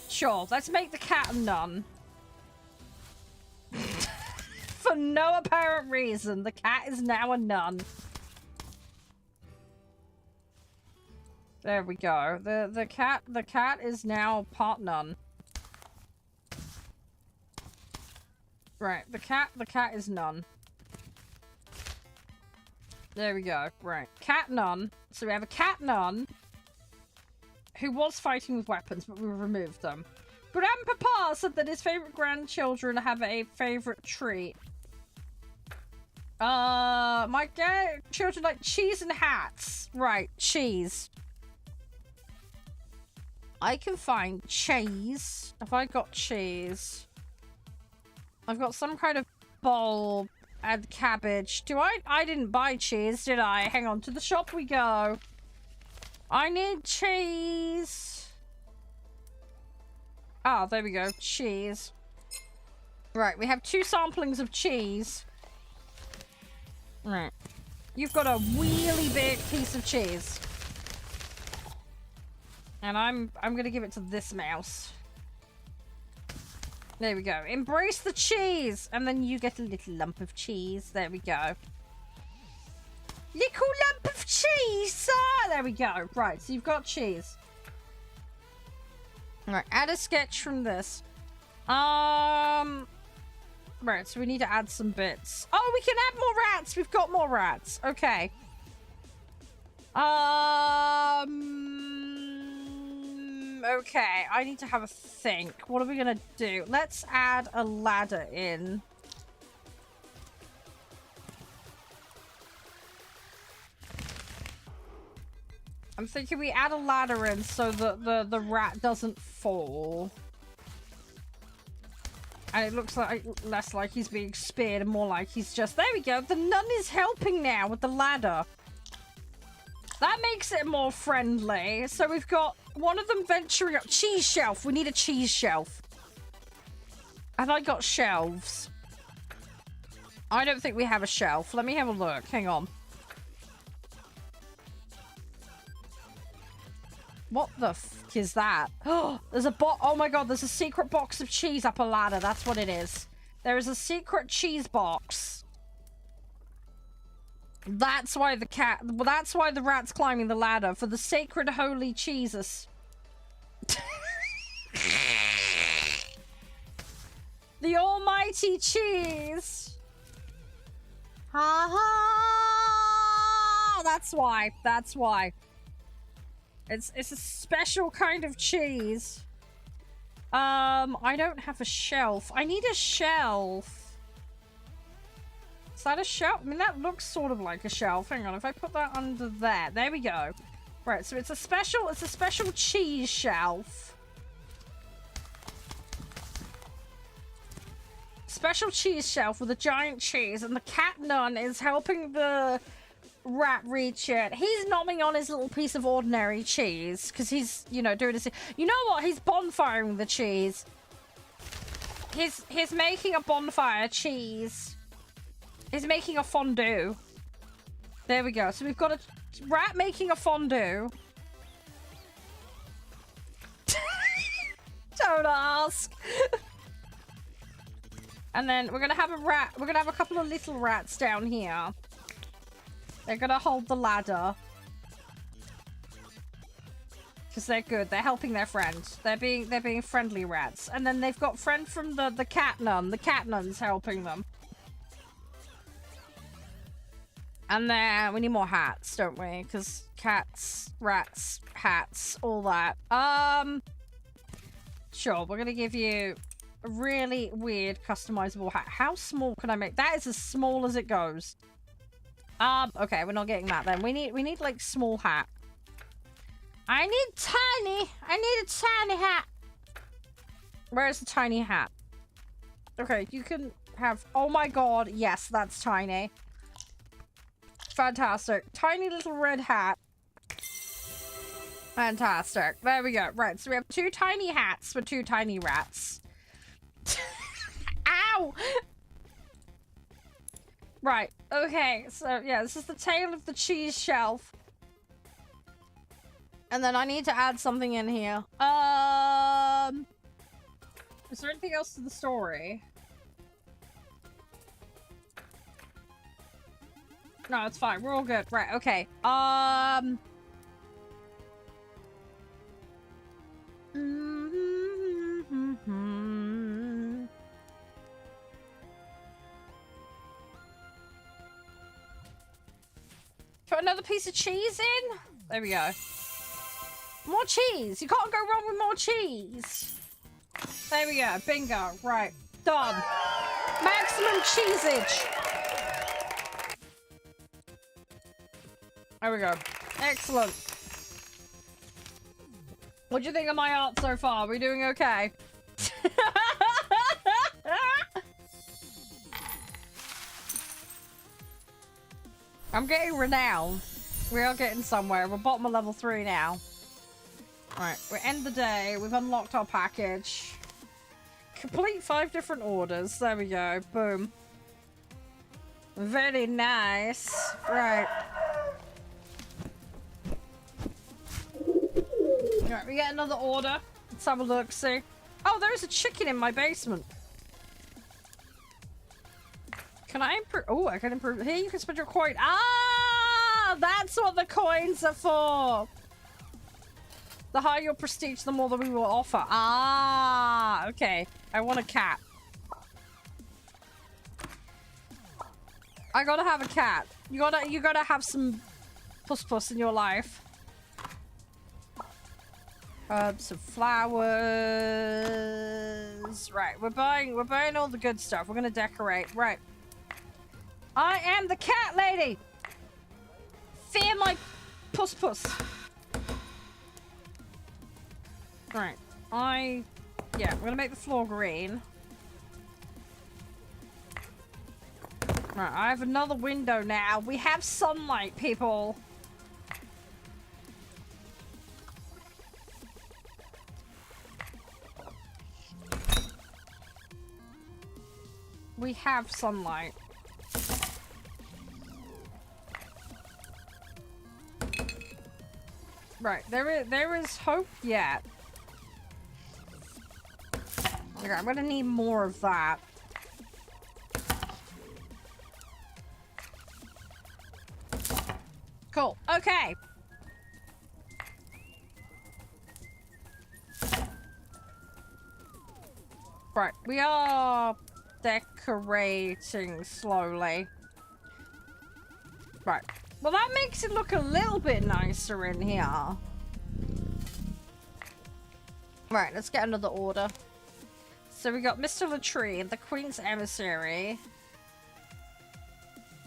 Sure, let's make the cat a nun. For no apparent reason, the cat is now a nun. There we go. The cat is now part none. Right, the cat is none. There we go. Right. Cat none. So we have a cat none who was fighting with weapons, but we removed them. Grandpapa said that his favorite grandchildren have a favorite treat. My children like cheese and hats. Right, cheese. I can find cheese. Have I got cheese? I've got some kind of bowl and cabbage. I didn't buy cheese, did I? Hang on, to the shop we go. I need cheese. Ah, there we go. Cheese. Right, we have 2 samplings of cheese. Right. You've got a really big piece of cheese. And I'm gonna give it to this mouse. There we go. Embrace the cheese! And then you get a little lump of cheese. There we go. Little lump of cheese! Ah, there we go. Right, so you've got cheese. Alright, add a sketch from this. Right, so we need to add some bits. Oh, we can add more rats! We've got more rats. Okay. Okay, I need to have a think. What are we gonna do? Let's add a ladder in. I'm thinking we add a ladder in so that the rat doesn't fall. And it looks like less like he's being speared and more like he's just... There we go! The nun is helping now with the ladder. That makes it more friendly. So we've got one of them venturing up. Cheese shelf. We need a cheese shelf. Have I got shelves? I don't think we have a shelf. Let me have a look. Hang on. What the f is that? Oh, there's a oh my god, there's a secret box of cheese up a ladder. That's what it is. There is a secret cheese box. That's why the cat... Well, that's why the rat's climbing the ladder. For the sacred holy cheeses. The almighty cheese. Ha ha! That's why. That's why. It's a special kind of cheese. I don't have a shelf. I need a shelf. Is that a shelf? I mean, that looks sort of like a shelf. Hang on, if I put that under there. There we go. Right, so it's a special cheese shelf. Special cheese shelf with a giant cheese, and the cat nun is helping the rat reach it. He's nomming on his little piece of ordinary cheese because he's, you know, doing his... You know what? He's bonfiring the cheese. He's making a bonfire cheese. He's making a fondue. There we go. So we've got a rat making a fondue. Don't ask. And then we're gonna have a rat. We're gonna have a couple of little rats down here. They're gonna hold the ladder. Because they're good. They're helping their friend. They're being friendly rats. And then they've got friend from the cat nun. The cat nun's helping them. And then we need more hats, don't we? Because cats, rats, hats, all that. Sure, we're gonna give you a really weird customizable hat. How small can I make? That is as small as it goes. Okay, we're not getting that then. We need like small hat. I need a tiny hat. Where's the tiny hat? Okay, you can have, oh my god, yes, that's tiny. Fantastic. Tiny little red hat. Fantastic. There we go. Right, so we have 2 tiny hats for 2 tiny rats. Ow! Right, okay, so yeah, this is the tail of the cheese shelf. And then I need to add something in here. Is there anything else to the story? No, it's fine. We're all good. Right, okay. Put another piece of cheese in. There we go. More cheese. You can't go wrong with more cheese. There we go. Bingo. Right. Done. Maximum cheesage. There we go. Excellent. What do you think of my art so far? Are we doing okay? I'm getting renowned. We are getting somewhere. We're bottom of level 3 now. Alright, we end the day. We've unlocked our package. Complete 5 different orders. There we go. Boom. Very nice. Right. Alright, we get another order. Let's have a look, see. Oh, there's a chicken in my basement. Can I improve? Oh, I can improve. Here, you can spend your coin. Ah, that's what the coins are for. The higher your prestige, the more that we will offer. Ah, okay. I want a cat. I gotta have a cat. You gotta have some puss in your life. Some flowers. Right, we're buying all the good stuff. We're gonna decorate. Right. I am the cat lady. Fear my puss. Right. Yeah, we're gonna make the floor green. Right, I have another window now. We have sunlight, people. We have sunlight. Right, there is hope yet. Okay, I'm gonna need more of that. Cool. Okay. Right, we are decorating slowly. Right. Well, that makes it look a little bit nicer in here. Right, let's get another order. So we got Mr. Latrine, the Queen's Emissary.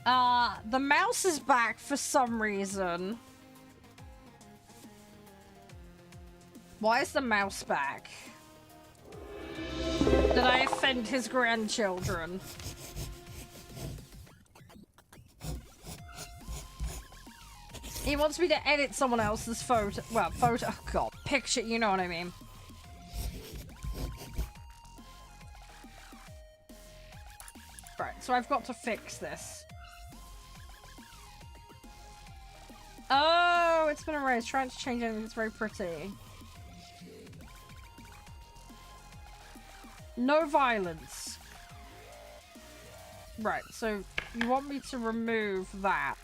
The mouse is back for some reason. Why is the mouse back? Did I offend his grandchildren? He wants me to edit someone else's photo. Well, photo. Oh god. Picture, you know what I mean. Right, so I've got to fix this. Oh, it's been erased. Trying to change anything. It's very pretty. No violence. Right, so you want me to remove that.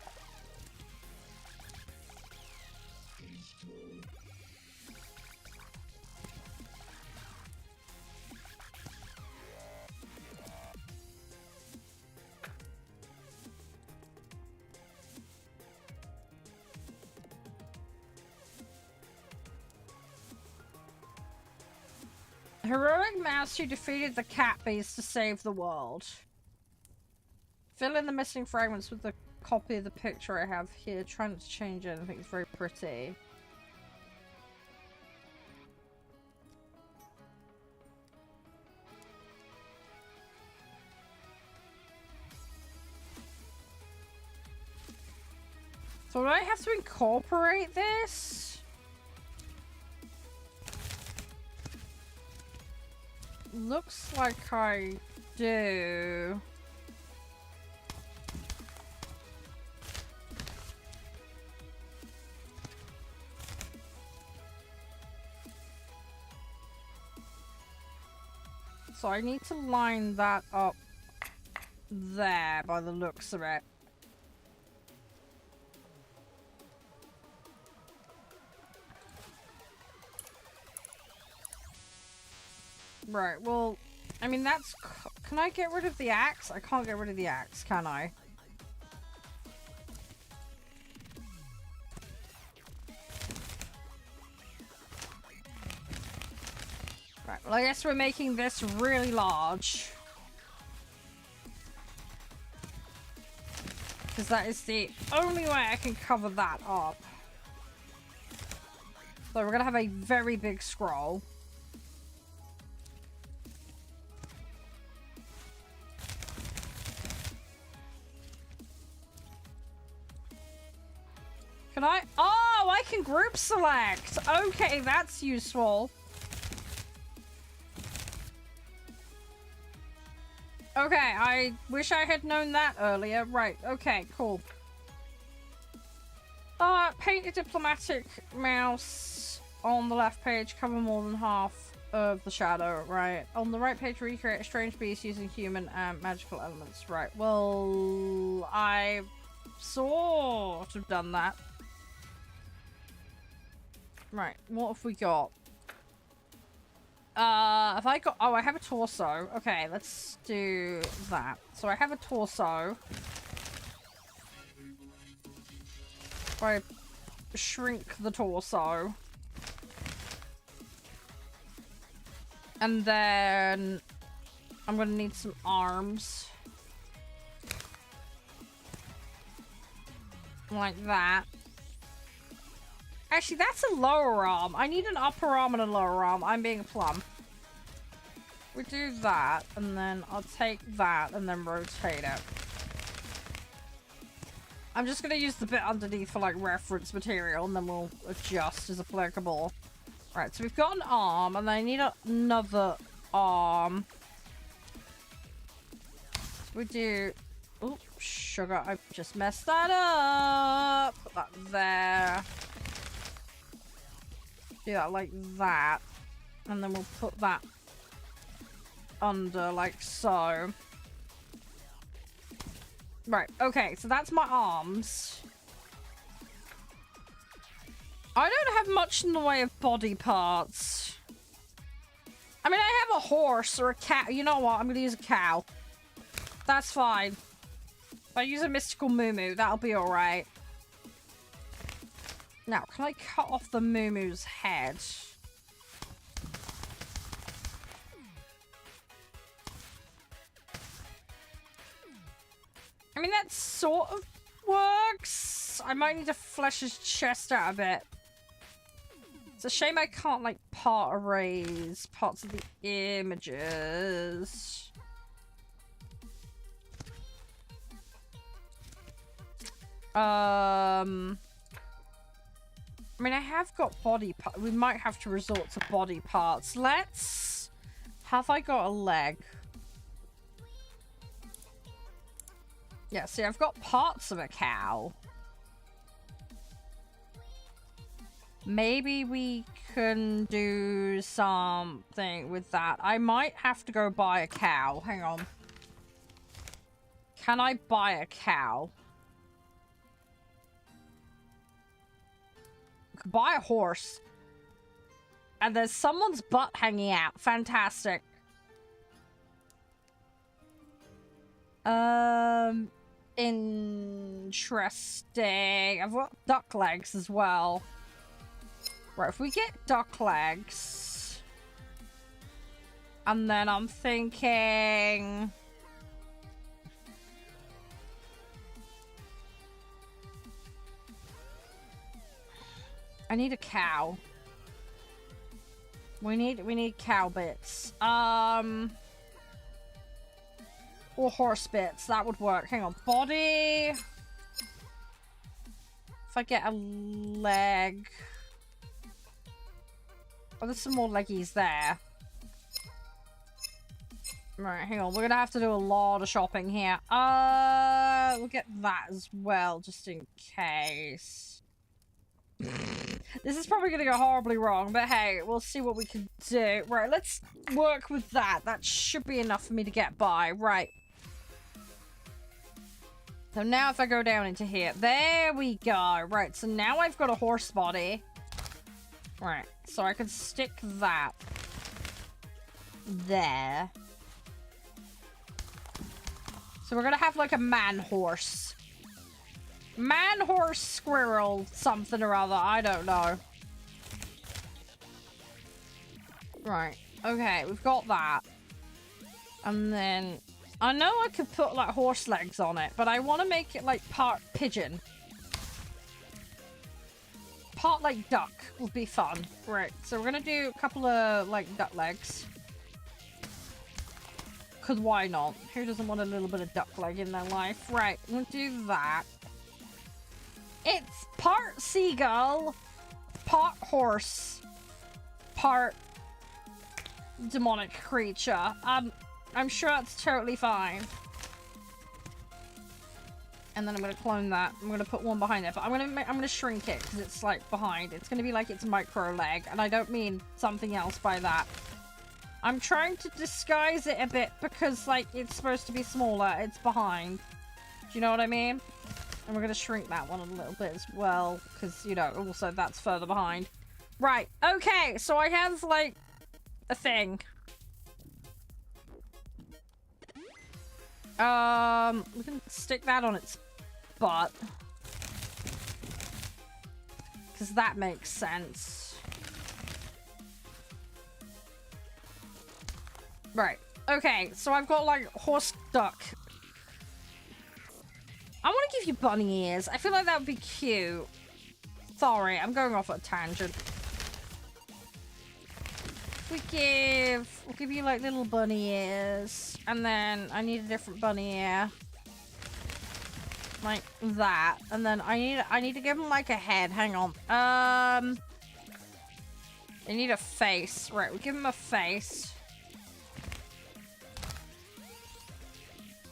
Heroic mouse who defeated the cat beast to save the world. Fill in the missing fragments with the copy of the picture I have here. Trying not to change it. I think it's very pretty. So do I have to incorporate this? Looks like I do. So I need to line that up there by the looks of it. Right, well, I mean, that's... Can I get rid of the axe? I can't get rid of the axe, can I? Well, I guess we're making this really large. Because that is the only way I can cover that up. So we're gonna have a very big scroll. Can I? Oh, I can group select. Okay, that's useful. Okay, I wish I had known that earlier. Right, okay, cool. Paint a diplomatic mouse on the left page, cover more than half of the shadow, right. On the right page, recreate a strange beast using human and magical elements, right. Well, I've sort of done that. Right, what have we got? If I got... Oh, I have a torso. Okay, let's do that. So I have a torso. If I shrink the torso. And then... I'm gonna need some arms. Like that. Actually, that's a lower arm. I need an upper arm and a lower arm. I'm being a plum. We do that, and then I'll take that and then rotate it. I'm just going to use the bit underneath for, like, reference material, and then we'll adjust as applicable. Right, so we've got an arm, and I need another arm. So we do... Oh, sugar. I just messed that up. Put that there. Do that like that, and then we'll put that under like so. Right, okay, so that's my arms. I don't have much in the way of body parts. I mean, I have a horse or a cow. You know what? I'm gonna use a cow. That's fine. If I use a mystical moo-moo, that'll be alright. Now, can I cut off the moo-moo's head? I mean, that sort of works. I might need to flesh his chest out a bit. It's a shame I can't, like, part erase parts of the images. I mean, I have got body parts. We might have to resort to body parts. Let's... Have I got a leg? Yeah, see, I've got parts of a cow. Maybe we can do something with that. I might have to go buy a cow. Hang on. Can I buy a cow? Buy a horse. And there's someone's butt hanging out. Fantastic. Interesting. I've got duck legs as well. Right, if we get duck legs. And then I'm thinking... I need a cow. We need cow bits. Or horse bits. That would work. Hang on. Body. If I get a leg. Oh, there's some more leggies there. Right, hang on. We're gonna have to do a lot of shopping here. We'll get that as well, just in case. This is probably gonna go horribly wrong, but hey, we'll see what we can do. Right, let's work with that. That should be enough for me to get by. Right. So now if I go down into here, there we go. Right, so now I've got a horse body. Right, so I can stick that there. So we're gonna have like a man horse. Man horse squirrel something or other, I don't know. Right, Okay, we've got that. And then I know I could put like horse legs on it, but I want to make it like part pigeon. Part like duck would be fun. Right, so we're gonna do a couple of like duck legs. Cause why not? Who doesn't want a little bit of duck leg in their life? Right, we'll do that. It's part seagull, part horse, part demonic creature. I'm sure that's totally fine. And then I'm gonna clone that. I'm gonna put one behind it, but I'm gonna shrink it because it's like behind. It's gonna be like its micro leg, and I don't mean something else by that. I'm trying to disguise it a bit because like it's supposed to be smaller. It's behind. Do you know what I mean? And we're gonna shrink that one a little bit as well because you know also that's further behind. Right. Okay. So I have like a thing. We can stick that on its butt. Because that makes sense. Right. Okay, so I've got like horse duck. I want to give you bunny ears. I feel like that would be cute. Sorry, I'm going off at a tangent. We'll give you like little bunny ears. And then I need a different bunny ear. Like that. And then I need to give him like a head. Hang on. I need a face. Right, we'll give him a face.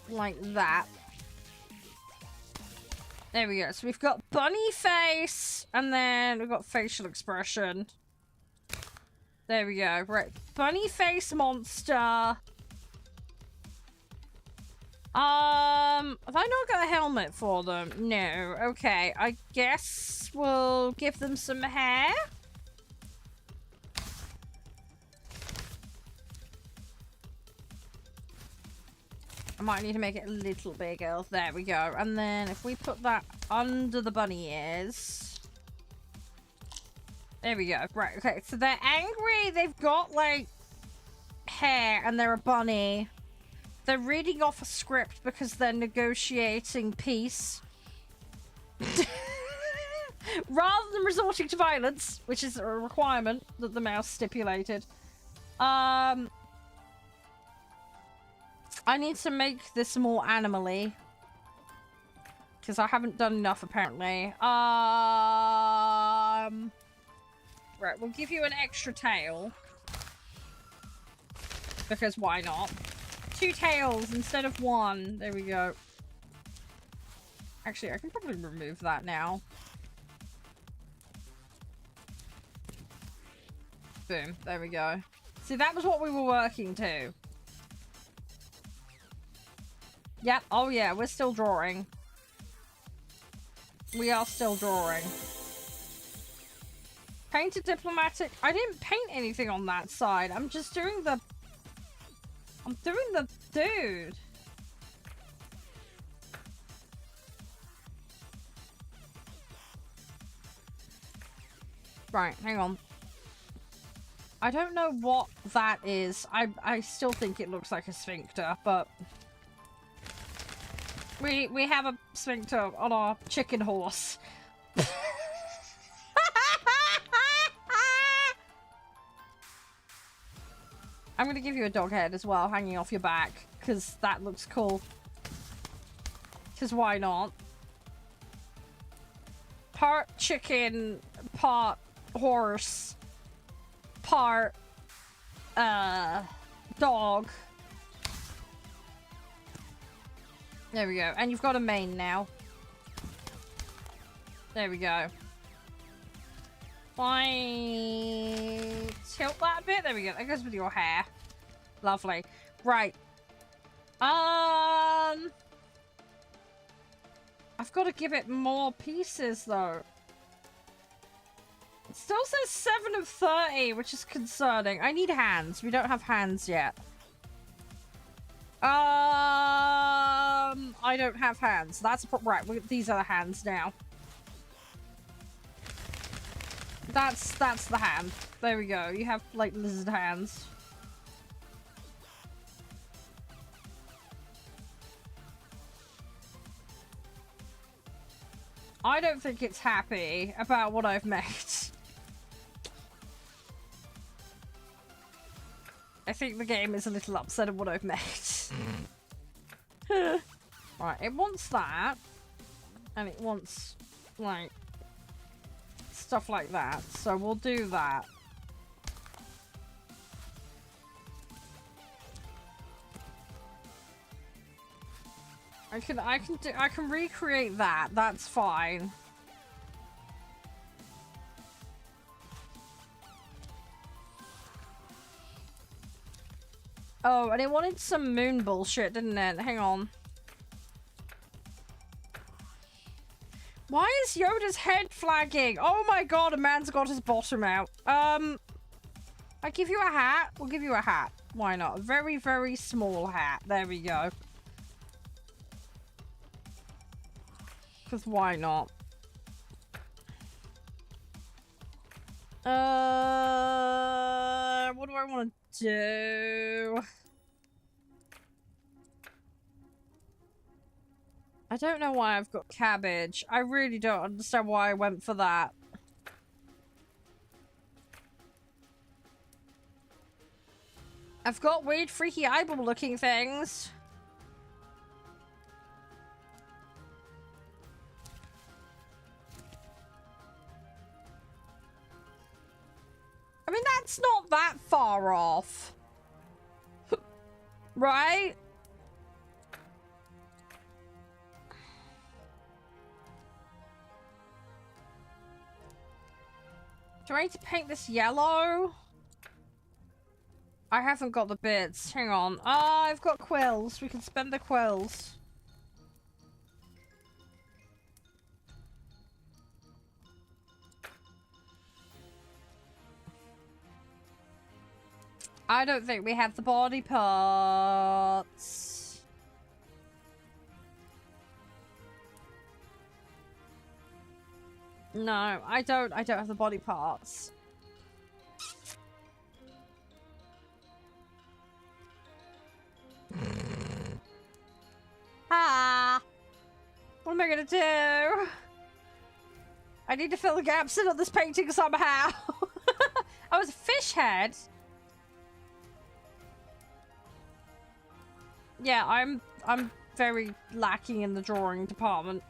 Like that. There we go. So we've got bunny face. And then we've got facial expression. There we go. Right. Bunny face monster. Have I not got a helmet for them? No. Okay. I guess we'll give them some hair. I might need to make it a little bigger. There we go. And then if we put that under the bunny ears... There we go. Right, okay. So they're angry. They've got, like, hair and they're a bunny. They're reading off a script because they're negotiating peace. Rather than resorting to violence, which is a requirement that the mouse stipulated. I need to make this more animal-y. Because I haven't done enough, apparently. Right, we'll give you an extra tail. Because why not? 2 tails instead of 1. There we go. Actually, I can probably remove that now. Boom. There we go. See, that was what we were working to. Yep. Oh, yeah. We're still drawing. We are still drawing. Painted diplomatic. I didn't paint anything on that side. I'm just doing the... I'm doing the dude. Right, hang on. I don't know what that is. I still think it looks like a sphincter, but... We have a sphincter on our chicken horse. I'm gonna give you a dog head as well, hanging off your back, because that looks cool. Because why not? Part chicken, part horse, part, dog. There we go. And you've got a mane now. There we go. I tilt that a bit. There we go. That goes with your hair. Lovely. Right. I've got to give it more pieces though. It still says 7 of 30, which is concerning. I need hands. We don't have hands yet. I don't have hands. That's right. These are the hands now. That's the hand. There we go. You have like lizard hands. I don't think it's happy about what I've made. I think the game is a little upset at what I've made. Right, it wants that. And it wants, like, stuff like that. So we'll do that. I can recreate that. That's fine. Oh, and it wanted some moon bullshit, didn't it? Hang on. Why is Yoda's head flagging? Oh my god, a man's got his bottom out. I give you a hat. We'll give you a hat. Why not? A very, very small hat. There we go. Because why not? What do I want to do? I don't know why I've got cabbage. I really don't understand why I went for that. I've got weird freaky eyeball looking things. I mean, that's not that far off. Right? Do I need to paint this yellow? I haven't got the bits. Hang on. Ah, I've got quills. We can spend the quills. I don't think we have the body parts. No, I don't have the body parts. Ah! What am I gonna do? I need to fill the gaps in on this painting somehow. Oh, it's a fish head. Yeah, I'm very lacking in the drawing department.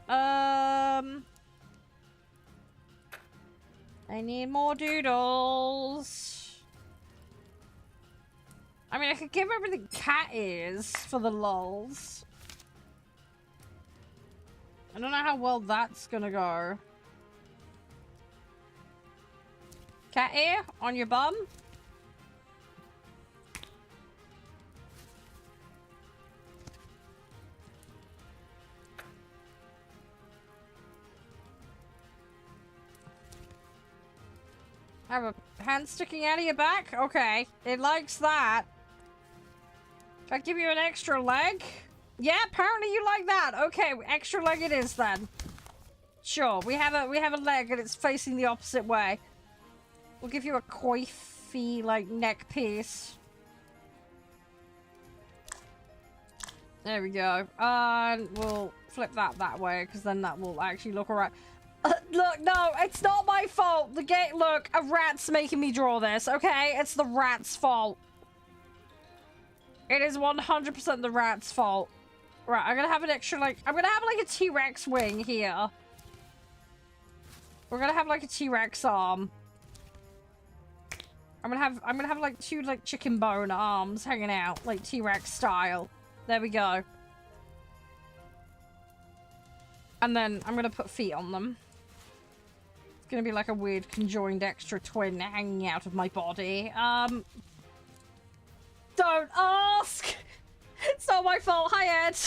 I need more doodles. I mean, I could give everything cat ears for the lulz. I don't know how well that's gonna go. Cat ear on your bum? Have a hand sticking out of your back? Okay. It likes that. Should I give you an extra leg? Yeah, apparently you like that. Okay, extra leg it is then. Sure, we have a leg and it's facing the opposite way. We'll give you a coify, like, neck piece. There we go. And we'll flip that way, because then that will actually look alright. Look, no, it's not my fault. The game, look, a rat's making me draw this, okay? It's the rat's fault. It is 100% the rat's fault. Right, I'm gonna have an extra, like, I'm gonna have, like, a T-Rex wing here. We're gonna have, like, a T-Rex arm. I'm gonna have, like, two, like, chicken bone arms hanging out, like, T-Rex style. There we go. And then I'm gonna put feet on them. It's gonna be like a weird conjoined extra twin hanging out of my body. Don't ask! It's not my fault. Hi, Ed!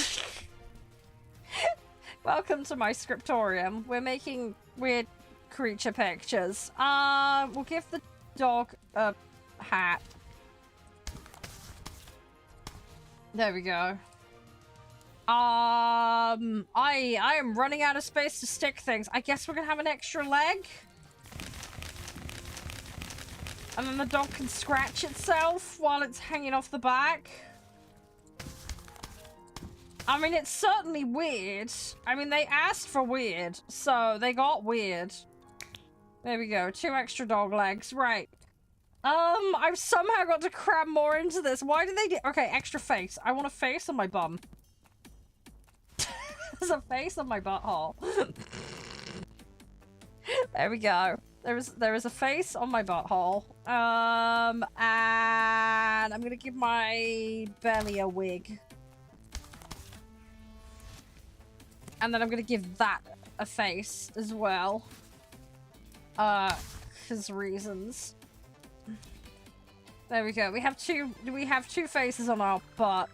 Welcome to my scriptorium. We're making weird creature pictures. We'll give the dog a hat. There we go. I am running out of space to stick things. I guess we're gonna have an extra leg. And then the dog can scratch itself while it's hanging off the back. I mean, it's certainly weird. I mean, they asked for weird, so they got weird. There we go. 2 extra dog legs. Right. I've somehow got to cram more into this. Why did they do... Okay, extra face. I want a face on my bum. There's a face on my butthole. There we go. There is a face on my butthole. And I'm gonna give my belly a wig. And then I'm gonna give that a face as well. Cause reasons. There we go. We have two faces on our butt.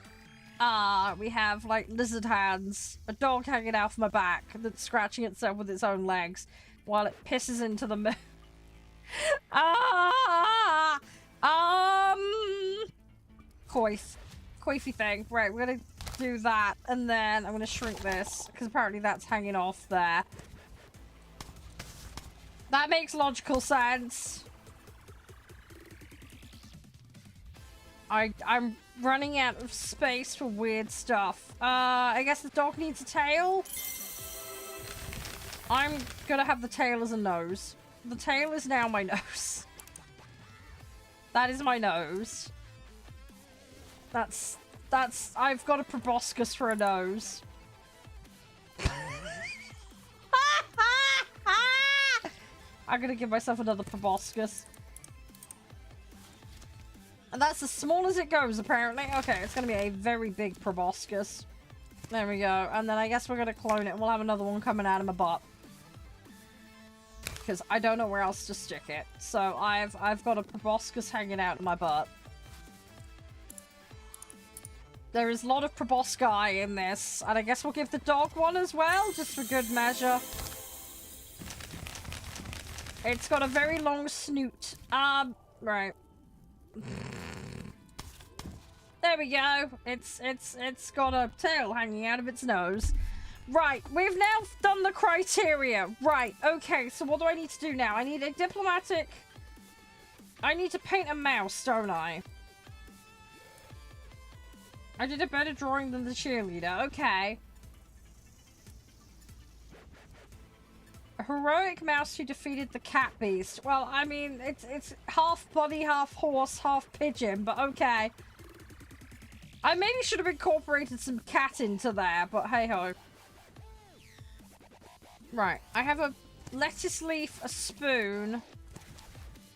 We have like lizard hands, a dog hanging out of my back that's scratching itself with its own legs while it pisses into the moon. Coify thing. Right, we're gonna do that, and then I'm gonna shrink this because apparently that's hanging off there. That makes logical sense. I'm running out of space for weird stuff. I guess the dog needs a tail. I'm gonna have the tail as a nose. The tail is now my nose. That is my nose. I've got a proboscis for a nose. I'm gonna give myself another proboscis. And that's as small as it goes, apparently. Okay, it's gonna be a very big proboscis. There we go. And then I guess we're gonna clone it, and we'll have another one coming out of my butt. Because I don't know where else to stick it. So I've got a proboscis hanging out of my butt. There is a lot of probosci in this, and I guess we'll give the dog one as well, just for good measure. It's got a very long snoot. Right. There we go. It's got a tail hanging out of its nose. Right, we've now done the criteria. Right, okay, so what do I need to do now? I need a diplomatic... I need to paint a mouse, don't I? I did a better drawing than the cheerleader. Okay. A heroic mouse who defeated the cat beast. Well, I mean, it's half bunny, half horse, half pigeon, but okay. I maybe should have incorporated some cat into there, but hey-ho. Right, I have a lettuce leaf, a spoon,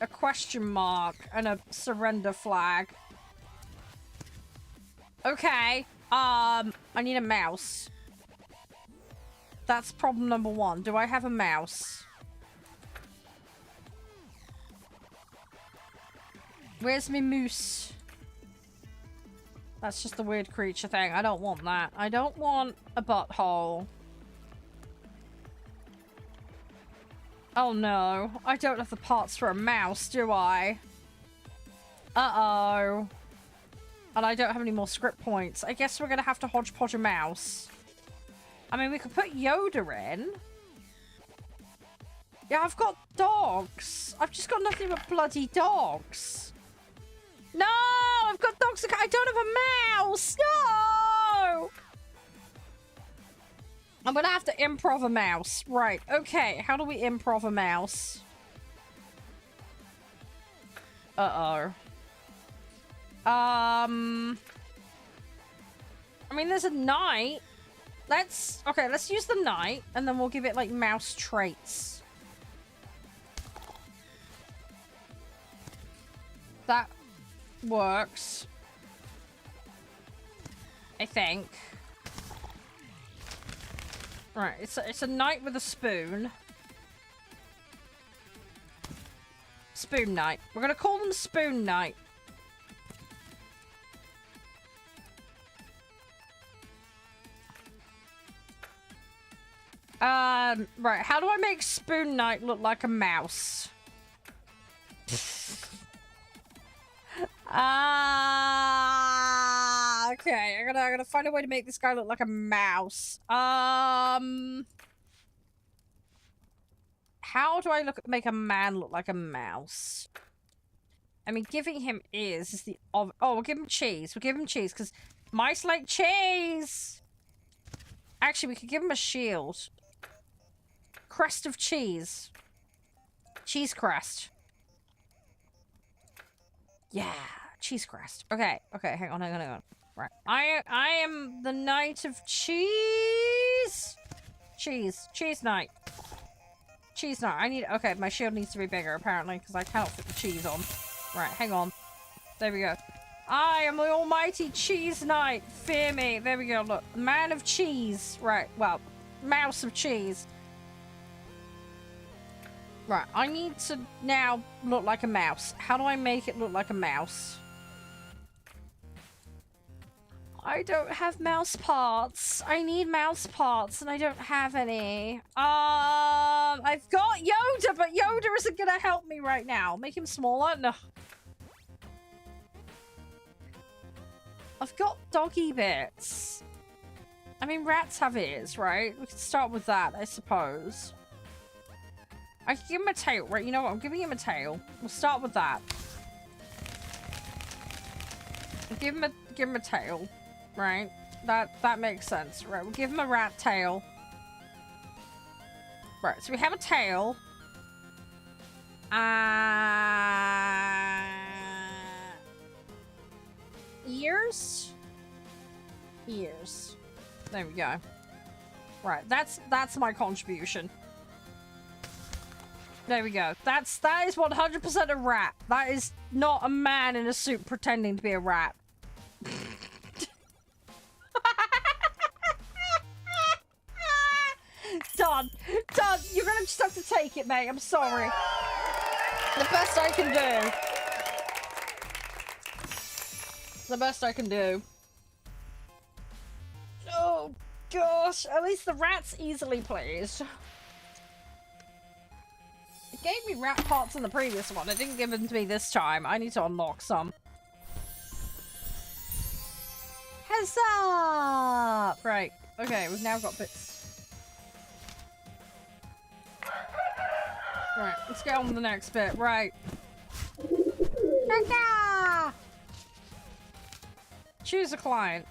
a question mark, and a surrender flag. Okay, I need a mouse. That's problem number 1. Do I have a mouse? Where's my moose? That's just the weird creature thing. I don't want that. I don't want a butthole. Oh no. I don't have the parts for a mouse, do I? Uh-oh. And I don't have any more script points. I guess we're gonna have to hodgepodge a mouse. I mean, we could put Yoda in. Yeah, I've got dogs. I've just got nothing but bloody dogs. No! I've got dogs. I don't have a mouse! No! I'm gonna have to improv a mouse. Right, okay. How do we improv a mouse? Uh-oh. I mean, there's a knight. Let's use the knight, and then we'll give it, like, mouse traits. That works. I think. Right, it's a knight with a spoon. Spoon knight. We're gonna call them Spoon Knight. Right, how do I make Spoon Knight look like a mouse? Okay, I'm gonna find a way to make this guy look like a mouse. How do I make a man look like a mouse? I mean, giving him ears is the... Oh, we'll give him cheese. We'll give him cheese, because mice like cheese! Actually, we could give him a shield. Crest of cheese. Cheese crest. Yeah, cheese crest. Okay, okay, hang on. Right. I am the knight of cheese. Cheese knight. Cheese knight. I need, okay, my shield needs to be bigger apparently because I cannot fit the cheese on. Right, hang on. There we go. I am the almighty cheese knight. Fear me. There we go. Look, man of cheese. Right. Well, mouse of cheese. Right. I need to now look like a mouse. How do I make it look like a mouse? I don't have mouse parts. I need mouse parts and I don't have any. I've got Yoda, but Yoda isn't gonna help me right now. Make him smaller? No. I've got doggy bits. I mean, rats have ears, right? We can start with that, I suppose. I can give him a tail, right? You know what? I'm giving him a tail. We'll start with that. Give him a tail, right? That makes sense, right? We'll give him a rat tail. Right, so we have a tail. Ears? Ears. There we go. Right, that's my contribution. There we go. That is 100% a rat. That is not a man in a suit pretending to be a rat. Done. Done. You're gonna just have to take it, mate. I'm sorry. The best I can do. The best I can do. Oh, gosh. At least the rat's easily pleased. It gave me rat parts in the previous one. It didn't give them to me this time. I need to unlock some. Huzzah! Right. Okay, we've now got bits. Right, let's get on to the next bit. Right. Choose a client.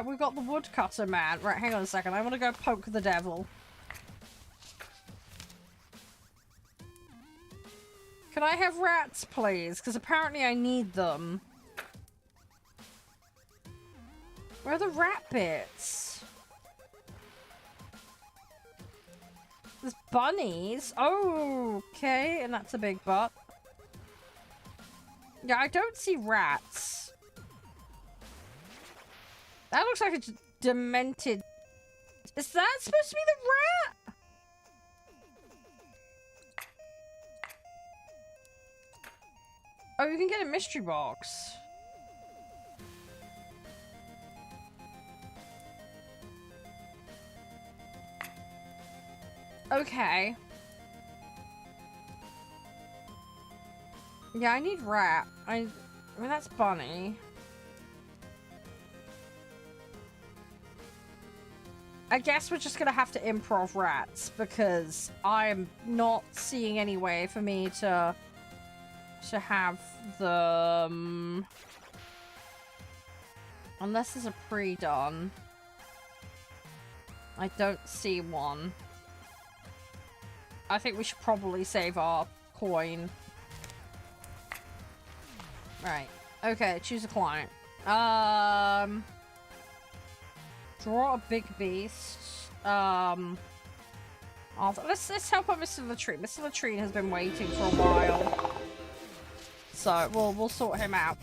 We've got the woodcutter man. Right, hang on a second. I want to go poke the devil. Can I have rats, please? Because apparently I need them. Where are the rat bits? There's bunnies. Oh, okay. And that's a big butt. Yeah, I don't see rats. That looks like a demented... Is that supposed to be the rat? Oh, you can get a mystery box. Okay. Yeah, I need rat. I mean, that's bunny. I guess we're just gonna have to improv rats because I'm not seeing any way for me to have them unless there's a pre-done. I don't see one. I think we should probably save our coin. Right. Okay, choose a client. Draw a big beast. Let's help out Mr. Latrine. Mr. Latrine has been waiting for a while. So we'll sort him out.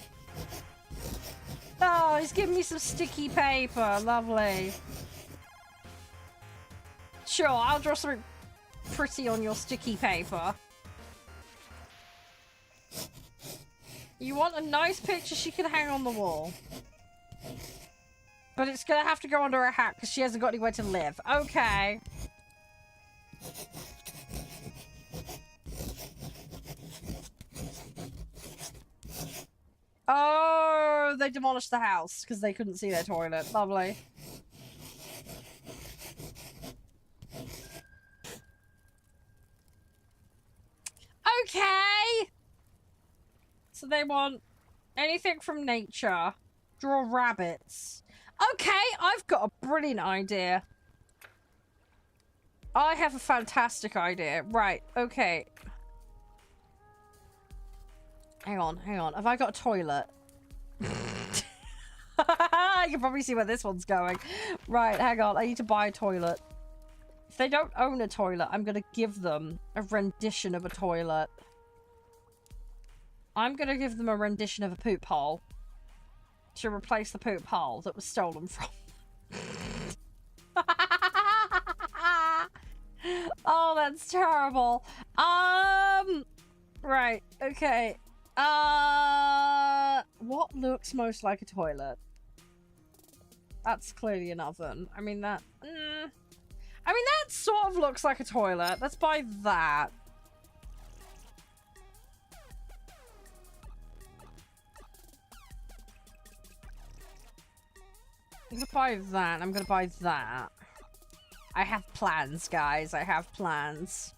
Oh, he's giving me some sticky paper. Lovely. Sure, I'll draw something pretty on your sticky paper. You want a nice picture she can hang on the wall. But it's gonna have to go under her hat because she hasn't got anywhere to live. Okay. Oh, they demolished the house because they couldn't see their toilet. Lovely. Okay. So they want anything from nature. Draw rabbits. Okay, I've got a brilliant idea. I have a fantastic idea. Right, okay. Hang on. Have I got a toilet? You can probably see where this one's going. Right, hang on. I need to buy a toilet. If they don't own a toilet, I'm going to give them a rendition of a toilet. I'm going to give them a rendition of a poop hole to replace the poop hole that was stolen from. Oh, that's terrible. Right, okay. What looks most like a toilet? That's clearly an oven. I mean, that sort of looks like a toilet. Let's buy that. I'm gonna buy that. I'm gonna buy that. I have plans, guys. I have plans.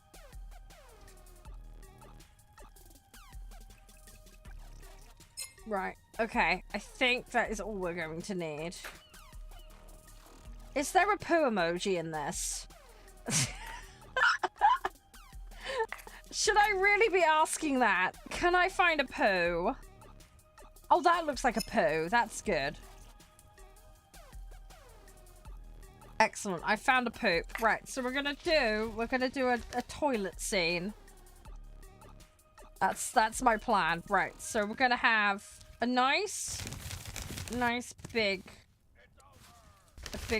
Right. Okay. I think that is all we're going to need. Is there a poo emoji in this? Should I really be asking that? Can I find a poo? Oh, that looks like a poo. That's good. Excellent. I found a poop. Right, so we're gonna do a toilet scene. That's my plan. Right, so we're gonna have a nice big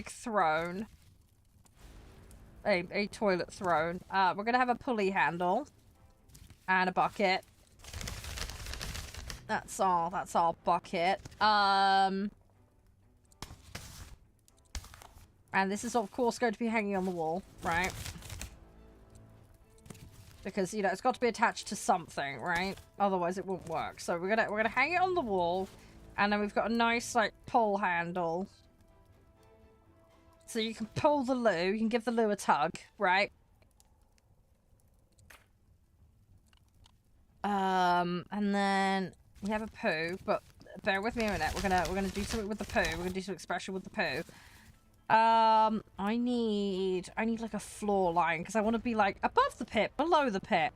throne. A toilet throne. We're gonna have a pulley handle and a bucket. That's our bucket. And this is, of course, going to be hanging on the wall, right? Because, you know, it's got to be attached to something, right? Otherwise, it won't work. So we're gonna hang it on the wall, and then we've got a nice, like, pull handle. So you can pull the loo. You can give the loo a tug, right? And then we have a poo, but bear with me a minute. We're gonna do something with the poo. We're gonna do something special with the poo. I need like a floor line because I want to be like above the pit, below the pit.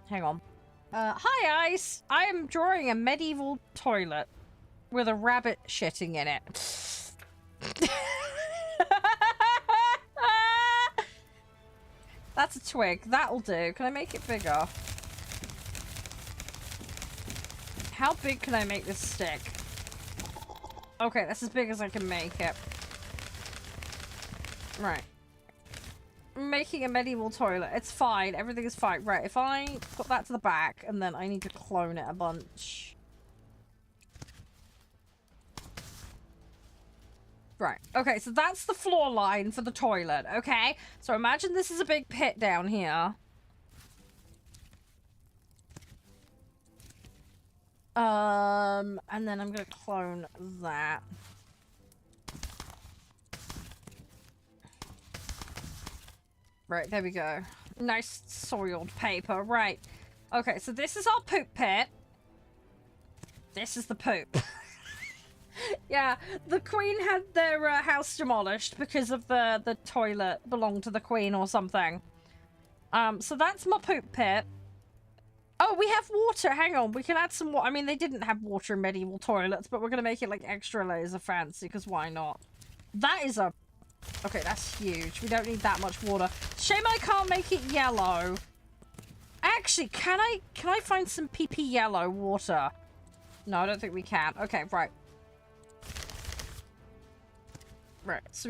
Hang on. Hi Ice. I am drawing a medieval toilet with a rabbit shitting in it. That's a twig. That'll do. Can I make it bigger? How big can I make this stick? Okay, that's as big as I can make it. Right. I'm making a medieval toilet. It's fine. Everything is fine. Right, if I put that to the back, and then I need to clone it a bunch. Right. Okay, so that's the floor line for the toilet, okay? So imagine this is a big pit down here. And then I'm gonna clone that. Right, there we go. Nice soiled paper. Right. Okay, so this is our poop pit. This is the poop. Yeah, the queen had their house demolished because of the toilet belonged to the queen or something. So that's my poop pit. Oh, we have water. Hang on, we can add some water. I mean, they didn't have water in medieval toilets, but we're gonna make it like extra layers of fancy, because why not? That is a... Okay, that's huge. We don't need that much water. Shame I can't make it yellow. Actually, can I find some PP yellow water? No, I don't think we can. Okay, right. Right, so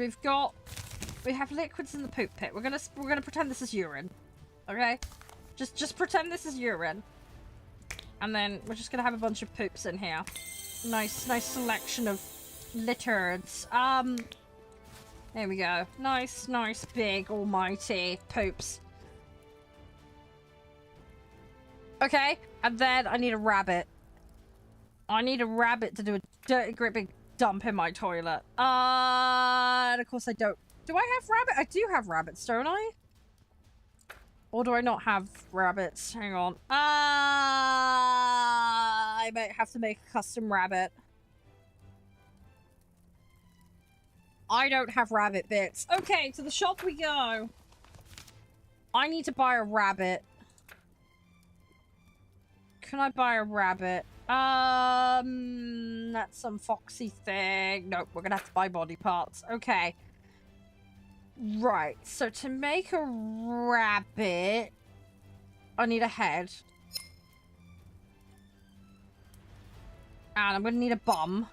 we have liquids in the poop pit. We're gonna pretend this is urine. Okay? Just pretend this is urine. And then we're just gonna have a bunch of poops in here. Nice selection of litterds. There we go. Nice, big, almighty poops. Okay, and then I need a rabbit. I need a rabbit to do a dirty, great big dump in my toilet. And of course I don't. Do I have rabbit? I do have rabbits, don't I? Or do I not have rabbits? Hang on. I might have to make a custom rabbit. I don't have rabbit bits. Okay, to the shop we go. I need to buy a rabbit. Can I buy a rabbit? That's some foxy thing. Nope, we're gonna have to buy body parts. Okay. Right, so to make a rabbit, I need a head. And I'm gonna need a bum.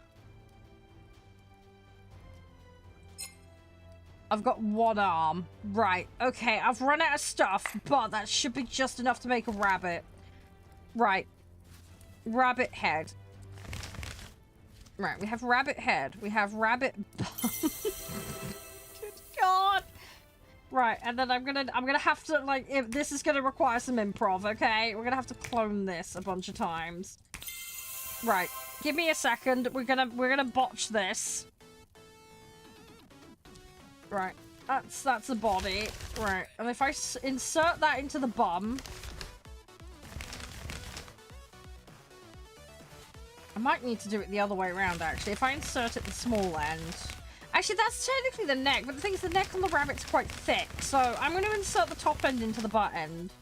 I've got one arm. Right, okay, I've run out of stuff, but that should be just enough to make a rabbit. Right. Rabbit head. Right, we have rabbit head. We have rabbit bum. Good God. Right, and then I'm gonna have to, like, if this is gonna require some improv, okay? We're gonna have to clone this a bunch of times. Right, give me a second. We're gonna botch this. Right, that's the body. Right, and if I insert that into the bum, I might need to do it the other way around, actually. If I insert it at the small end. Actually, that's technically the neck, but the thing is the neck on the rabbit's quite thick, so I'm going to insert the top end into the butt end.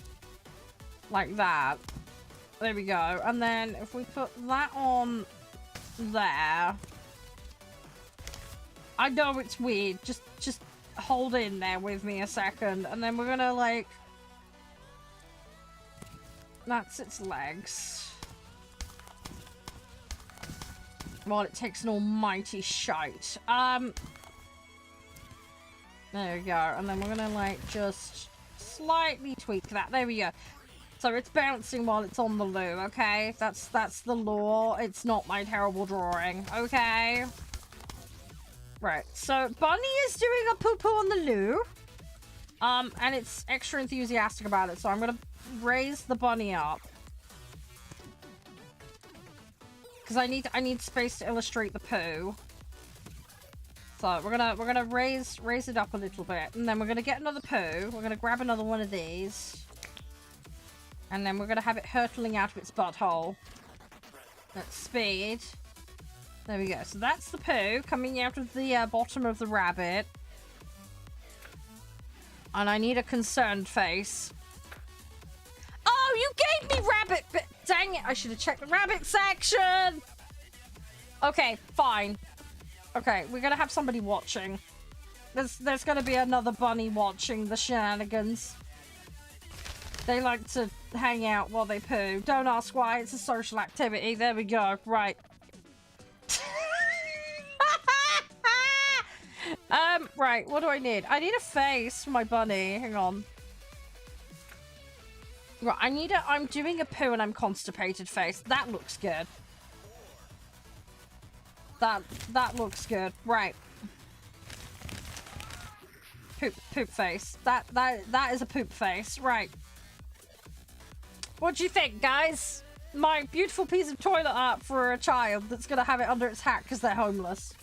Like that. There we go. And then if we put that on there. I know it's weird. Just hold in there with me a second. And then we're going to, like... That's its legs. While it takes an almighty shite. There we go. And then we're gonna, like, just slightly tweak that. There we go. So it's bouncing while it's on the loo, okay? That's the law. It's not my terrible drawing, okay? Right. So Bunny is doing a poo-poo on the loo. And it's extra enthusiastic about it. So I'm gonna raise the bunny up. Because I need space to illustrate the poo. So we're gonna raise it up a little bit, and then we're gonna get another poo. We're gonna grab another one of these, and then we're gonna have it hurtling out of its butthole at speed. There we go. So that's the poo coming out of the bottom of the rabbit, and I need a concerned face. Oh, you gave me rabbit, but dang it, I should have checked the rabbit section. Okay, fine. Okay, we're gonna have somebody watching. There's gonna be another bunny watching the shenanigans. They like to hang out while they poo. Don't ask why, it's a social activity. There we go, right. Right, what do I need? I need a face for my bunny. Hang on. Right, I'm doing a poo and I'm constipated face. That looks good. That looks good. Right. Poop face. That is a poop face. Right. What do you think, guys? My beautiful piece of toilet art for a child that's gonna have it under its hat because they're homeless.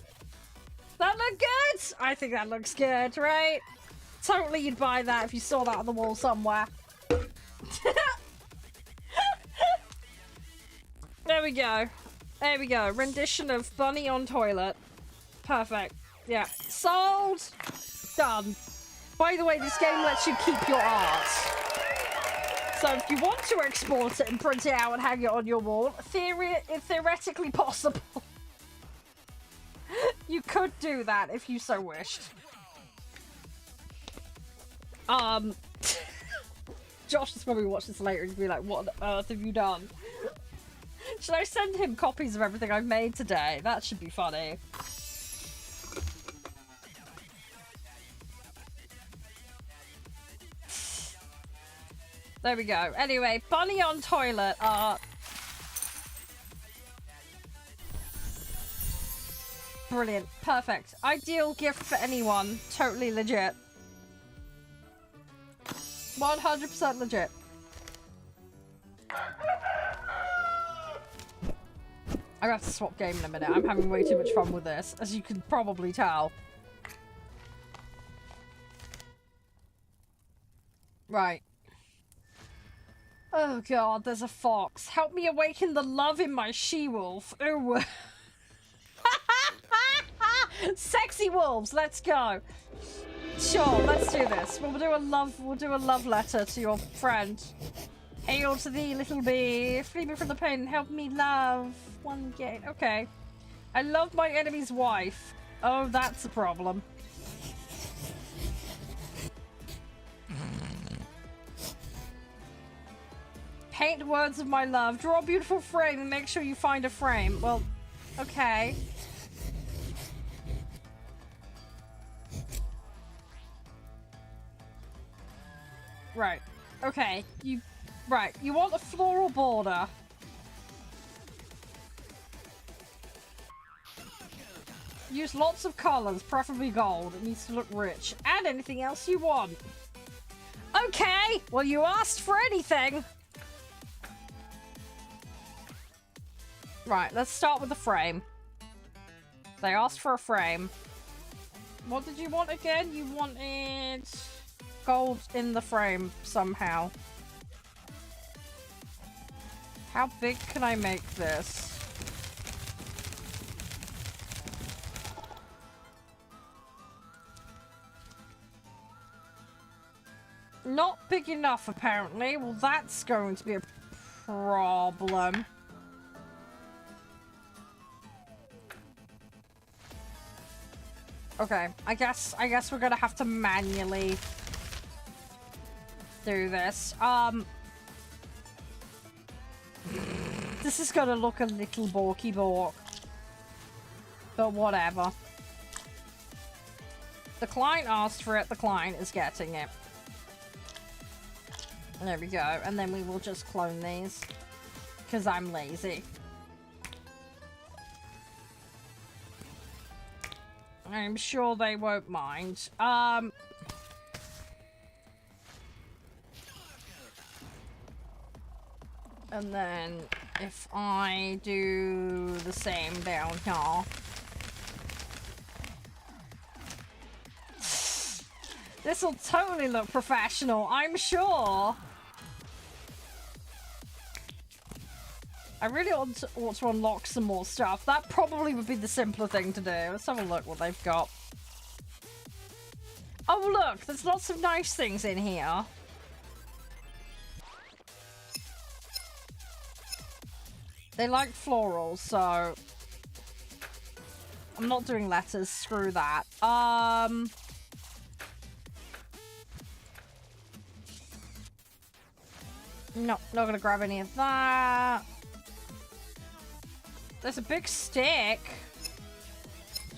That look good? I think that looks good, right? Totally you'd buy that if you saw that on the wall somewhere. There we go. There we go. Rendition of bunny on toilet. Perfect. Yeah. Sold. Done. By the way, this game lets you keep your art. So if you want to export it and print it out and hang it on your wall, theoretically possible. You could do that if you so wished. Josh is probably watch this later and be like, what on earth have you done? Should I send him copies of everything I've made today? That should be funny. There we go. Anyway, bunny on toilet art. Brilliant. Perfect. Ideal gift for anyone. Totally legit. 100% legit. I'm gonna have to swap game in a minute. I'm having way too much fun with this, as you can probably tell. Right. Oh god, there's a fox. Help me awaken the love in my she-wolf. Ooh. Sexy wolves, let's go. Sure, let's do this. We'll do a love letter to your friend. Hail to thee, little bee. Free me from the pain. Help me love. One gate. Okay. I love my enemy's wife. Oh, that's a problem. Paint words of my love. Draw a beautiful frame and make sure you find a frame. Well, okay. Right. Okay. Right. You want a floral border. Use lots of colors, preferably gold. It needs to look rich. Add anything else you want. Okay. Well, you asked for anything. Right. Let's start with the frame. They asked for a frame. What did you want again? You wanted gold in the frame somehow. How big can I make this? Not big enough, apparently. Well, that's going to be a problem. Okay, I guess we're gonna have to manually do this. This is gonna look a little borky bork. But whatever. The client asked for it, the client is getting it. There we go, and then we will just clone these. Because I'm lazy. I'm sure they won't mind. And then if I do the same down here. This will totally look professional, I'm sure. I really ought to unlock some more stuff. That probably would be the simpler thing to do. Let's have a look what they've got. Oh, look, there's lots of nice things in here. They like florals, so I'm not doing letters. Screw that. No, not gonna grab any of that. There's a big stick.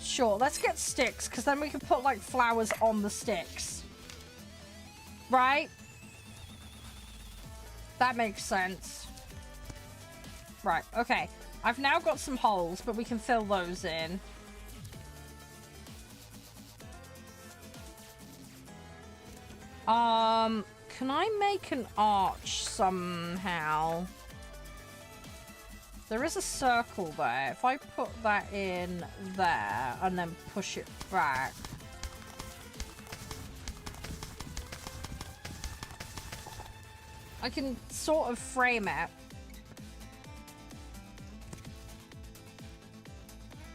Sure, let's get sticks, because then we can put, like, flowers on the sticks. Right? That makes sense. Right, okay. I've now got some holes, but we can fill those in. Can I make an arch somehow? There is a circle there. If I put that in there and then push it back. I can sort of frame it.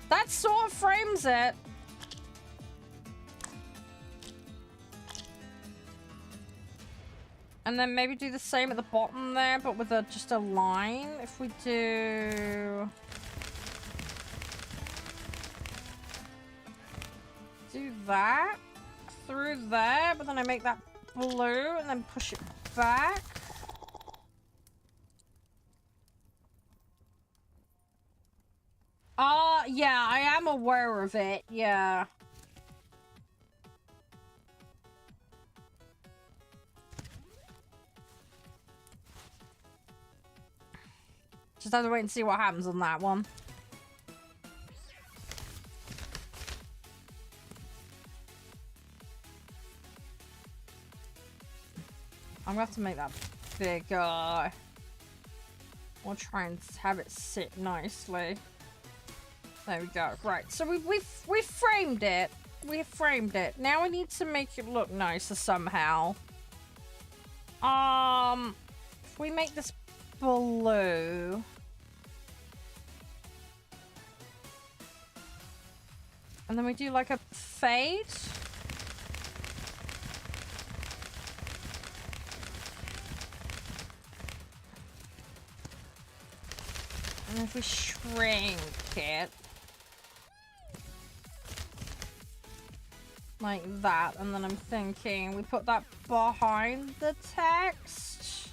That sort of frames it. And then maybe do the same at the bottom there, but with just a line. If we do that through there, but then I make that blue and then push it back. Yeah, I am aware of it, yeah. Just have to wait and see what happens on that one. I'm gonna have to make that bigger. We'll try and have it sit nicely. There we go. Right, so we've framed it. We've framed it. Now we need to make it look nicer somehow. If we make this blue. And then we do like a fade. And if we shrink it like that, and then I'm thinking we put that behind the text.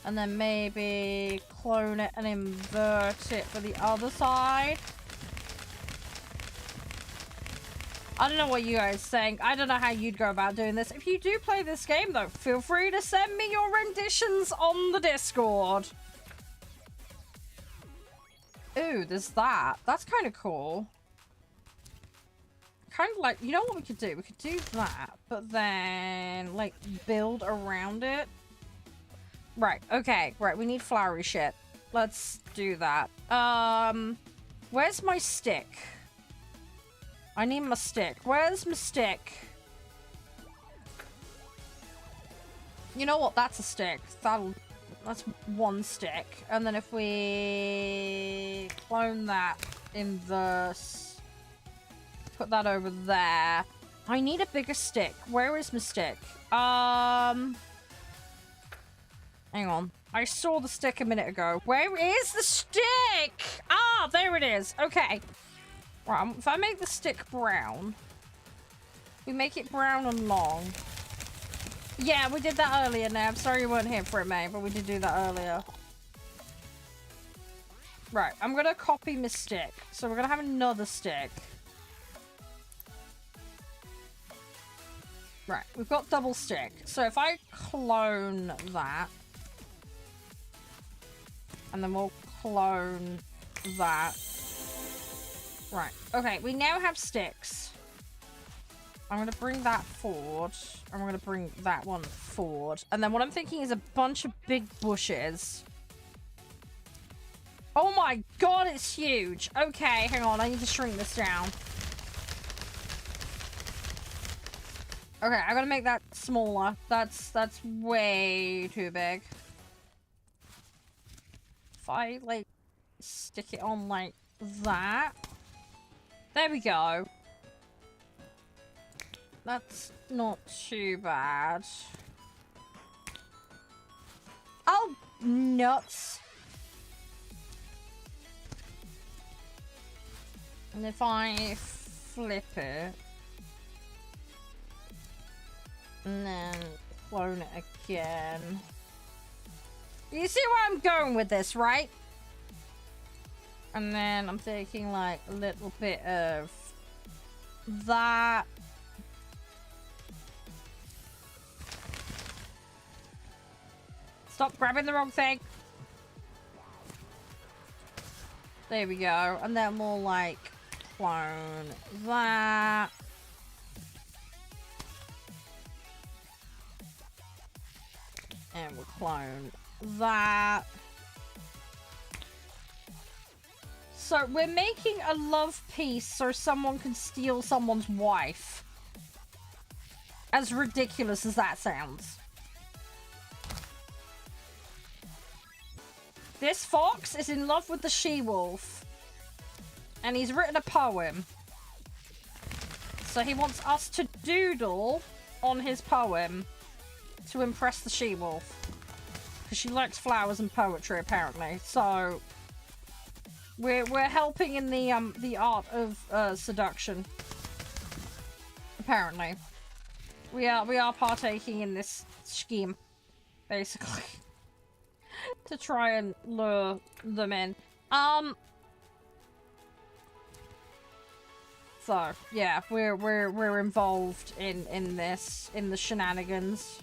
And then maybe clone it and invert it for the other side. I don't know what you guys think. I don't know how you'd go about doing this. If you do play this game, though, feel free to send me your renditions on the Discord. Ooh, there's that. That's kind of cool. Kind of like, you know what we could do? We could do that, but then, like, build around it. Right, okay. Right, we need flowery shit. Let's do that. Where's my stick? I need my stick. Where's my stick? You know what? That's a stick. That's one stick. And then if we clone that, inverse, put that over there. I need a bigger stick. Where is my stick? Hang on. I saw the stick a minute ago. Where is the stick? Ah, there it is. Okay. Right, if I make the stick brown, we make it brown and long. Yeah, we did that earlier now. I'm sorry you weren't here for it, mate, but we did do that earlier. Right, I'm gonna copy my stick. So we're gonna have another stick. Right, we've got double stick. So if I clone that, and then we'll clone that. Right, okay, we now have sticks. I'm gonna bring that forward. I'm gonna bring that one forward. And then what I'm thinking is a bunch of big bushes. Oh my god, it's huge. Okay, hang on, I need to shrink this down. Okay, I gotta make that smaller. That's way too big. If I, like, stick it on like that. There we go. That's not too bad. Oh, nuts. And if I flip it, and then clone it again. You see where I'm going with this, right? And then I'm taking like a little bit of that. Stop grabbing the wrong thing. There we go. And then we'll like clone that. And we'll clone that. So we're making a love piece so someone can steal someone's wife. As ridiculous as that sounds. This fox is in love with the she-wolf. And he's written a poem. So he wants us to doodle on his poem to impress the she-wolf. Because she likes flowers and poetry, apparently. So we're helping in the art of seduction. Apparently. We are partaking in this scheme, basically. To try and lure them in. So yeah, we're involved in this, in the shenanigans.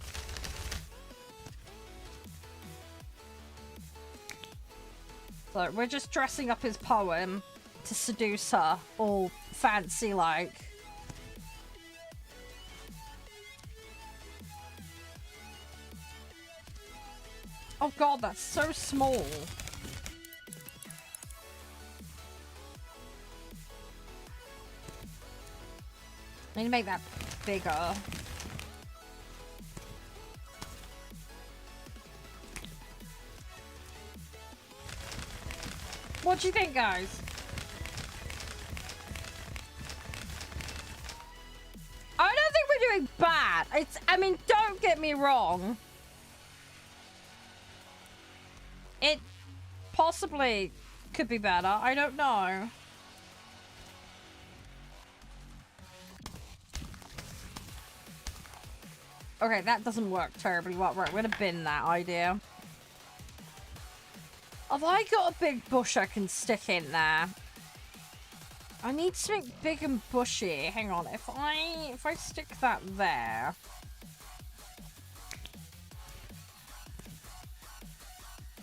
So we're just dressing up his poem to seduce her, all fancy like. Oh god, that's so small. I need to make that bigger. What do you think, guys? bad. I mean, don't get me wrong. It possibly could be better. I don't know. Okay, that doesn't work terribly well. Right, we're gonna bin that idea. Have I got a big bush I can stick in there? I need something big and bushy. Hang on, if I stick that there.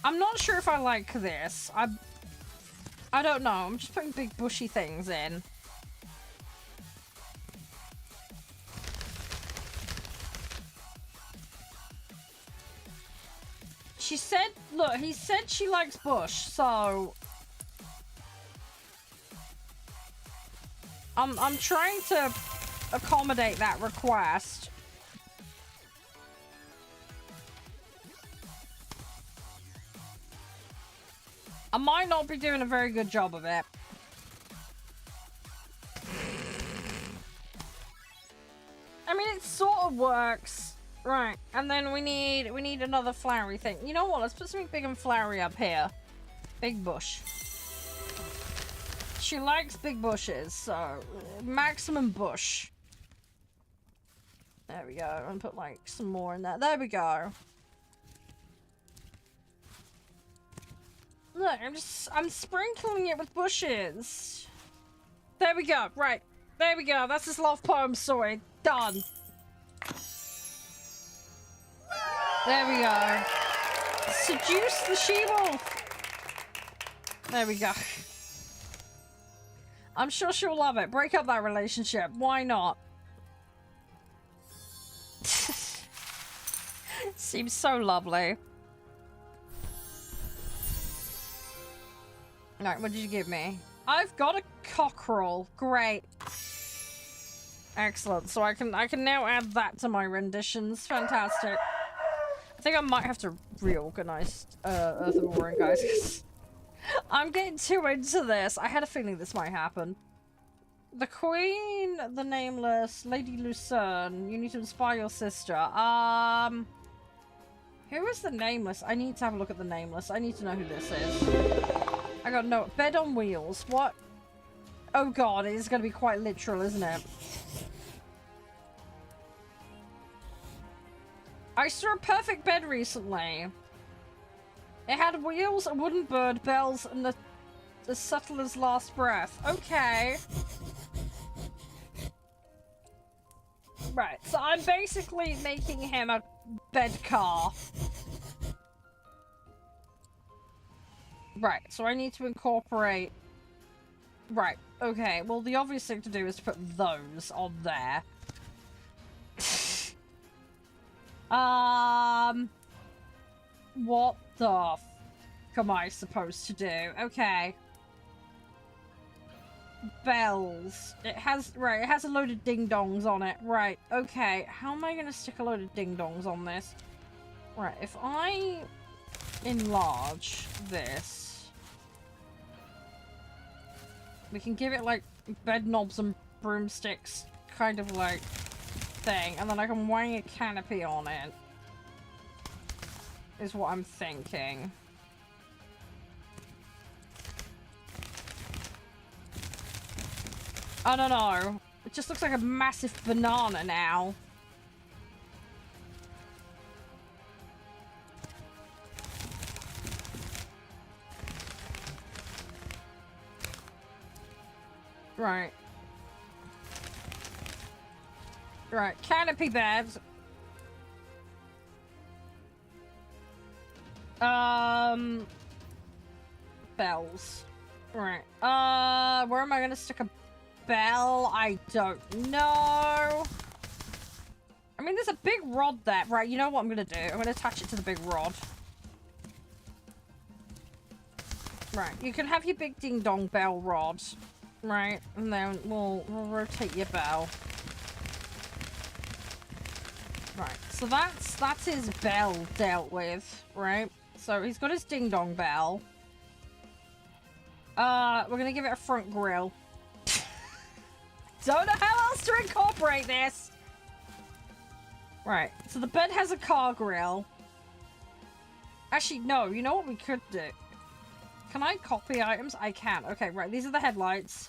I'm not sure if I like this. I don't know. I'm just putting big bushy things in. She said, look, he said she likes bush, so I'm trying to accommodate that request. I might not be doing a very good job of it. I mean, it sort of works. Right, and then we need another flowery thing. You know what? Let's put something big and flowery up here. Big bush. She likes big bushes, so maximum bush. There we go. And put like some more in there. There we go. Look, I'm sprinkling it with bushes. There we go. Right. There we go. That's his love poem sorted. Done. There we go. Seduce the she-wolf. There we go. I'm sure she'll love it. Break up that relationship. Why not? Seems so lovely. Alright, what did you give me? I've got a cockerel. Great. Excellent. So I can now add that to my renditions. Fantastic. I think I might have to reorganize Earth of Warring, guys, 'cause I'm getting too into this. I had a feeling this might happen. The Queen, the Nameless, Lady Lucerne. You need to inspire your sister. Who is the Nameless? I need to have a look at the Nameless. I need to know who this is. I got no bed on wheels. What? Oh god, it is going to be quite literal, isn't it? I saw a perfect bed recently. It had wheels, a wooden bird, bells, and the subtler's last breath. Okay. Right, so I'm basically making him a bed car. Right, so I need to incorporate... Right, okay. Well, the obvious thing to do is to put those on there. What the f am I supposed to do? Okay. Bells. It has, right, it has a load of ding-dongs on it. Right, okay. How am I going to stick a load of ding-dongs on this? Right, if I enlarge this, we can give it, like, bed knobs and broomsticks kind of, like, thing. And then I can wang a canopy on it. Is what I'm thinking. I don't know. It just looks like a massive banana now. Right. Right, canopy beds. Bells. Right. Where am I gonna stick a bell? I don't know. I mean, there's a big rod there. Right, you know what I'm gonna do? I'm gonna attach it to the big rod. Right, you can have your big ding-dong bell rod. Right, and then we'll rotate your bell. Right, so that's his bell dealt with, right? So he's got his ding-dong bell. We're gonna give it a front grille. Don't know how else to incorporate this. Right, so the bed has a car grill. Actually, no, you know what we could do? Can I copy items? I can. Okay, right, these are the headlights.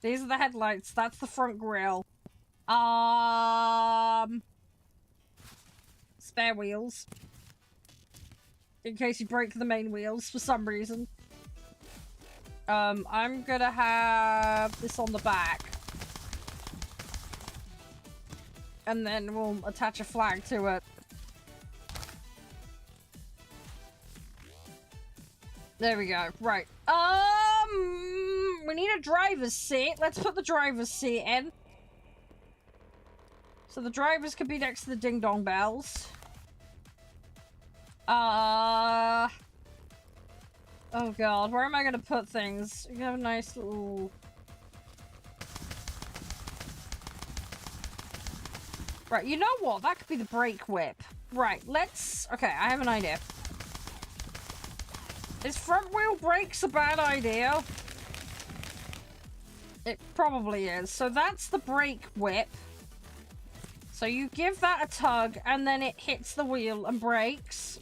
These are the headlights. That's the front grill. Spare wheels. In case you break the main wheels for some reason. I'm gonna have this on the back. And then we'll attach a flag to it. There we go. Right. We need a driver's seat. Let's put the driver's seat in. So the drivers could be next to the ding-dong bells. Oh god, where am I gonna put things? You have a nice little... Right, you know what? That could be the brake whip. Right, let's... Okay, I have an idea. Is front wheel brakes a bad idea? It probably is. So that's the brake whip. So you give that a tug and then it hits the wheel and brakes.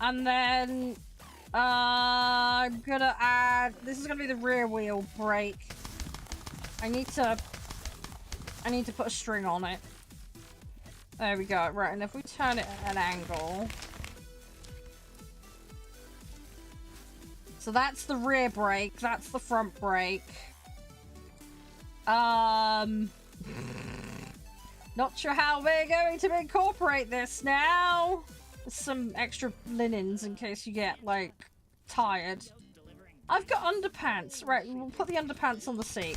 And then I'm gonna add... This is gonna be the rear wheel brake. I need to put a string on it. There we go. Right, and if we turn it at an angle... So that's the rear brake, that's the front brake. Not sure how we're going to incorporate this now. There's some extra linens in case you get, like, tired. I've got underpants. Right, we'll put the underpants on the seat.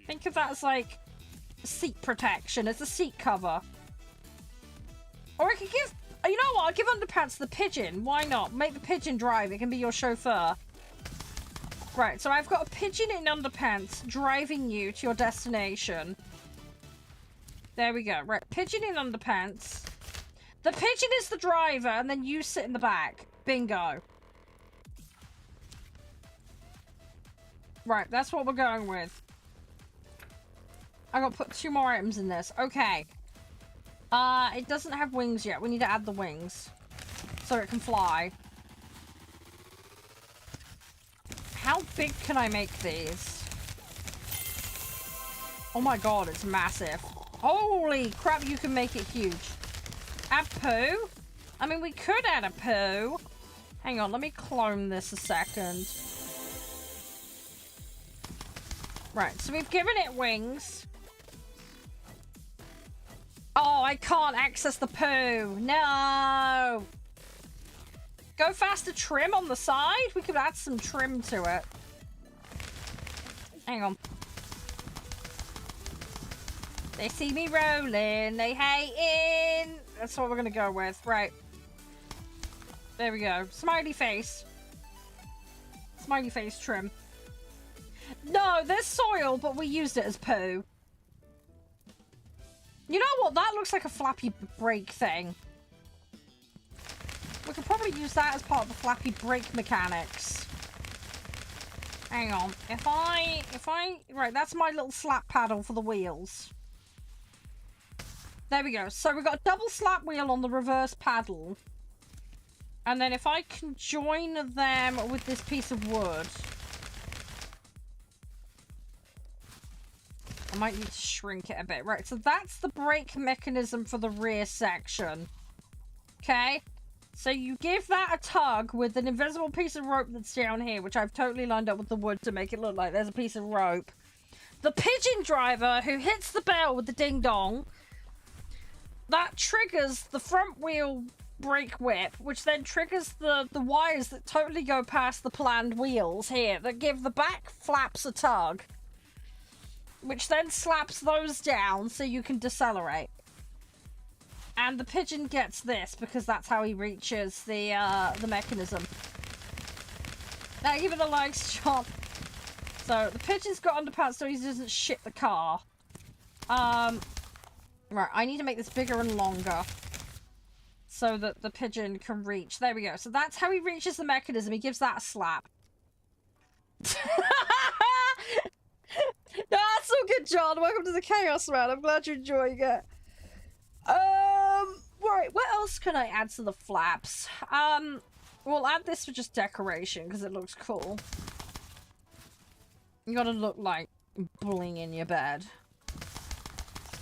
Think of that as, like, seat protection. It's a seat cover. Or I could give... You know what? I'll give underpants to the pigeon. Why not? Make the pigeon drive. It can be your chauffeur. Right, so I've got a pigeon in underpants driving you to your destination. There we go. Right, pigeon in underpants. The pigeon is the driver, and then you sit in the back. Bingo. Right, that's what we're going with. I got to put 2 more items in this. Okay. It doesn't have wings yet. We need to add the wings. So it can fly. How big can I make these? Oh my god, it's massive. Holy crap, you can make it huge. Add poo? I mean, we could add a poo. Hang on, let me clone this a second. Right, so we've given it wings. Oh, I can't access the poo. No. Go faster trim on the side? We could add some trim to it. Hang on. They see me rolling. They hating. That's what we're going to go with. Right. There we go. Smiley face. Smiley face trim. No, there's soil, but we used it as poo. You know what? That looks like a flappy brake thing. We could probably use that as part of the flappy brake mechanics. Hang on. If I... Right, that's my little slap paddle for the wheels. There we go. So we've got a double slap wheel on the reverse paddle. And then if I can join them with this piece of wood... I might need to shrink it a bit. Right, so that's the brake mechanism for the rear section. Okay? So you give that a tug with an invisible piece of rope that's down here, which I've totally lined up with the wood to make it look like there's a piece of rope. The pigeon driver who hits the bell with the ding-dong, that triggers the front wheel brake whip, which then triggers the wires that totally go past the planned wheels here that give the back flaps a tug. Which then slaps those down so you can decelerate. And the pigeon gets this because that's how he reaches the mechanism. Now give it a like, John. So the pigeon's got underpants so he doesn't shit the car. Right, I need to make this bigger and longer so that the pigeon can reach. There we go. So that's how he reaches the mechanism. He gives that a slap. That's all good, John. Welcome to the chaos, man. I'm glad you're enjoying it. Right, what else can I add to the flaps? We'll add this for just decoration because it looks cool. You gotta look like bling in your bed.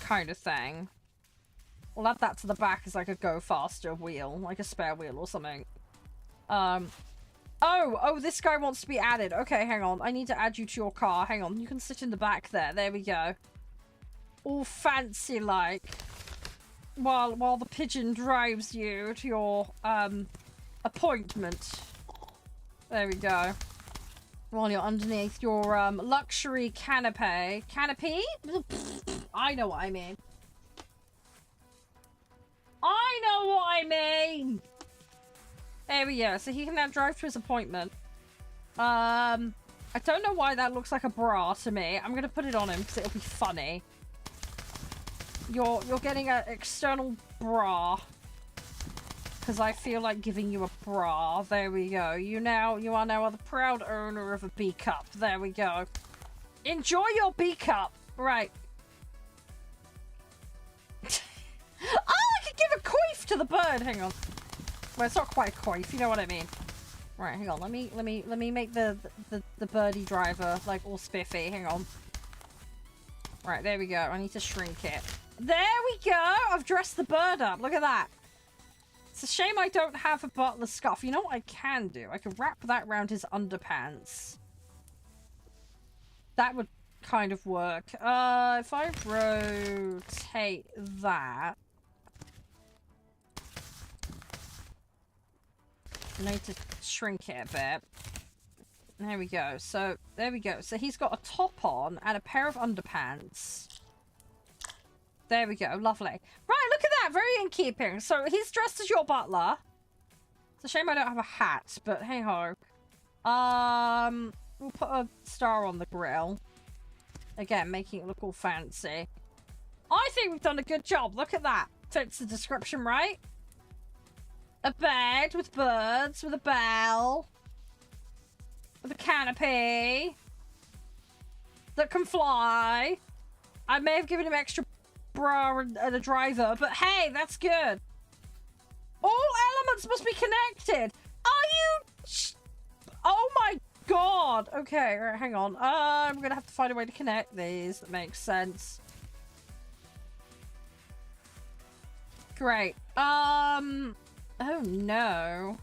Kind of thing. We'll add that to the back as like a go faster wheel, like a spare wheel or something. Oh, this guy wants to be added. Okay, hang on. I need to add you to your car. Hang on. You can sit in the back there. There we go. All fancy like. While the pigeon drives you to your appointment. There we go. While you're underneath your luxury canopy. Canopy? I know what I mean. I know what I mean! There we go. So he can now drive to his appointment. I don't know why that looks like a bra to me. I'm gonna put it on him because it'll be funny. You're getting an external bra. Because I feel like giving you a bra. There we go. You are now the proud owner of a B cup. There we go. Enjoy your B cup. Right. Oh, I could give a coif to the bird. Hang on. Well, it's not quite a coif. You know what I mean. Right, hang on. Let me make the birdie driver like all spiffy. Hang on. Right, there we go. I need to shrink it. There we go! I've dressed the bird up. Look at that. It's a shame I don't have a butler scarf. You know what I can do? I can wrap that around his underpants. That would kind of work. If I rotate that... I need to shrink it a bit. There we go. So, there we go. So he's got a top on and a pair of underpants. There we go. Lovely. Right, look at that. Very in keeping. So he's dressed as your butler. It's a shame I don't have a hat, but hey ho. We'll put a star on the grill. Again, making it look all fancy. I think we've done a good job. Look at that. Fits the description, right? A bed with birds, with a bell. With a canopy. That can fly. I may have given him extra bra and a driver, but hey, that's good. All elements must be connected. Are you... Oh my god. Okay, right, hang on. I'm gonna have to find a way to connect these. That makes sense. Great. Oh no.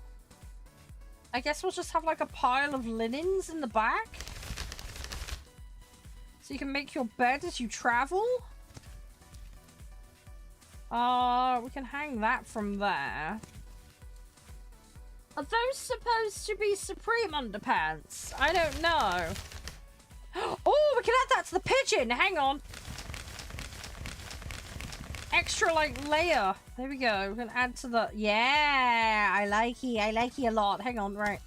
I guess we'll just have like a pile of linens in the back. So you can make your bed as you travel. We can hang that from there. Are those supposed to be Supreme underpants? I don't know. Oh, we can add that to the pigeon. Hang on. Extra, like, layer. There we go. We can add to the... Yeah, I like it. I like it a lot. Hang on, right.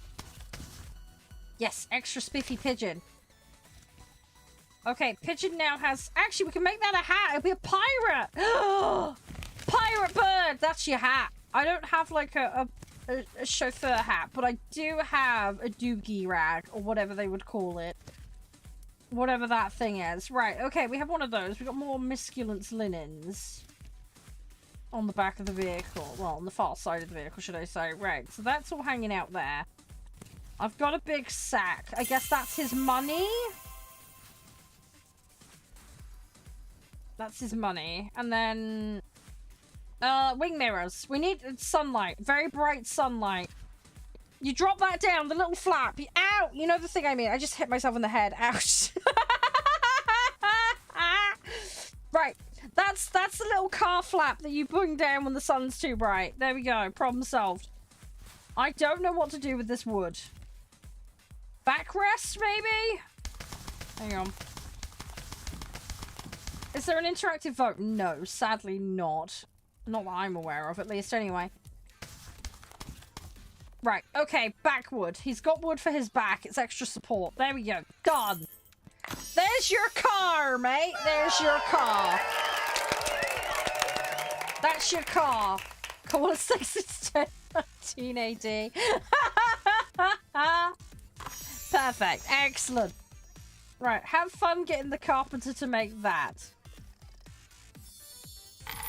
Yes, extra spiffy pigeon. Okay, pigeon now has... Actually, we can make that a hat. It'll be a pirate. Pirate bird. That's your hat. I don't have, like, a chauffeur hat, but I do have a doogie rag, or whatever they would call it. Whatever that thing is. Right, okay, we have one of those. We've got more misculance linens on the back of the vehicle. Well, on the far side of the vehicle, should I say. Right, so that's all hanging out there. I've got a big sack. I guess that's his money? That's his money. And then... wing mirrors. We need sunlight. Very bright sunlight. You drop that down, the little flap. Ow! You know the thing I mean. I just hit myself in the head. Ouch. Right. That's the little car flap that you bring down when the sun's too bright. There we go. Problem solved. I don't know what to do with this wood. Backrest, maybe? Hang on. Is there an interactive vote? No, sadly not. Not that I'm aware of, at least, anyway. Right, okay, back wood. He's got wood for his back. It's extra support. There we go. Done. There's your car, mate. There's your car. That's your car. Call it 610 AD. Perfect. Excellent. Right, have fun getting the carpenter to make that.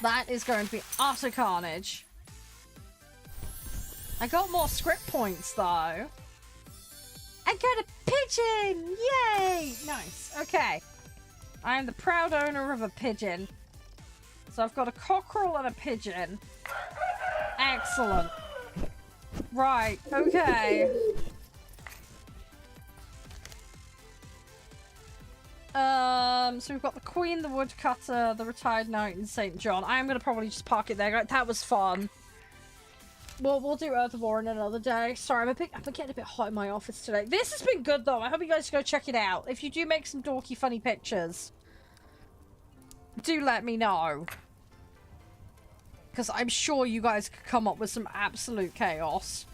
That is going to be utter carnage. I got more script points, though. I got a pigeon! Yay! Nice. Okay. I am the proud owner of a pigeon. So I've got a cockerel and a pigeon. Excellent. Right, okay. So we've got the Queen, the Woodcutter, the Retired Knight, and St. John. I'm gonna probably just park it there. That was fun. We'll do Earth of War in another day. Sorry, I'm getting a bit hot in my office today. This has been good, though. I hope you guys go check it out. If you do make some dorky, funny pictures, do let me know. Because I'm sure you guys could come up with some absolute chaos.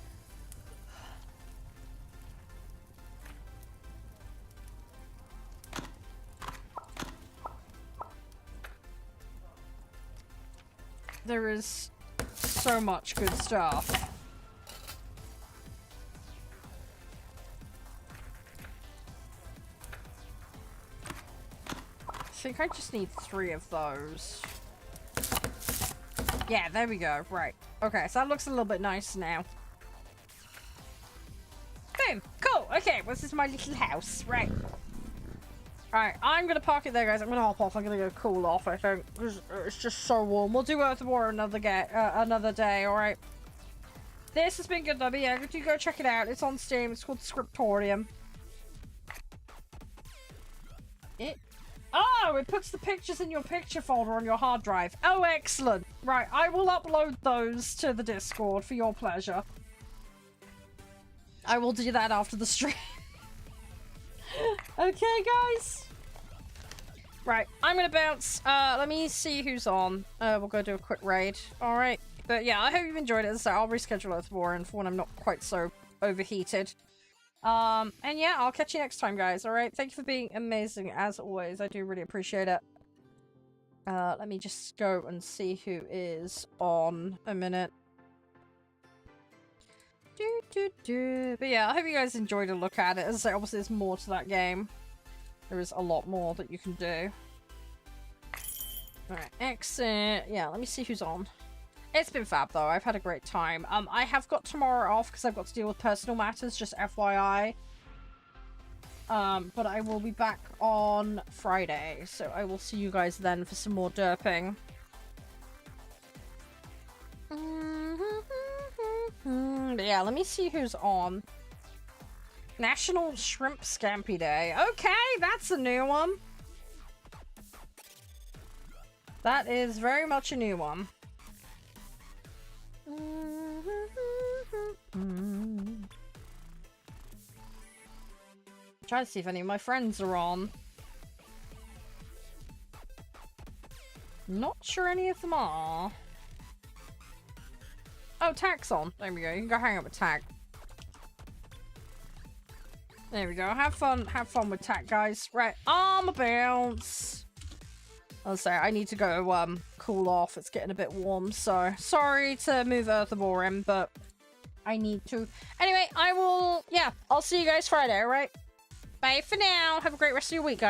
There is so much good stuff. I think I just need 3 of those. Yeah, there we go. Right. Okay, so that looks a little bit nice now. Boom. Cool. Okay, this is my little house. Right. Alright, I'm gonna park it there, guys. I'm gonna hop off. I'm gonna go cool off, I think. It's just so warm. We'll do Earth of War another day, alright? This has been good, though. But yeah, do go check it out. It's on Steam. It's called Scriptorium. Oh, it puts the pictures in your picture folder on your hard drive. Oh, excellent. Right, I will upload those to the Discord for your pleasure. I will do that after the stream. Okay, guys. Right, I'm gonna bounce. Let me see who's on. We'll go do a quick raid. Alright. But yeah, I hope you've enjoyed it. So I'll reschedule Earth of War and for when I'm not quite so overheated. And yeah, I'll catch you next time, guys. Alright, thank you for being amazing as always. I do really appreciate it. Let me just go and see who is on a minute. But yeah, I hope you guys enjoyed a look at it. As I say, obviously there's more to that game. There is a lot more that you can do. Alright, exit. Yeah, let me see who's on. It's been fab, though. I've had a great time. I have got tomorrow off because I've got to deal with personal matters, just FYI. But I will be back on Friday, so I will see you guys then for some more derping. But yeah, let me see who's on. National Shrimp Scampi Day. Okay, that's a new one. That is very much a new one. Trying to see if any of my friends are on. Not sure any of them are. Oh, Tack's on. There we go. You can go hang out with Tack. There we go. Have fun with Tack, guys. Right, armor bounce. I'll say I need to go cool off. It's getting a bit warm, so sorry to move Earth of War in, but I need to. Anyway, I'll see you guys Friday, alright? Bye for now. Have a great rest of your week, guys.